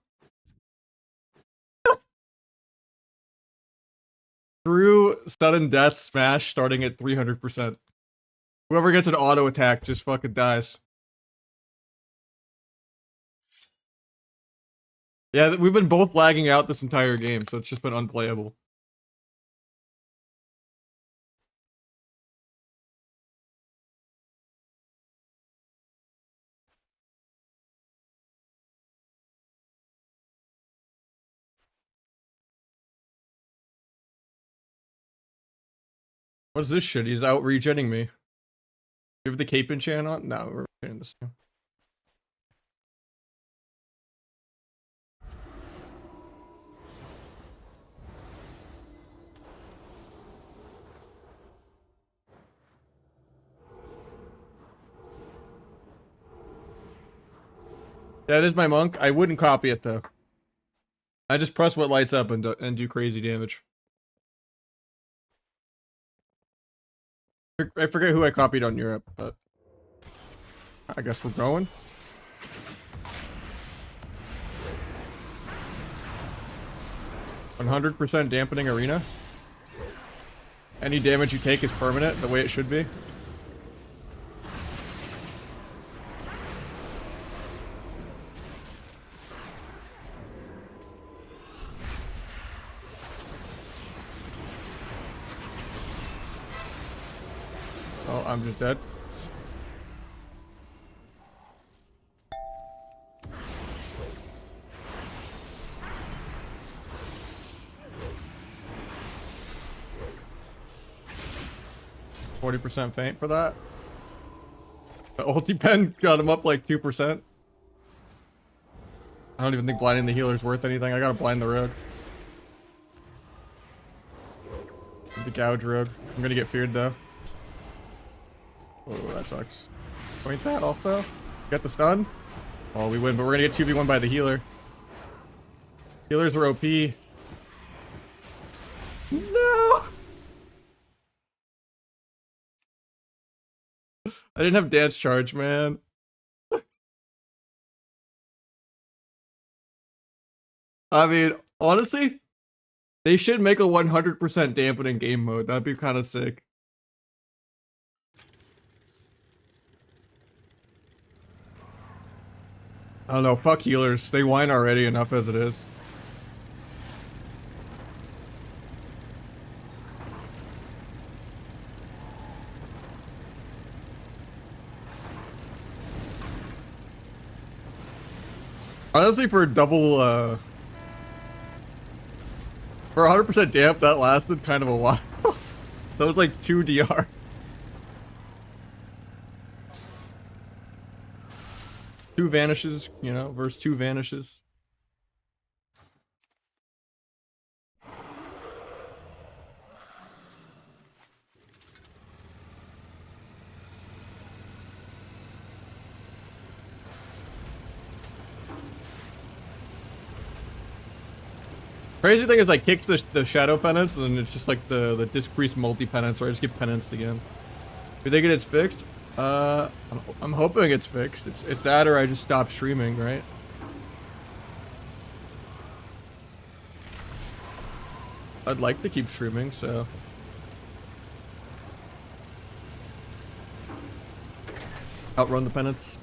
Through sudden death smash starting at 300%. Whoever gets an auto attack just fucking dies. Yeah, we've been both lagging out this entire game, so it's just been unplayable. What's this shit? He's out regenning me. You have the cape enchant on? No, we're regenning this game. That is my monk. I wouldn't copy it though. I just press what lights up and do crazy damage. I forget who I copied on Europe, but I guess we're going. "100% dampening arena. Any damage you take is permanent, the way it should be." Oh, I'm just dead. "40% faint for that." The ulti pen got him up like 2%. I don't even think blinding the healer's worth anything. I gotta blind the rogue. The gouge rogue. I'm gonna get feared though. Oh, that sucks. Point that also. Get the stun. Oh, we win, but we're gonna get 2v1 by the healer. Healers are OP. No! I didn't have dance charge, man. I mean, honestly, they should make a 100% dampening game mode. That'd be kind of sick. I don't know, fuck healers. They whine already enough as it is. Honestly, for double, for 100% damp, that lasted kind of a while. That was like 2 DR. Two vanishes, you know, versus 2 vanishes. Crazy thing is I kicked the shadow penance and it's just like the disc priest multi penance, or I just get penanced again. You think it's fixed? I'm hoping it's fixed. It's that or I just stopped streaming, right? I'd like to keep streaming, so. Outrun the penance.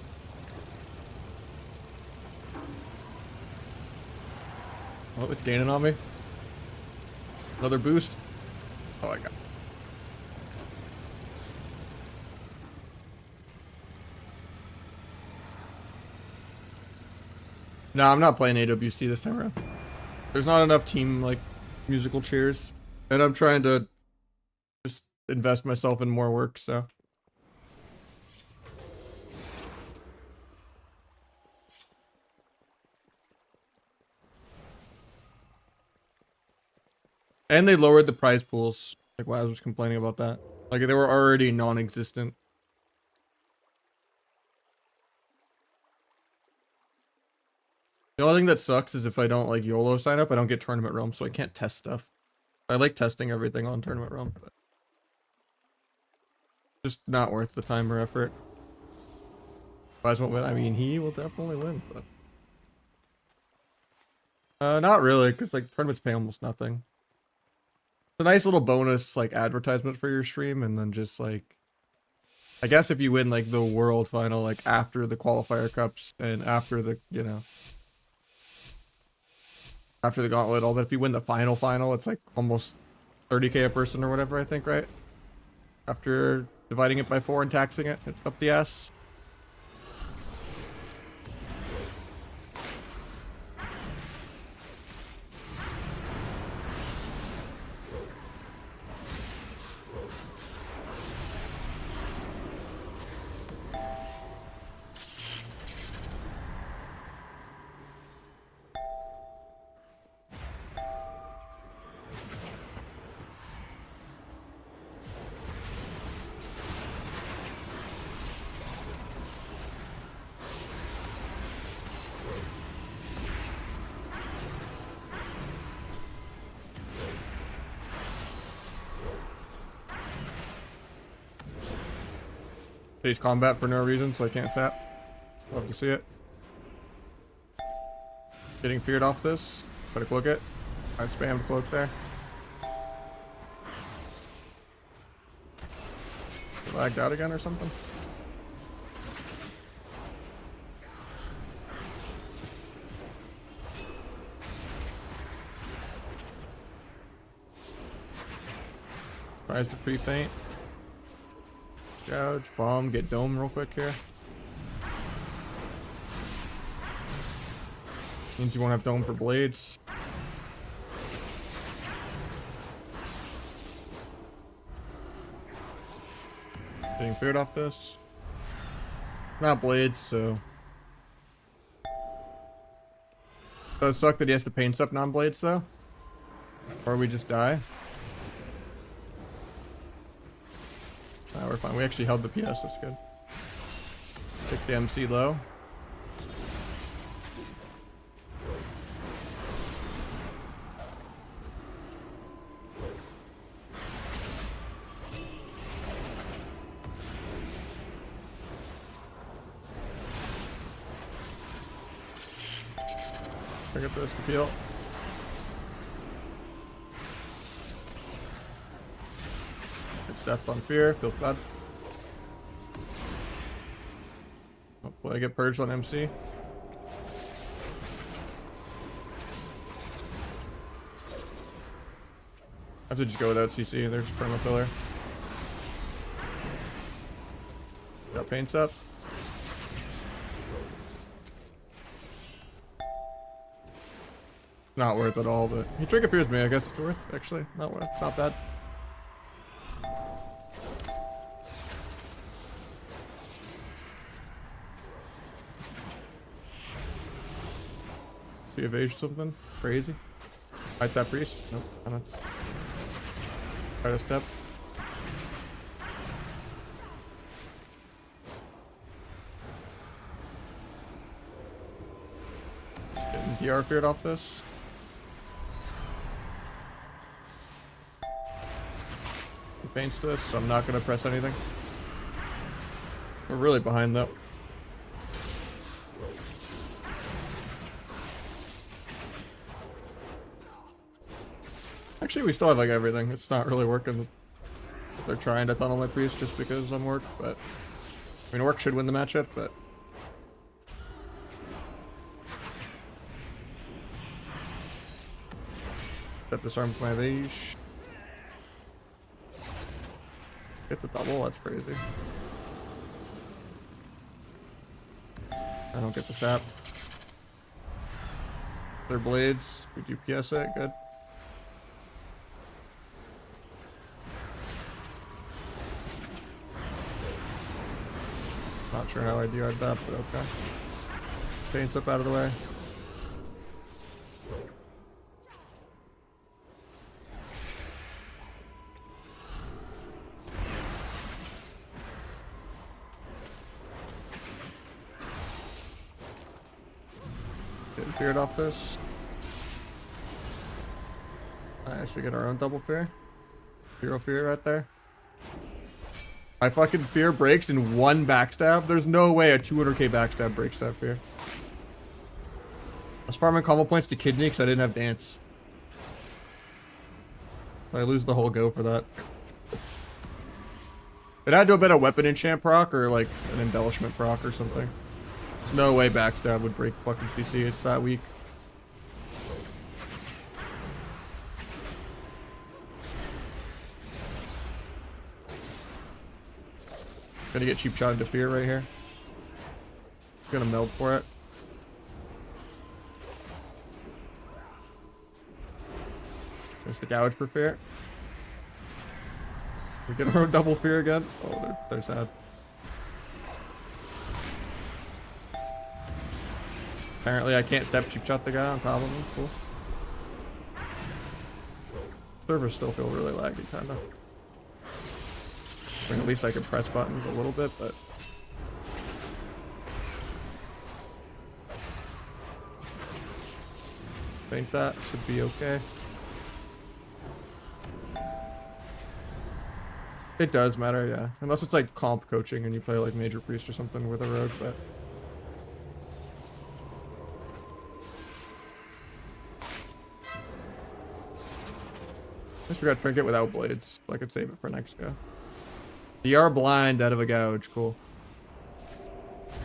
Oh, it's gaining on me. Another boost. Oh, I got it. No, I'm not playing AWC this time around. There's not enough team, like, musical chairs. And I'm trying to just invest myself in more work, so. And they lowered the prize pools. Like, Waz was complaining about that. Like, they were already non-existent. The only thing that sucks is if I don't, like, YOLO sign up, I don't get Tournament Realm, so I can't test stuff. I like testing everything on Tournament Realm, but just not worth the time or effort. Waz won't win. I mean, he will definitely win, but... not really, because, like, tournaments pay almost nothing. It's a nice little bonus, like, advertisement for your stream, and then just, like... I guess if you win, like, the World Final, like, after the Qualifier Cups, and after the, you know... After the Gauntlet, all that, if you win the final, it's, like, almost 30k a person or whatever, I think, right? After dividing it by 4 and taxing it, it's up the ass. Face combat for no reason, so I can't sap. Love to see it. Getting feared off this. Better cloak it. I spammed cloak there. Lagged out again or something? Tries to pre-faint. Gouge, bomb, get dome real quick here. Means you won't have dome for blades. Getting feared off this. Not blades, so. Does suck that he has to paint up non-blades though. Or we just die. Nah, we're fine. We actually held the PS, that's good. Take the MC low. Pick up this to peel. It's death on fear, feels bad. Hopefully I get purged on MC. I have to just go without CC, they're just perma filler. Got paints up. Not worth it all, but he trigger fears me, I guess it's worth, actually. Not worth, not bad. Be evasion something crazy. I'd tap priest. Nope, I don't. Try to step. Getting DR feared off this. He paints this, so I'm not gonna press anything. We're really behind though. Actually, we still have like everything. It's not really working. They're trying to tunnel my priest just because I'm work, but I mean, work should win the matchup, but that disarms my leash. Get the double. That's crazy. I don't get the sap. Their blades. We do PS it. Good. Not sure how I DR'd that, but okay. Paint up out of the way. Getting feared off this. Nice, we get our own double fear. Zero fear right there. My fucking fear breaks in one backstab. There's no way a 200k backstab breaks that fear. I was farming combo points to kidney because I didn't have dance. I lose the whole go for that. It had to have been a weapon enchant proc or like an embellishment proc or something. There's no way backstab would break fucking CC. It's that weak. Gonna get cheap shot into fear right here. Gonna meld for it. There's the gouge for fear. We get our own double fear again. Oh, they're sad. Apparently I can't step cheap shot the guy on top of him. Cool. Servers still feel really laggy, kinda. I mean, at least I can press buttons a little bit, but I think that should be okay. It does matter, yeah. Unless it's like comp coaching and you play like Major Priest or something with a rogue, but... I just forgot Trinket without blades, so I could save it for next go. DR blind out of a gouge, cool.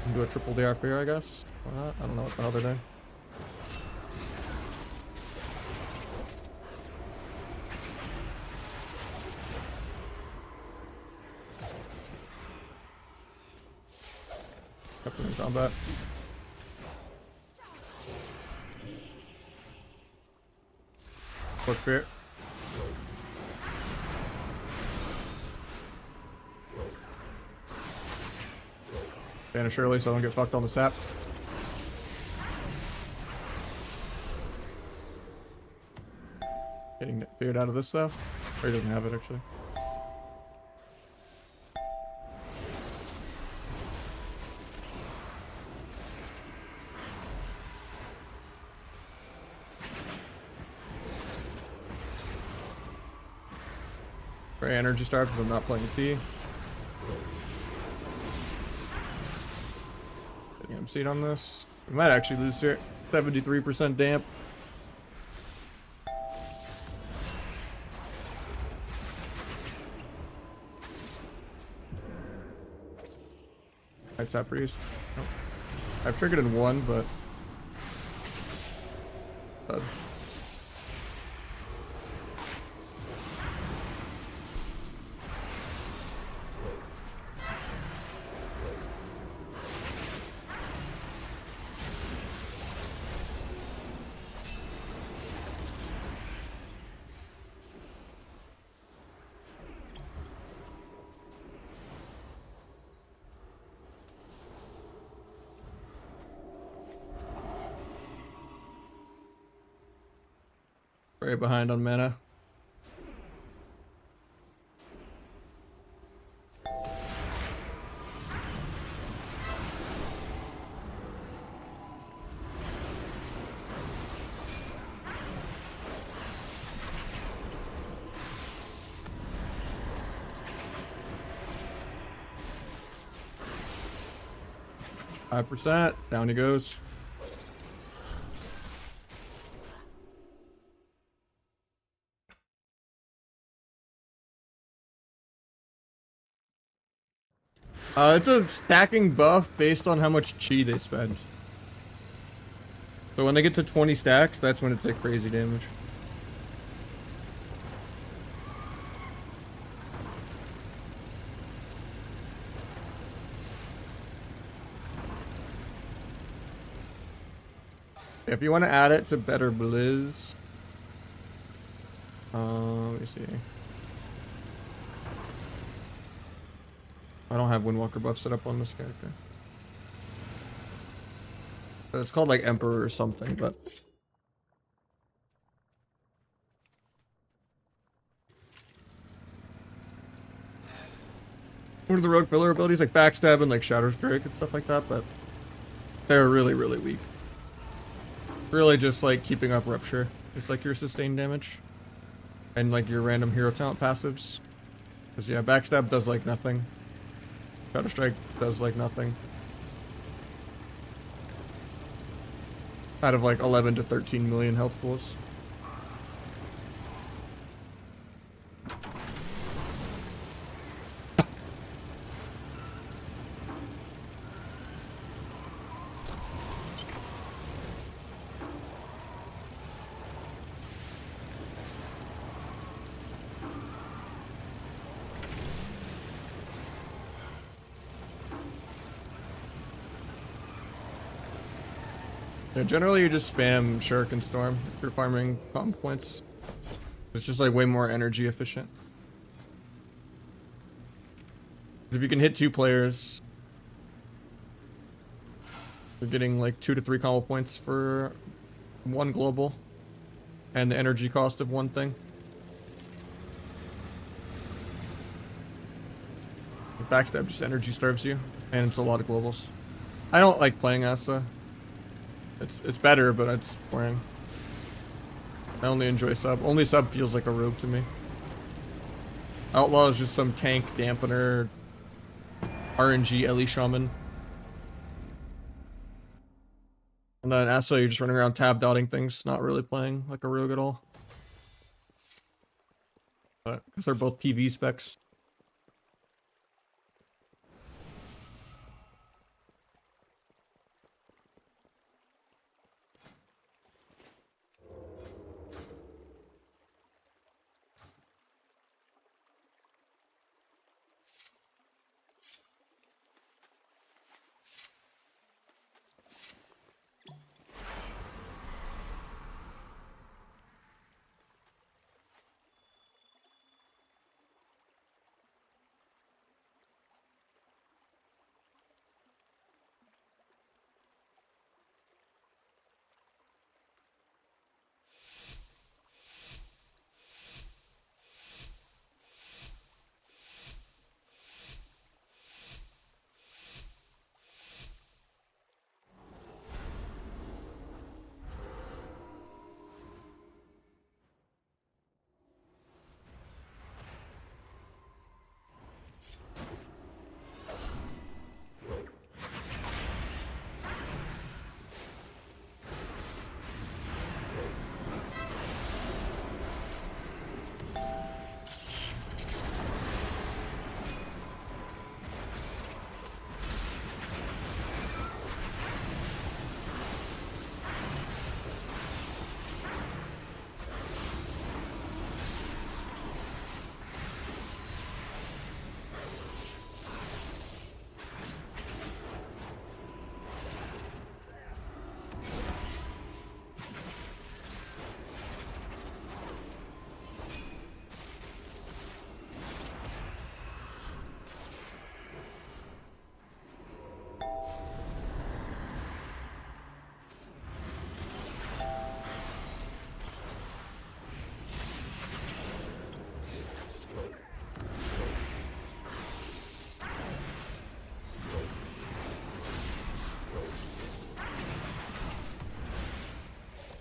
Can do a triple DR fear, I guess. Why not? I don't know what the hell they're doing. Kept in combat. Quick fear. Banish early so I don't get fucked on the sap. Getting feared out of this though. Or he doesn't have it actually. Very energy starved because I'm not playing a T. Getting him seed on this. We might actually lose here. 73% damp. Right side priest. Oh. I've triggered in one, but very behind on mana. %, down he goes. It's a stacking buff based on how much chi they spend. So when they get to 20 stacks, that's when it's like crazy damage. If you want to add it to better Blizz, let me see. I don't have Windwalker buff set up on this character. But it's called like Emperor or something, but... What are the rogue filler abilities? Like Backstab and like Shadow's Drake and stuff like that, but... They're really, really weak. Really just like keeping up Rupture. Just like your sustained damage. And like your random hero talent passives. Because yeah, Backstab does like nothing. Shadow Strike does like nothing. Out of like 11 to 13 million health pools. Yeah, generally you just spam Shuriken and Storm if you're farming comp points. It's just like way more energy efficient. If you can hit 2 players, you're getting like 2 to 3 combo points for 1 global. And the energy cost of 1 thing. Backstab just energy starves you, and it's a lot of globals. I don't like playing Asa. It's better, but it's boring. I only enjoy sub. Only sub feels like a rogue to me. Outlaw is just some tank dampener RNG Ellie shaman. And then Asa, you're just running around tab dotting things, not really playing like a rogue at all. But because they're both PV specs.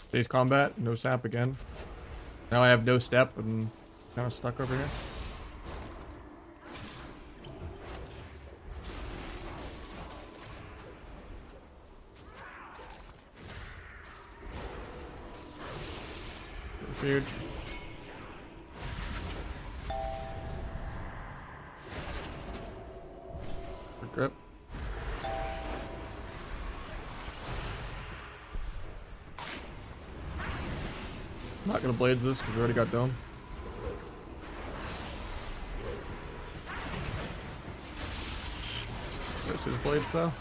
Stage combat, no sap again. Now I have no step and kind of stuck over here. Weird. For grip. Not gonna blades this because we already got dome. There's his blades though.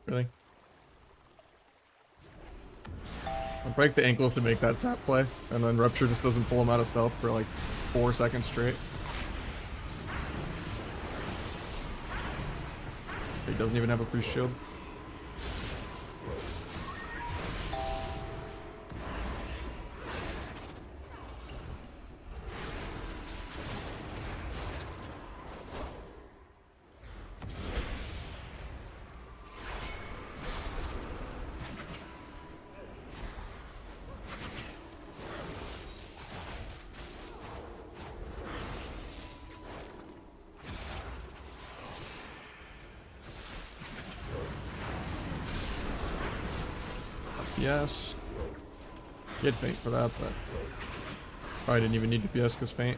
Really? I'll break the ankle to make that sap play, and then Rupture just doesn't pull him out of stealth for like 4 seconds straight. He doesn't even have a priest shield. DPS. Get faint for that, but probably didn't even need DPS because faint.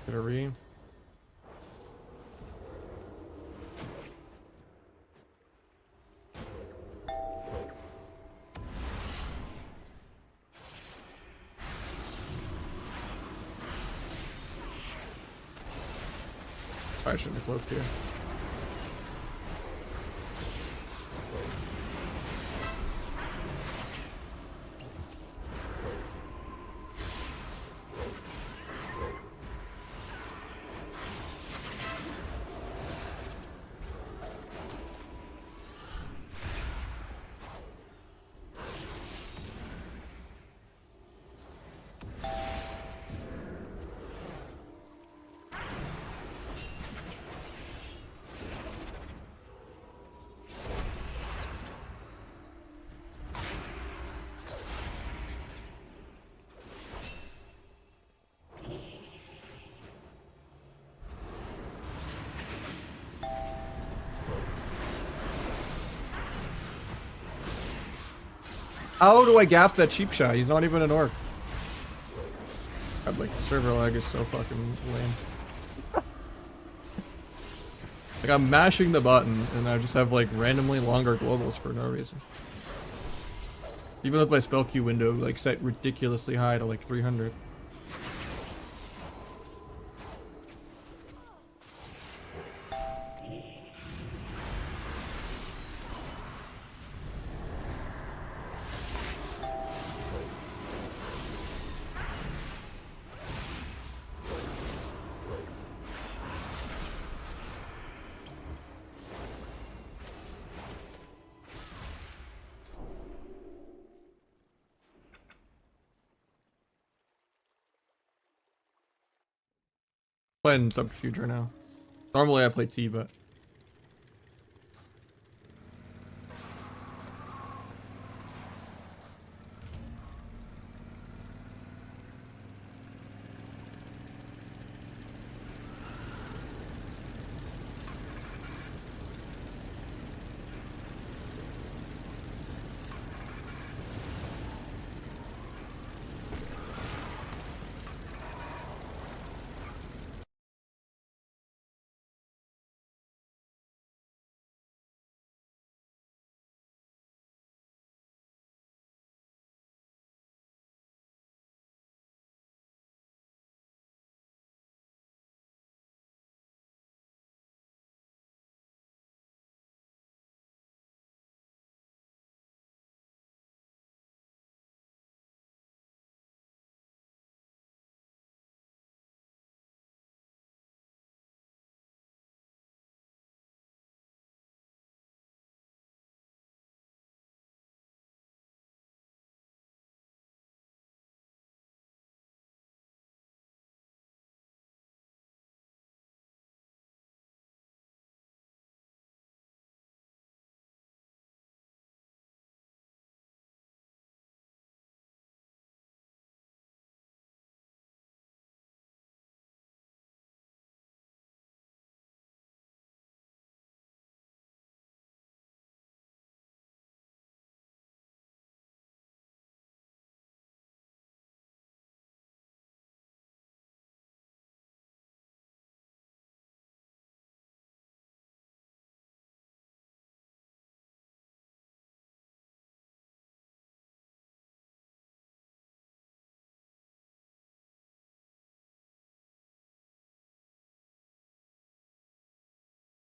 Get a re. I shouldn't have cloaked here. How do I gap that cheap shot? He's not even an orc. God, like, server lag is so fucking lame. Like, I'm mashing the button, and I just have, like, randomly longer globals for no reason. Even with my spell queue window, like, set ridiculously high to, like, 300. Playing subterfuge right now. Normally I play T, but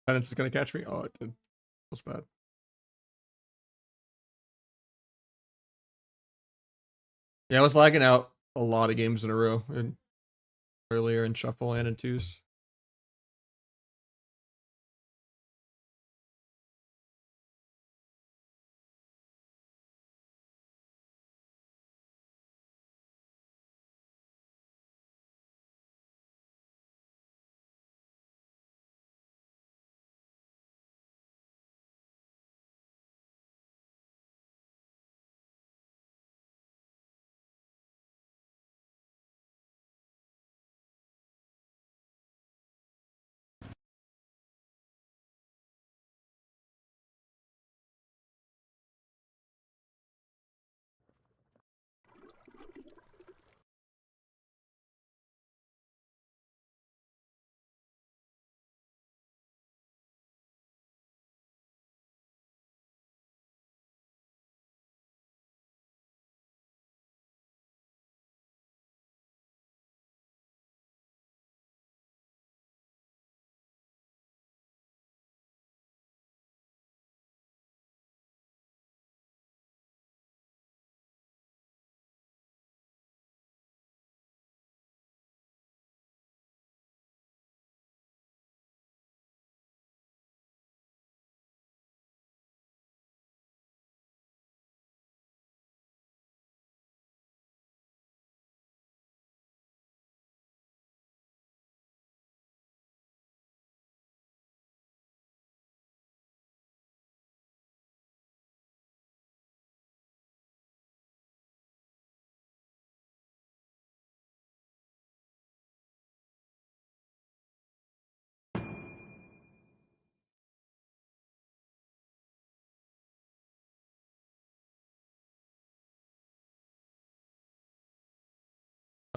Penance is gonna catch me. Oh, it did. Feels bad. Yeah, I was lagging out a lot of games in a row and earlier in shuffle and in twos.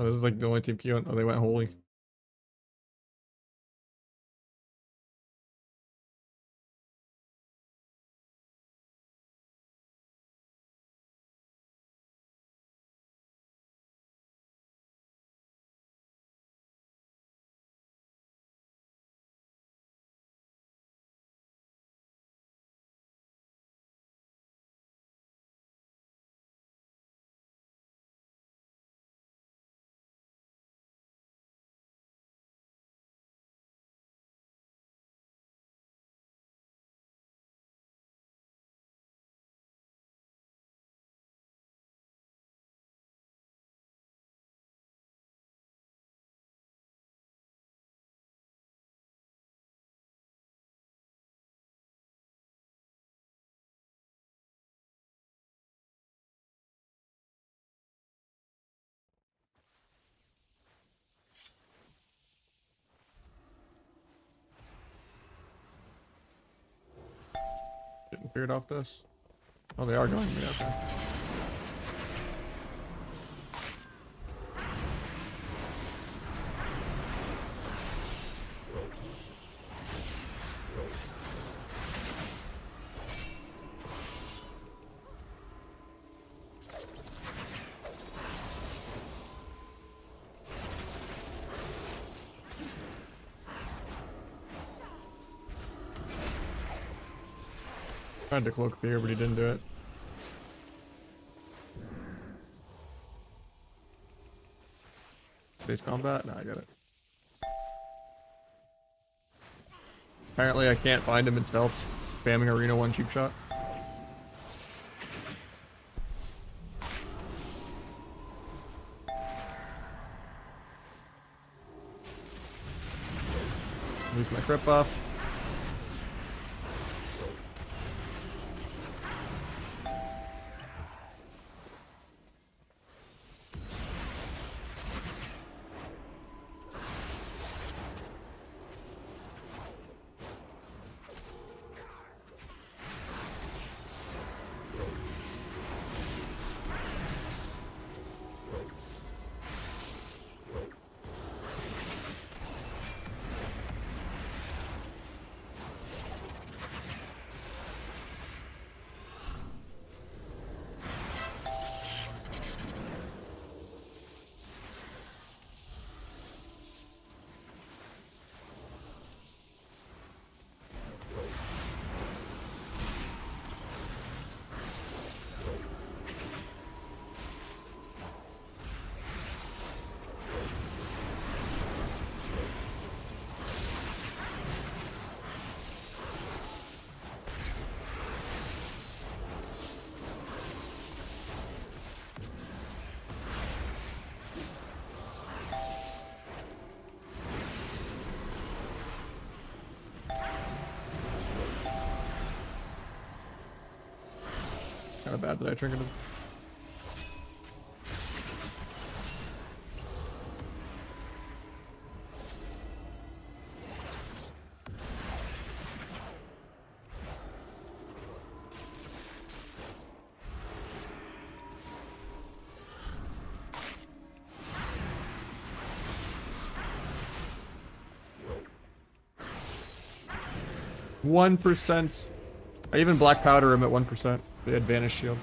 Oh, this is like the only team queuing. Oh, they went holy. Getting feared off this. Oh, they are going to me. Okay. Tried to cloak fear, but he didn't do it. Base combat? No, I got it. Apparently I can't find him in stealth. Spamming arena one cheap shot. Lose my crit buff. Kind of bad that I triggered him. %. I even black powder him at 1%. The advantage shield.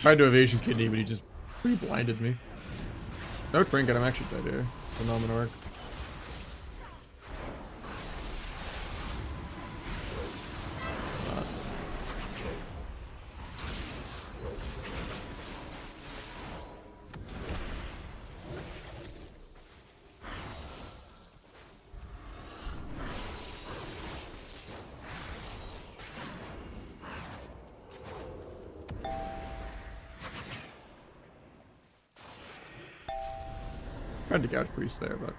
Tried to evasion kidney, but he just blinded me. No trinket, I'm actually dead here. Phenomenal arc. Tried to gouge priest there, but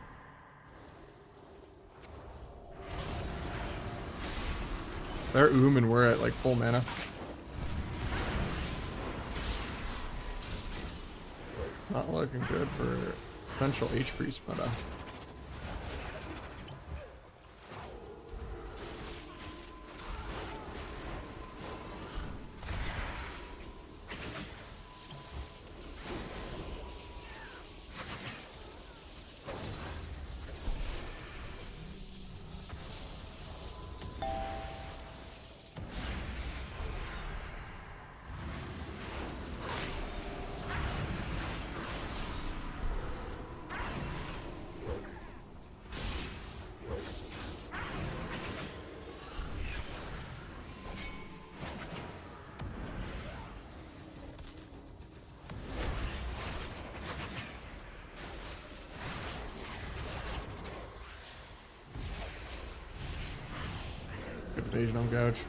they're and we're at like full mana. Not looking good for potential H priest meta. Good evasion on gouge.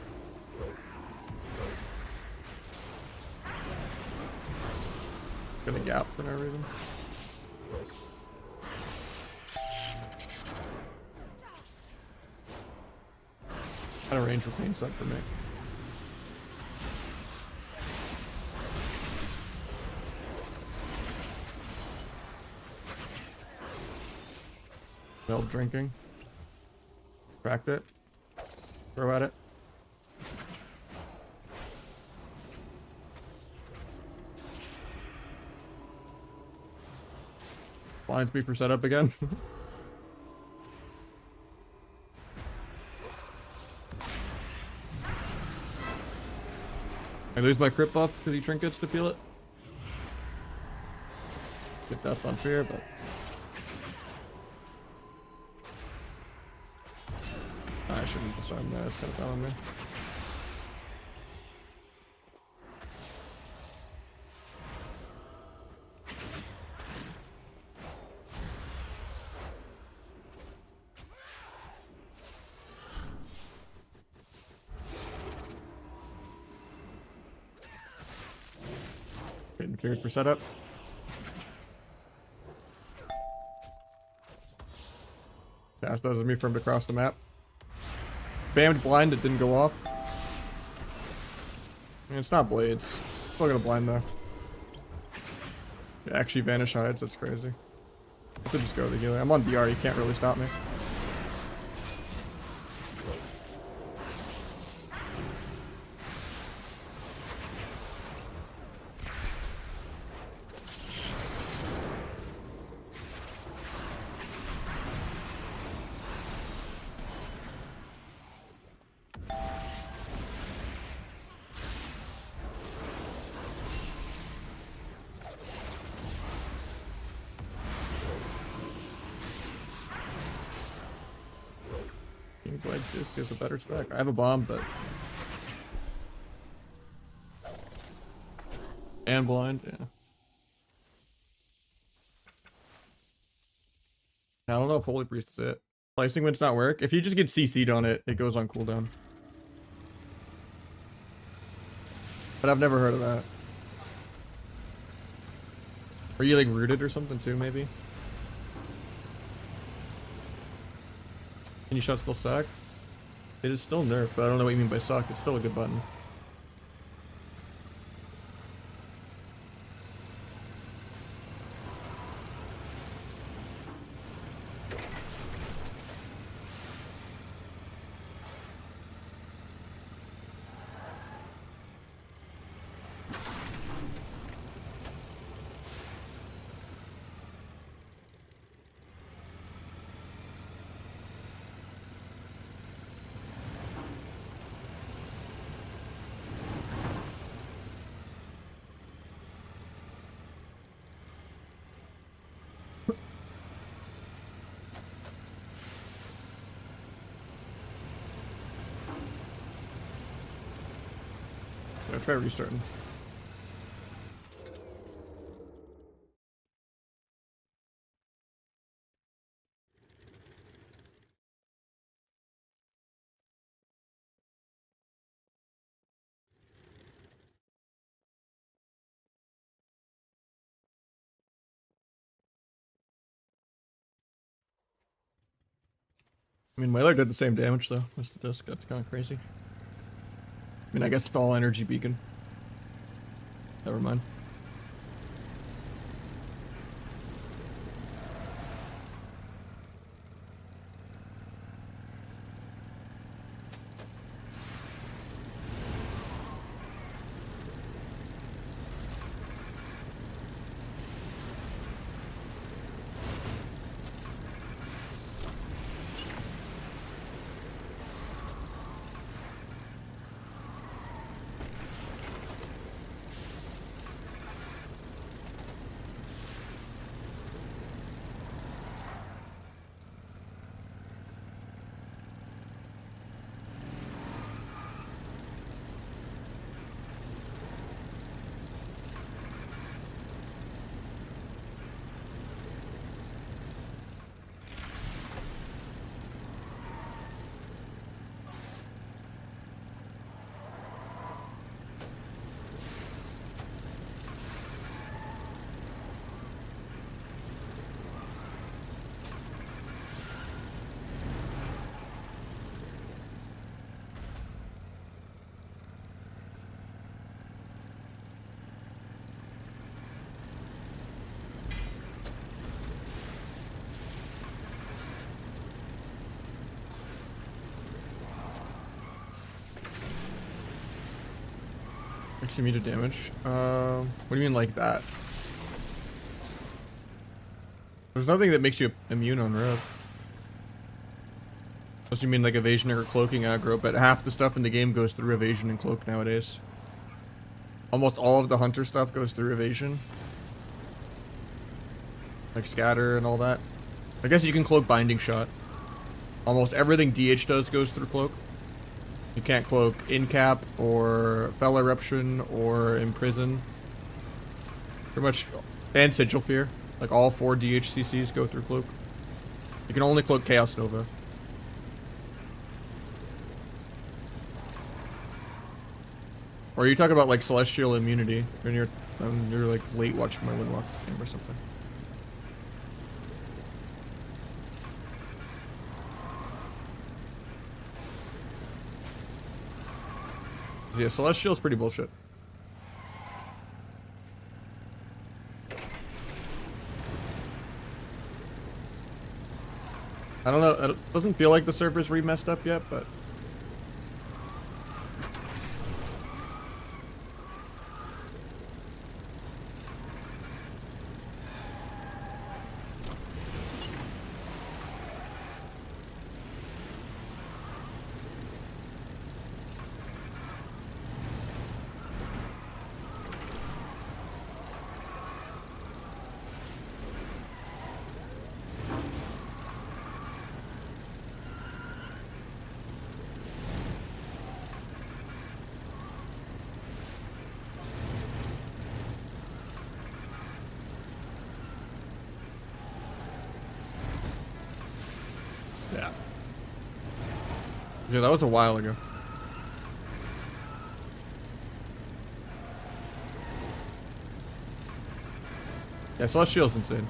Gonna gap for no reason. Out of range for pain suck for me. Milk drinking. Cracked it. Throw at it. Blind speed for setup again. I lose my crit buff because he trinkets to feel it. Get death on fear, but I shouldn't disarm that. It's kind of following me. Getting feared for setup. Dash doesn't me for him to cross the map. Bammed blind, it didn't go off. I mean, it's not blades. Still gonna blind though. It actually vanish hides, that's crazy. I could just go to the healer. I'm on DR, you can't really stop me. Like this gives a better spec. I have a bomb, but and blind, yeah. I don't know if Holy Priest is it. Slicing winds not work. If you just get CC'd on it, it goes on cooldown. But I've never heard of that. Are you like rooted or something too, maybe? Can you shot still suck? It is still nerfed, but I don't know what you mean by suck. It's still a good button. I'm gonna try restarting. I mean, Whaler did the same damage though as the disc. That's kind of crazy. I mean, I guess it's all energy beacon. Never mind. Extra meter damage. What do you mean like that? There's nothing that makes you immune on red. Unless you mean like evasion or cloaking aggro, but half the stuff in the game goes through evasion and cloak nowadays. Almost all of the hunter stuff goes through evasion. Like scatter and all that. I guess you can cloak binding shot. Almost everything DH does goes through cloak. You can't cloak incap or fell eruption or imprison. Pretty much, and sigil fear. Like all 4 DHCCs go through cloak. You can only cloak chaos nova. Or are you talking about like celestial immunity when you're like late watching my windwalk game or something? Yeah, celestial is pretty bullshit. I don't know. It doesn't feel like the server's re-messed up yet, but. Yeah, that was a while ago. Yeah, Celestial's insane.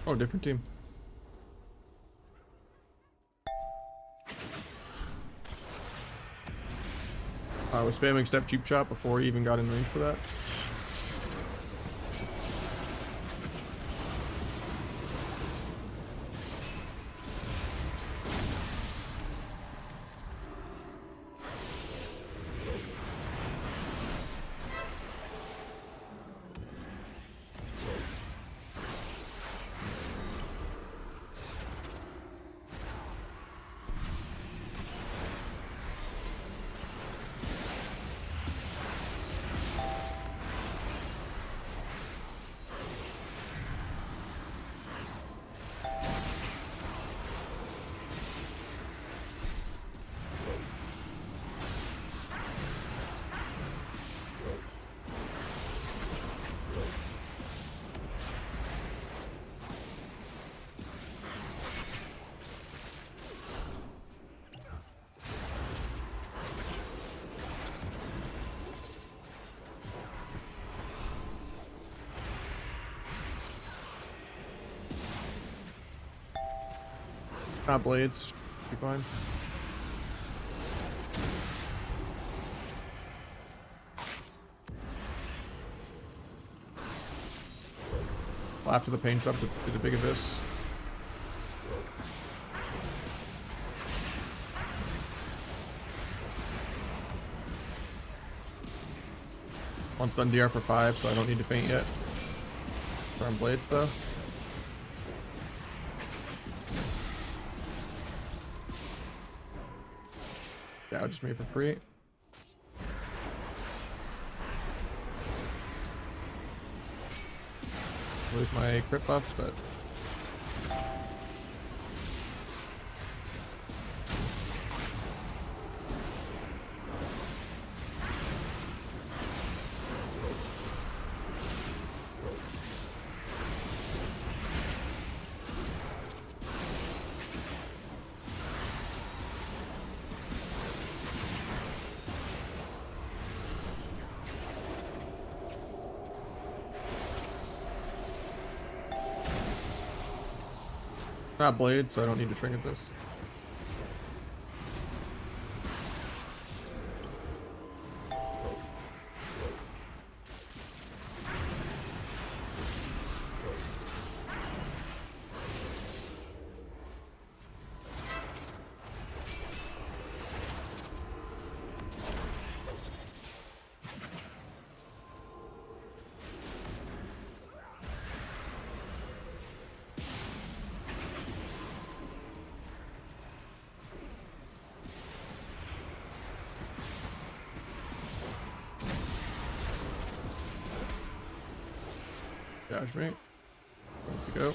Oh, different team. I was spamming step cheap shot before he even got in range for that. Not blades. Be fine. After the pain's up, do the big abyss. Once done DR for 5, so I don't need to paint yet. From blades though. Yeah, just made for free. Lose my crit buffs, but not blades, so I don't need to trinket this. Dodge me. There we go.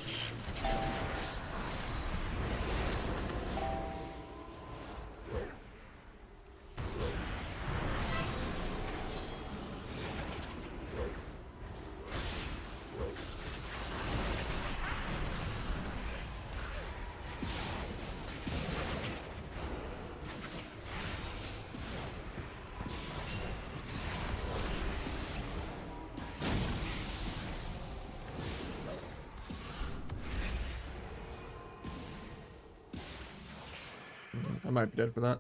I might be dead for that.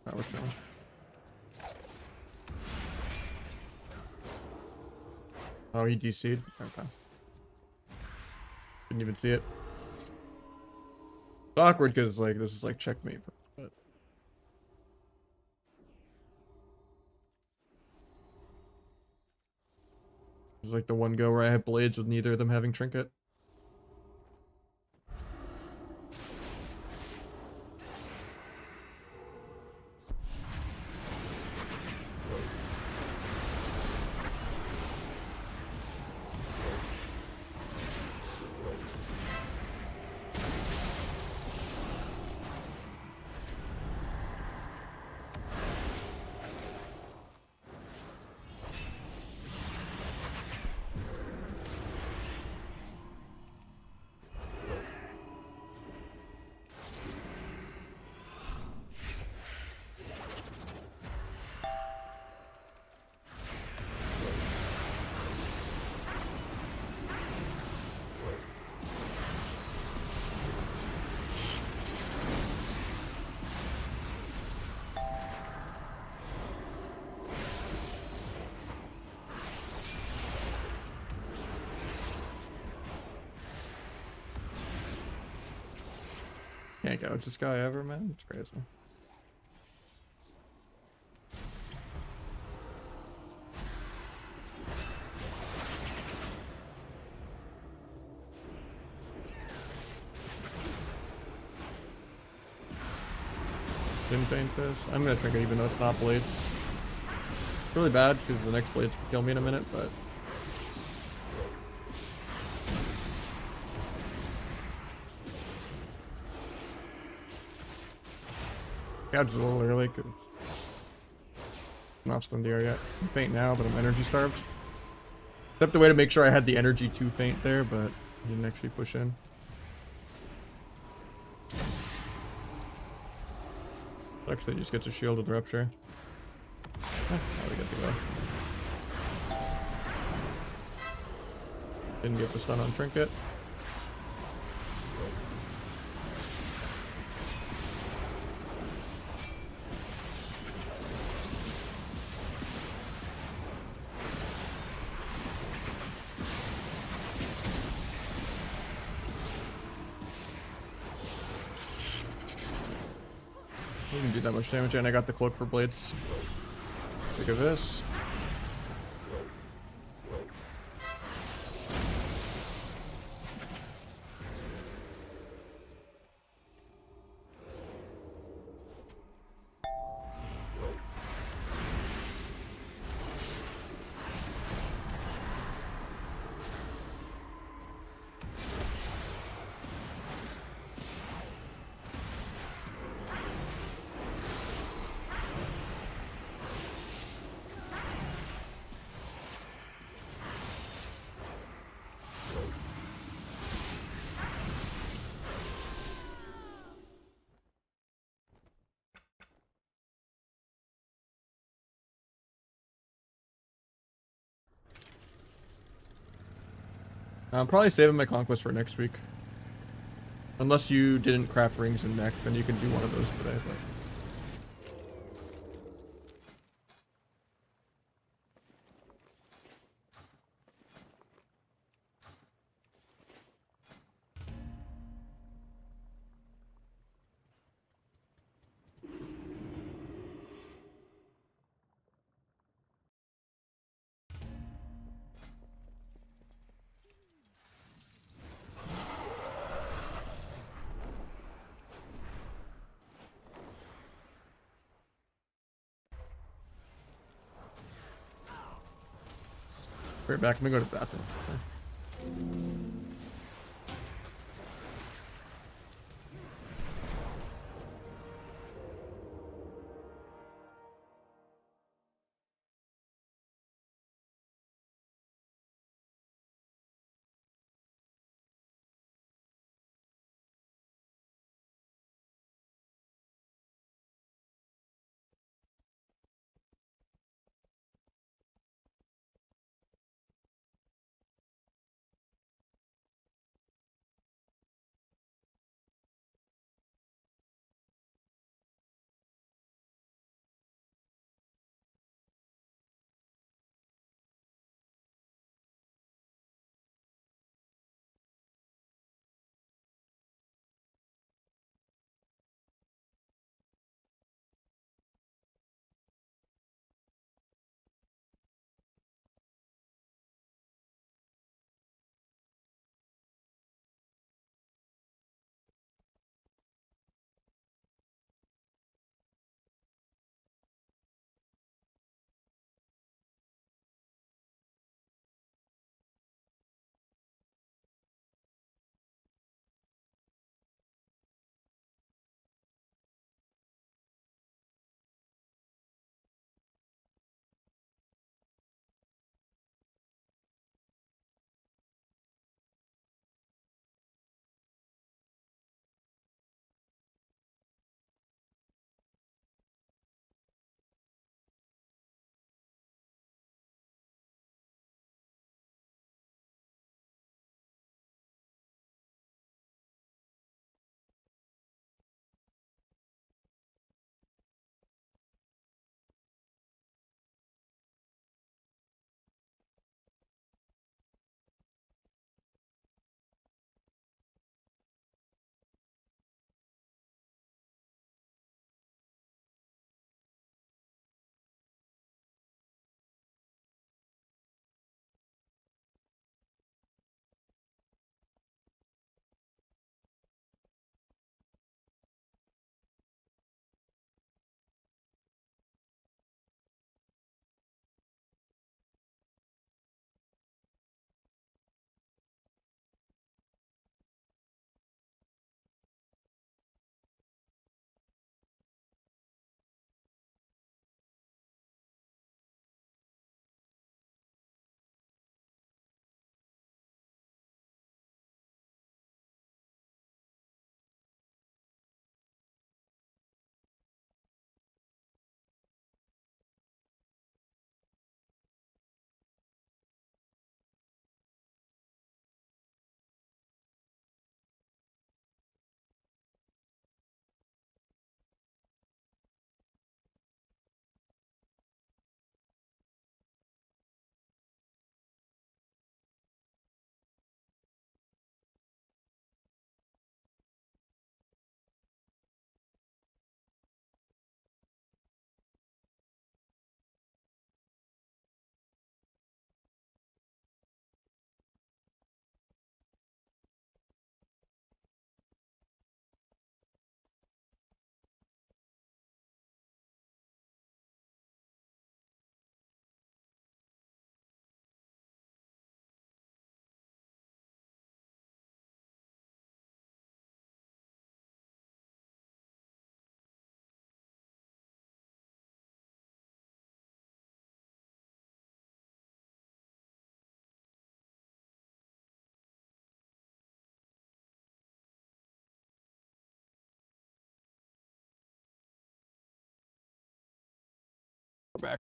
That was chilling. Oh, he DC'd? Okay. Didn't even see it. It's awkward because like this is like checkmate. But it's like the one go where I have blades with neither of them having trinket. Can't gouge this guy ever, man. It's crazy. Didn't paint this. I'm gonna trinket even though it's not blades. It's really bad because the next blades can kill me in a minute, but gouged a little early because I'm not still in the air yet. I'm faint now, but I'm energy starved. Stepped away to make sure I had the energy to faint there, but didn't actually push in. Actually, just gets a shield with rupture. Now we get to go. Didn't get the stun on trinket. Didn't do that much damage, and I got the cloak for blades. Look at this. I'm probably saving my conquest for next week. Unless you didn't craft rings and neck, then you can do one of those today. But right back. Let me go to the bathroom. back.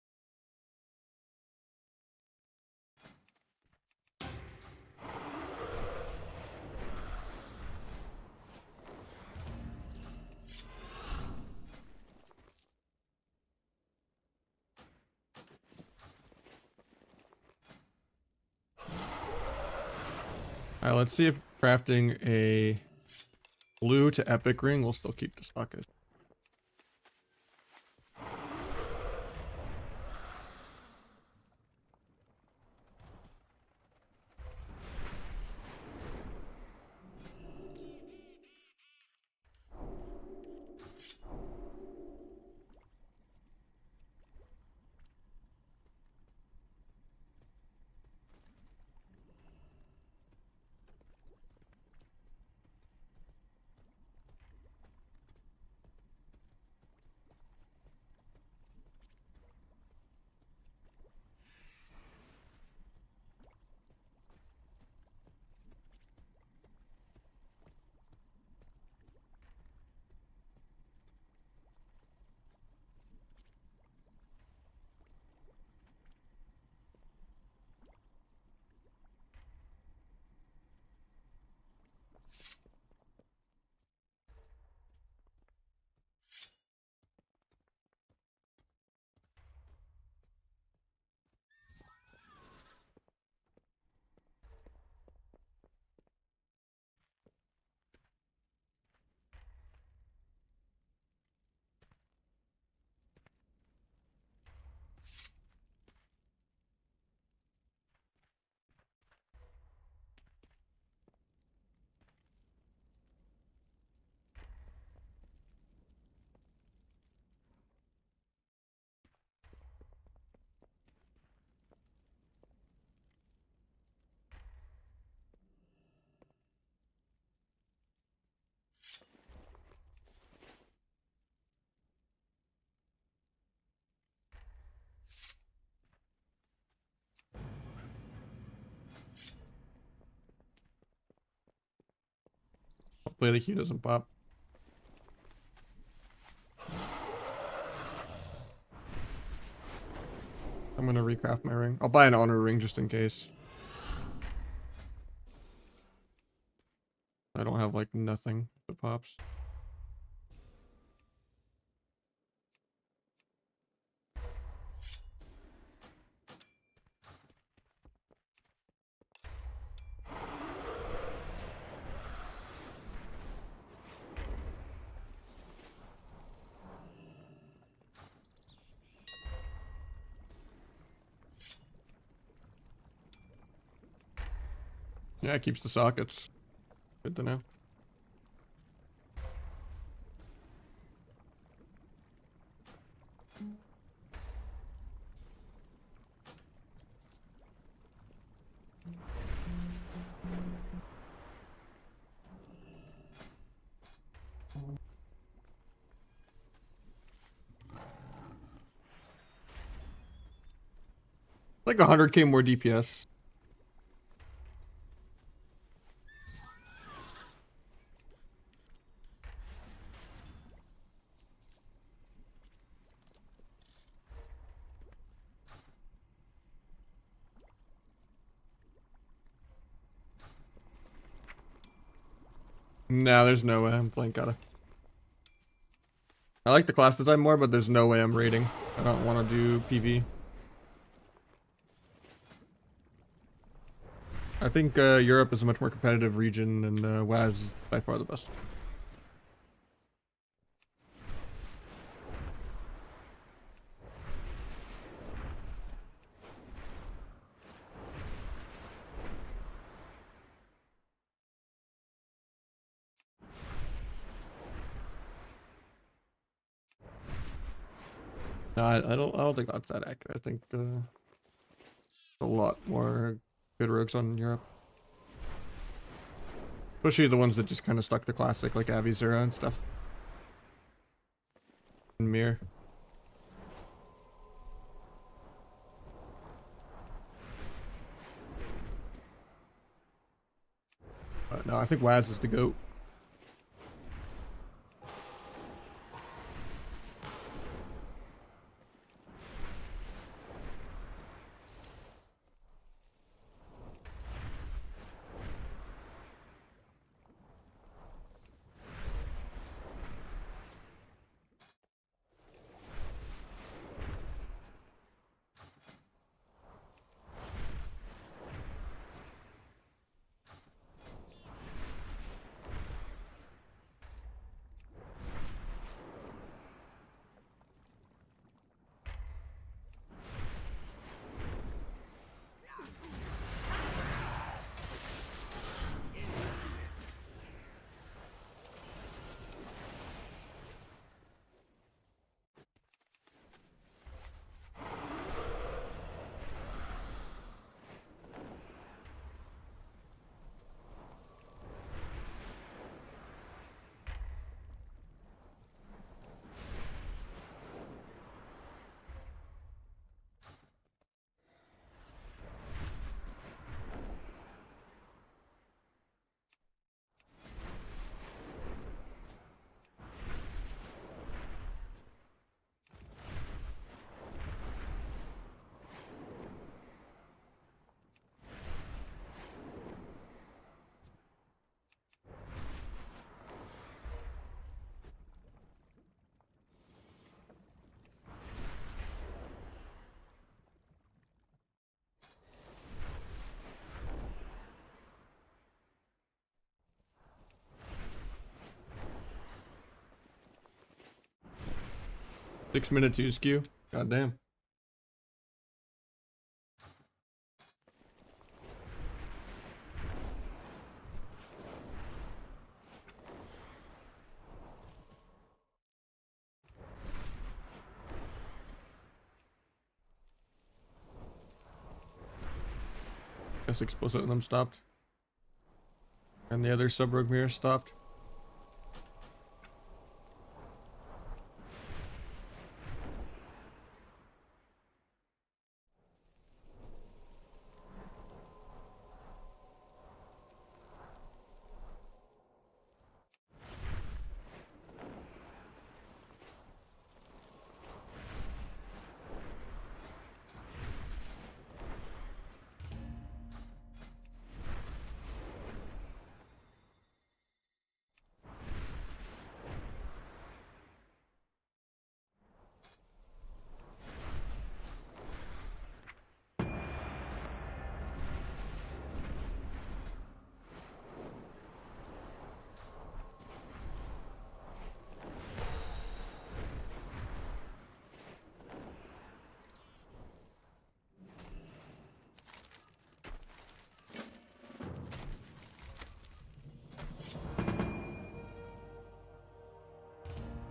Alright, let's see if crafting a blue to epic ring will still keep the socket. Hopefully the key doesn't pop. I'm gonna recraft my ring. I'll buy an honor ring just in case. I don't have like nothing that pops. Yeah, it keeps the sockets. Good to know. Like 100k more DPS. No, there's no way I'm playing kata. I like the class design more, but there's no way I'm raiding. I don't want to do PV. I think Europe is a much more competitive region, and WoW is by far the best. No, I don't think that's that accurate. I think a lot more good rogues on Europe. Especially the ones that just kind of stuck to classic, like Avisura and stuff. And Mir. No, I think Waz is the GOAT. 6-minute 2 skew. God damn. Guess explicit in them stopped. And the other sub-rogue mirror stopped.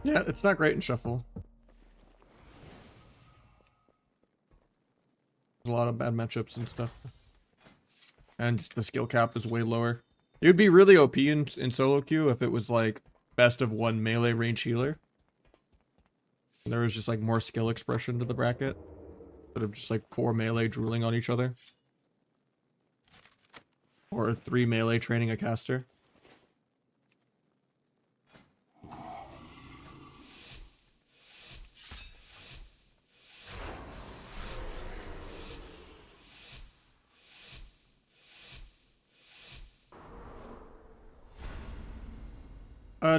Yeah, it's not great in shuffle. There's a lot of bad matchups and stuff. And just the skill cap is way lower. It would be really OP in solo queue if it was like best of 1 melee range healer. And there was just like more skill expression to the bracket. Instead of just like 4 melee drooling on each other. Or 3 melee training a caster.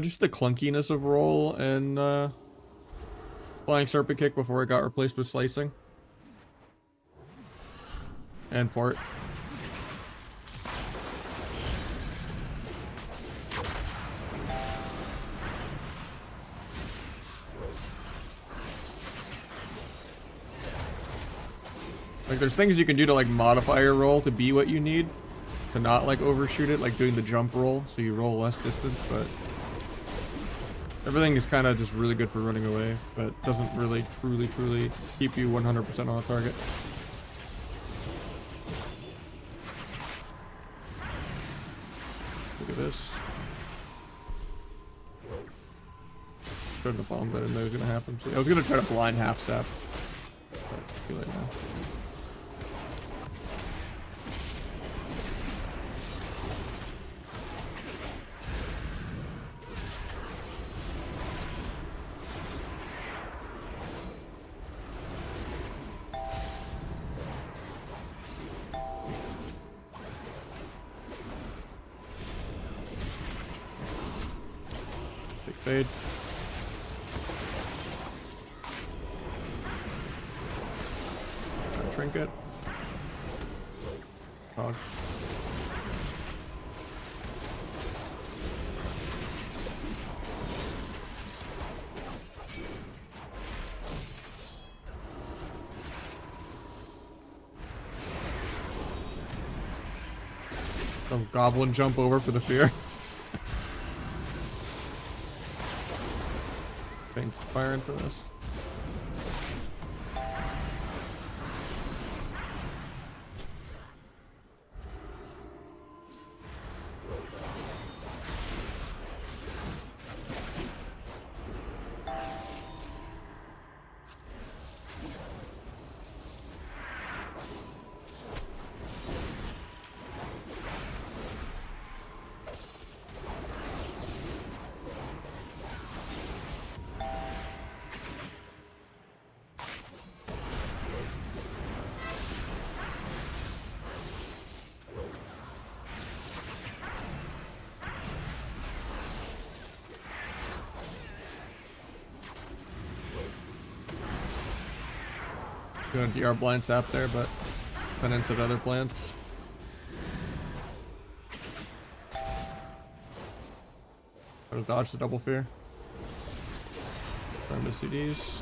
Just the clunkiness of roll and flying serpent kick before it got replaced with slicing. And port. Like there's things you can do to like modify your roll to be what you need. To not like overshoot it, like doing the jump roll so you roll less distance, but everything is kind of just really good for running away, but doesn't really truly keep you 100% on a target. Look at this. Shouldn't have bombed that I didn't know it was gonna happen. So I was gonna try to blind half sap, but too late now. Fade. Trinket. Hog. Some goblin jump over for the fear. Thanks, firing for this. Gonna DR blind sap there, but penance at other plants. Gotta dodge the double fear. Time to CDs.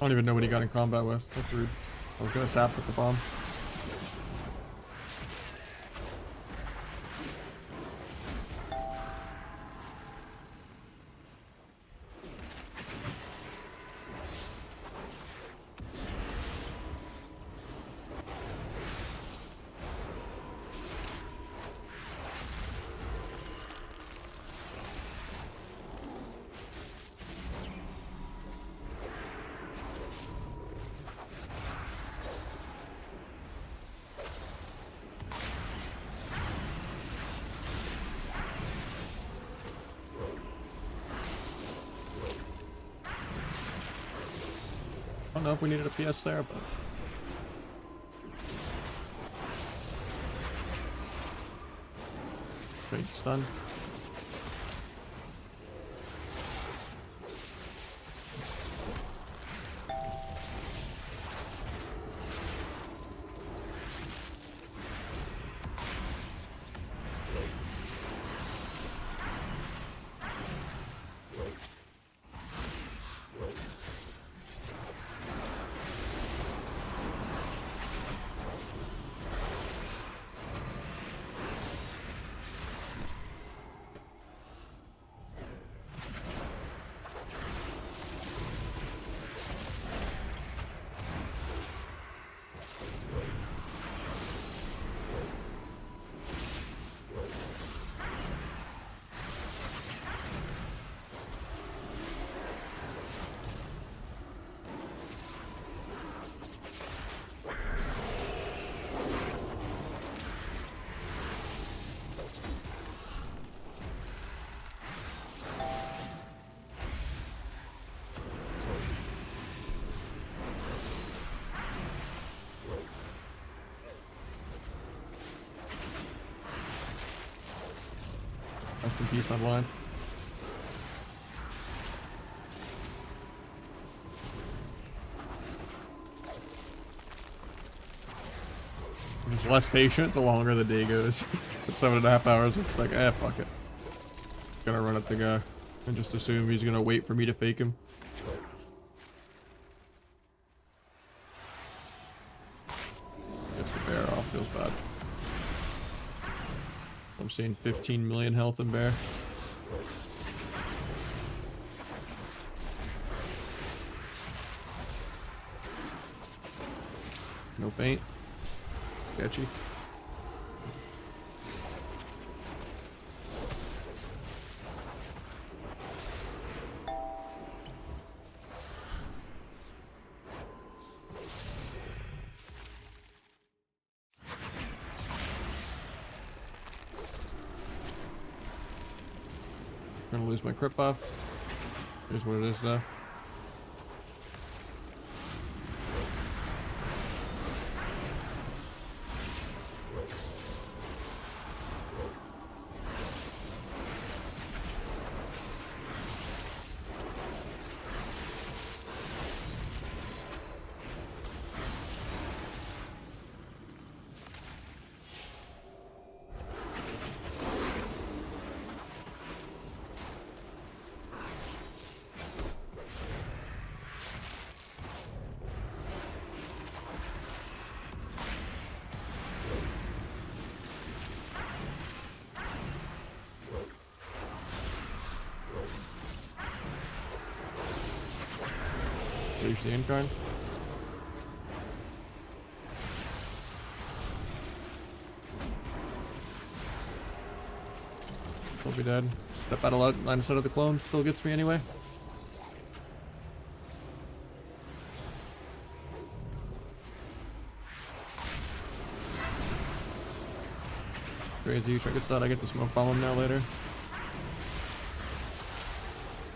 don't even know what he got in combat with. That's rude. I was gonna sap with the bomb. I don't know if we needed a PS there, but great stun. Rest in peace, my blind. I'm just less patient the longer the day goes. At 7.5 hours, it's like, fuck it. Gonna run at the guy and just assume he's gonna wait for me to fake him. Gets the bear off, feels bad. I'm seeing 15 million health in bear. No paint. Sketchy. Gonna lose my crit buff. Here's what it is though. Reach the end card. He'll be dead. That battle line instead of the clone still gets me anyway. Crazy, check this out. I get the smoke bomb him now later.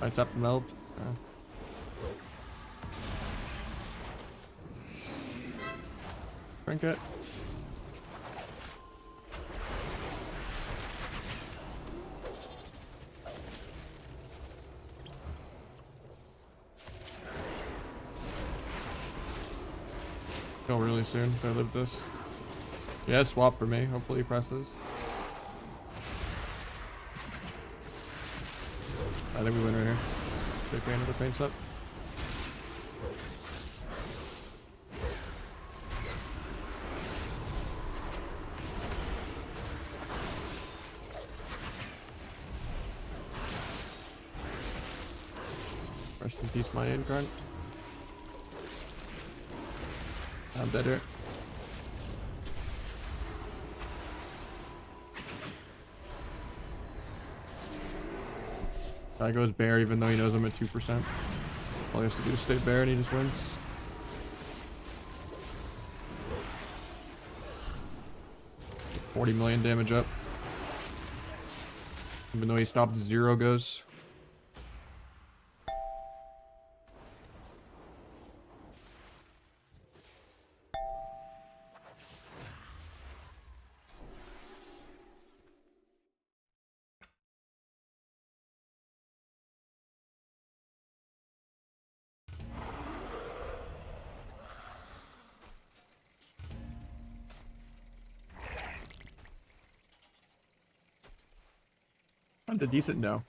I tap the melt. Trinket. Go really soon if I live this. Yeah, swap for me. Hopefully he presses. I think we win right here. Take another paints up. Rest in peace, my grunt. I'm better. Guy goes bear even though he knows I'm at 2%. All he has to do is stay bear and he just wins. $40 million damage up. Even though he stopped 0 goes. The decent no.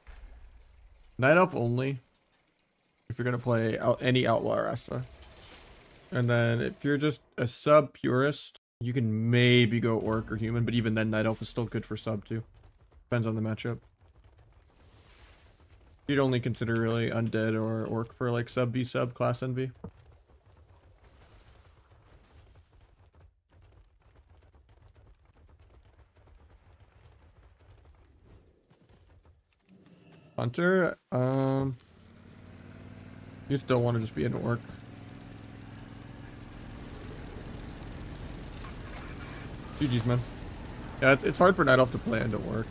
Night elf only. If you're gonna play any outlaw Rasta. And then if you're just a sub purist, you can maybe go orc or human, but even then night elf is still good for sub too. Depends on the matchup. You'd only consider really undead or orc for like sub v sub class NV. Hunter, you still want to just be an orc. GG's, man. Yeah, it's hard for Night Elf to play into orc.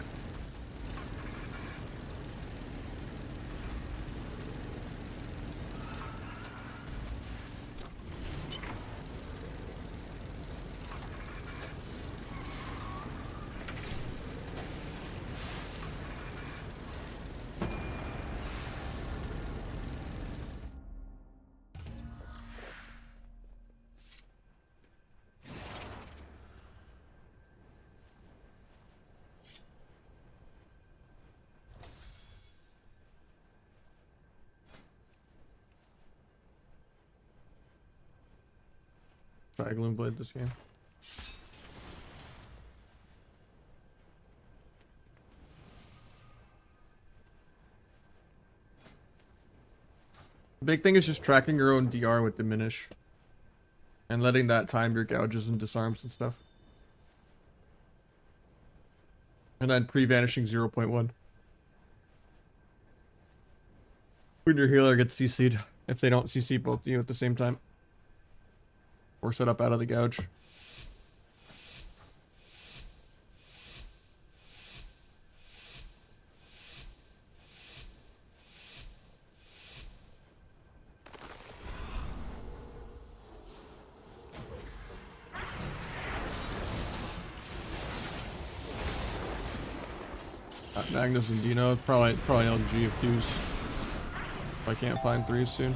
Try Gloom Blade this game. The big thing is just tracking your own DR with Diminish. And letting that time your gouges and disarms and stuff. And then pre-vanishing 0.1. When your healer gets CC'd, if they don't CC both of you at the same time. Or set up out of the gouge. Magnus and Dino, probably LG of Qs. If I can't find 3s soon.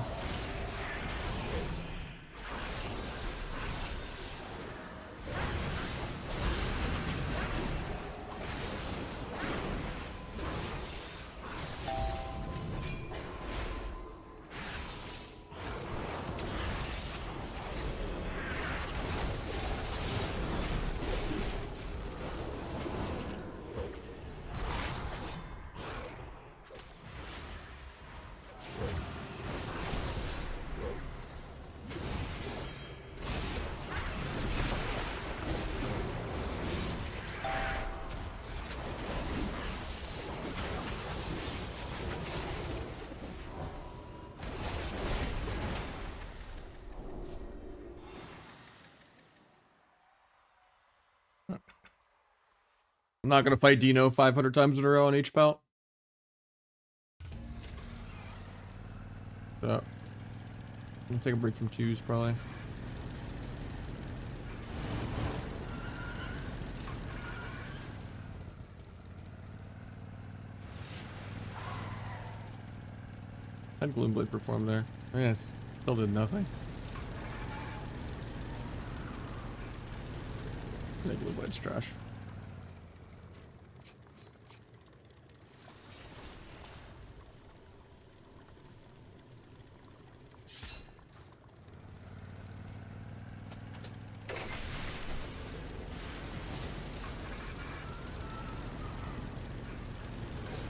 I'm not gonna fight Dino 500 times in a row on H-Pal. So, I'm gonna take a break from 2s probably. Had Gloomblade perform there. Yeah, still did nothing. Yeah, Gloomblade's trash.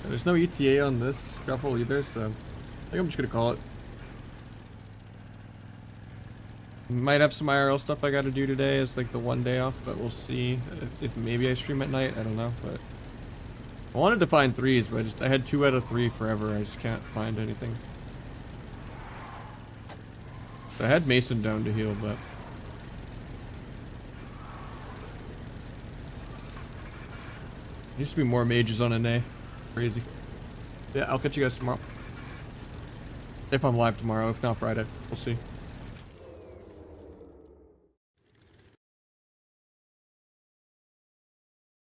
There's no ETA on this scuffle either, so I think I'm just gonna call it. Might have some IRL stuff I got to do today as like the one day off, but we'll see if maybe I stream at night. I don't know, but I wanted to find 3s, but I had 2 out of 3 forever. I just can't find anything. I had Mason down to heal, but used to be more mages on NA. Crazy. Yeah, I'll catch you guys tomorrow. If I'm live tomorrow, if not Friday. We'll see.